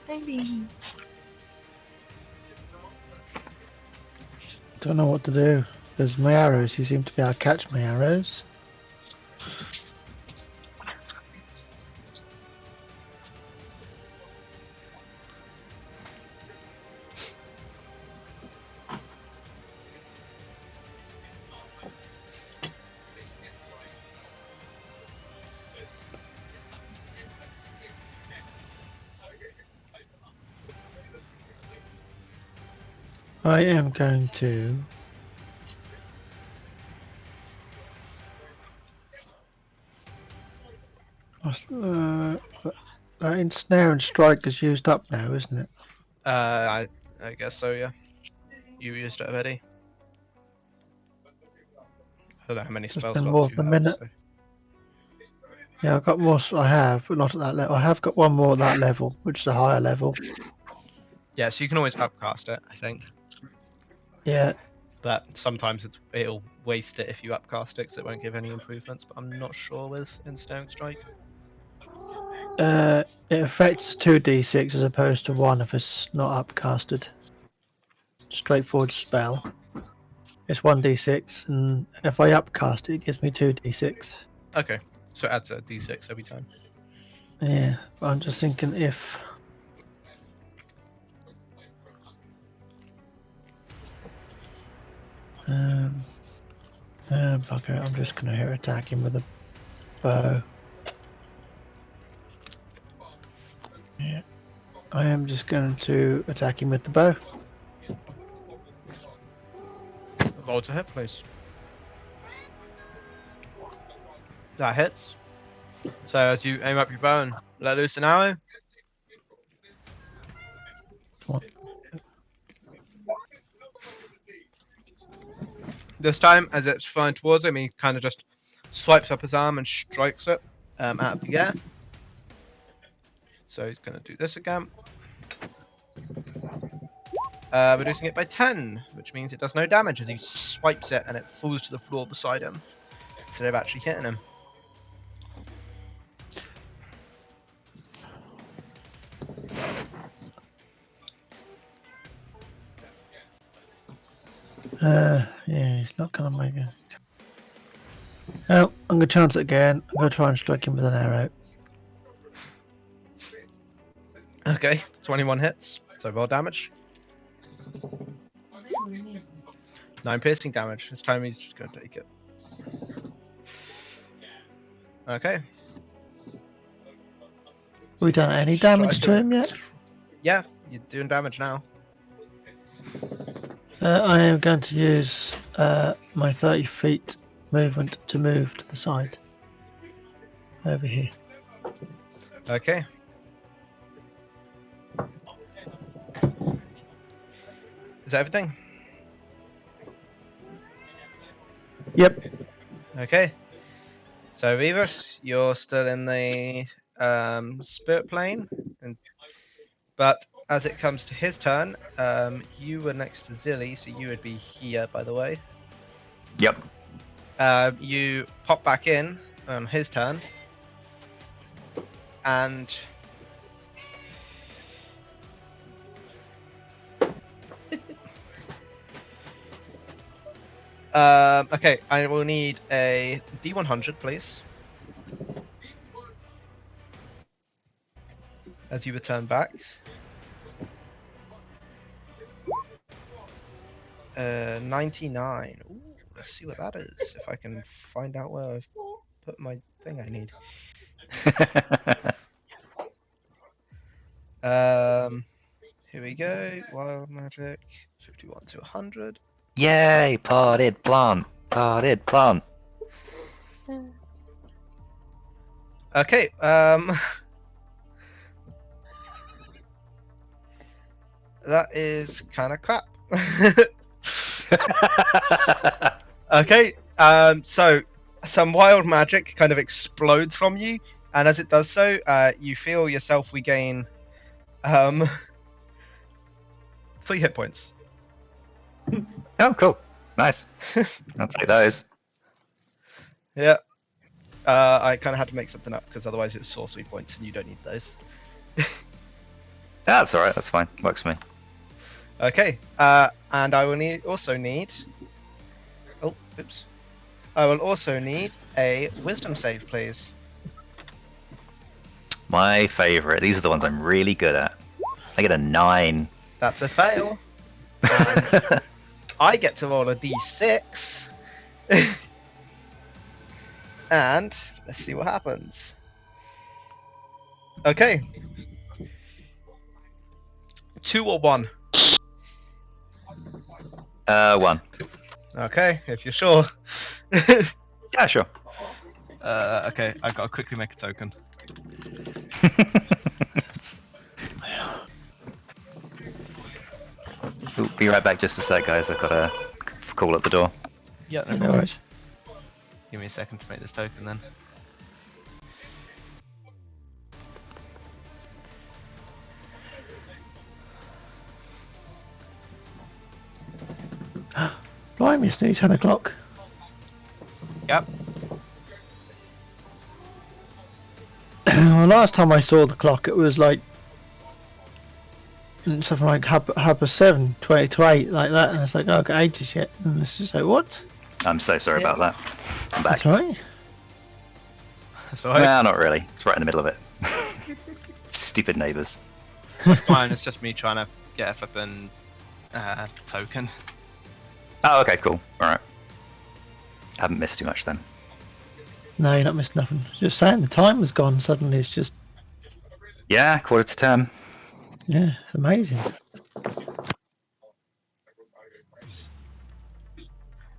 Maybe. Don't know what to do. There's my arrows. You seem to be able to catch my arrows. I am going to. Ensnare and strike is used up now, isn't it? I guess so. Yeah. You used it already. I don't know how many It's spell been slots more you than a have. minute. So. Yeah, I've got more. I have, but not at that level. I have got one more at that level, which is a higher level. Yeah, so you can always upcast it, I think. Yeah, But sometimes it'll waste it if you upcast it, because it won't give any improvements. But I'm not sure with Ensnaring Strike. it affects 2d6 as opposed to 1 if it's not upcasted. Straightforward spell. It's 1d6, and if I upcast it, it gives me 2d6. Okay, so it adds a d6 every time. Yeah, but I'm just thinking if. Bugger, I'm just going to hit attack him with a bow. Yeah, I am just going to attack him with the bow. Roll to hit, please. That hits. So as you aim up your bow and let loose an arrow, What? this time as it's flying towards him, he kind of just swipes up his arm and strikes it out of the air. So he's going to do this again. Reducing it by 10, which means it does no damage as he swipes it and it falls to the floor beside him instead of actually hitting him. Yeah, he's not going to make it. Oh, I'm going to chance it again. I'm going to try and strike him with an arrow. Okay, 21 hits, so roll damage. 9 piercing damage. This time he's just going to take it. Okay. Have we done any damage to him yet? Yeah, you're doing damage now. I am going to use my 30 feet movement to move to the side. Over here. Okay. Is that everything? Yep. Okay. So Revis, you're still in the spirit plane, but as it comes to his turn, you were next to Zilly, so you would be here, by the way. Yep. You pop back in on his turn, and okay, I will need a D100, please, as you return back. 99. Ooh, let's see what that is. If I can find out where I've put my thing I need. Here we go. Wild magic. 51 to 100. Yay! Potted plant. Potted plant. Okay. That is kind of crap. Okay, so some wild magic kind of explodes from you, and as it does so, you feel yourself regain 3 hit points. Oh, cool. Nice. I'll take those. Yeah. I kind of had to make something up because otherwise it's sorcery points and you don't need those. That's alright, that's fine. Works for me. Okay, and I will also need. Oh, oops. I will also need a wisdom save, please. My favourite. These are the ones I'm really good at. I get a 9. That's a fail. And I get to roll a d6. And let's see what happens. Okay. 2 or 1? 1. Okay, if you're sure. Yeah, sure. Okay, I gotta quickly make a token. Ooh, be right back just a sec, guys. I've got a call at the door. Yeah, no No problem. worries. Give me a second to make this token then. Blimey, it's nearly 10 o'clock. Yep. Well, last time I saw the clock, it was like something like half 7, 20 to 8, like that. And it's like, oh, I've got ages yet. And it's just like, what? I'm so sorry about that. I'm back. That's right. Sorry. Well, not really. It's right in the middle of it. Stupid neighbours. It's fine, it's just me trying to get a flippin' token. Oh, okay, cool. Alright. Haven't missed too much then. No, you're not missing nothing. Just saying, the time was gone suddenly. It's just, Yeah, 9:45. yeah, it's amazing.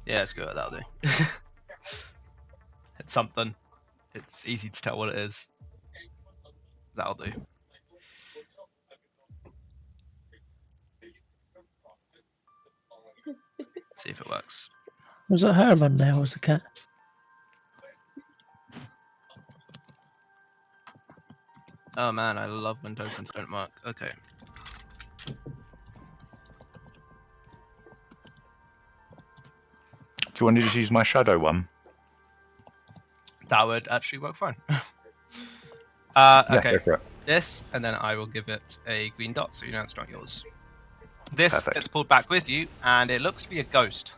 Yeah, it's good, that'll do. It's something. It's easy to tell what it is. That'll do. See if it works. Was it Herman there, or was it cat? Oh man, I love when tokens don't work. Okay. Do you want to just use my shadow one? That would actually work fine. Yeah, Okay. go for it. This, and then I will give it a green dot so you know it's not yours. This Perfect. gets pulled back with you, and it looks to be a ghost.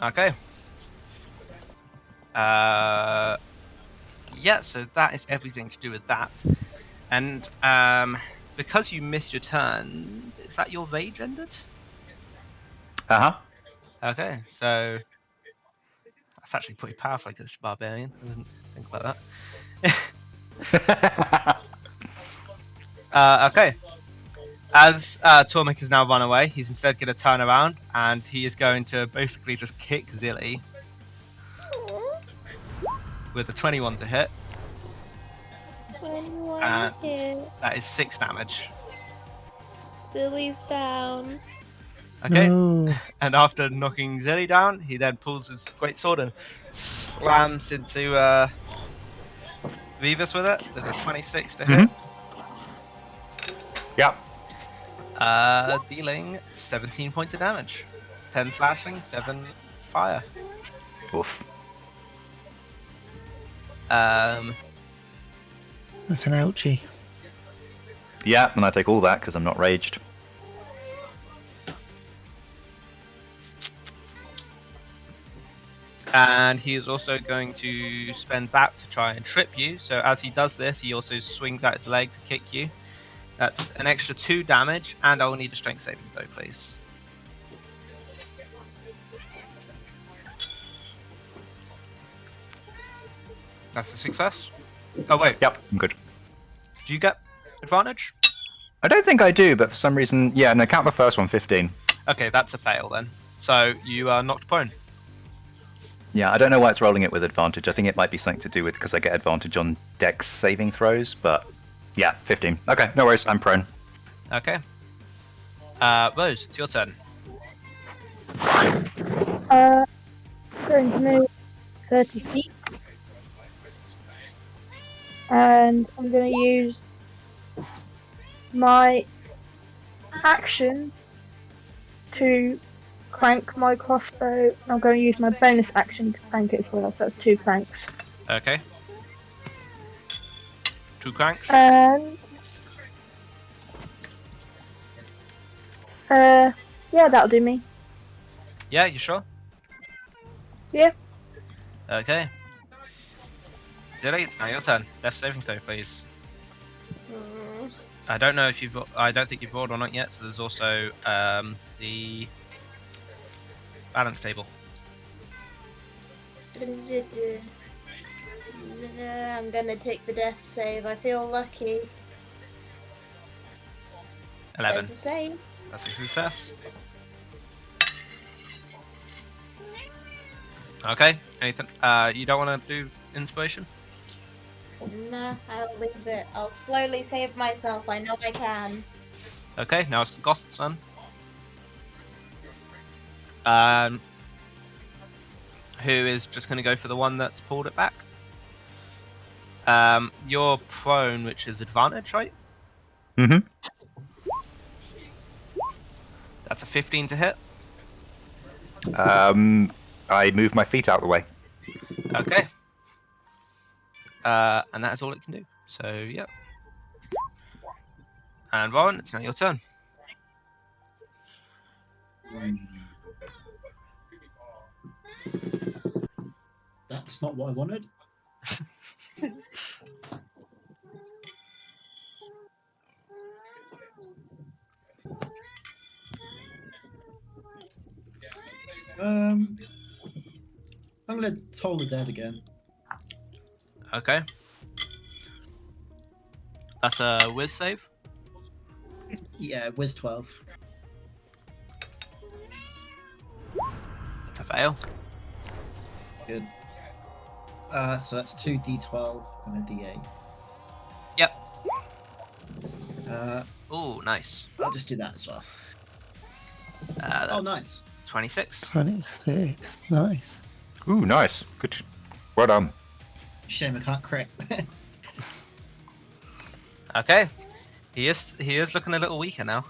Okay. Yeah, so that is everything to do with that. And because you missed your turn, is that your rage ended? Uh-huh. Okay, so that's actually pretty powerful against a barbarian. I didn't think about that. Okay. As Tormek has now run away, he's instead going to turn around and he is going to basically just kick Zilly with a 21 to hit. 21 And hit. that is 6 damage. Zilly's down. Okay. No. And after knocking Zilly down, he then pulls his great sword and slams into Revis with it with a 26 to hit. Yep. Dealing 17 points of damage. 10 slashing, 7 fire. Oof. Um, That's an ouchie. Yeah, and I take all that because I'm not raged. and he is also going to spend that to try and trip you. So as he does this, he also swings out his leg to kick you. That's an extra 2 damage, and I will need a strength saving throw, please. That's a success. Oh wait, Yep, I'm good. do you get advantage? I don't think I do, but for some reason, yeah, no, count the first one, 15. Okay, that's a fail then. So you are knocked prone. Yeah, I don't know why it's rolling it with advantage. I think it might be something to do with because I get advantage on dex saving throws, but yeah, 15. Okay, no worries, I'm prone. Okay. Rose, it's your turn. Going to move 30 feet. And I'm going to use my action to crank my crossbow. I'm going to use my bonus action to crank it as well, so that's 2 cranks. Okay. 2 cranks. And yeah, that'll do me. Yeah, you sure? Yeah. Okay. Zilly, it's now your turn. Death saving throw, please. Mm. I don't know if you've. I don't think you've rolled or not yet. So there's also the balance table. I'm gonna take the death save. I feel lucky. 11. There's a save. That's a success. Okay. Anything? You don't want to do inspiration? Nah, I'll leave it. I'll slowly save myself. I know I can. Okay. Now it's the Goth's turn. Who is just going to go for the one that's pulled it back? You're prone, which is advantage, right? Mm-hmm. That's a 15 to hit. I move my feet out of the way. Okay. And that is all it can do. So, yep. And Warren, it's now your turn. That's not what I wanted. I'm gonna toll the dead again. Okay. That's a whiz save. Yeah, whiz 12. It's a fail. Good. So that's 2d12 and a d8. Yep. Oh, nice. I'll just do that as well. That's Oh, nice. 26. 26. Nice. Ooh, nice. Good. Well done. Shame I can't crit. Okay. He is looking a little weaker now.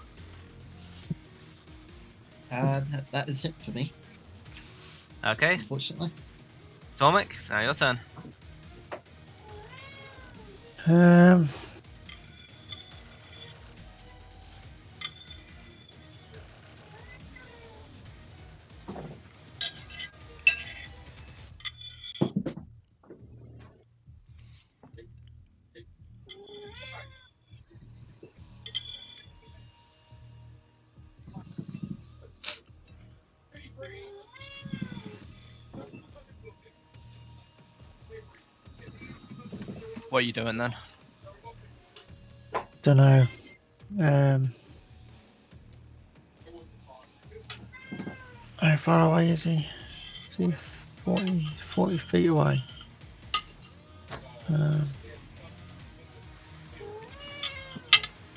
That is it for me, Okay. unfortunately. Tormik, it's now your turn. What are you doing then? Don't know. How far away is he? Is he 40 feet away?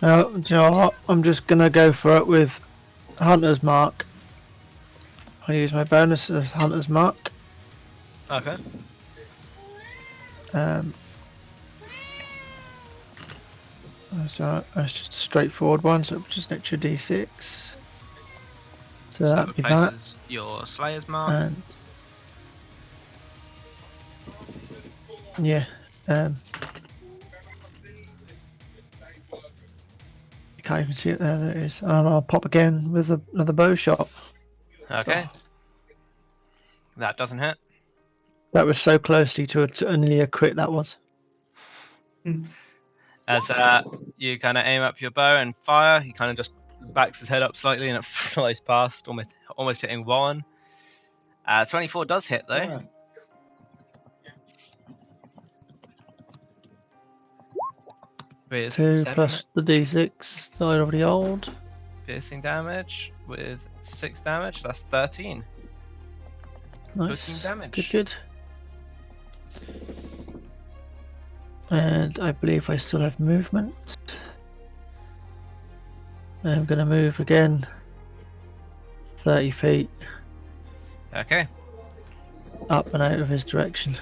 Oh, do you know what? I'm just gonna go for it with Hunter's Mark. I use my bonus as Hunter's Mark. Okay. So that's just a straightforward one, so just an extra d6. So that that'd be that. replaces your Slayer's Mark. And yeah, you can't even see it there. There it is. And I'll pop again with another bow shot. Okay. That doesn't hit. That was so closely to only a crit. That was. As you kind of aim up your bow and fire, he kind of just backs his head up slightly and it flies past, almost hitting Warren. 24 does hit though. Yeah. With 2 7 plus the d6 that I already hold. piercing damage with 6 damage. That's 13. Nice. 13 damage. Good. And I believe I still have movement. I'm going to move again. 30 feet. Okay. Up and out of his direction.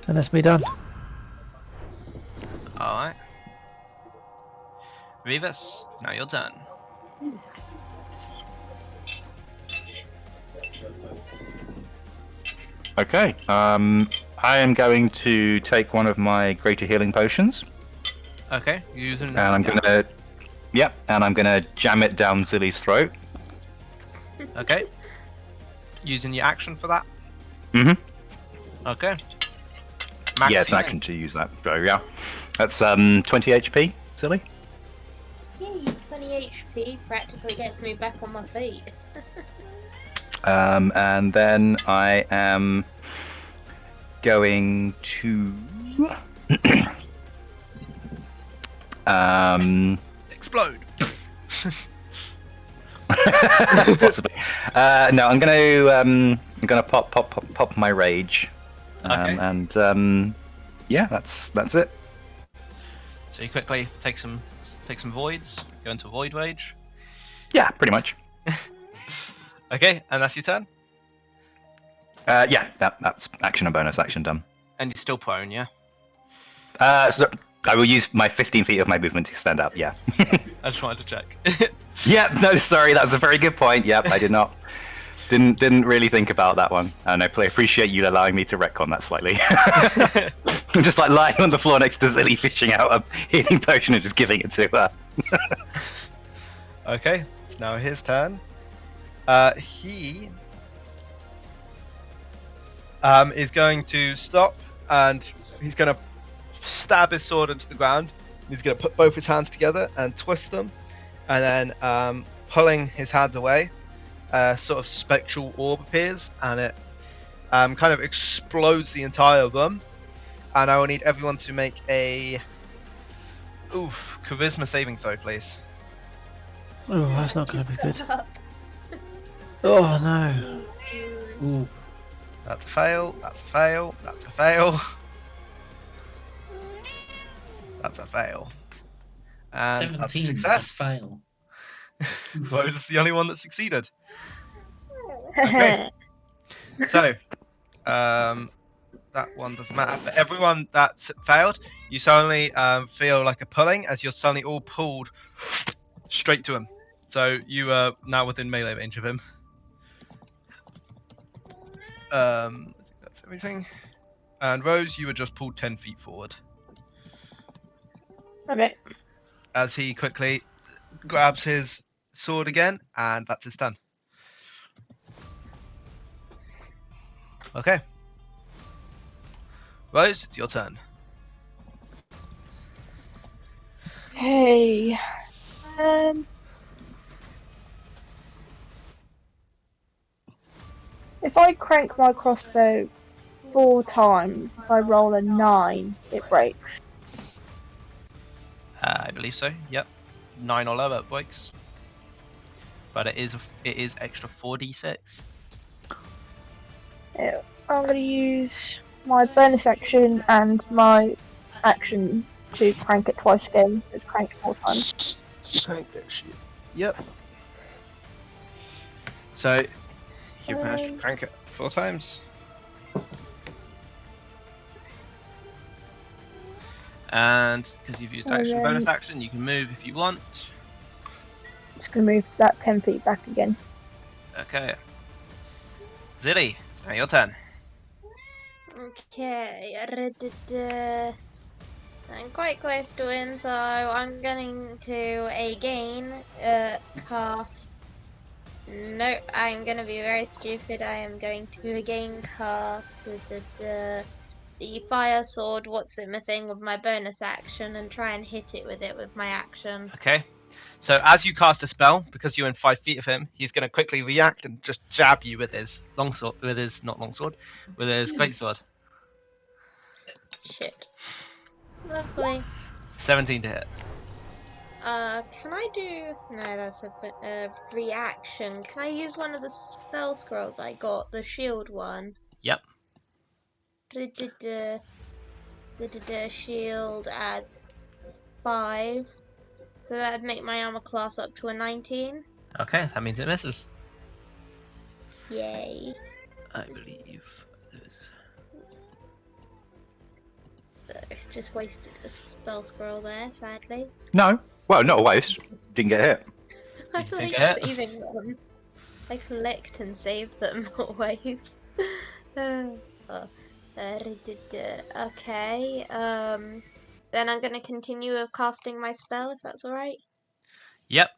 And that's me done. Alright. Revis, now your turn. Okay. I am going to take one of my greater healing potions, Okay, using. and I'm gonna. Yep, and I'm gonna jam it down Zilly's throat. Okay. Using your action for that. Mhm. Okay. Max Yeah, it's an healing. action to use that. So yeah, that's 20 HP, Zilly. Yay, 20 HP practically gets me back on my feet. And then I am going to Explode. possibly. No, I'm gonna pop my rage. Okay. And yeah, that's it. So you quickly take some voids, go into void rage. Yeah, pretty much. Okay, and that's your turn. Yeah, that's action and bonus action done. And you're still prone, yeah. So I will use my 15 feet of my movement to stand up. Yeah. I just wanted to check. Yeah. No, sorry, that's a very good point. Yep, I did not. Didn't really think about that one, and I appreciate you allowing me to retcon that slightly. I'm just like lying on the floor next to Zilly, fishing out a healing potion and just giving it to her. Okay, it's now his turn. He is going to stop, and he's going to stab his sword into the ground. He's going to put both his hands together and twist them, and then pulling his hands away, a sort of spectral orb appears, and it kind of explodes the entire room. And I will need everyone to make a charisma saving throw, please. Oh, that's not going to be good. Up. Oh no. Ooh. That's a fail. That's a fail. That's a fail. That's a fail. And that's a 17. success. Fail. Rose is the only one that succeeded. Okay. So, that one doesn't matter. But everyone that's failed, you suddenly feel like a pulling as you're suddenly all pulled straight to him. So you are now within melee range of him. I think that's everything. And Rose, you were just pulled 10 feet forward Okay. as he quickly grabs his sword again, and that's his turn. Okay. Rose, it's your turn. Okay. If I crank my crossbow 4 times, if I roll a 9, it breaks. I believe so. Yep. 9 or lower breaks. But it is extra 4d6. Yeah, I'm going to use my bonus action and my action to crank it twice again. It's cranked 4 times. Crank that shit. Yep. So you've managed to crank it 4 times. And because you've used action bonus action, you can move if you want. Just going to move that 10 feet back again. Okay. Zilly, it's now your turn. Okay, I'm quite close to him, so I'm going to again cast. No, I'm going to be very stupid. I am going to again cast the fire sword. What's it my thing with my bonus action and try and hit it with my action. Okay. So as you cast a spell, because you're in 5 feet of him, he's going to quickly react and just jab you with his longsword, with his greatsword. Shit. Lovely. 17 to hit. Can I do? No, that's a reaction. Can I use one of the spell scrolls I got, the shield one? Yep. The shield adds 5. So that'd make my armor class up to a 19. Okay, that means it misses. Yay. I believe. So, just wasted a spell scroll there, sadly. No. Well, not a waste. Didn't get hit. I You think like it? saving them. I collect and save them always. Oh, okay. Then I'm gonna continue with casting my spell if that's alright. Yep.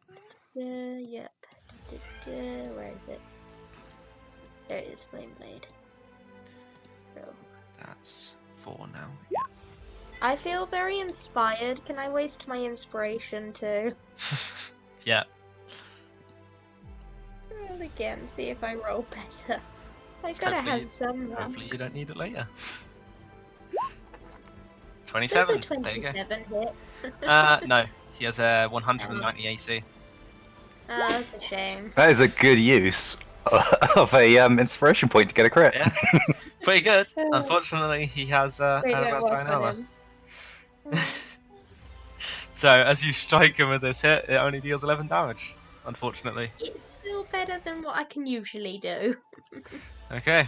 Yep. Where is it? There it is, Flame Blade. Oh. That's 4 now. I feel very inspired. Can I waste my inspiration too? Yeah. Roll again, see if I roll better. I gotta Hopefully have you- some. Hopefully you don't need it later. Does 27. a There you go. 27 hit? No. He has a 190 AC. Oh, that's a shame. That is a good use of a inspiration point to get a crit. Yeah. Pretty good. Unfortunately, he has They don't work adamantine on armor. him. So as you strike him with this hit, it only deals 11 damage. Unfortunately. It's still better than what I can usually do. Okay.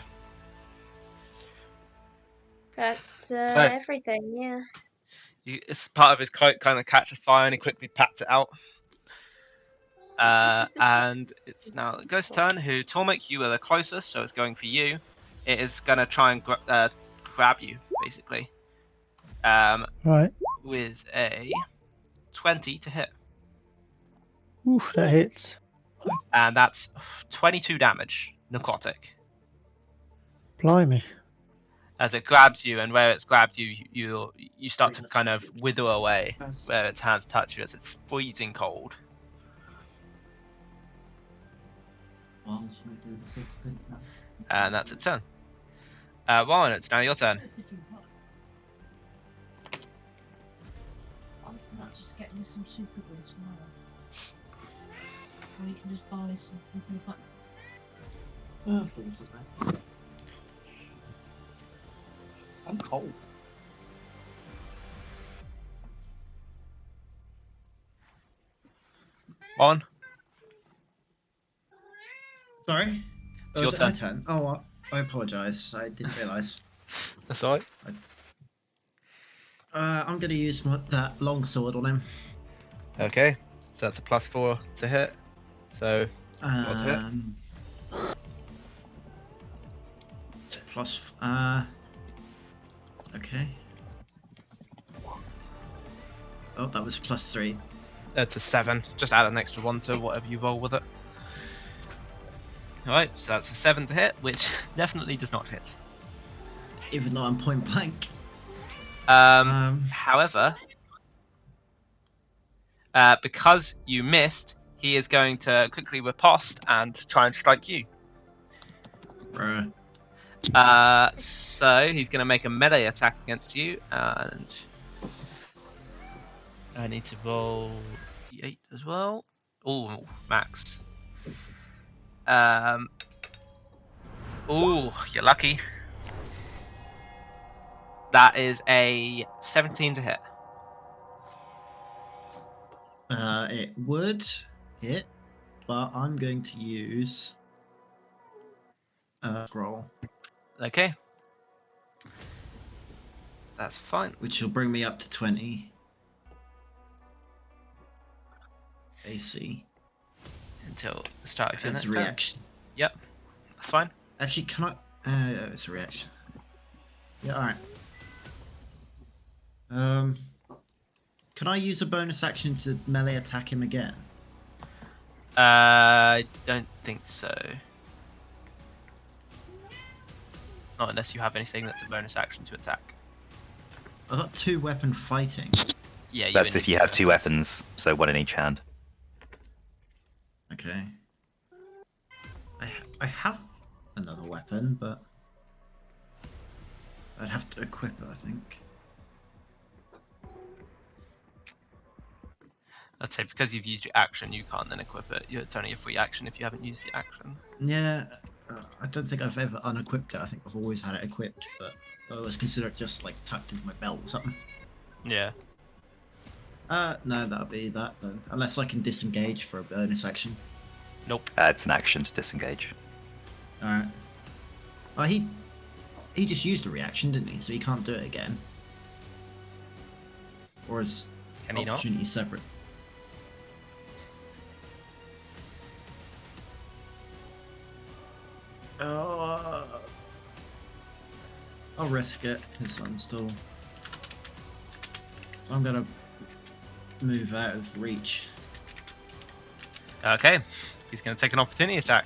That's So- everything, yeah. It's part of his coat kind of catch a fire, and he quickly pats it out. And it's now the ghost turn, who Tormek, you are the closest, so it's going for you. It is going to try and grab you, basically. Right. With a 20 to hit. Oof, that hits. And that's 22 damage, necrotic. Blimey. As it grabs you, and where it's grabbed you, you start to kind of wither away where its hands touch you as it's freezing cold. And that's its turn. Warren, it's now your turn. I'm just getting some super glue tomorrow. Or you can just buy some people back. I'm cold. Warren, Sorry? It's your is it my turn. turn? Oh, I apologise. I didn't realise. that's alright. I'm going to use that long sword on him. Okay, so that's a +4 to hit. So, what's hit? Plus, okay. Oh, that was +3. That's a 7. Just add an extra 1 to whatever you roll with it. Alright, so that's a 7 to hit, which definitely does not hit. Even though I'm point blank. However, because you missed, he is going to quickly riposte and try and strike you. Bruh. So he's going to make a melee attack against you, and I need to roll d8 as well. Oh, max. Oh, you're lucky. That is a 17 to hit. It would hit, but I'm going to use scroll, Okay. That's fine. which will bring me up to 20 AC. Until the start of your As next a turn. reaction. Yep. That's fine. Actually, can I? It's a reaction. Yeah, alright. Can I use a bonus action to melee attack him again? I don't think so. Not unless you have anything that's a bonus action to attack. I got 2 weapon fighting. Yeah, That's would if you need have 2 weapons, so 1 in each hand. Okay. I have another weapon, but I'd have to equip it, I think. I'd say because you've used your action, you can't then equip it. It's only a free action if you haven't used the action. Yeah, I don't think I've ever unequipped it. I think I've always had it equipped, but I always consider it just like tucked into my belt or something. Yeah. No, that'll be that then. Unless I can disengage for a bonus action. Nope. It's an action to disengage. Alright. Oh, he just used a reaction, didn't he? So he can't do it again. Or is Can he not? opportunity separate? I'll risk it because I'm still. So I'm gonna move out of reach. Okay. He's going to take an opportunity attack.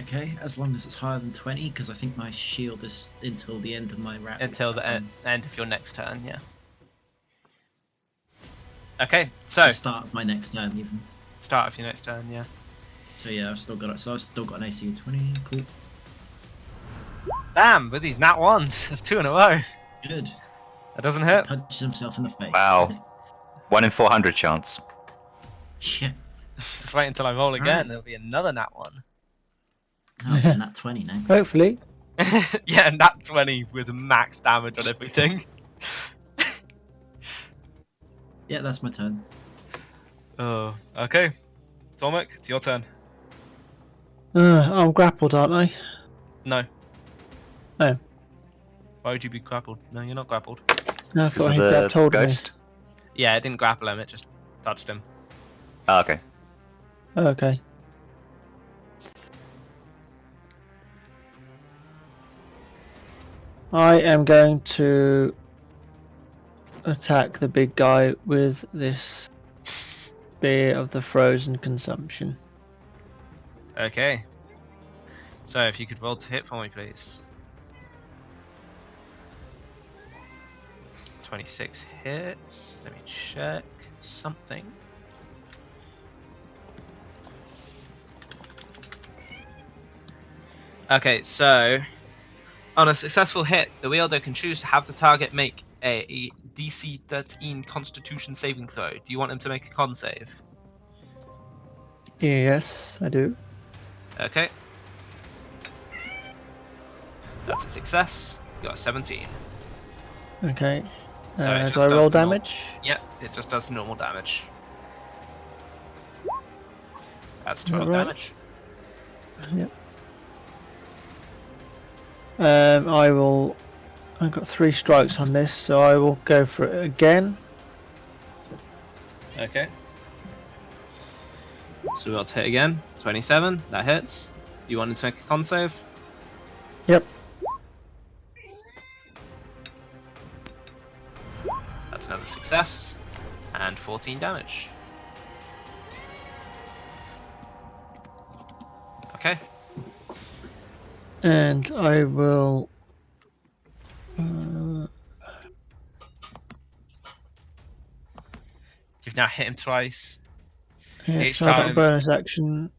Okay, as long as it's higher than 20, because I think my shield is until the end of my round. Until the end of your next turn, yeah. Okay, so The start of my next turn, even. start of your next turn, yeah. So yeah, I've still got it. So I've still got an AC of 20. Cool. Damn, with these nat ones, that's 2 in a row. Good. That doesn't hurt. Punches himself in the face. Wow. 1 in 400 chance. Yeah. Just wait until I roll again, Alright. there'll be another nat one. Oh, and that 20 next. Hopefully. Yeah, nat 20 with max damage on everything. Yeah, that's my turn. Oh, okay. Tormek, it's your turn. I'm grappled, aren't I? No. Oh. Why would you be grappled? No, you're not grappled. No, I Is thought it he the grabbed hold of me. ghost? Yeah, it didn't grapple him, it just touched him. Oh, okay. Okay. I am going to attack the big guy with this Spear of the Frozen Consumption. Okay. So, if you could roll to hit for me, please. 26 hits. Let me check something. Okay, so on a successful hit, the wielder can choose to have the target make a DC 13 Constitution saving throw. Do you want him to make a con save? Yes, I do. Okay. That's a success. You got a 17. Okay. So it just do I does roll the normal- damage? Yeah, it just does normal damage. That's that 12 right? damage. Yep. I will. I've got 3 strikes on this, so I will go for it again. Okay. So we'll hit again. 27. That hits. You want him to make a con save? Yep. That's another success. And 14 damage. Okay. And I will. You've now hit him twice. Yeah, Each so I got a time- bonus action.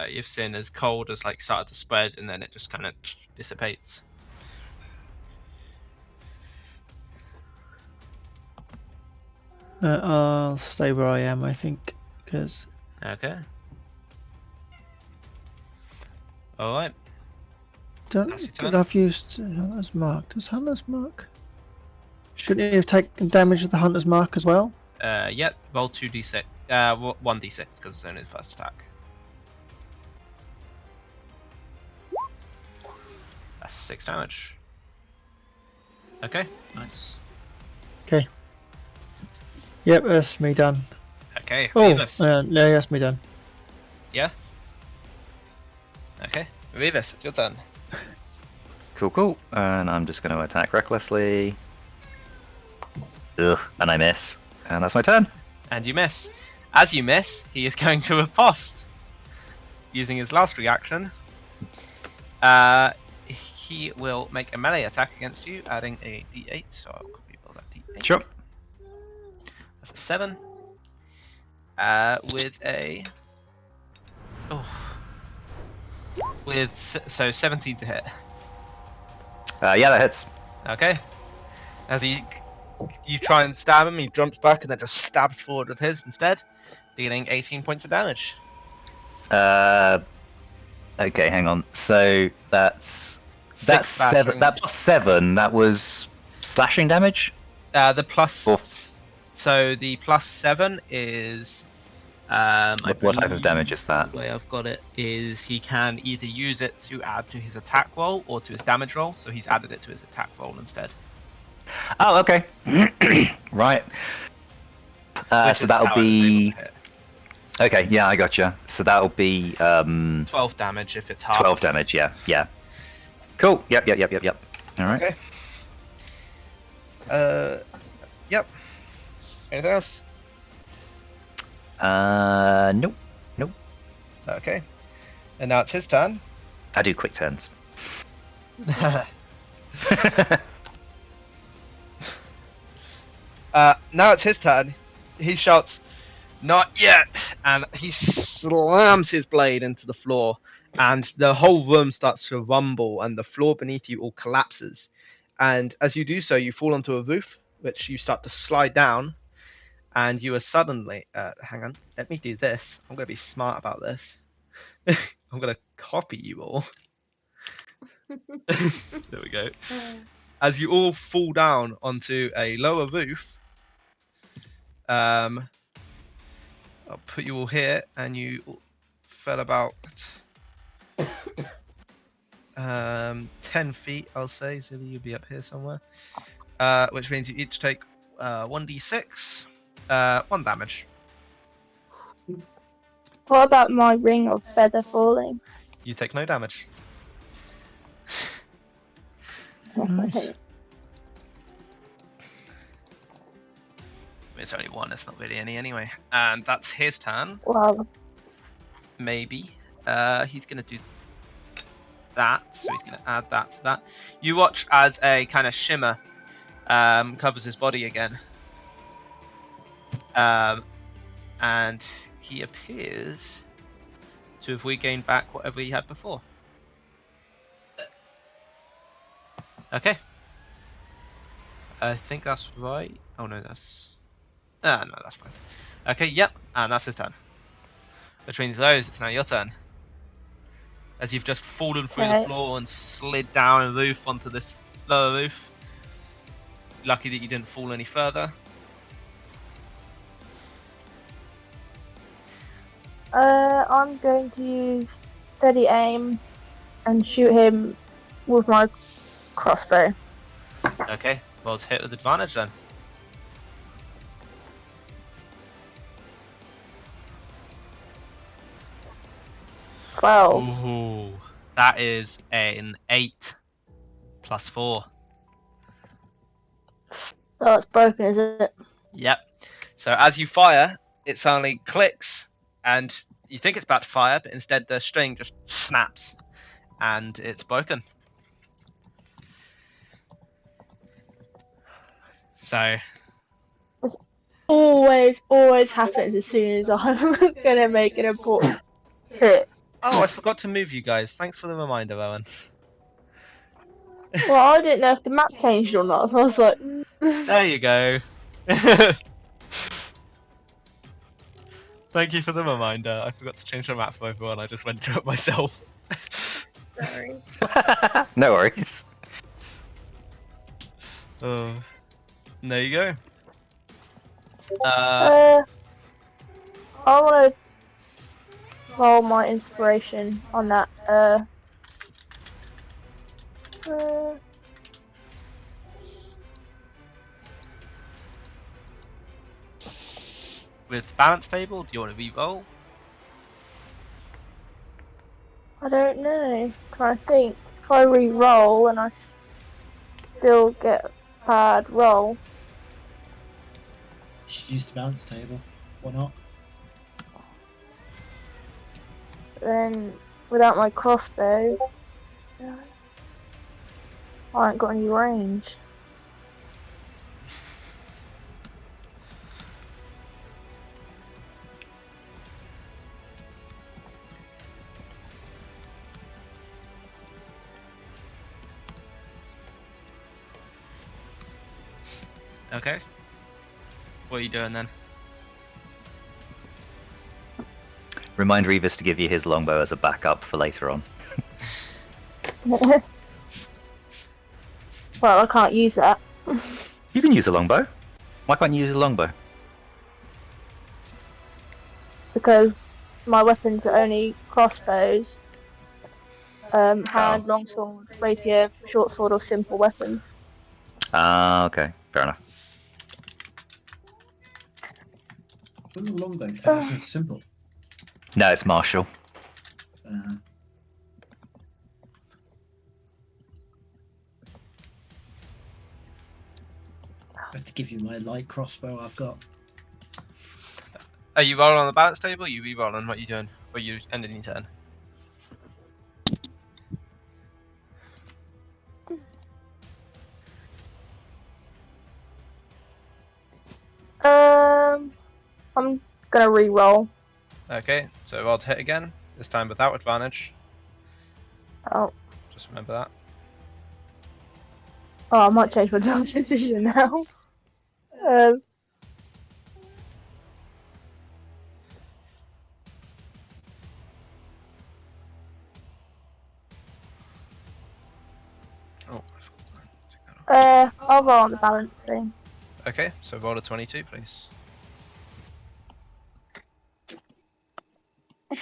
You've seen as cold has like started to spread, and then it just kind of dissipates. I'll stay where I am, I think, because Okay. All right. don't. That's your Because turn. I've used Hunter's Mark. Does Hunter's Mark? Shouldn't he have taken damage with the Hunter's Mark as well? Yep. Roll 2d6. 1d6 because it's only the first attack. That's 6 damage. Okay. Nice. Okay. Yep, that's me done. Okay. Oh, Revis. yeah, that's me done. Yeah. Okay. Revis, it's your turn. Cool, cool. And I'm just going to attack recklessly. Ugh, and I miss. And that's my turn. And you miss. As you miss, he is going to riposte. Using his last reaction. He will make a melee attack against you, adding a d8. So I'll copy all that d8. Sure. That's a 7. With a. Oh. With. So 17 to hit. Yeah, that hits. Okay. As you try and stab him, he jumps back and then just stabs forward with his instead, dealing 18 points of damage. Okay, hang on. So that's 6 seven. slashing. That plus 7. That was slashing damage. The plus. Or- So the +7 is. What type of damage is that? The way I've got it is he can either use it to add to his attack roll or to his damage roll. So he's added it to his attack roll instead. Oh, okay. Right. Which So is that'll how I was able be. to hit. Okay, yeah, I gotcha. So that'll be 12 damage if it's half. 12 damage. Yeah, yeah. Cool. Yep. All right. Okay. Yep. Anything else? Nope. Okay. And now it's his turn. I do quick turns. Now it's his turn. He shouts, "Not yet!" And he slams his blade into the floor, and the whole room starts to rumble, and the floor beneath you all collapses. And as you do so, you fall onto a roof, which you start to slide down, and you are suddenly. Hang on, let me do this. I'm going to be smart about this. I'm going to copy you all. There we go. As you all fall down onto a lower roof, I'll put you all here, and you fell about 10 feet, I'll say. So you'll be up here somewhere. Which means you each take 1d6, 1 damage. What about my ring of feather falling? You take no damage. Nice. It's only 1, it's not really any anyway. And that's his turn. Well, Maybe. He's going to do that, so he's going to add that to that. You watch as a kind of shimmer covers his body again. And he appears to have regained back whatever he had before. Okay. I think that's right. Oh no, that's... no, that's fine. Okay, yep, and that's his turn. Which means, Rose, it's now your turn. As you've just fallen through the Okay. floor and slid down a roof onto this lower roof. Lucky that you didn't fall any further. I'm going to use steady aim and shoot him with my crossbow. Okay, well, it's hit with advantage then. Well, Ooh, that is an 8 plus 4. oh, it's broken, is it? Yep. So as you fire, it suddenly clicks, and you think it's about to fire, but instead the string just snaps, and it's broken. So Always happens as soon as I'm gonna make an important hit. oh, I forgot to move you guys. Thanks for the reminder, Owen. Well, I didn't know if the map changed or not, so I was like, There you go. Thank you for the reminder. I forgot to change the map for everyone. I just went to it myself. Sorry. No worries. Oh, there you go. I want to roll my inspiration on that. With balance table, do you want to re-roll? I don't know. I think if I re-roll and I still get a bad roll, You should use the balance table. Why not? then without my crossbow, I ain't got any range. Okay. What are you doing then? Remind Revis to give you his longbow as a backup for later on. Well, I can't use that. You can use a longbow. Why can't you use a longbow? Because my weapons are only crossbows, hand, Oh. longsword, rapier, short sword, or simple weapons. Ah, okay. Fair enough. Wouldn't the longbow count as simple? No, it's martial. I have to give you my light crossbow I've got. Are you rolling on the balance table? You re-rolling? What are you doing? Or you ending your turn? I'm gonna re-roll. Okay, so roll to hit again. This time without advantage. Oh, Just remember that. I might change my decision now. Um, Oh, I forgot to take that off. I'll roll on the balance thing. Okay, so roll a 22, please. I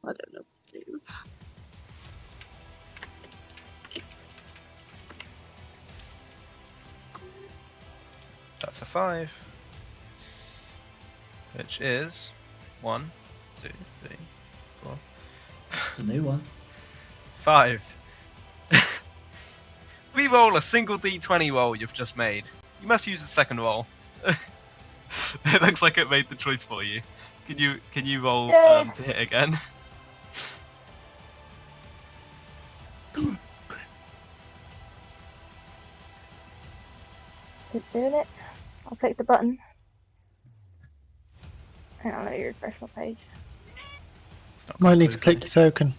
don't know what to do. That's a 5. Which is 1, 2, 3, 4, It's a new one. 5. Re-roll a single d20 roll you've just made. You must use a second roll. It looks like it made the choice for you. Can you roll Yeah. to hit again? Keep doing it. I'll click the button. Hang on, let me refresh my page. It's not Might come need to through, click your token.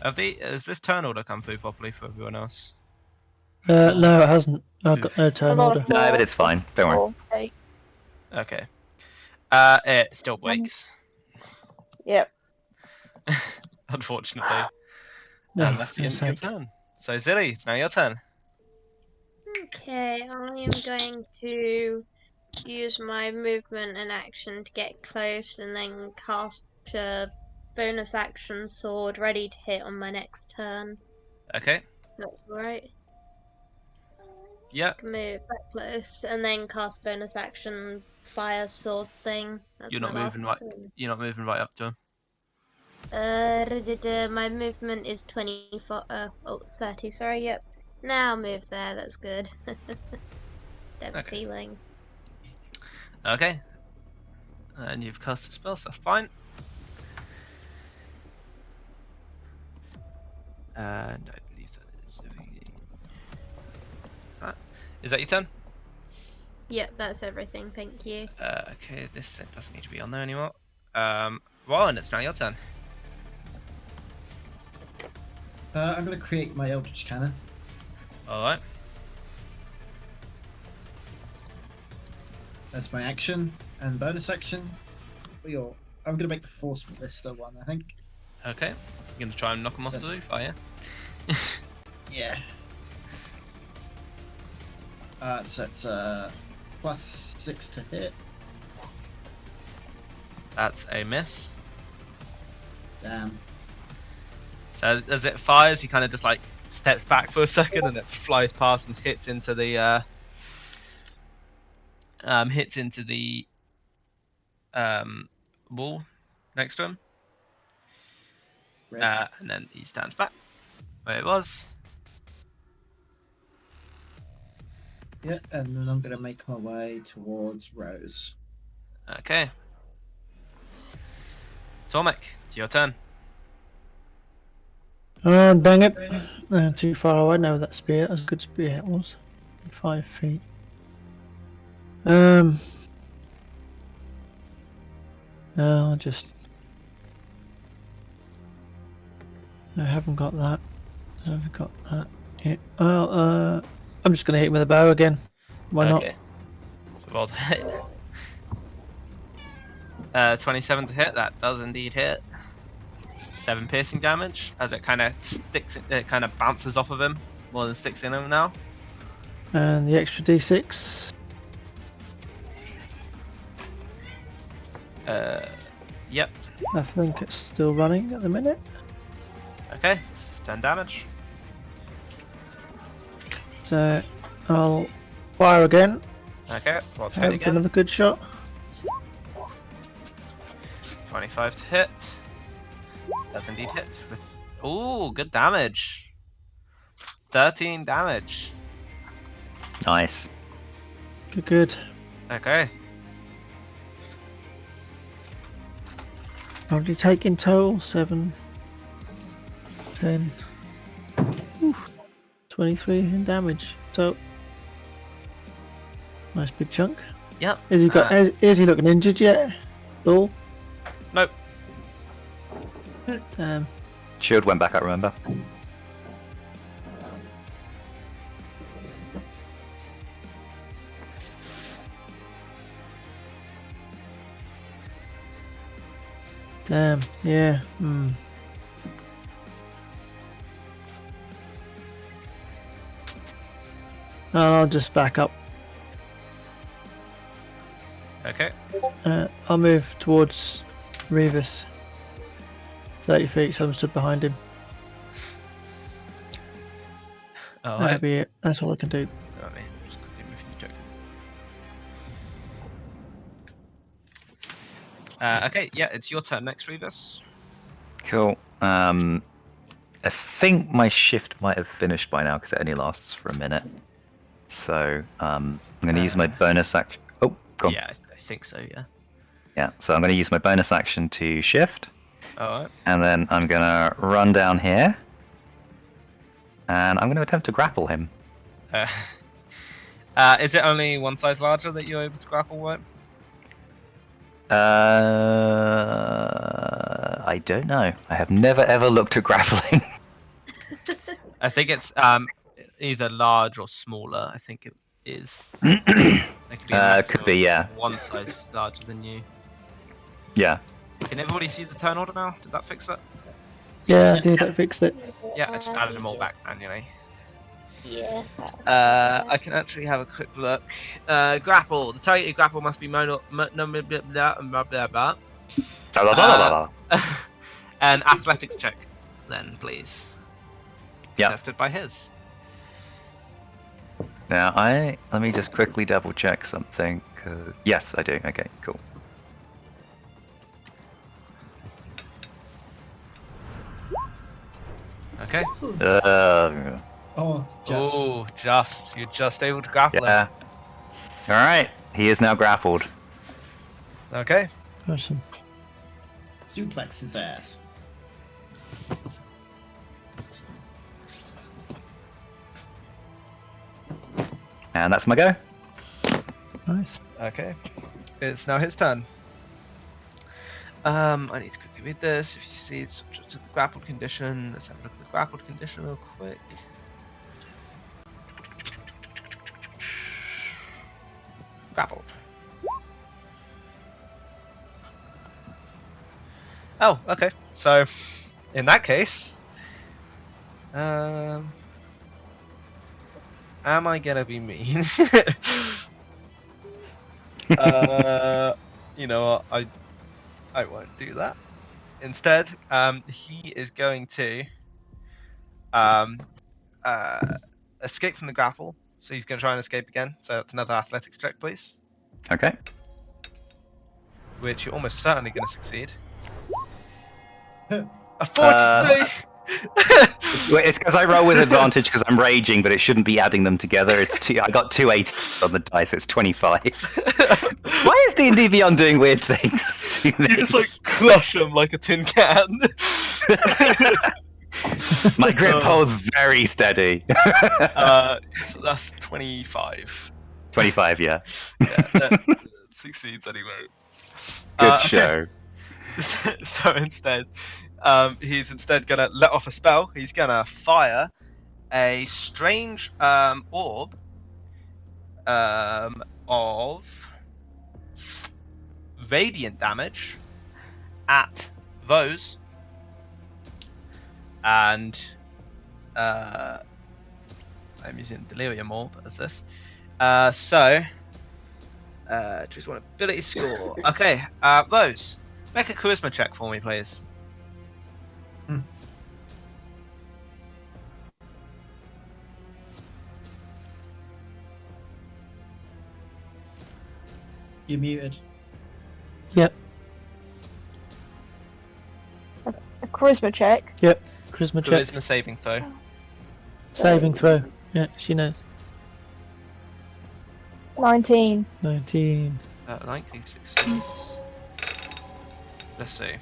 Has this turn order come through properly for everyone else? No, it hasn't. I've got no I'm turn on order. a 4. No, but it's fine. Don't worry. 4, 8. Okay. It still breaks, Yep. unfortunately. No, And that's the end of your turn. So Zilly, it's now your turn. Okay, I am going to use my movement and action to get close and then cast a bonus action sword ready to hit on my next turn. Okay. That's alright. Yeah. Move that close and then cast bonus action fire sword thing. That's You're my not last moving right. turn. You're not moving right up to him. My movement is 24. 30. Sorry. Yep. Now I'll move there. That's good. Don't Okay. feeling. Okay. And you've cast a spell, so that's fine. And I believe that is everything. Is that your turn? Yep, that's everything. Thank you. Okay, this thing doesn't need to be on there anymore. Warren, it's now your turn. I'm going to create my Eldritch Cannon. Alright. That's my action and bonus action. I'm going to make the Force Ballista one, I think. Okay. You're going to try and knock him off So the roof, are you? Yeah. So it's +6 to hit. That's a miss. Damn. So as it fires, he kind of just like steps back for a second and it flies past and hits into the wall next to him. Right. And then he stands back where it was. Yeah, and then I'm going to make my way towards Rose. Okay. Tormek, it's your turn. Oh, dang it. Too far away now with that spear. That's a good spear it was. 5 feet. I'll just... I haven't got that. I've got that. Yeah. Well, I'm just going to hit him with a bow again. Why not? Okay. So roll to hit. 27 to hit. That does indeed hit. 7 piercing damage as it kind of bounces off of him more than sticks in him now. And the extra d6. Yep. I think it's still running at the minute. Okay, it's 10 damage. So I'll fire again. Okay, roll to hit Hope for again. another good shot. 25 to hit. Does indeed hit. Ooh, good damage. 13 damage. Nice. Good. Okay. How did you take in total? 7, 10, oof, 23 in damage. So nice big chunk. Yep. Is he looking injured yet? All? Nope. Damn. Shield went back up, remember? Damn. Yeah. I'll just back up. Okay. I'll move towards Revis. 30 feet, so I'm stood behind him. Oh, That'll be it. That's all I can do. Let me just quickly move your token. Okay, yeah, it's your turn next, Revis. Cool. I think my shift might have finished by now because it only lasts for a minute. So I'm going to use my bonus action. Oh, go on. Yeah, I think so, yeah. Yeah, so I'm going to use my bonus action to shift. Alright. And then I'm going to run down here. And I'm going to attempt to grapple him. Is it only one size larger that you're able to grapple with? I don't know. I have never ever looked at grappling. I think it's either large or smaller. I think it is. It could be, could be, yeah. One size larger than you. Yeah. Can everybody see the turn order now? Did that fix it? Yeah, I did. I fixed it. Yeah, I just added them all back manually. Yeah. I can actually have a quick look. Grapple. The targeted grapple must be blah, blah, blah, blah. An athletics check, then, please. Yeah. Tested by his. Now, let me just quickly double check something. Yes, I do. Okay, cool. Okay. Oh, just. Oh, you're just able to grapple Yeah. All right. He is now grappled. him. Okay. Awesome. Suplex his ass. And that's my go. Nice. Okay. It's now his turn. I need to quickly read this. If you see it's subject to the grappled condition, let's have a look at the grappled condition real quick. Grappled. Oh, okay. So, in that case, am I gonna be mean? You know what? I won't do that. Instead, he is going to escape from the grapple. So he's going to try and escape again. So that's another athletics check, please. Okay. Which you're almost certainly going to succeed. A 43! It's because I roll with advantage because I'm raging, but it shouldn't be adding them together. It's two. I got 2 8 on the dice. It's 25. Why is D&D Beyond doing weird things to me? You just like crush him like a tin can. My grip holds very steady. So that's 25. 25, yeah. Yeah, that succeeds anyway. Good Okay. show. So instead, he's instead gonna let off a spell. He's gonna fire a strange orb of radiant damage at those and I'm using Delirium Orb as this. Choose one ability score. Okay, Rose, make a charisma check for me, please. You're muted. Yep. A charisma check. Yep. Charisma check. Charisma saving throw. Saving throw. Yeah, she knows. 19. 19. 19 success. Let's see.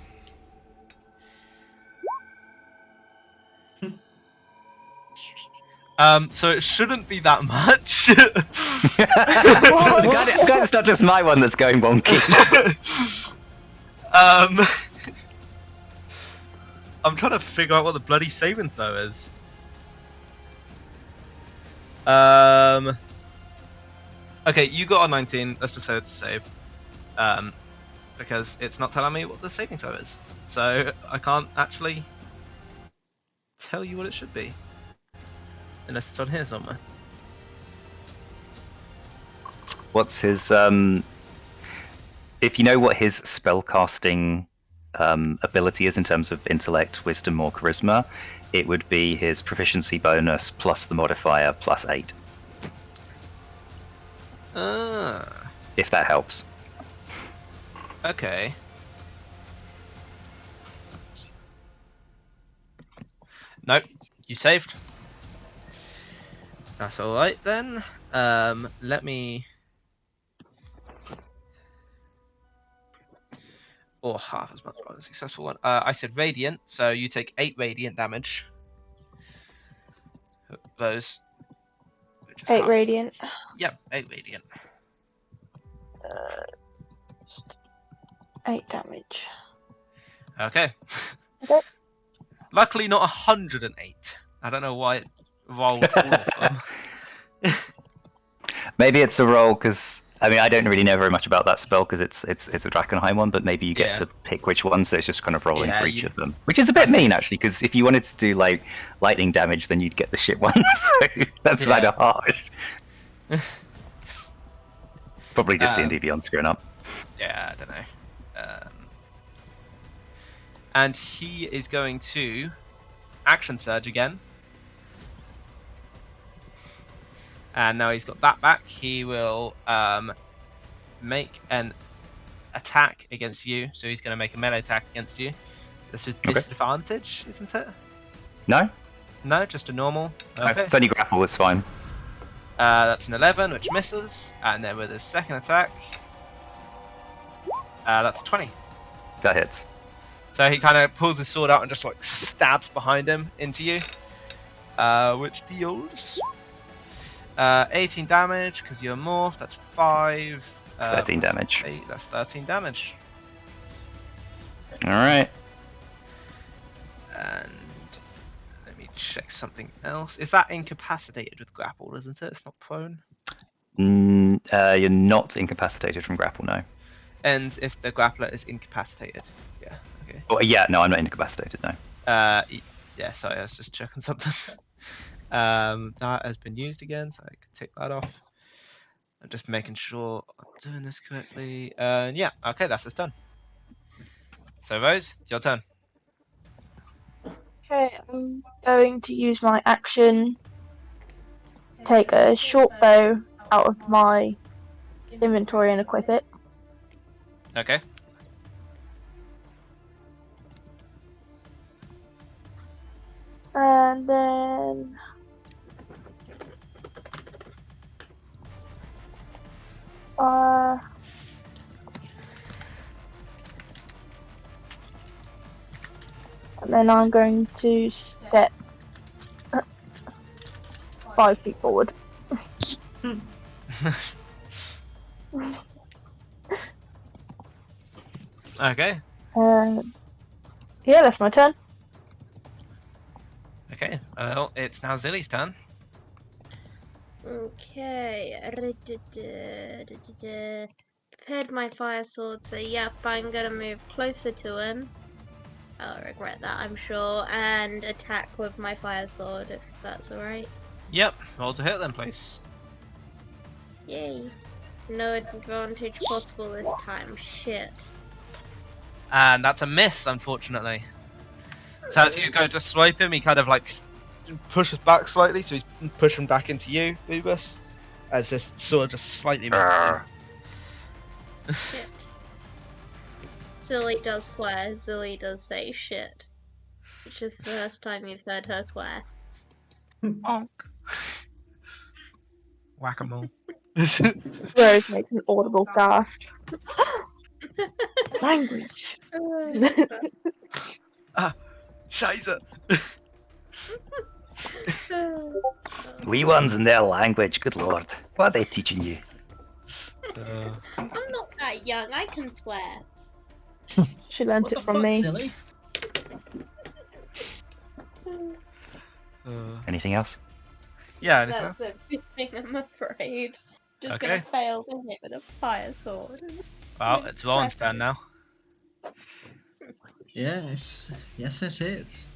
So it shouldn't be that much. God, it's not just my one that's going wonky. I'm trying to figure out what the bloody saving throw is. Okay, you got a 19. Let's just say it's a save. Because it's not telling me what the saving throw is. So I can't actually tell you what it should be. Unless it's on here somewhere. What's his if you know what his spellcasting ability is in terms of intellect, wisdom, or charisma, it would be his proficiency bonus plus the modifier plus 8. If that helps. Okay. Nope, you saved. That's alright then. Let me... Or half as much by the successful one. I said radiant, so you take 8 radiant damage. Those. 8 radiant. Yep, 8 radiant. 8 damage. Okay. Okay. Luckily not 108. I don't know why it rolled all of them. Maybe it's a roll because I don't really know very much about that spell because it's a Drakenheim one, but maybe you get to pick which one, so it's just kind of rolling for each of them, which is a bit mean actually. Because if you wanted to do like lightning damage, then you'd get the shit one. So that's kind of harsh. Probably just D&D Beyond screwing up. Yeah, I don't know. And he is going to action surge again. And now he's got that back. He will make an attack against you. So he's going to make a melee attack against you. This is disadvantage, isn't it? No? No, just a normal. Okay. No, it's only grapple, it's fine. That's an 11, which misses. And then with his second attack, that's 20. That hits. So he kind of pulls his sword out and just like stabs behind him into you. Which deals 18 damage because you're morphed. That's 5. 13 damage. 8, that's 13 damage. Alright. And let me check something else. Is that incapacitated with grapple, isn't it? It's not prone? You're not incapacitated from grapple, no. Ends if the grappler is incapacitated. Yeah, okay. Oh, yeah, no, I'm not incapacitated, no. Yeah, sorry, I was just checking something. That has been used again, so I can take that off. I'm just making sure I'm doing this correctly. Yeah, okay, that's just done. So Rose, it's your turn. Okay, I'm going to use my action, take a short bow out of my inventory and equip it. Okay. And then and then I'm going to step 5 feet forward. Okay. Yeah, that's my turn. Okay. Well, it's now Zilly's turn. Okay. Prepared my fire sword, so yep, I'm gonna move closer to him. I'll regret that, I'm sure, and attack with my fire sword if that's alright. Yep, roll to hit then, please. Yay. No advantage possible this time. Shit. And that's a miss, unfortunately. So as you go to swipe him, he kind of like pushes back slightly, so he's pushing back into you, Ubus, as this sword just slightly misses Arr. you. Shit. Zilly does swear. Zilly does say shit. Which is the first time you've heard her swear. Bonk. Whack-a-mole. Rose makes an audible gasp. Language. Scheiße. Wee ones and their language, good lord. What are they teaching you? I'm not that young, I can swear. She learnt What it the from fuck, me. silly? Anything else? Yeah, anything else? That's everything, I'm afraid. Just Okay. gonna fail to hit with a fire sword. Well, it's Rowan's turn now. Yes, yes it is.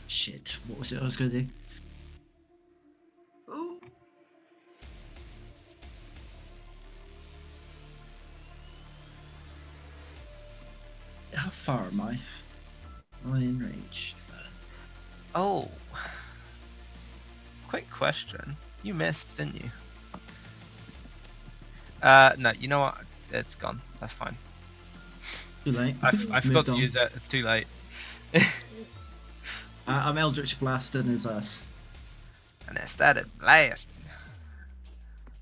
Shit, what was it I was gonna do? Ooh. How far am I? Am I in range? Oh. Quick question. You missed, didn't you? No, you know what? It's gone. That's fine. Too late. I forgot Moved to on. use it. It's too late. I'm Eldritch blasting his ass. And it started blasting.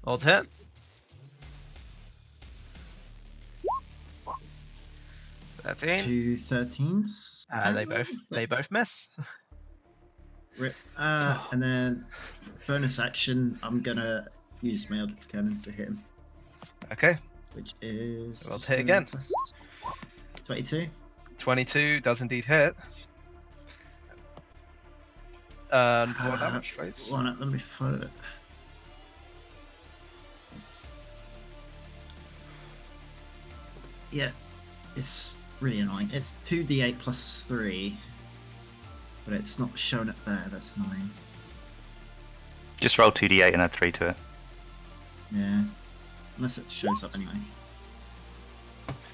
Old hit. That's in. 2 13s. They both miss. And then bonus action, I'm gonna use my Eldritch Cannon to hit him, Okay. which is We'll just hit a again. plus 22. 22 does indeed hit. More damage, please. Let me find it. Yeah, it's really annoying. It's 2d8 plus 3, but it's not shown it there. That's 9. Just roll 2d8 and add 3 to it. Yeah, unless it shows up anyway.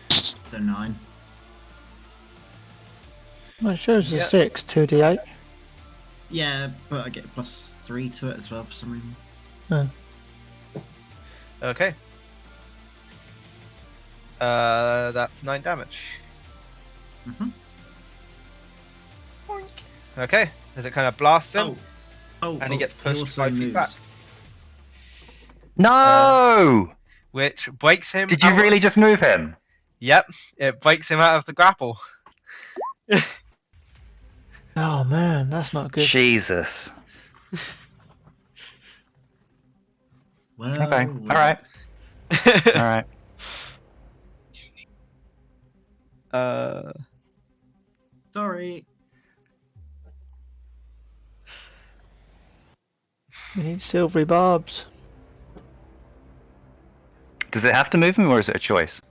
So 9. Well, it shows a Yeah. 6, 2d8. Yeah, but I get a plus 3 to it as well for some reason. Okay. That's 9 damage. Mhm. Boink. Okay. As it kind of blasts him, And he gets pushed also 5 feet moves. back. No! which breaks him. Did you out really of- just move him? Yep. It breaks him out of the grapple. Oh man, that's not good. Jesus. Well, Okay. well. Alright. Alright. Sorry. We need silvery barbs. Does it have to move him or is it a choice?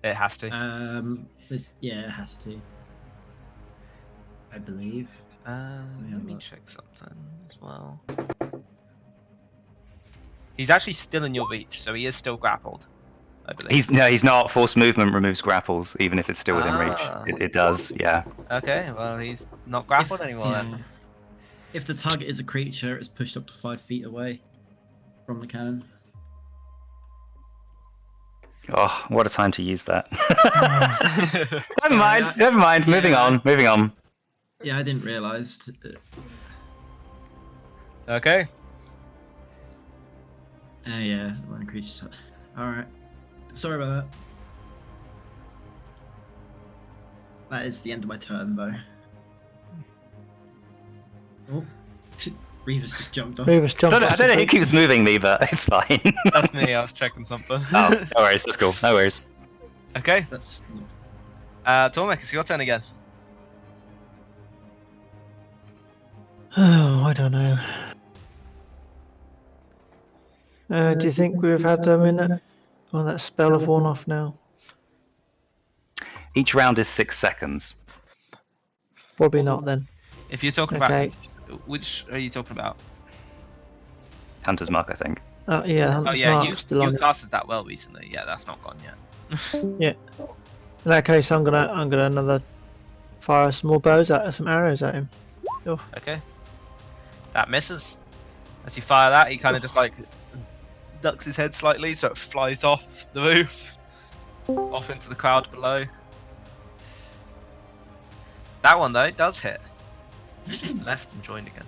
It has to. It has to. I believe. Let me check something as well. He's actually still in your reach, so he is still grappled, I believe. He's not. Force movement removes grapples, even if it's still within Ah. reach. It does, yeah. Okay, well, he's not grappled anymore then. Yeah. If the target is a creature, it's pushed up to 5 feet away from the cannon. Oh, what a time to use that. Oh. Never mind. Moving Yeah. on. Yeah, I didn't realise. Okay. Yeah, when a creature's. Alright. Sorry about that. That is the end of my turn, though. Oh, Reeves just jumped off. Reeves jumped I off don't the know who bridge. keeps moving me, but it's fine. That's me, I was checking something. Oh, no worries. That's cool. No worries. Okay. That's Tormek, it's your turn again. Oh, I don't know. Do you think we've had a minute? Oh, that spell have worn off now. Each round is 6 seconds. Probably not then. If you're talking Okay. about, which are you talking about? Hunter's Mark, I think. Yeah, Oh Hunter's yeah, Mark's still you on. casted that well recently. Yeah, that's not gone yet. In that case, I'm gonna another fire small bows at some arrows at him. Okay. That misses. As you fire that, he kind of just like ducks his head slightly, so it flies off the roof, off into the crowd below. That one though does hit. He just left and joined again.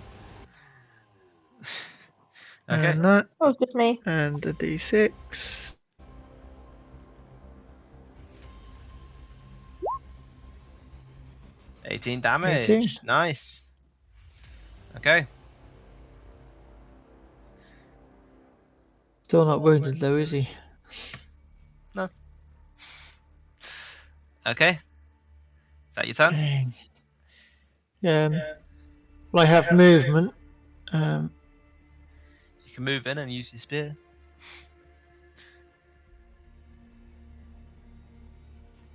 Okay. And that, That was just me. and the d6. 18 damage. 18. Nice. Okay. Still not wounded though, is he? Okay. Is that your turn? Dang. Well, I have movement. You can move in and use your spear.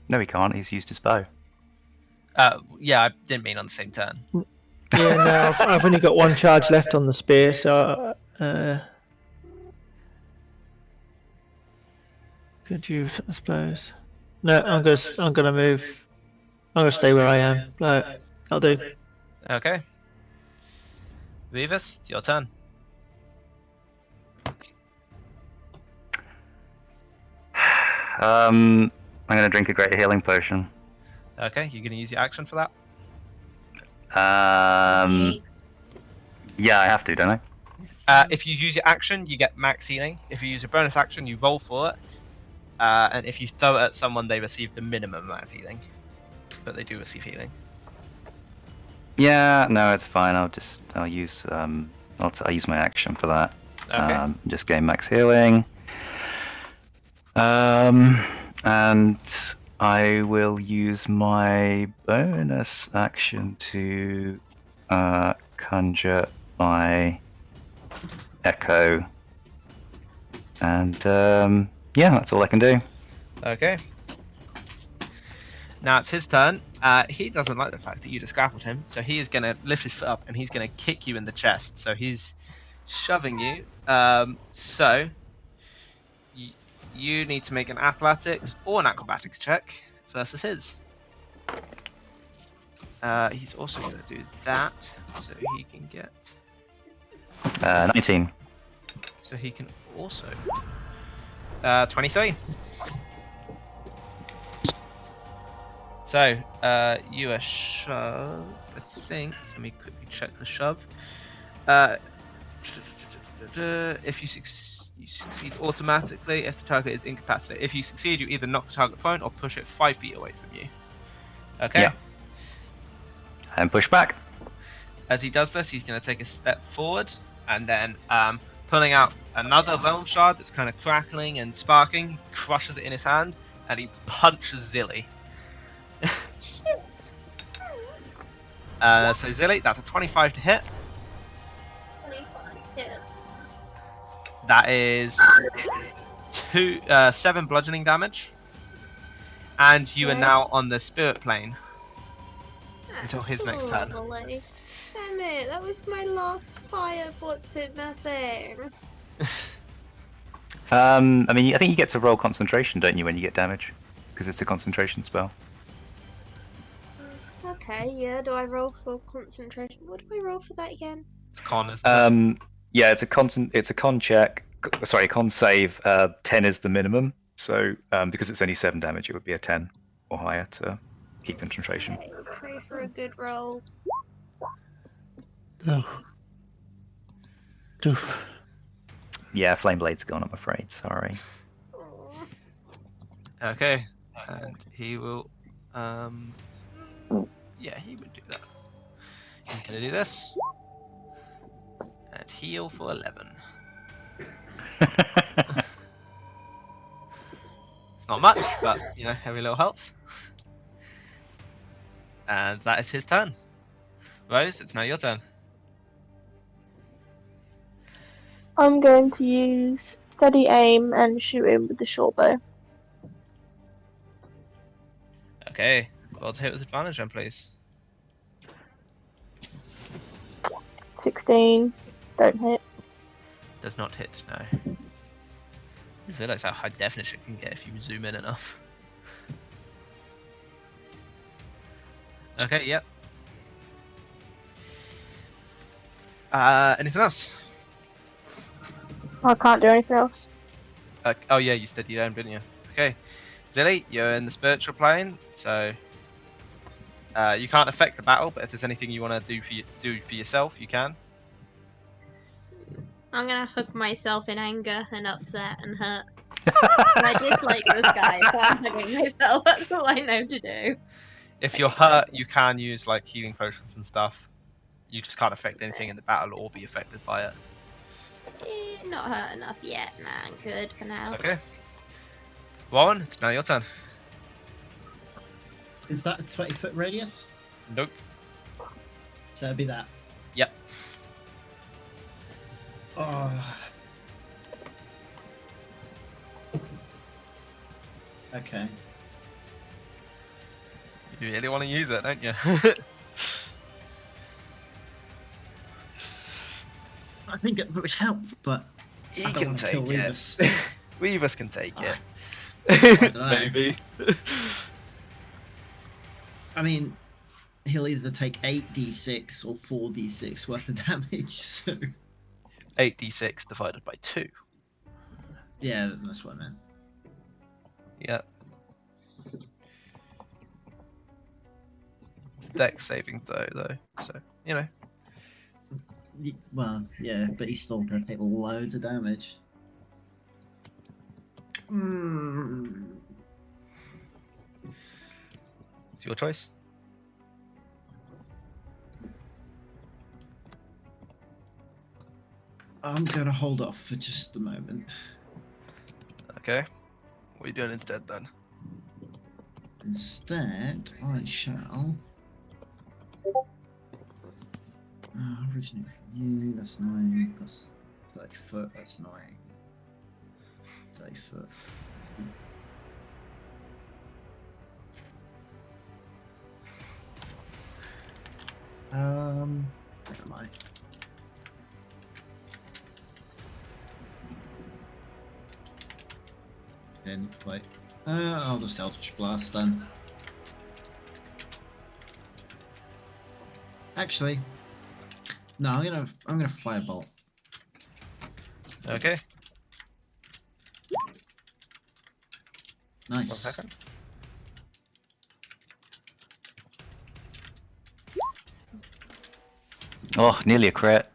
No, he can't. He's used his bow. Yeah, I didn't mean on the same turn. Yeah, no, I've only got one charge left on the spear, so could use, I suppose. No, I'm gonna move. I'm gonna stay where I am. No, I'll do. Okay. Revis, it's your turn. I'm gonna drink a great healing potion. Okay, you're gonna use your action for that. Yeah, I have to, don't I? If you use your action, you get max healing. If you use your bonus action, you roll for it. And if you throw it at someone, they receive the minimum amount of healing. But they do receive healing. Yeah, no, it's fine. I'll use I'll use my action for that. Okay. Just gain max healing. And I will use my bonus action to conjure my echo. And yeah, that's all I can do. Okay. Now it's his turn. He doesn't like the fact that you just grappled him, so he is going to lift his foot up and he's going to kick you in the chest. So he's shoving you. So you need to make an athletics or an acrobatics check versus his. He's also going to do that, so he can get. 19. So he can also. 23. So, you are shoved, I think. Let me quickly check the shove. If you succeed automatically, if the target is incapacitated. If you succeed, you either knock the target prone or push it 5 feet away from you. Okay? Yeah. And push back. As he does this, he's going to take a step forward and then pulling out another realm shard that's kind of crackling and sparking, he crushes it in his hand and he punches Zilly. Shit. So Zilly, that's a 25 to hit. 25 hits. That is 7 bludgeoning damage. And you are Okay. now on the spirit plane until his next turn. Lovely. Damn it, that was my last fire. What's it? Nothing. I mean, I think you get to roll concentration, don't you, when you get damage? Because it's a concentration spell. Okay, yeah, do I roll for concentration? What do I roll for that again? It's con, isn't it? Yeah, it's a con check. Sorry, con save. 10 is the minimum. So because it's only 7 damage, it would be a 10 or higher to keep concentration. Okay, pray for a good roll. Oh. Doof. Yeah, flame blade's gone, I'm afraid. Sorry. Aw. Okay, and he will. Yeah, he would do that. He's gonna do this and heal for 11. It's not much, but you know, every little helps. And that is his turn. Rose, it's now your turn. I'm going to use steady aim and shoot him with the short bow. Okay, roll to hit with advantage then, please. 16. Don't hit. Does not hit, no. I just realised how high definition it can get if you zoom in enough. Okay, yep. Anything else? I can't do anything else. Oh yeah, you said you don't, didn't you? Okay. Zilly, you're in the spiritual plane, so you can't affect the battle, but if there's anything you want to do for yourself, you can. I'm gonna hug myself in anger and upset and hurt. And I dislike this guy, so I'm hugging myself. That's all I know to do. If you're hurt, you can use like healing potions and stuff. You just can't affect anything in the battle or be affected by it. Not hurt enough yet. Nah, I'm good for now. Okay. Warren, it's now your turn. Is that a 20-foot radius? Nope. So it'd be that. Yep. Oh. Okay. You really want to use it, don't you? I think it would help, but He I don't can want to kill take it. Revis. Revis can take it. I don't know. Maybe. I mean, he'll either take 8d6 or 4d6 worth of damage, so... 8d6 divided by 2. Yeah, that's what I meant. Yeah. Dex saving throw, though. So, you know. Well, yeah, but he's still going to take loads of damage. It's your choice. I'm going to hold off for just a moment. Okay. What are you doing instead, then? Instead, I shall... originate from you, that's annoying. That's 30 foot, that's annoying. 30 foot. Never mind. Then wait. I'll just Eldritch Blast then. Actually, no, I'm gonna Firebolt. Okay. Nice. 1 second. Oh, nearly a crit.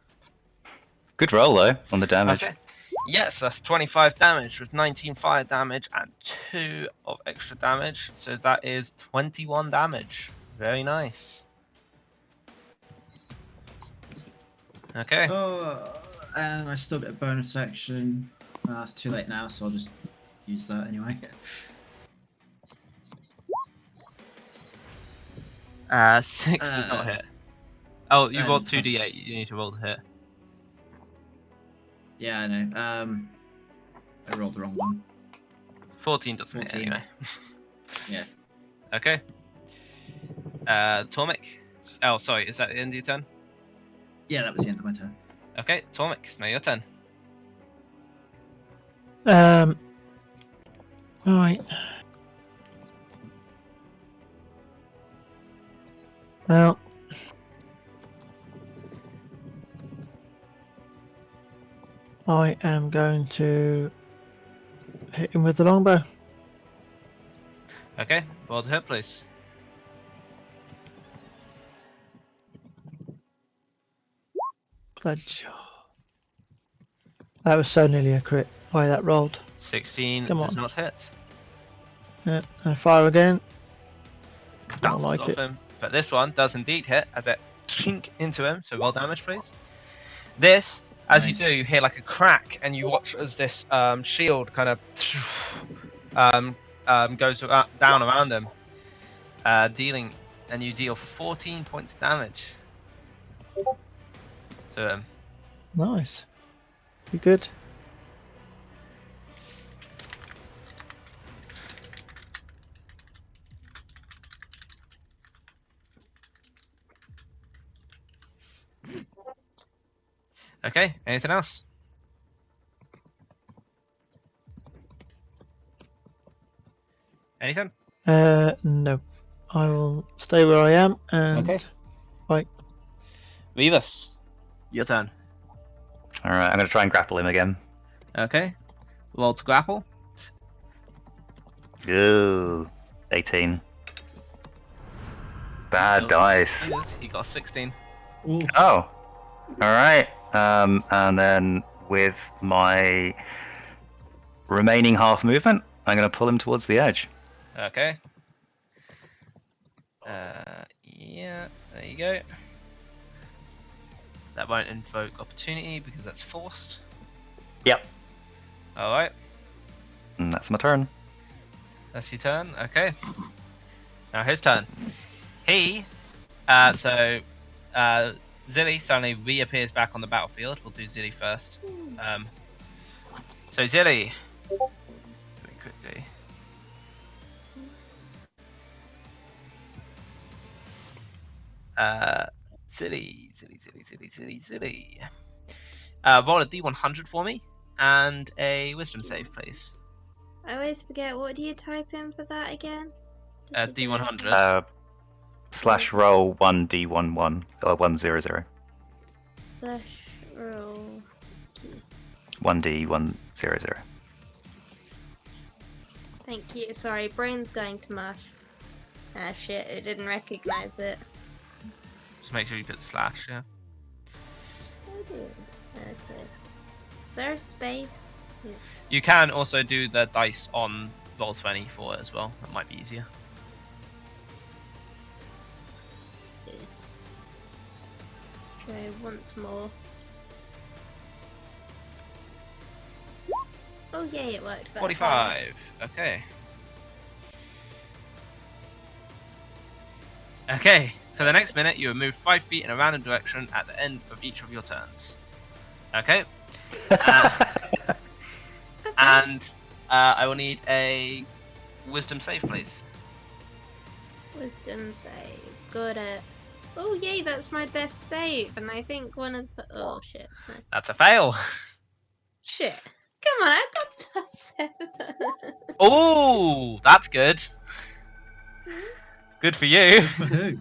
Good roll though on the damage. Okay. Yes, that's 25 damage with 19 fire damage and 2 of extra damage. So that is 21 damage. Very nice. Okay. Oh, and I still get a bonus action. It's too late now, so I'll just use that anyway. 6 does not hit. Oh, you rolled plus- 2d8. You need to roll to hit. Yeah, I know. I rolled the wrong one. 14 doesn't hit 14. anyway. Yeah. Okay. Tormek. Oh, sorry. Is that the end of your turn? Yeah, that was the end of my turn. Okay, Tormek. It's now your turn. Right. Well, I am going to hit him with the longbow. Okay, roll to hit, please. Blood. That was so nearly a crit. Why that rolled. 16 Come does on. not hit. Yeah, I fire again. Don't Bounces like off it. him. But this one does indeed hit as it chink into him. So roll damage, please. This, as Nice. you do, you hear like a crack, and you watch as this shield kind of goes down around him, dealing, and you deal 14 points damage to him. Nice. You good? Okay, anything else? Anything? No. I will stay where I am and Okay. right. Vivas, your turn. All right, I'm going to try and grapple him again. Okay. Roll to grapple. Ooh, 18. Bad Still dice. succeeded. He got 16. Ooh. Oh, all right. And then with my remaining half movement, I'm going to pull him towards the edge. Okay. Yeah, there you go. That won't invoke opportunity because that's forced. Yep. Alright, And that's my turn. that's your turn. Okay. It's now his turn. He, Zilly suddenly reappears back on the battlefield. We'll do Zilly first. So Zilly, very quickly. Zilly. Roll a d100 for me and a wisdom save, please. I always forget. What do you type in for that again? Did you do it? D100. Slash roll 1d11 or 100. Slash roll. 1d100. Thank you. Sorry, brain's going to mush. Ah shit, it didn't recognize it. Just make sure you put the slash, yeah. I did. Okay. Is there a space? Yeah. You can also do the dice on Roll20 for it as well. That might be easier. Try once more. Oh yay, it worked. 45. Okay. Okay, so the next minute you will move 5 feet in a random direction at the end of each of your turns. Okay? And I will need a wisdom save, please. Wisdom save. Got it. Oh yay, that's my best save, and I think one of the. Oh shit. No. That's a fail. Shit. Come on, I got +7. Oh, that's good. Good for you. For who?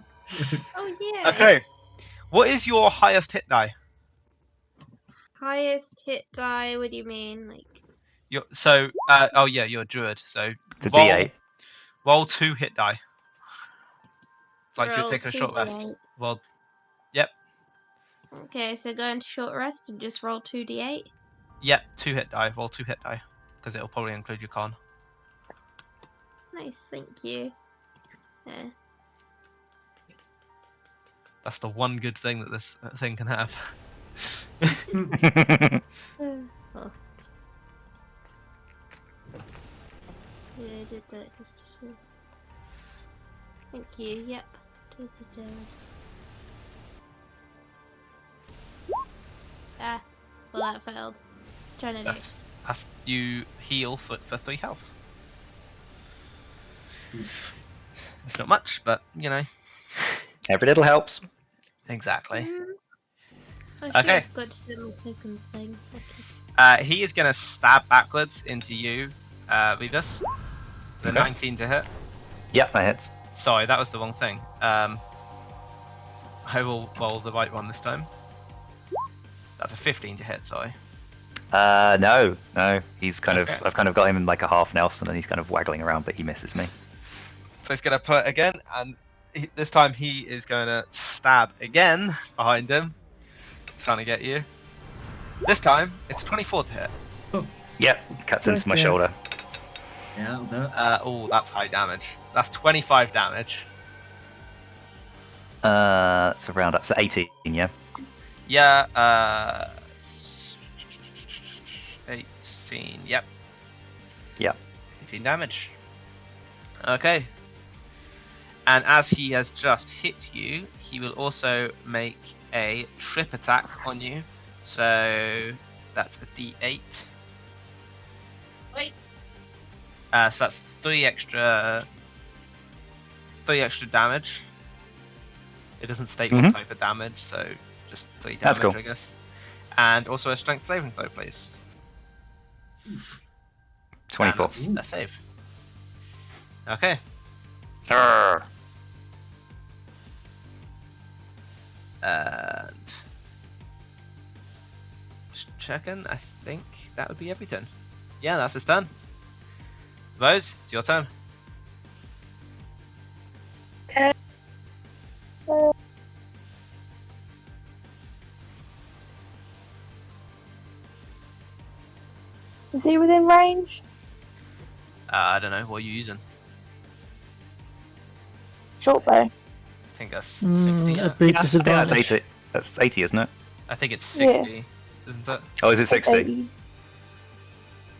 Oh yeah. Okay. What is your highest hit die? Highest hit die. What do you mean? Like. You're a druid. So It's a d8. roll 2 hit die. Like if you're Roll taking a short rest. 2d8. Well, yep, Okay, so go into short rest and just roll 2d8. yep, 2 hit die. Roll 2 hit die because it'll probably include your con. Nice, thank you. Yeah. That's the one good thing that this thing can have. Oh. Yeah, I did that just to see. Thank you, yep. Ah, well that failed. Trying to That's you heal for 3 health. It's not much, but you know. Every little helps. Exactly. Oh shit, Okay. I forgot to set my tokens thing. Okay. He is gonna stab backwards into you, Vivas. The Okay. 19 to hit. Yep, that hits. Sorry, that was the wrong thing. I will roll the right one this time. That's a 15 to hit, sorry. No. He's kind Okay. of. I've kind of got him in like a half Nelson, and he's kind of waggling around, but he misses me. So he's going to put it again, and this time he is going to stab again behind him, trying to get you. This time, it's 24 to hit. Yep, cuts into my Okay. shoulder. Yeah, that'll do it. Oh, that's high damage. That's 25 damage. That's a round up. So 18, yeah. Yeah, 18, yep. Yep. 18 damage. Okay. And as he has just hit you, he will also make a trip attack on you. So that's a d8. Wait. So that's 3 extra damage. It doesn't state what type of damage, so just 3 damage, That's cool. I guess. And also a strength saving throw, please. 24. And that's a save. Okay. Arrgh. And just checking, I think that would be everything. Yeah, that's his turn. Rose, it's your turn. Okay. Is he within range? I don't know, what are you using? Short bow. I think that's 60. Yeah? It'd be Yeah, I think that's disadvantage. 80. That's 80, isn't it? I think it's Yeah. 60, isn't it? Oh, is it It's 60? 80.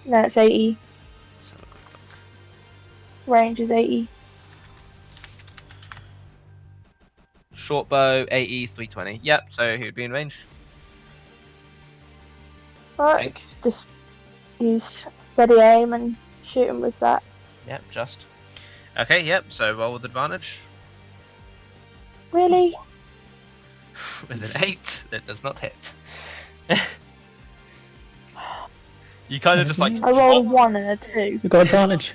No, it's 80. So, Range is 80. short bow, 80, 320. Yep, so he would be in range. Alright, Think. just use steady aim and shoot him with that. Yep, just. Okay, yep, so roll with advantage. Really? With an 8, that does not hit. You kind of just like I rolled a 1 and a 2. You got advantage.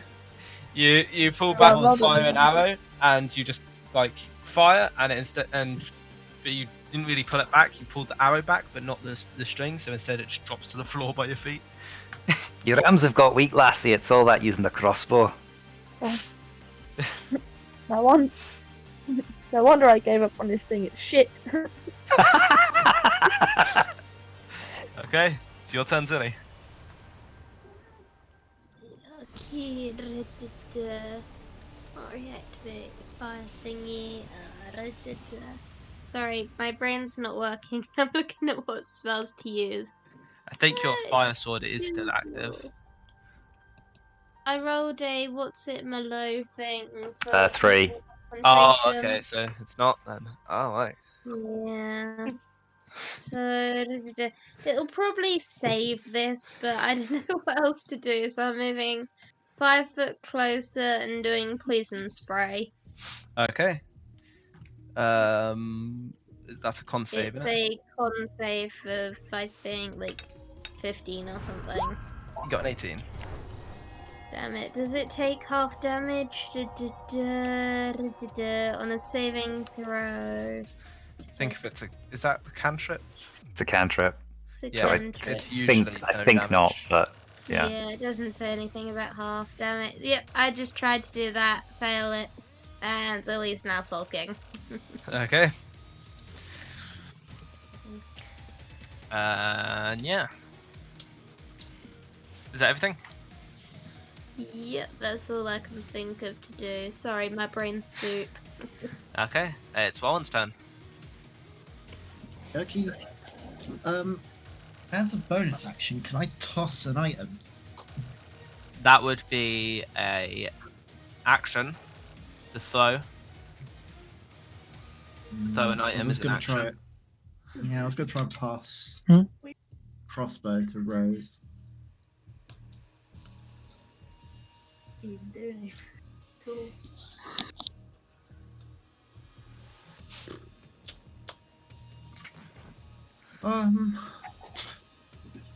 you pull back well to fire done. an arrow and you just like fire and but you didn't really pull it back. You pulled the arrow back, but not the string. So instead, it just drops to the floor by your feet. Your arms have got weak, lassie. It's all that using the crossbow. No wonder. No wonder I gave up on this thing. It's shit. Okay, it's your turn, Zilly. Okay, reactivate fire thingy. Sorry, my brain's not working. I'm looking at what spells to use. I think your fire sword is still active. I rolled a what's it Malo thing for 3. Oh, concentration. okay, so it's not then. Oh, right. Yeah. So it'll probably save this, but I don't know what else to do. So I'm moving 5 foot closer and doing poison spray. Okay. That's a con save, It's isn't it? a con save of I think like 15 or something. You got an 18. Damn it! Does it take half damage on a saving throw? Think if it's a. Is that the cantrip? It's a cantrip. It's a So cantrip. It's usually I think damage. not, but yeah. It doesn't say anything about half. Damn it. Yep, I just tried to do that, fail it, and Zoe's now sulking. Okay. And yeah. Is that everything? Yep, that's all I can think of to do. Sorry, my brain's soup. Okay, it's Wallen's turn. Okay. As a bonus action, can I toss an item? That would be a action. The throw. Throw an item I was is an gonna try action. it. Yeah, I was gonna try and pass Hmm? crossbow to Rose. Even do anything at all.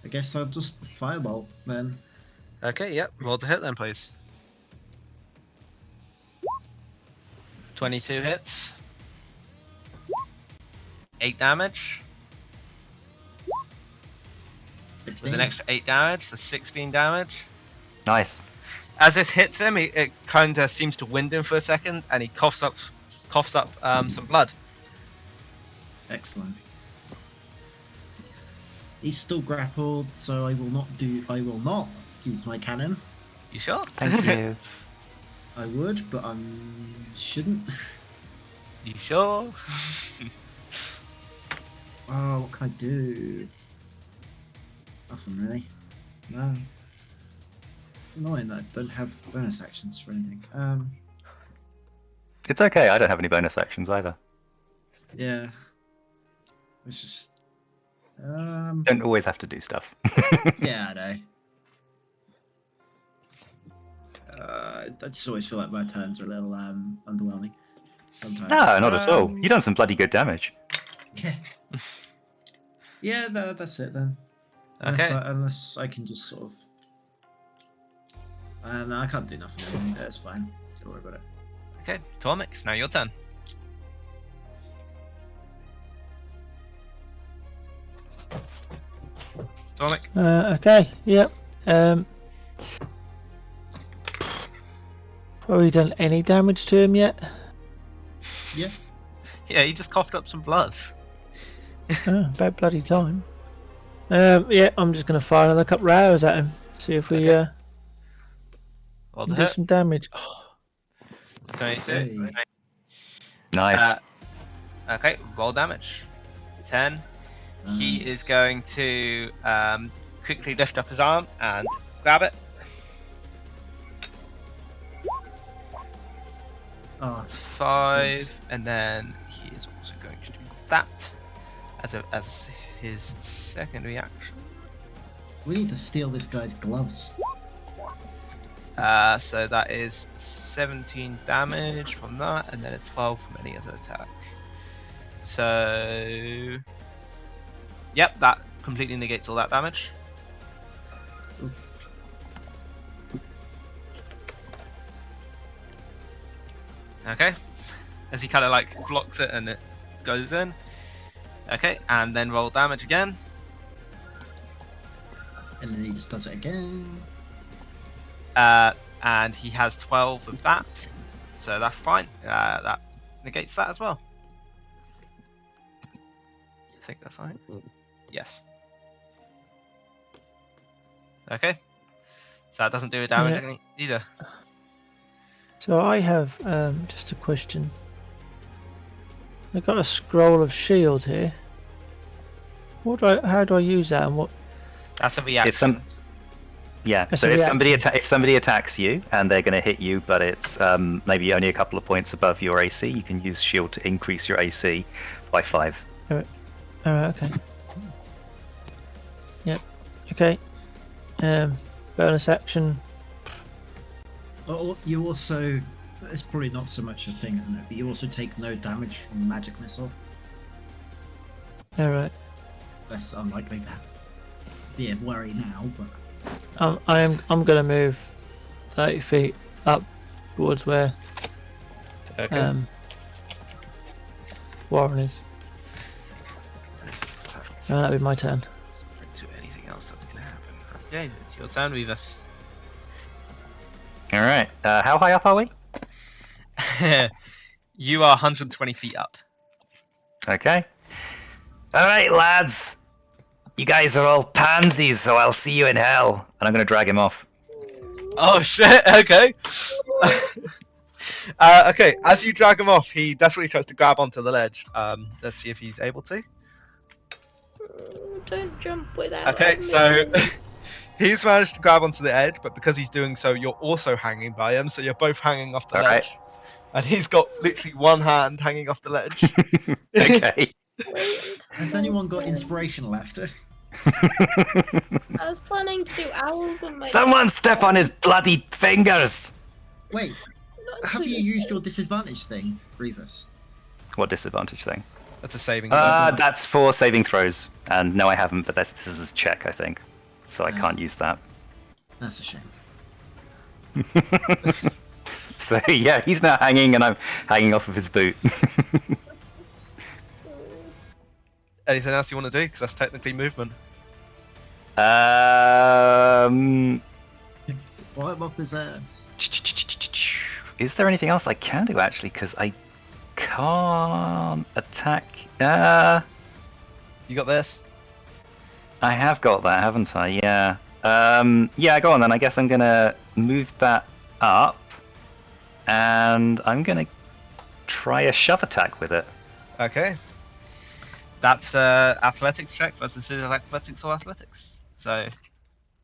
I guess I'll just firebolt then. Okay, yep. Roll to hit then, please. 22 hits. 8 damage. 16. With an extra 8 damage, so 16 damage. Nice. As this hits him, it kind of seems to wind him for a second, and he coughs up some blood. Excellent. He's still grappled, so I will not use my cannon. You sure? Thank you. I would, but I shouldn't. You sure? Oh, what can I do? Nothing really. No. Annoying that I don't have bonus actions for anything. It's okay. I don't have any bonus actions either. Yeah. It's just. Don't always have to do stuff. Yeah, I know. I just always feel like my turns are a little underwhelming sometimes. No, not at all. You've done some bloody good damage. Yeah. Yeah, that's it then. Okay. Unless I can just sort of. No, I can't do nothing. Anymore. That's fine. Don't worry about it. Okay, Tormix, now your turn. Tormix. Okay, yep. Have we done any damage to him yet? Yeah. Yeah, he just coughed up some blood. Oh, about bloody time. Yeah, I'm just going to fire another couple of arrows at him. See if we Okay. Roll can the do hit. some damage. Oh, 22. Hey. Nice. Okay, roll damage. 10. He is Nice. going to quickly lift up his arm and grab it. Oh, 5, and then he is also going to do that as his second reaction. we need to steal this guy's gloves. So that is 17 damage from that, and then a 12 from any other attack. So, yep, that completely negates all that damage. Okay, as he kind of like blocks it and it goes in. Okay, and then roll damage again. And then he just does it again. And he has 12 of that, so that's fine. That negates that as well. I think that's right. Yes. Okay. So that doesn't do a damage either. so I have just a question. I've got a scroll of shield here. How do I use that, and what? That's a reaction. That's So a if reaction. if somebody attacks you and they're going to hit you, but it's maybe only a couple of points above your AC, you can use shield to increase your AC by 5. Alright, okay. Yep. Okay. Bonus action. Oh, you also. It's probably not so much a thing, isn't it? But you also take no damage from magic missile. Alright. That's unlikely to be a worry now, but. I'm gonna move 30 feet up towards where Okay. Warren is. That'll be my turn. To anything else that's going to happen. Okay, it's your turn, Revis. All right. How high up are we? You are 120 feet up. Okay. All right, lads. You guys are all pansies, so I'll see you in hell. And I'm going to drag him off. Oh shit! Okay. Okay. As you drag him off, he desperately tries to grab onto the ledge. Let's see if he's able to. Don't jump without. Okay, me. so he's managed to grab onto the edge, but because he's doing so, you're also hanging by him, so you're both hanging off the All ledge. right. And he's got literally one hand hanging off the ledge. Okay. Brilliant. Has anyone got inspiration left? I was planning to do owls on my. Someone step on his bloody fingers. Wait, Not have to you the- used your disadvantage thing, Revis? What disadvantage thing? That's a saving throw. That's for saving throws. And no, I haven't, but this is a check, I think. So I can't use that. That's a shame. So yeah, he's now hanging and I'm hanging off of his boot. Anything else you want to do? Because that's technically movement. Um, Wipe up his ass. is there anything else I can do actually? Because I can't attack. You got this? I have got that, haven't I? Yeah. Yeah, go on then. I guess I'm gonna move that up, and I'm gonna try a shove attack with it. Okay. That's athletics check versus athletics or athletics. So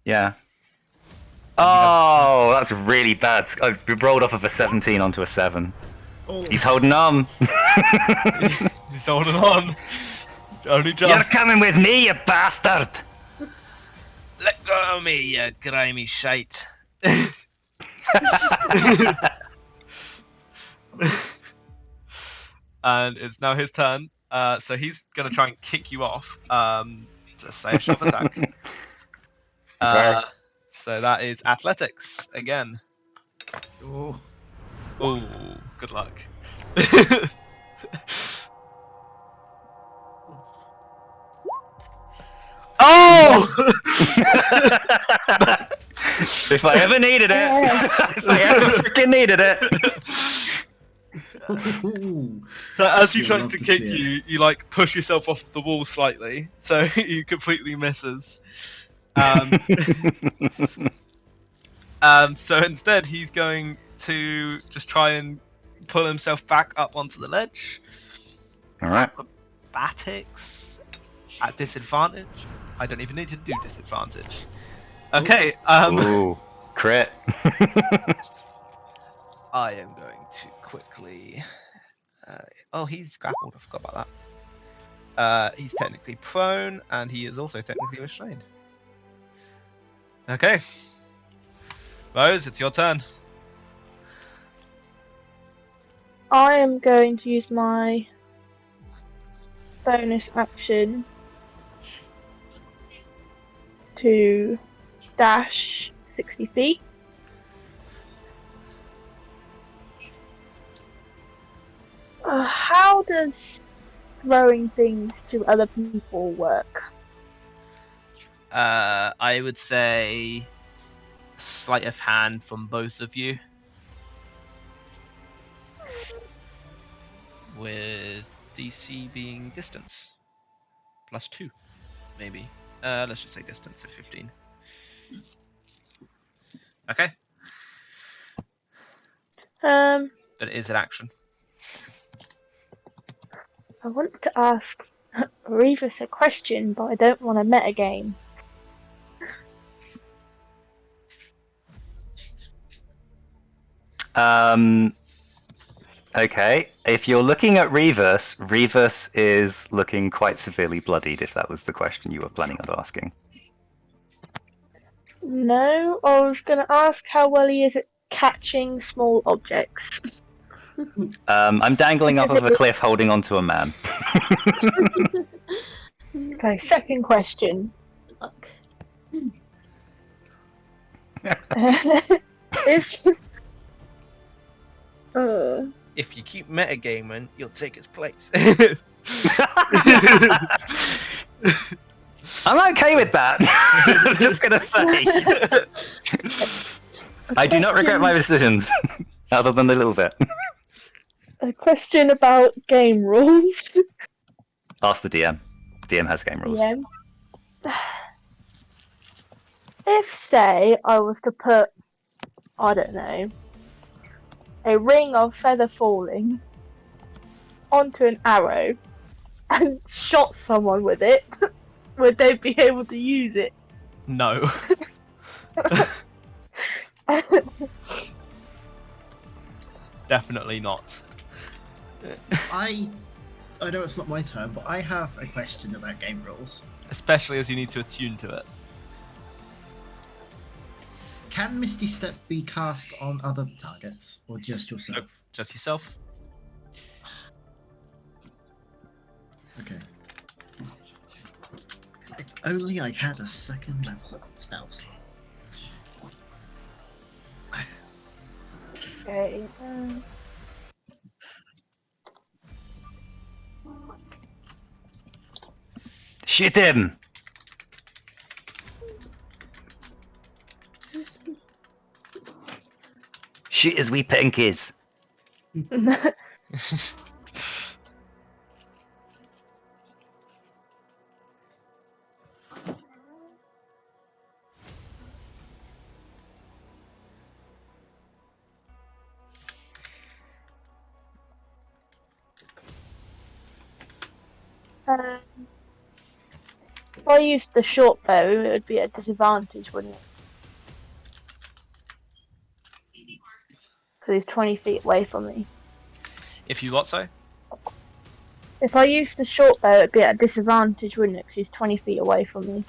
Yeah. Oh, that's really bad. I rolled off of a 17 onto a 7. Oh, He's holding on. he's holding on. Only You're just. coming with me, you bastard! Let go of me, you grimy shite. And it's now his turn. So he's gonna try and kick you off. Just say a shove attack. Okay. So that is athletics again. Oh, Oh, good luck. Oh! If I ever needed it, if I ever freaking needed it. So as he You'll tries love to to kick see it. you like push yourself off the wall slightly, so he completely misses. So instead, he's going to just try and pull himself back up onto the ledge. All right. Acrobatics at disadvantage. I don't even need to do disadvantage. Okay. Ooh, crit. I am going to quickly. Oh, he's grappled. I forgot about that. He's technically prone, and he is also technically restrained. Okay. Rose, it's your turn. I am going to use my bonus action to dash 60 feet. How does throwing things to other people work? I would say sleight of hand from both of you. With DC being distance. +2, maybe. Let's just say distance at 15. Okay, Um, but it is an action. I want to ask Revis a question, but I don't want to metagame. Okay. If you're looking at Revis, Revis is looking quite severely bloodied. If that was the question you were planning on asking. No, I was going to ask how well he is at catching small objects. I'm dangling off of a Specifically- cliff, holding onto a man. Okay, second question. Look. If If you keep metagaming, you'll take his place. I'm okay with that. I'm just gonna say. I do not regret my decisions, other than a little bit. a question about game rules. Ask the DM. DM has game rules. Yeah. If, say, I was to put, I don't know, a ring of feather falling onto an arrow and shot someone with it, would they be able to use it? No. Definitely not. I know it's not my turn, but I have a question about game rules. Especially as you need to attune to it. Can Misty Step be cast on other targets, or just yourself? Nope. Just yourself. Okay. If only I had a second level spell slot. Okay. Shoot him! Shoot his wee pinkies. If I used the short bow, it would be at a disadvantage, wouldn't it? Because he's 20 feet away from me. If you what, so? If I used the short bow, it'd be at a disadvantage, wouldn't it? Because he's 20 feet away from me.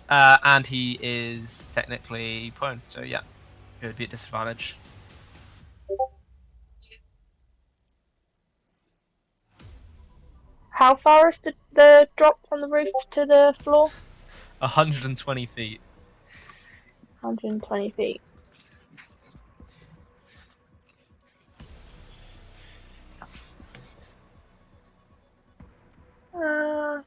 And he is technically prone, so yeah, it would be a disadvantage. How far is the drop from the roof to the floor? 120 feet. 120 feet. Uh,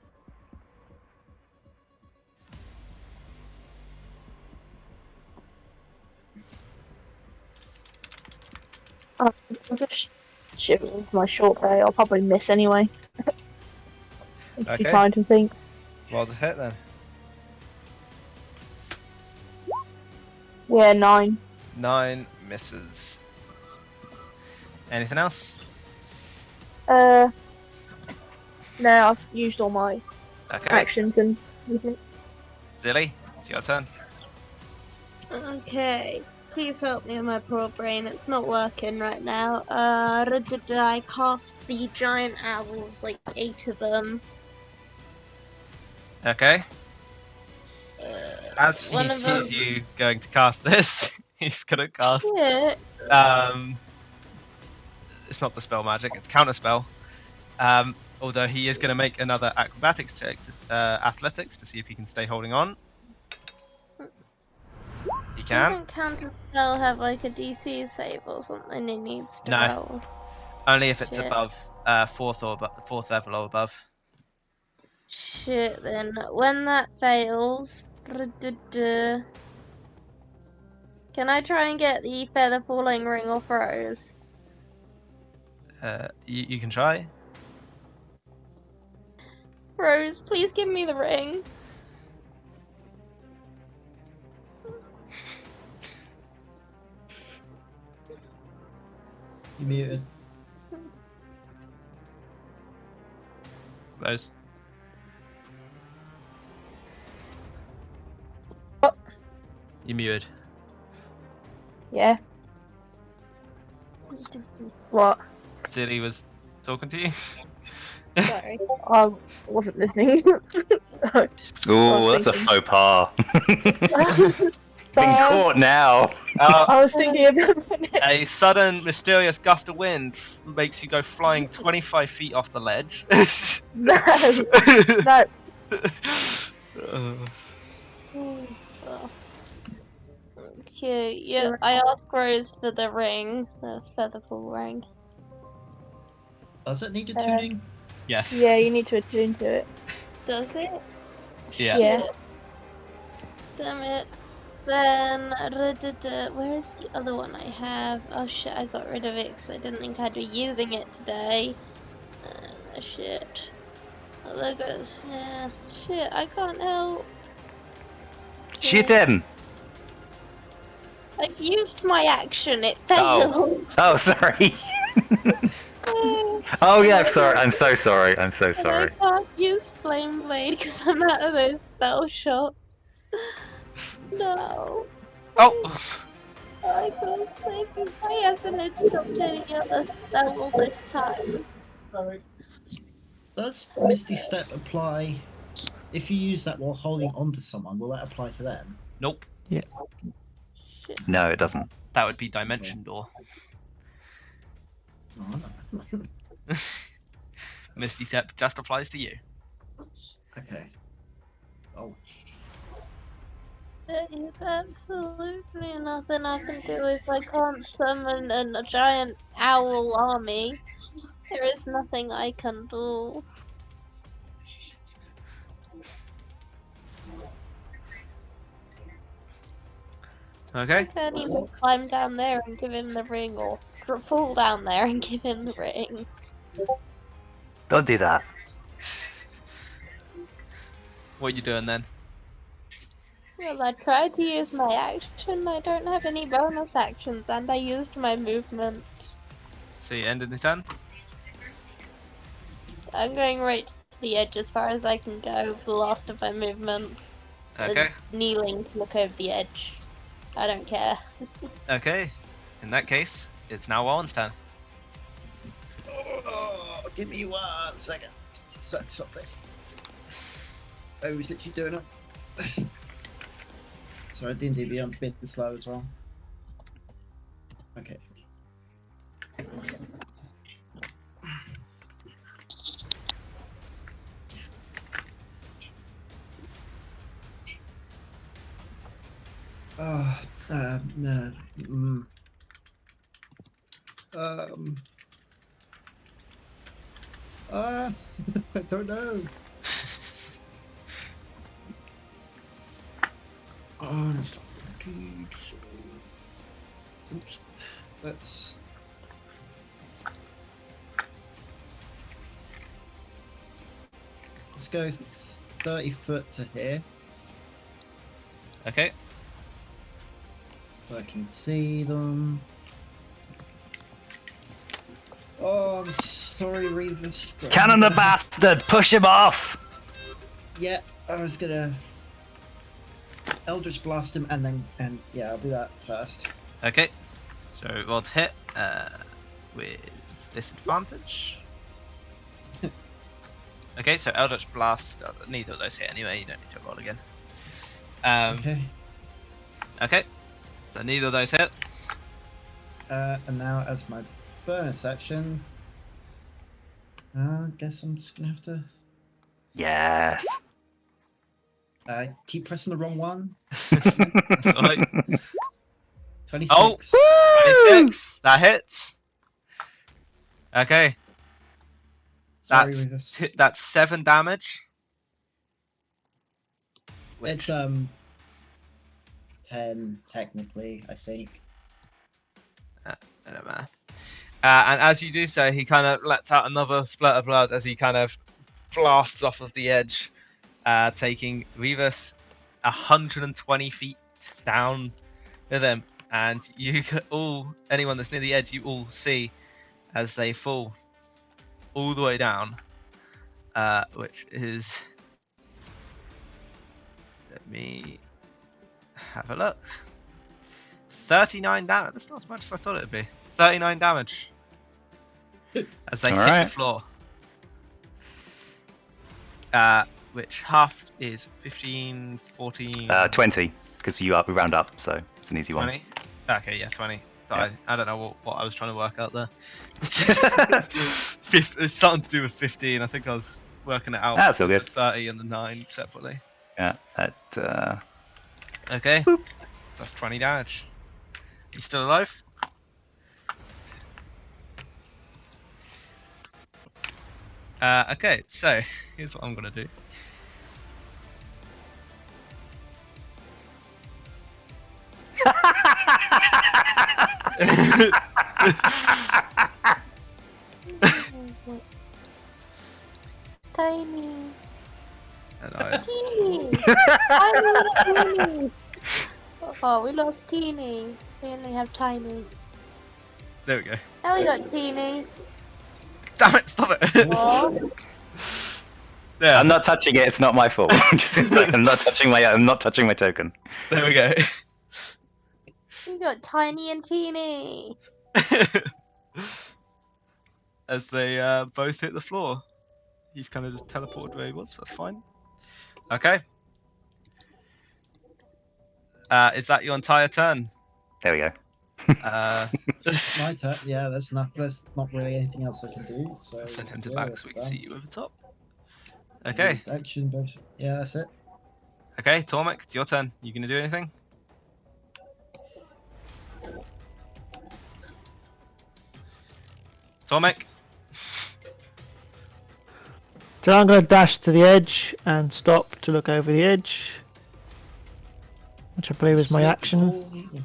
I'll just shoot it with my short bow. I'll probably miss anyway. If you Okay. try to think. Well, to hit then. Yeah, 9. 9 misses. Anything else? No, I've used all my Okay. actions and everything. Zilly, it's your turn. Okay. Please help me with my poor brain. It's not working right now. Did I cast the giant owls, like 8 of them? Okay. As he One of them. sees you going to cast this, he's gonna cast. Shit. It's not the spell magic; it's counter spell. Although he is going to make another acrobatics check, athletics, to see if he can stay holding on. He can. Doesn't counter spell have like a DC save or something he needs to No. roll? Only if it's Shit. above fourth level or above. Shit, then. When that fails. Can I try and get the feather falling ring off Rose? You can try. Rose, please give me the ring. You muted. Rose. Oh. You muted. Yeah. What? Zilly was talking to you. Sorry. I wasn't listening. Ooh, that's a thinking. faux pas. Been Sorry, caught now. I was thinking about A sudden, mysterious gust of wind makes you go flying 25 feet off the ledge. No. No. Oh. Okay, yeah, I asked Rose for the ring, the featherfall ring. Does it need a tuning? Yes. Yeah, you need to attune to it. Does it? Yeah. Yeah. Shit. Damn it. Then, where's the other one I have? Oh shit, I got rid of it because I didn't think I'd be using it today. Shit. Oh, there goes. Yeah. Shit, I can't help. Shoot him. I've used my action, it Oh. failed. Oh, sorry. Oh yeah, sorry. I'm so sorry. I'm so And sorry. I can't use Flame Blade because I'm out of those spell shots. No. Oh! I can't save him. Why hasn't it stopped any other spell this time? Sorry. Does Misty Step apply if you use that while holding on to someone? Will that apply to them? Nope. Shit. No, it doesn't. That would be Dimension Door. Oh, no. Misty Step just applies to you. Okay. Oh. There is absolutely nothing I can do if I can't summon a giant owl army. There is nothing I can do. Okay. I can't even climb down there and give him the ring, or fall down there and give him the ring. Don't do that. What are you doing then? Well, I tried to use my action. I don't have any bonus actions, and I used my movement. So you ended the turn? I'm going right to the edge as far as I can go for the last of my movement. Okay. Kneeling to look over the edge. I don't care. Okay. In that case, it's now Owen's turn. Oh, give me 1 second to search something. I was literally doing it. Sorry, D&D Beyond's been slow as well. Okay. Oh, no. I don't know. Oh, it's not guaranteed. So, oops. Let's go 30 foot to here, Okay. so I can see them. Oh, I'm sorry, Revis. but I'm Cannon the gonna have- bastard! Push him off! Yeah, I was gonna Eldritch blast him, and yeah, I'll do that first. Okay. So roll to hit with disadvantage. Okay, so Eldritch Blast, neither of those hit anyway, you don't need to roll again. Okay. Okay, so neither of those hit. And now as my bonus action, I guess I'm just gonna have to Yes. keep pressing the wrong one. That's alright. 26. Oh! 26, that hits. Okay, Sorry, Revis. that's 7 damage. It's 10 technically, I think. I don't know. And as you do so, he kind of lets out another spurt of blood as he kind of blasts off of the edge, taking Revis 120 feet down with him. And you all, anyone that's near the edge, you all see as they fall all the way down, which is. Let me have a look. 39 damage. That's not as much as I thought it would be. 39 damage as they hit Alright. the floor. Which half is 15, 14, 20, because you round up, so it's an easy 20. Okay, yeah, 20. So Yeah. I don't know what I was trying to work out there. It's something to do with 15. I think I was working it out. That's all with good. the 30 and the 9 separately. Yeah, that. Okay, so that's 20 damage. You still alive? Okay, so here's what I'm gonna do. Tiny. And I, Teeny. I love Teeny. Oh, we lost Teeny. We only have Tiny. there we go. Now we got Teeny. Damn it! Stop it. Oh, Yeah, I'm not touching it. It's not my fault. I'm not touching my. I'm not touching my token. there we go. we got Tiny and Teeny. As they both hit the floor. He's kind of just teleported where he was. That's fine. Okay. Is that your entire turn? There we go. My turn. Yeah, there's not really anything else I can do. So Send him to yeah, back that's so we can done. see you over top. Okay. Used action, but yeah, that's it. Okay, Tormek, it's your turn. You gonna do anything? Tormek? So I'm going to dash to the edge and stop to look over the edge, which I believe is my action.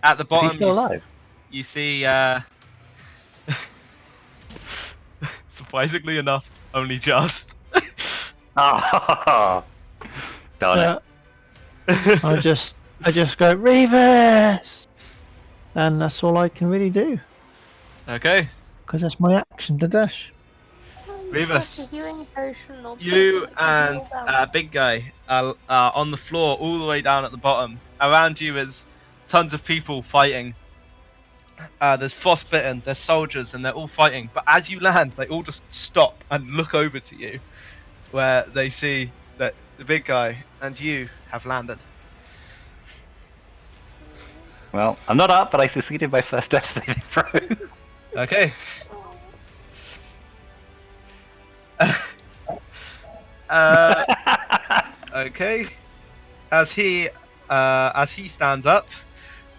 At the Is bottom, he still alive? you see, surprisingly enough, only just. Oh, darn it. I just go reverse, and that's all I can really do Okay, because that's my action to dash. Revis, That's a healing potion or you potion that can and heal them. Big Guy are on the floor all the way down at the bottom. Around you is tons of people fighting. There's frostbitten, there's soldiers, and they're all fighting. But as you land, they all just stop and look over to you, where they see that the Big Guy and you have landed. Well, I'm not up, but I succeeded my first death saving throw. Okay. Okay. as he stands up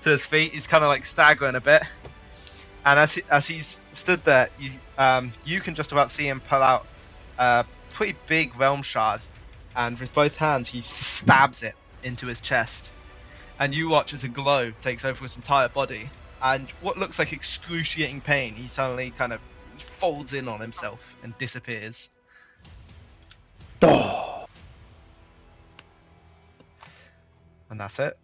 to his feet, he's kind of like staggering a bit, and as he's stood there, you can just about see him pull out a pretty big realm shard, and with both hands he stabs it into his chest, and you watch as a glow takes over his entire body, and what looks like excruciating pain, he suddenly kind of folds in on himself and disappears. Oh. And that's it.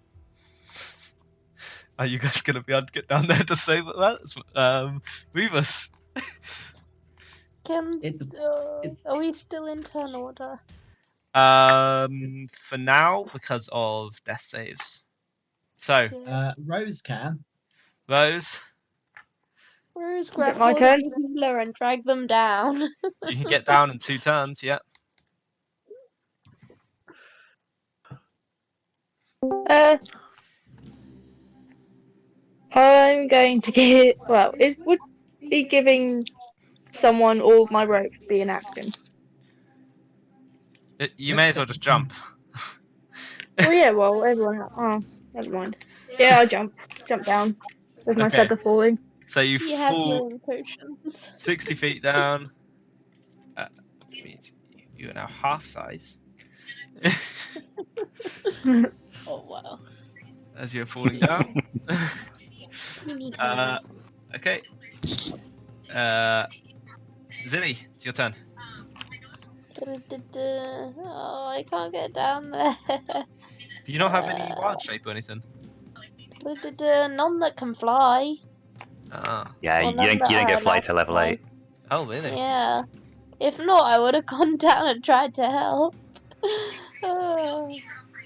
Are you guys going to be able to get down there to save that? Remus. Are we still in turn order? For now, because of death saves. So, Rose can. Rose, Rose, Is it grab my hold of turn? the ruler and drag them down. you can get down in 2 turns, yeah. I'm going to give. Well, would be giving someone all my rope be an action? You may as well just jump. Oh yeah, well everyone. Oh, never mind. Yeah, I jump down with my Okay. feather falling. So you You have your fall own potions. 60 feet down. Means you are now half size. Oh wow. As you're falling down. Teeny Uh, tiny. okay. Zilly, it's your turn. Oh, I can't get down there. Do you not have any wild shape or anything? None that can fly. Ah. Yeah, Well, you none don't that are get fly allowed to to level fly. 8. Oh, really? Yeah. If not, I would have gone down and tried to help.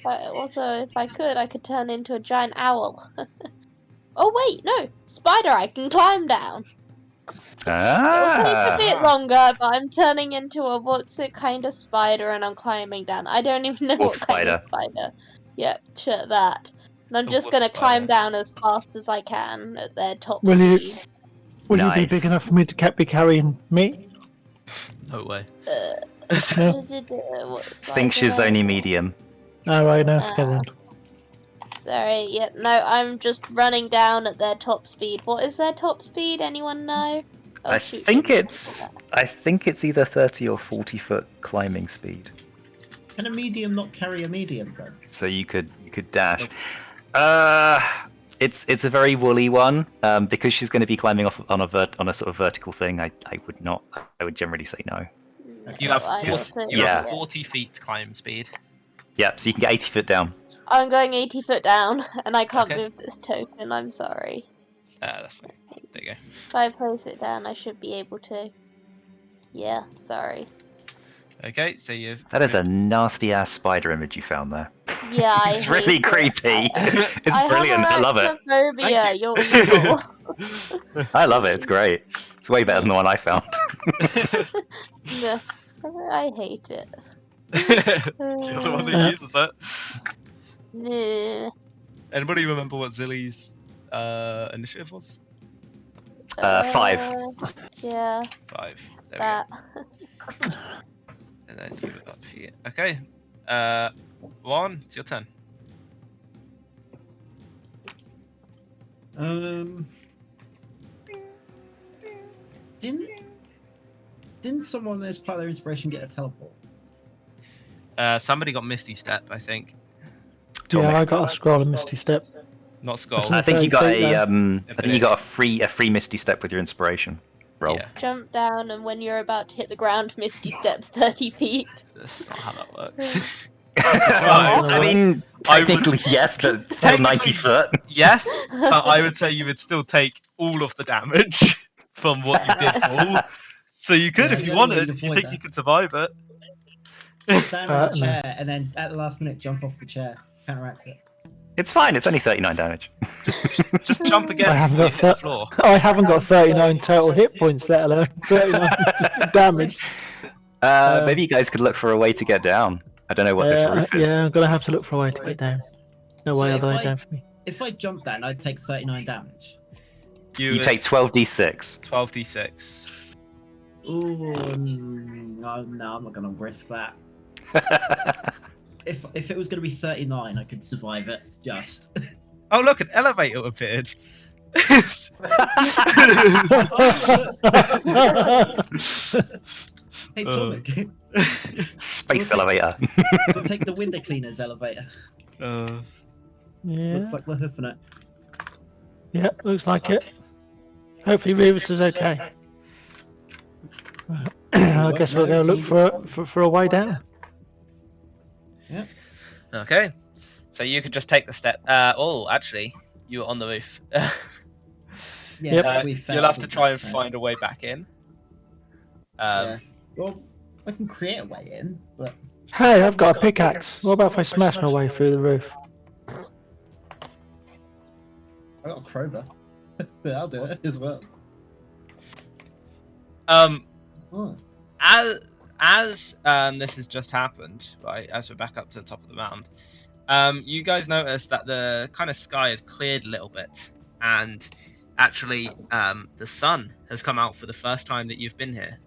Also, if I could turn into a giant owl. Oh wait, no, spider! I can climb down. It'll take a bit Ah! longer, but I'm turning into a what's it kind of spider, and I'm climbing down. I don't even know Wolf what kind of spider. spider. Yep, shit that. And I'm A just wolf gonna climb spider. down as fast as I can at their top Will you- speed. Will you be big Nice. enough for me to be carrying me? No way. No. What Think size she's are they? only medium. Alright, no, forget then. Sorry, yep, no, I'm just running down at their top speed. What is their top speed? Anyone know? Oh I shoot, think maybe it's either 30 or 40 foot climbing speed. Can a medium not carry a medium then? So you could dash. It's a very woolly one. Because she's going to be climbing off on a sort of vertical thing. I would not. I would generally say no. You have I also, you have yeah. 40 feet climb speed. Yeah, so you can get 80 foot down. I'm going 80 foot down, and I can't Okay. move this token. I'm sorry. That's fine. There you go. If I place it down, I should be able to. Yeah, sorry. Okay, so you've. That is a nasty ass spider image you found there. Yeah, I It's really hate it. creepy. It's brilliant. I love it. Arachnophobia, you're evil. I love it. It's great. It's way better than the one I found. No, I hate it. You're the one that uses it. Yeah. Anybody remember what Zilly's initiative was? 5. Yeah, 5. There that. we go. And then you up here. Okay. Juan, it's your turn. Didn't someone as part of their inspiration get a teleport? Somebody got Misty Step, I think. Yeah, I got a scroll of Misty Step. Not Skull. That's I think you got Very a big, I think you got a free Misty Step with your inspiration roll. Yeah, Jump down, and when you're about to hit the ground, Misty Step 30 feet. that's not how that works. I mean, technically yes, but still 90 foot. Yes, but I would say you would still take all of the damage from what you did fall. So you could, Yeah, if you the only way wanted, to if you avoid think that. you could survive it. Stand on the No. chair and then at the last minute jump off the chair. Counteracts it. It's fine. It's only 39 damage. Just jump again I haven't before you got hit the floor. I haven't got 39 total hit points, let alone 39 damage. Maybe you guys could look for a way to get down. I don't know what this roof is. Yeah, I'm gonna have to look for a way to get down. No So way if other way I- down for me. If I jump down, I'd take 39 damage. You take 12d6. 12d6. Ooh, no, I'm not gonna risk that. if it was going to be 39, I could survive it. Just. Oh look, an elevator appeared. Hey, Tonic, Space We'll elevator. we'll take the window cleaners elevator. Yeah. Looks like we're hoofing it. Yeah, looks like it. Hopefully Revis is okay. I guess we'll go look for a way down. Okay, so you could just take the step. Oh, actually, you were on the roof. Yeah, You'll have to try and find a way back in. Yeah. Well, I can create a way in, but Hey, I've got a pickaxe. What about if I smash my way through the roof? I got a crowbar. But I'll do it as well. Oh. As this has just happened, right? As we're back up to the top of the mound, you guys notice that the kind of sky has cleared a little bit, and actually, the sun has come out for the first time that you've been here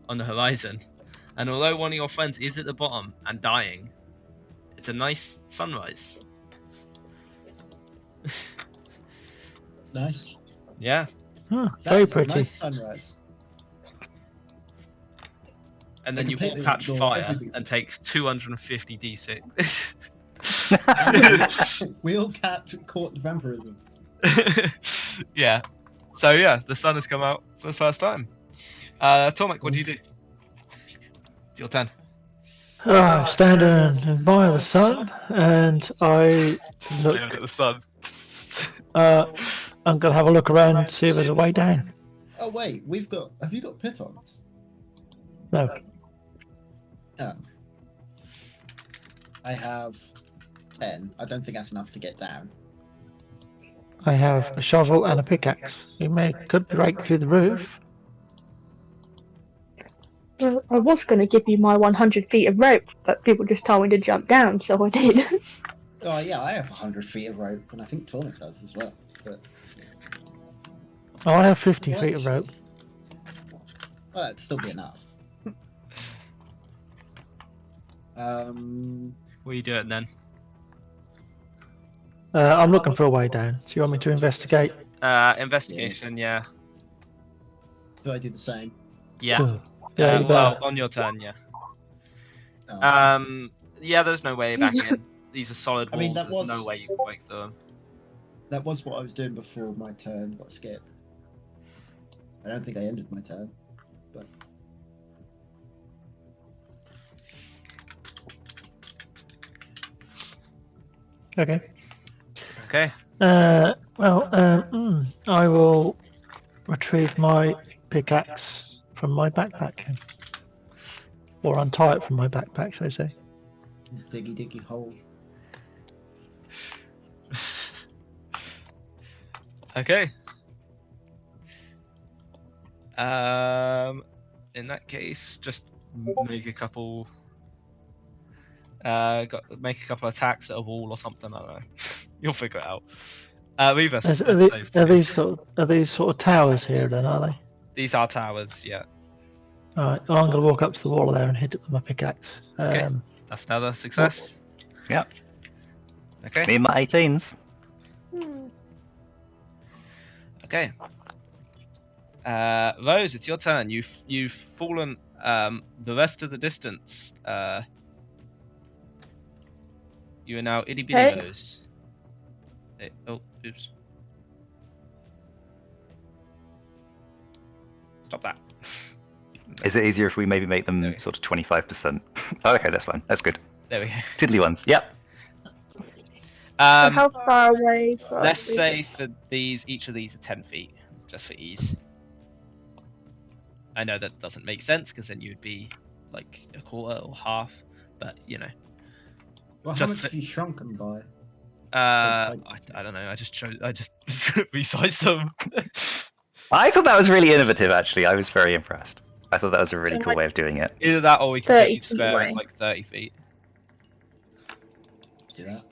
on the horizon. And although one of your friends is at the bottom and dying, it's a nice sunrise. Nice. Yeah. Huh, very That's a pretty. nice sunrise. And then I you all completely catch ignore fire everything. and takes 250 d6. We all caught the vampirism. Yeah. So yeah, the sun has come out for the first time. Tormek, what do you do? It's your turn. I stand and admire the sun, and I Just look. staring at the sun. I'm gonna have a look around and see if there's a way down. Oh wait, have you got pitons? No. Oh. I have 10. I don't think that's enough to get down. I have a shovel and a pickaxe. We could break through the roof. Well, I was going to give you my 100 feet of rope, but people just told me to jump down, so I did. Oh yeah, I have 100 feet of rope, and I think Tonic does as well. But Oh, I have 50 feet of rope. well, that'd still be enough. What are you doing then? I'm looking for a way down. Do you want me to investigate? Investigation, yeah. Do I do the same? Yeah. Yeah, you Well, better. on your turn, yeah. Oh. Yeah, there's no way back in. These are solid I walls. mean, that There's no was- way you can break through them. That was what I was doing before my turn got skipped. I don't think I ended my turn, but Okay. Okay. I will retrieve my pickaxe from my backpack. Or untie it from my backpack, should I say. diggy hole. Okay. In that case, just make a couple. Make a couple attacks at a wall or something. I don't know. You'll figure it out. Revis, Are these sort of towers here then, are they? These are towers. Yeah. Alright, well, I'm going to walk up to the wall there and hit it with my pickaxe. Okay. That's another success. Yep. Okay. Me and my 18s. Okay. Rose, it's your turn. You've fallen the rest of the distance. You are now itty bitty Hey. Rose. Hey, oh, oops. Stop that. Is it easier if we maybe make them Okay. sort of 25%? Oh, okay, that's fine. That's good. There we go. Tiddly ones. Yep. So how far away from Let's say Revis? for these, each of these are 10 feet, just for ease. I know that doesn't make sense because then you'd be like a quarter or half, but you know. Well, how Just much have you shrunk them by? I don't know. I just resized them. I thought that was really innovative, actually. I was very impressed. I thought that was a really cool way of doing it. Either that or we can say 30 each square feet is away. like 30 feet. Do that.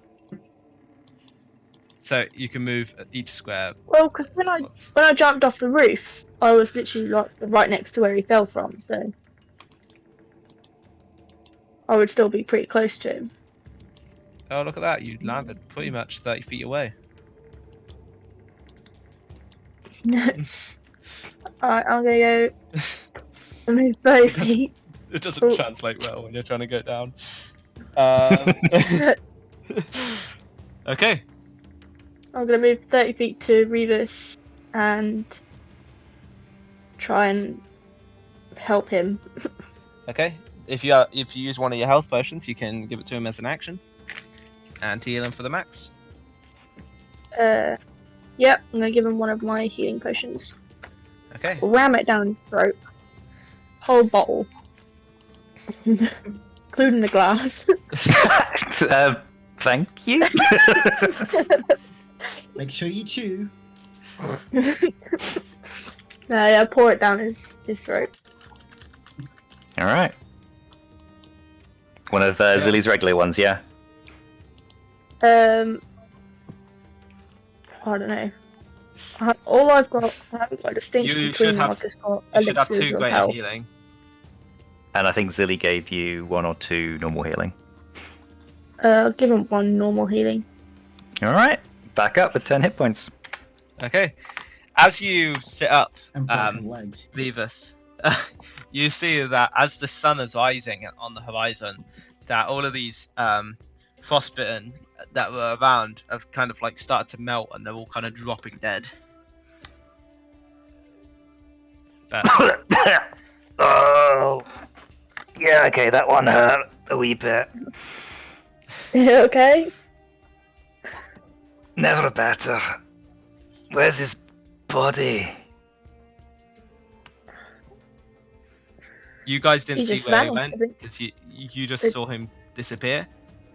So you can move each square. Well, because when I jumped off the roof, I was literally like right next to where he fell from, so I would still be pretty close to him. Oh, look at that! You landed pretty much 30 feet away. Alright, I'm gonna go move 30 feet. It doesn't Oh. translate well when you're trying to go down. Okay. I'm gonna move 30 feet to Revis and try and help him. Okay. If you use one of your health potions, you can give it to him as an action, and heal him for the max. Yep, I'm gonna give him one of my healing potions. Okay. Ram it down his throat. Whole bottle. Including the glass. Thank you. Make sure you chew. Yeah, pour it down his throat. All right. One of Zilly's regular ones, yeah. I don't know. All I've got, I haven't got a distinction You between should them. have- I've just got You should have elixirs 2 of greater health. healing. And I think Zilly gave you 1 or 2 normal healing. I'll give him one normal healing. All right. Back up with 10 hit points. Okay. As you sit up, And broken legs. Beavis, you see that as the sun is rising on the horizon, that all of these frostbitten that were around have kind of like started to melt, and they're all kind of dropping dead. But Oh. Yeah, okay, that one hurt a wee bit. Okay. Never better. Where's his body? you guys didn't He see just where he vanished, went I think. because you just It- saw him disappear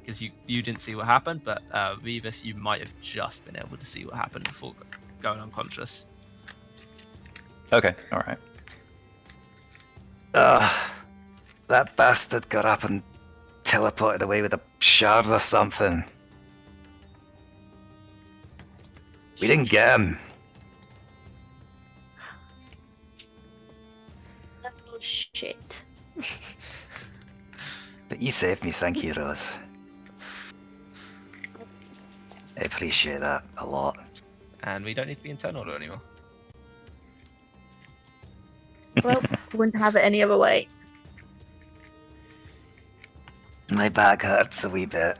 because you didn't see what happened. But Beavis, you might have just been able to see what happened before going unconscious. Okay, alright. That bastard got up and teleported away with a shard or something. We didn't get him. Oh, shit. But you saved me, thank you, Rose. I appreciate that a lot. And we don't need to be in turn order anymore. Well, wouldn't have it any other way. My back hurts a wee bit.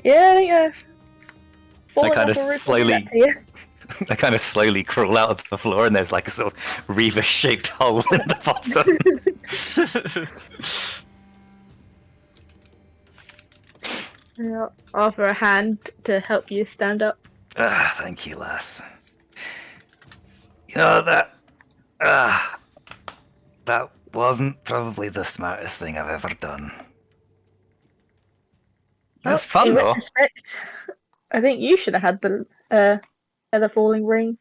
Yeah. Falling kinda off a roof will do slowly- that to you. I kind of slowly crawl out of the floor, and there's like a sort of Reaver-shaped hole in the bottom. Yeah, offer a hand to help you stand up. Thank you, lass. You know, that wasn't probably the smartest thing I've ever done. That's Well, fun, in though. retrospect, I think you should have had the feather falling ring.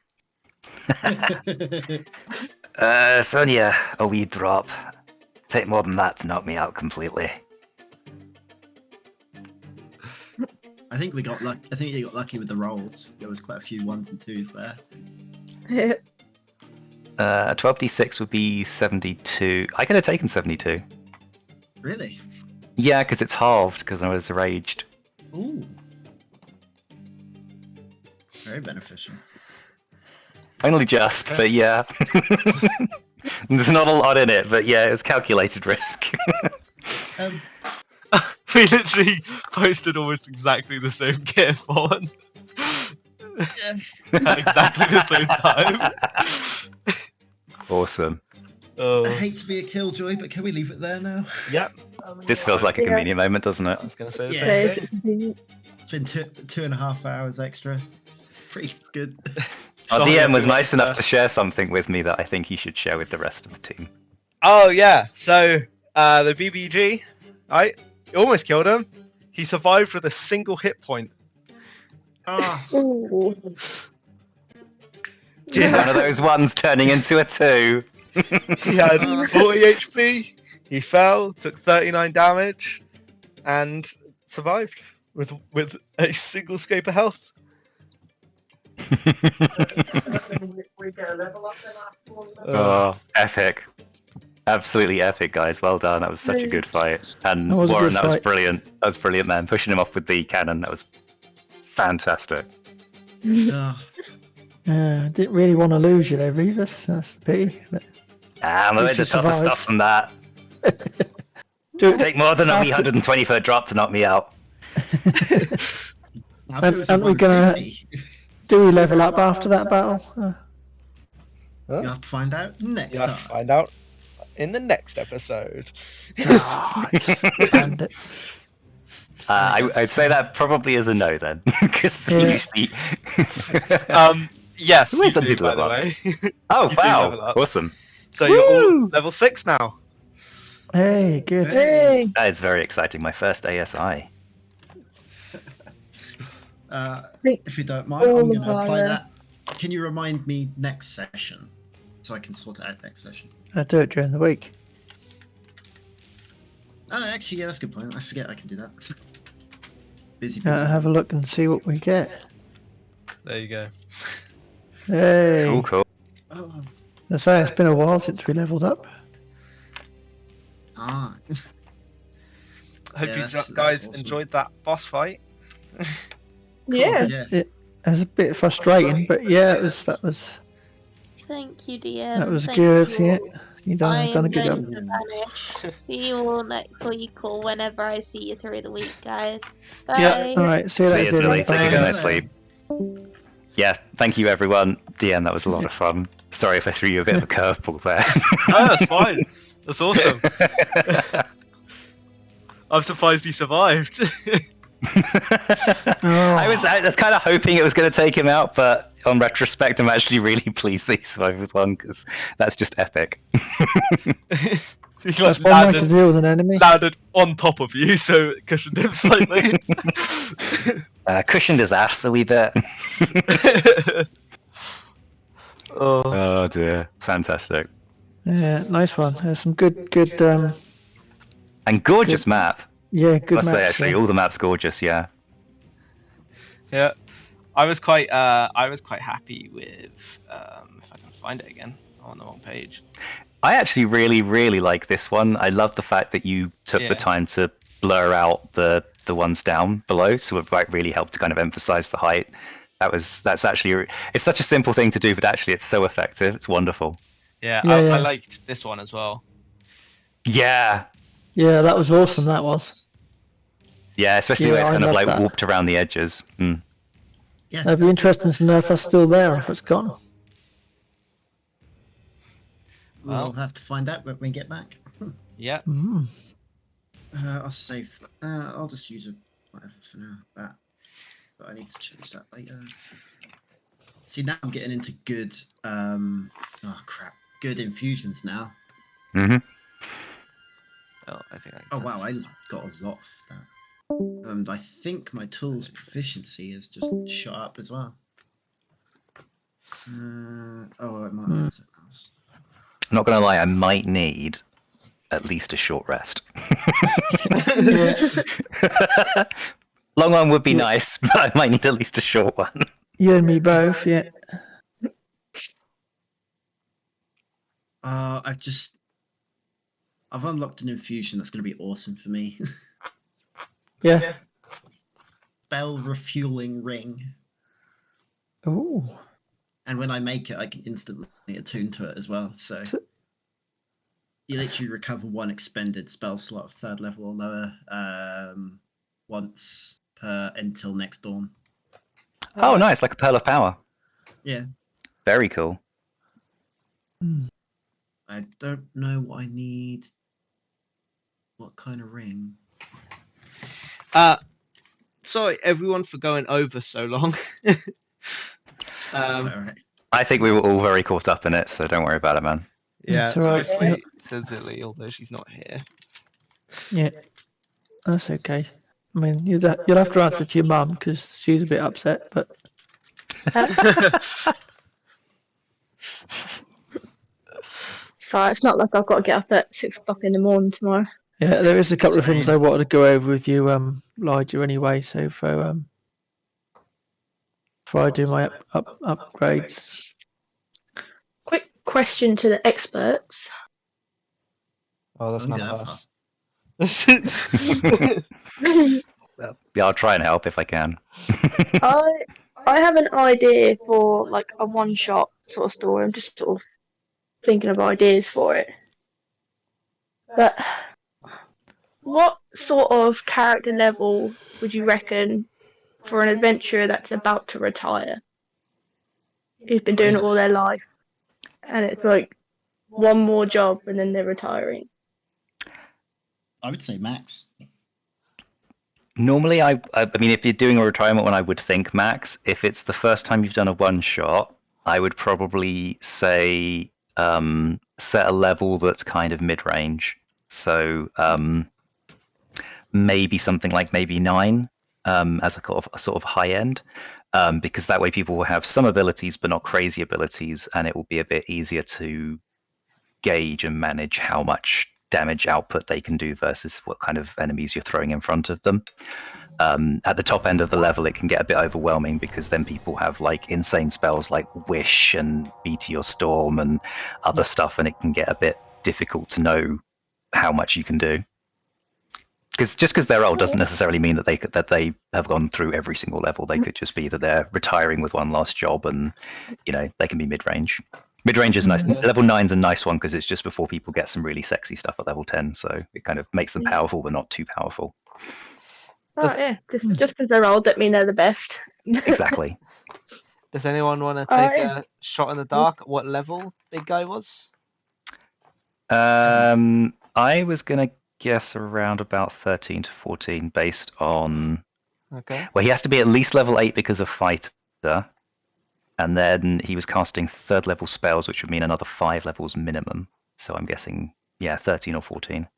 Sonia, a wee drop. Take more than that to knock me out completely. I think we got lucky. I think you got lucky with the rolls. There was quite a few 1s and 2s there. 12d6 would be 72. I could have taken 72. Really? Yeah, because it's halved because I was raged. Ooh. Very beneficial. Only just, but yeah. There's not a lot in it, but yeah, it's calculated risk. We literally posted almost exactly the same GIF on at exactly the same time. Awesome. I Oh, hate to be a killjoy, but can we leave it there now? yep. This feels like a Yeah. convenient moment, doesn't it? I was gonna say the Yeah. same So thing. It's been 2.5 hours extra. Pretty good. Our Sorry, DM was everyone. nice enough to share something with me that I think he should share with the rest of the team. Oh yeah, so the BBG, right? You almost killed him. He survived with a single hit point. Ah, Ooh. Just one of those ones turning into a 2. He had 40 HP. He fell, took 39 damage, and survived with a single scape of health. Oh, epic. Absolutely epic, guys. Well done. That was such a good fight. And That was a Warren, good that was fight. brilliant. That was brilliant, man. Pushing him off with the cannon. That was fantastic. Ah, I didn't really want to lose you there, Revis. That's the pity. But I'm At away least the you toughest stuff survived. from that. do, Take more than a wee After- 120-foot drop to knock me out. now if it was a Aren't we gonna 150, do we level up after that battle? you'll have to find out next You have time. to find out in the next episode. Bandits. I'd say that probably is a no then, because we Yeah. usually. Yes, Where's you some do, people by the level way. Oh You do level wow! up. Awesome. So you're all Woo! level 6 now. Hey, good. Hey. That is very exciting. My first ASI. If you don't mind, All I'm of going to our, apply that. Can you remind me next session so I can sort it out next session? I do it during the week. Oh, actually, yeah, that's a good point. I forget I can do that. Busy. Have a look and see what we get. There you go. Hey, Cool. Oh, I say it's been a while since we leveled up. ah. Hope Yeah, you that's guys awesome. enjoyed that boss fight. Yeah. Yeah. It was a bit frustrating, but yeah, that was Thank you, DM. that was Thank good. you Yeah, all. you I done a am good going job. to vanish. See you all next week or whenever I see you through the week, guys. Bye. Yeah. All right, see you See you, later. silly. then. Take a Bye. good night's sleep. Yeah, thank you everyone. DM, that was a lot of fun. Sorry if I threw you a bit of a curveball there. No, that's fine. That's awesome. I'm surprised he survived. I was kind of hoping it was going to take him out, but on retrospect, I'm actually really pleased that he survived with one because that's just epic. He That's one way to deal with an enemy. landed on top of you, so it cushioned him slightly. Cushioned his ass a wee bit. Oh, Oh dear, fantastic Yeah, nice one. There's some good. and gorgeous map. Yeah, good Must say, maps. actually, Yeah. all the maps gorgeous. Yeah. yeah. I was quite happy with if I can find it again. I'm on the wrong page. I actually really like this one. I love the fact that you took Yeah. the time to blur out the ones down below, so it like really helped to kind of emphasize the height. That's actually it's such a simple thing to do, but actually it's so effective. It's wonderful. Yeah, Yeah, I yeah. liked this one as well. Yeah, Yeah, that was awesome. That was. yeah, especially the way Yeah, it's I kind of love like that. warped around the edges. Mm. Yeah. It'd be interesting to know if that's still there or if it's gone. We'll have to find out when we get back. Yeah. Mm. I'll save. I'll just use it whatever for now. That, but I need to change that later. See, now I'm getting into good. Oh crap! Good infusions now. Hmm. Oh, I think I Oh wow! I got a lot of that. And I think my tools proficiency has just shot up as well. Oh, it might be something else. I'm not gonna lie, I might need at least a short rest. Yeah, Long one would be Yeah. nice, but I might need at least a short one. you and me both. Yeah. I've unlocked an infusion that's going to be awesome for me. Yeah. Spell refueling ring. Ooh. And when I make it, I can instantly attune to it as well. So you literally recover one expended spell slot of 3rd level or lower once per until next dawn. Oh, nice, like a pearl of power. Yeah. Very cool. I don't know what I need. What kind of ring? Sorry everyone for going over so long. Alright. I think we were all very caught up in it, so don't worry about it, man. Yeah, That's all right. mostly to Zilly, although she's not here. Yeah. That's okay. I mean, you'll have to answer to your mum because she's a bit upset, but So it's not like I've got to get up at 6 o'clock in the morning tomorrow. yeah, there is a couple of things I wanted to go over with you, Lydia, anyway. So for before I do my upgrades. Quick question to the experts. Oh, that's Don't none go of that us. Yeah, I'll try and help if I can. I have an idea for like a one-shot sort of story. I'm just sort of thinking of ideas for it. But what sort of character level would you reckon for an adventurer that's about to retire? Who's been doing it all their life, and it's like one more job and then they're retiring. I would say max. Normally, I mean, if you're doing a retirement one, I would think max. If it's the first time you've done a one shot, I would probably say set a level that's kind of mid range. So maybe something like maybe 9 as a sort of high end, because that way people will have some abilities but not crazy abilities, and it will be a bit easier to gauge and manage how much damage output they can do versus what kind of enemies you're throwing in front of them. At the top end of the level, it can get a bit overwhelming because then people have like insane spells like Wish and Meteor Storm and other stuff, and it can get a bit difficult to know how much you can do. Because just because they're old doesn't necessarily mean that they have gone through every single level. They could just be that they're retiring with one last job, and they can be mid range. Mid range is nice. Level 9's a nice one because it's just before people get some really sexy stuff at level 10, so it kind of makes them powerful but not too powerful. Yeah, just because they're old don't mean they're the best. Exactly. Does anyone want to take a shot in the dark at what level Big Guy was? I was gonna guess around about 13 to 14 based on. Okay. Well, he has to be at least level 8 because of fighter, and then he was casting 3rd level spells, which would mean another 5 levels minimum. So I'm guessing, 13 or 14.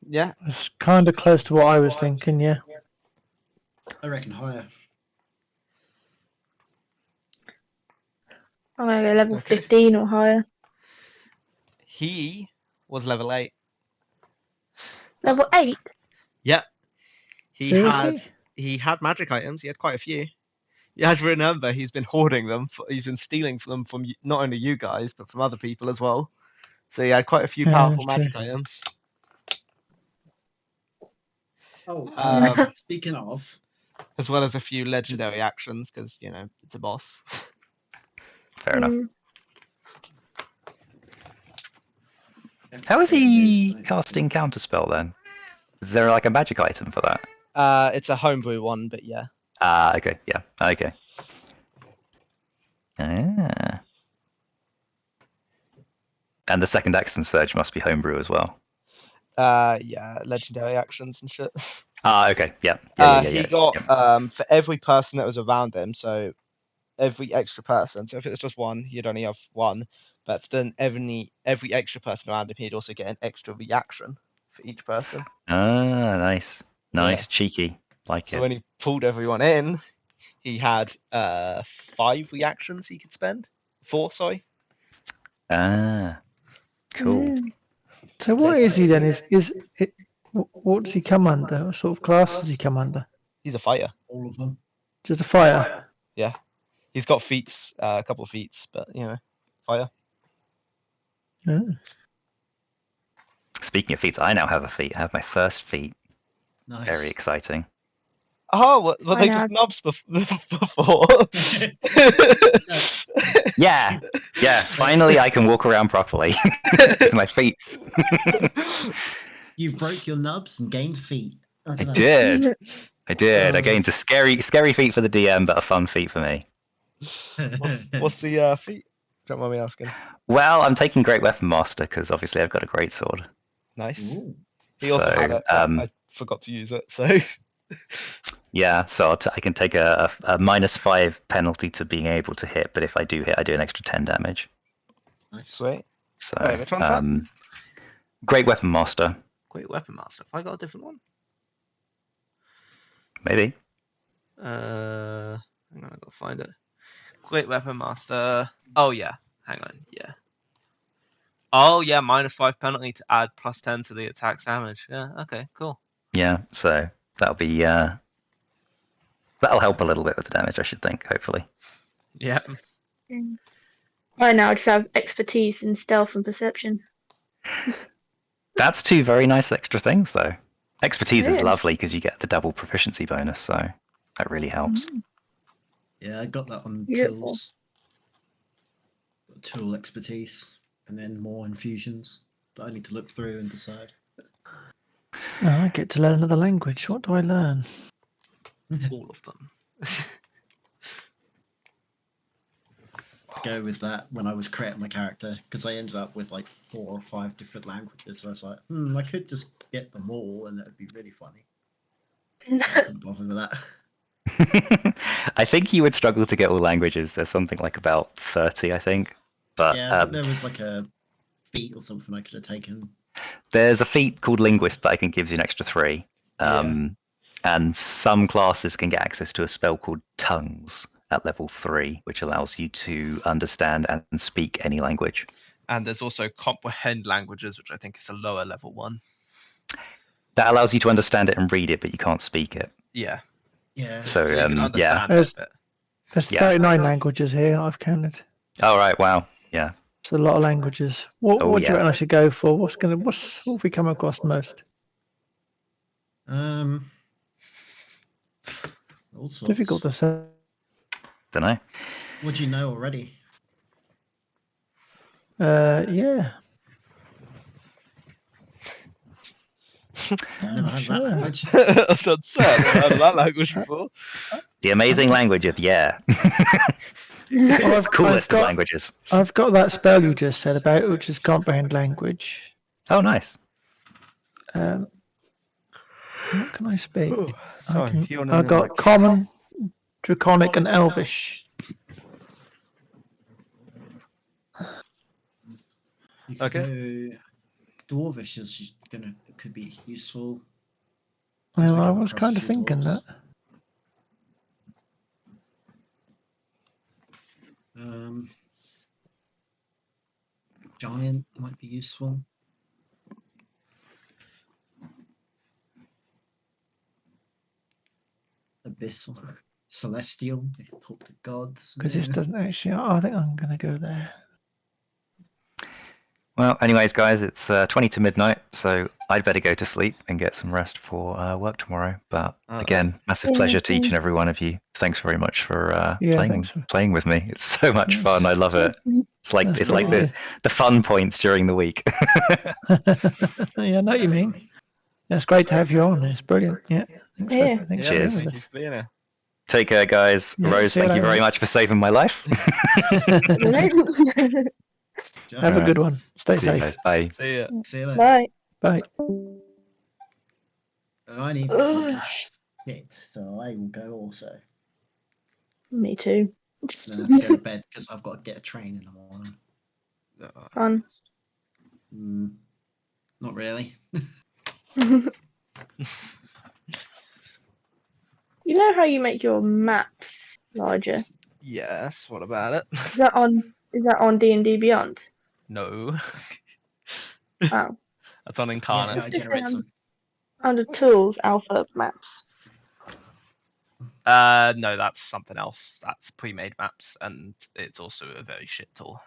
Yeah. It's kind of close to what I was thinking, yeah. I reckon higher. I'm gonna go level 15 or higher. He was level 8. Level 8? Yeah. Seriously? He had magic items. He had quite a few. You have to remember he's been hoarding them. He's been stealing them from not only you guys but from other people as well. So he had quite a few powerful magic items. Oh, speaking of, as well as a few legendary actions because it's a boss. Fair enough. How is he casting counterspell then? Is there like a magic item for that? It's a homebrew one, but yeah. Okay, yeah, okay. Ah. And the second action surge must be homebrew as well. Yeah, legendary actions and shit. Okay, yeah. He got for every person that was around him, so every extra person. So if it was just one, he'd only have one. But then every extra person around him, he'd also get an extra reaction for each person. Nice, Yeah. cheeky, like So it. when he pulled everyone in, he had 5 reactions he could spend. 4, sorry. Cool. So what is he then? What does he come under? What sort of class does he come under? He's a fighter. all of them. Just a fighter? Yeah. He's got feats, a couple of feats, but fire. Oh. Speaking of feats, I now have a feat. I have my first feat. Nice. Very exciting. Oh, well they just nubs before. Yeah. Finally, I can walk around properly with my feet. You broke your nubs and gained feet. I did. I gained a scary feat for the DM, but a fun feat for me. What's the feat? Don't mind me asking. Well, I'm taking Great Weapon Master because obviously I've got a great sword. Nice. Ooh. He also had it. I forgot to use it, so. Yeah, so I can take a -5 penalty to being able to hit, but if I do hit, I do an extra 10 damage. Nice. Sweet. So, Wait, which one's that? Great Weapon Master. Great Weapon Master. Have I got a different one? Maybe. Hang on, I gotta find it. Great Weapon Master. Oh yeah. Hang on. Yeah. Oh yeah, -5 penalty to add +10 to the attack's damage. Yeah. Okay. Cool. Yeah. So that'll be that'll help a little bit with the damage, I should think. Hopefully. Yeah. Right now, I just have expertise in stealth and perception. That's two very nice extra things, though. Expertise is Yeah. lovely because you get the double proficiency bonus, so that really helps. Yeah, I got that on Beautiful. tools. Got tool expertise, and then more infusions that I need to look through and decide. Oh, I get to learn another language. What do I learn? All of them. Go with that when I was creating my character, because I ended up with like 4 or 5 different languages. So I was like, I could just get them all, and that'd be really funny. I couldn't bother with that. I think you would struggle to get all languages. There's something like about 30, I think. But Yeah, I think there was like a feat or something I could have taken. there's a feat called Linguist that I think gives you an extra 3. Yeah. And some classes can get access to a spell called Tongues at level 3, which allows you to understand and speak any language. And there's also comprehend languages, which I think is a lower level one. That allows you to understand it and read it, but you can't speak it. Yeah. Yeah. So, So you can yeah. understand There's- it. But There's Yeah. 39 languages here. I've counted. Oh, right. Wow. Yeah. It's a lot of languages. What Oh, What do you yeah. reckon I should go for? What have we come across most? All sorts. Difficult to say. Don't know. What do you know already? Yeah. Never had sure. that language. That's absurd. I've never heard of that language before. The amazing language of yeah. Well, It's the coolest of languages. I've got that spell you just said about, which is comprehend language. Oh, nice. What can I speak? Sorry, I've got common, draconic, and elvish. You could go Dwarvish is could be useful. Well, we I come was across a kind of few thinking dwarves. that. Giant might be useful. Abyssal, celestial. They can talk to gods. Because this doesn't actually. I think I'm going to go there. Well, anyways, guys, it's 20 to midnight, so I'd better go to sleep and get some rest for work tomorrow. But again, massive pleasure to each and every one of you. Thanks very much for playing with me. It's so much fun. I love it. It's like the fun points during the week. Yeah, I know what you mean. It's great to have you on. It's brilliant. Yeah. Thanks Yeah. for being Cheers. with Thank you us. for being here. Take care, guys. Yeah, Rose, see you thank you later. very much for saving my life. Have a good one. Stay See you safe. guys. Bye. See ya. See you later. Bye. Bye. And I need to take a shit, so I will go also. Me too. Then I have to go to bed because I've got to get a train in the morning. Fun. Not really. You know how you make your maps larger? Yes. What about it? Is that on D&D Beyond? No. Oh. That's on Yeah, Incarnate. I generate some. Under tools, alpha maps. No, that's something else. That's pre-made maps, and it's also a very shit tool.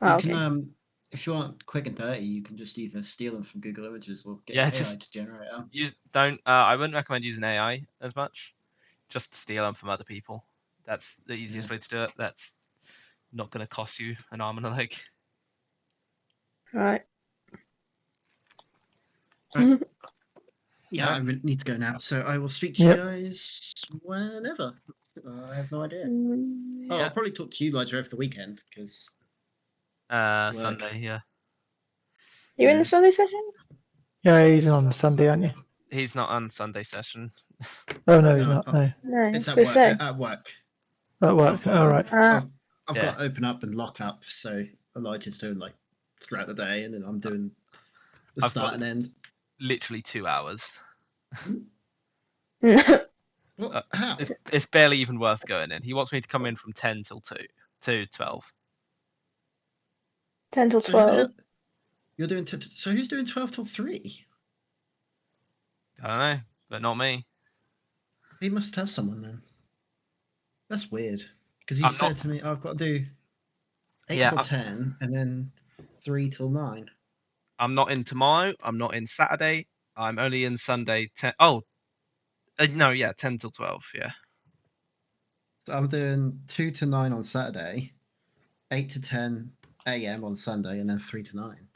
Oh, You okay. can, if you want quick and dirty, you can just either steal them from Google Images or get Yeah, AI just to generate them. Don't. I wouldn't recommend using AI as much. Just steal them from other people. That's the easiest way to do it. That's not going to cost you an arm and a leg. Right. Yeah, I need to go now, so I will speak to Yep. you guys whenever. I have no idea. Mm, Oh, Yeah. I'll probably talk to you later over the weekend because Sunday. Yeah. You in Yeah. the Sunday session? Yeah, he's on Sunday, aren't you? He's not on Sunday session. Oh, no, he's No, not. No. No. it's at Gonna work. say. At work. That work. All right. I've Yeah. got open up and lock up, so Elijah's doing like throughout the day, and then I'm doing the I've start got- and end. Literally 2 hours. What? How? It's barely even worth going in. He wants me to come in from 10 till 2 to 12. 10 till So who the 12. hell- you're doing so who's doing 12 till 3? I don't know, but not me. He must have someone then. That's weird because he I'm said not- to me, "I've got to do 8 Yeah, till 10, and then 3 till 9. I'm not in tomorrow. I'm not in Saturday. I'm only in Sunday. 10. No, yeah, 10 till 12. Yeah. So I'm doing 2 to 9 on Saturday, 8 to 10 a.m. on Sunday, and then 3 to 9.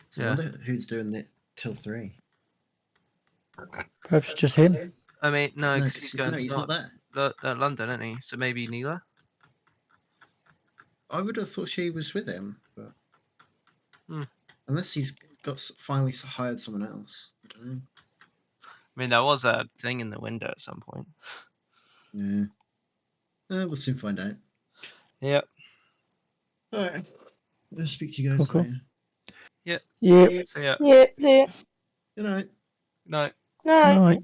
So I Yeah. wonder who's doing it till 3. Perhaps just him. I mean, no, No, because he's going to he's not there. London, isn't he? So maybe Neela. I would have thought she was with him, but Hmm. unless he's finally hired someone else, I don't know. I mean, there was a thing in the window at some point. Yeah, we'll soon find out. Yep. All right, I'll speak to you guys Cool. later. Yep. So yeah. Yeah, yeah. Good night. No. No. Right.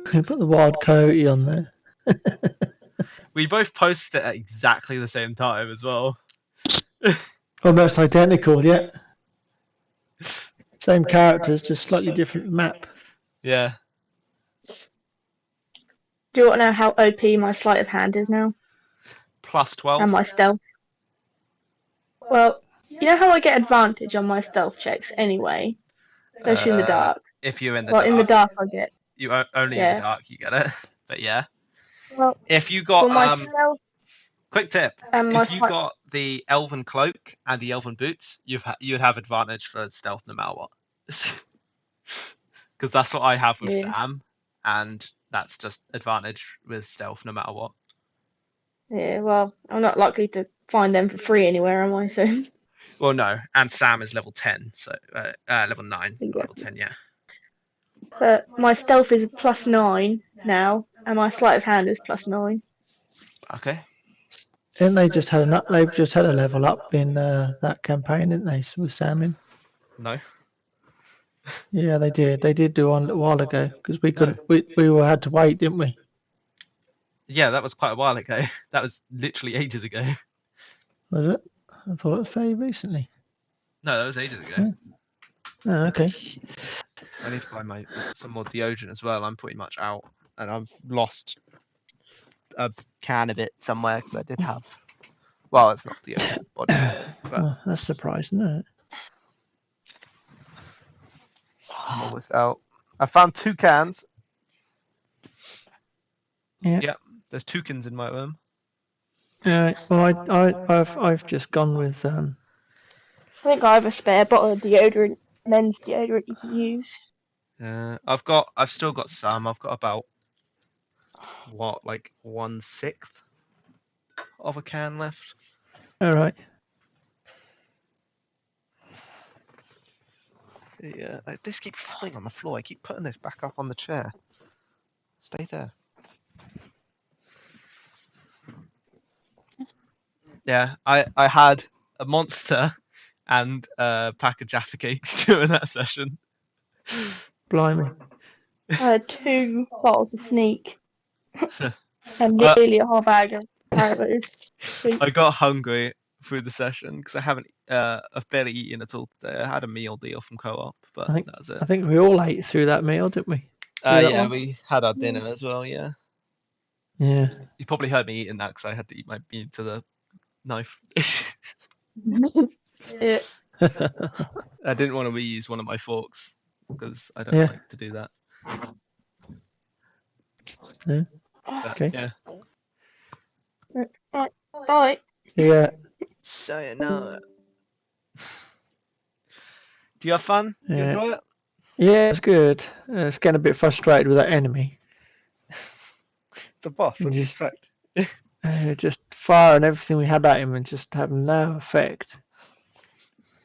Put the wild coyote on there. We both posted it at exactly the same time as well. Almost identical, yeah. Same characters, just slightly different map. Yeah. Do you want to know how OP my sleight of hand is now? Plus 12. And my stealth? Well, you know how I get advantage on my stealth checks anyway? Especially in the dark. If you're in the Well, dark. in the dark I get. You only in Yeah. the dark you get it. But yeah. Well, If you got my stealth quick tip. and my If you got the elven cloak and the elven boots, you'd have advantage for stealth no matter what. Because that's what I have with Yeah. Sam, and that's just advantage with stealth no matter what. Yeah, well, I'm not likely to find them for free anywhere, am I? So. Well, no, and Sam is level 10, so level 9, Yeah. level 10, yeah. But my stealth is +9 now, and my sleight of hand is +9. Okay. And they've just had a level up in that campaign, didn't they? With Sam in. No. Yeah, they did. They did do one a little while ago because we couldn't. We had to wait, didn't we? Yeah, that was quite a while ago. That was literally ages ago. Was it? I thought it was very recently. No, that was ages ago. Oh, okay. I need to buy some more deodorant as well. I'm pretty much out, and I've lost a can of it somewhere because I did have. Well, it's not deodorant, body spray, but Oh, that's surprising, isn't it? I'm almost out. I found 2 cans. Yeah. Yep, there's 2 cans in my room. Well, I've just gone with I think I have a spare bottle of deodorant, men's deodorant you can use. I've still got some. I've got about like 1/6 of a can left. All right. Yeah, this keeps falling on the floor. I keep putting this back up on the chair. Stay there. Yeah, I had a monster and a pack of Jaffa cakes during that session. Blimey. I had 2 bottles of Sneak and nearly a whole bag of Haribo's. I got hungry through the session because I've barely eaten at all today. I had a meal deal from Co-op, but that was it. I think we all ate through that meal, didn't we? Yeah, we had our dinner as well. Yeah. Yeah. You probably heard me eating that because I had to eat my meat to the knife. Yeah. I didn't want to reuse one of my forks because I don't like to do that. Yeah. But, Okay. yeah. Right. Bye. Yeah. Sayonara. Do you have fun? You Yeah. enjoy it? Yeah, it's good. It's getting a bit frustrated with that enemy. It's a boss. What do you expect? Just firing everything we had at him and just having no effect.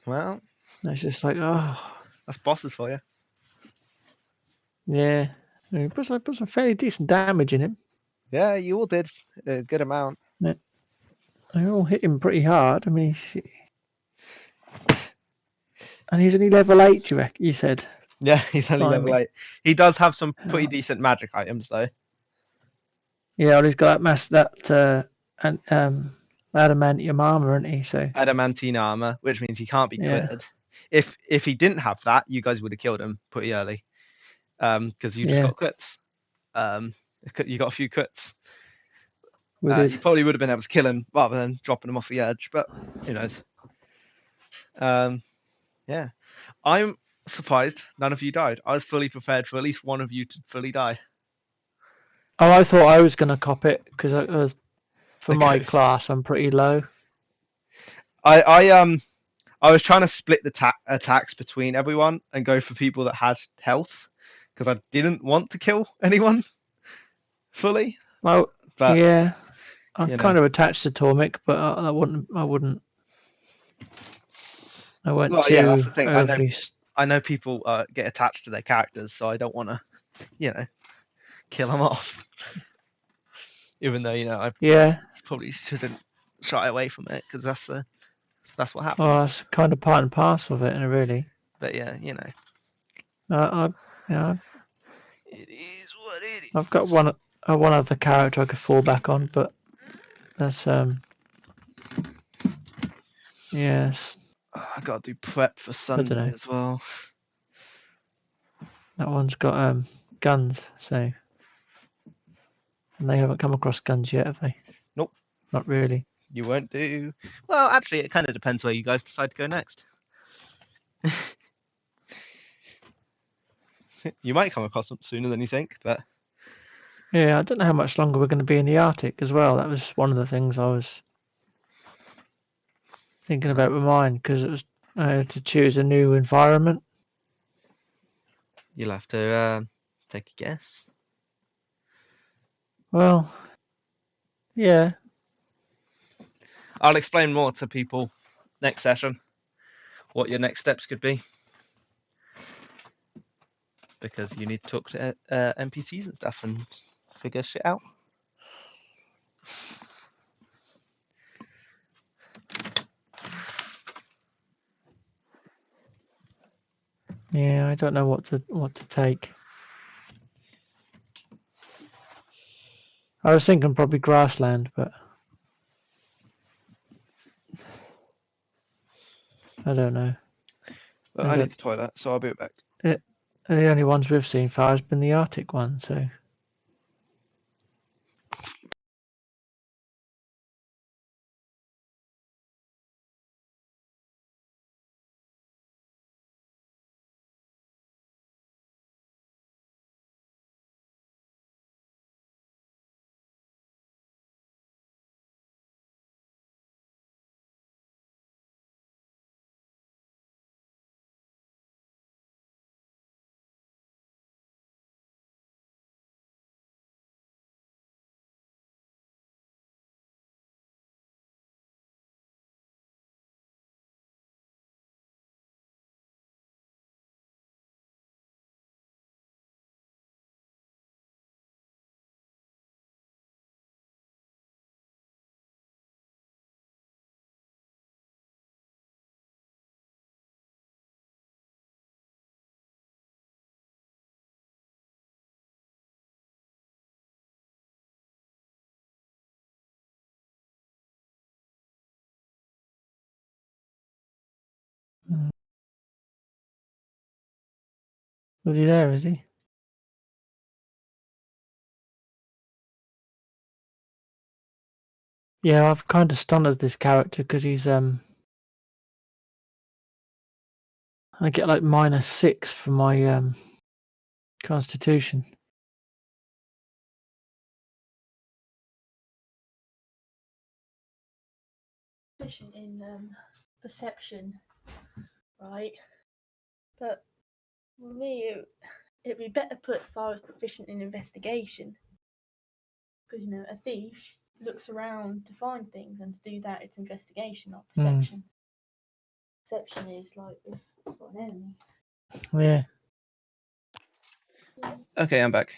Well, it's just like, oh. That's bosses for you. Yeah. He put some fairly decent damage in him. Yeah, you all did a good amount. Yeah. They all hit him pretty hard. I mean, and he's only level 8, you said? Yeah, he's only level 8. He does have some pretty decent magic items, though. Yeah, well, he's got that adamantium armor, isn't he? So adamantine armor, which means he can't be critted. If he didn't have that, you guys would have killed him pretty early, because you just got crits. You got a few crits. We did. You probably would have been able to kill him rather than dropping him off the edge, but who knows? Yeah, I'm surprised none of you died. I was fully prepared for at least one of you to fully die. Oh, I thought I was going to cop it because for The my ghost. class, I'm pretty low. I was trying to split the attacks between everyone and go for people that had health because I didn't want to kill anyone fully. Oh, But yeah. I'm you know. kind of attached to Tormik, but I wouldn't. I went Well, too yeah, that's the thing. overly. I know people get attached to their characters, so I don't want to, kill them off. Even though I Yeah. probably shouldn't shy away from it because that's what happens. Well, that's kind of part and parcel of it, and really. But yeah, it is what it is. I've got one other character I could fall back on, but that's yes. I gotta do prep for Sunday know. as well. That one's got guns, so and they haven't come across guns yet, have they? Nope. Not really. You won't do. Well, actually, it kind of depends where you guys decide to go next. You might come across them sooner than you think, but Yeah, I don't know how much longer we're going to be in the Arctic as well. That was one of the things I was thinking about with mine because it was to choose a new environment. you'll have to take a guess. Well, yeah. I'll explain more to people next session what your next steps could be. Because you need to talk to NPCs and stuff and figure shit out. Yeah, I don't know what to take. I was thinking probably grassland, but I don't know. But I need the toilet, so I'll be right back. The only ones we've seen far has been the Arctic one, so. Was he there, is he? Yeah, I've kind of stunned this character because he's I get like -6 for my constitution. In perception, right? But for me, it'd be better put if I was proficient in investigation, because a thief looks around to find things, and to do that, it's investigation, not perception. Perception is like if you've got an enemy. Yeah. Okay, I'm back.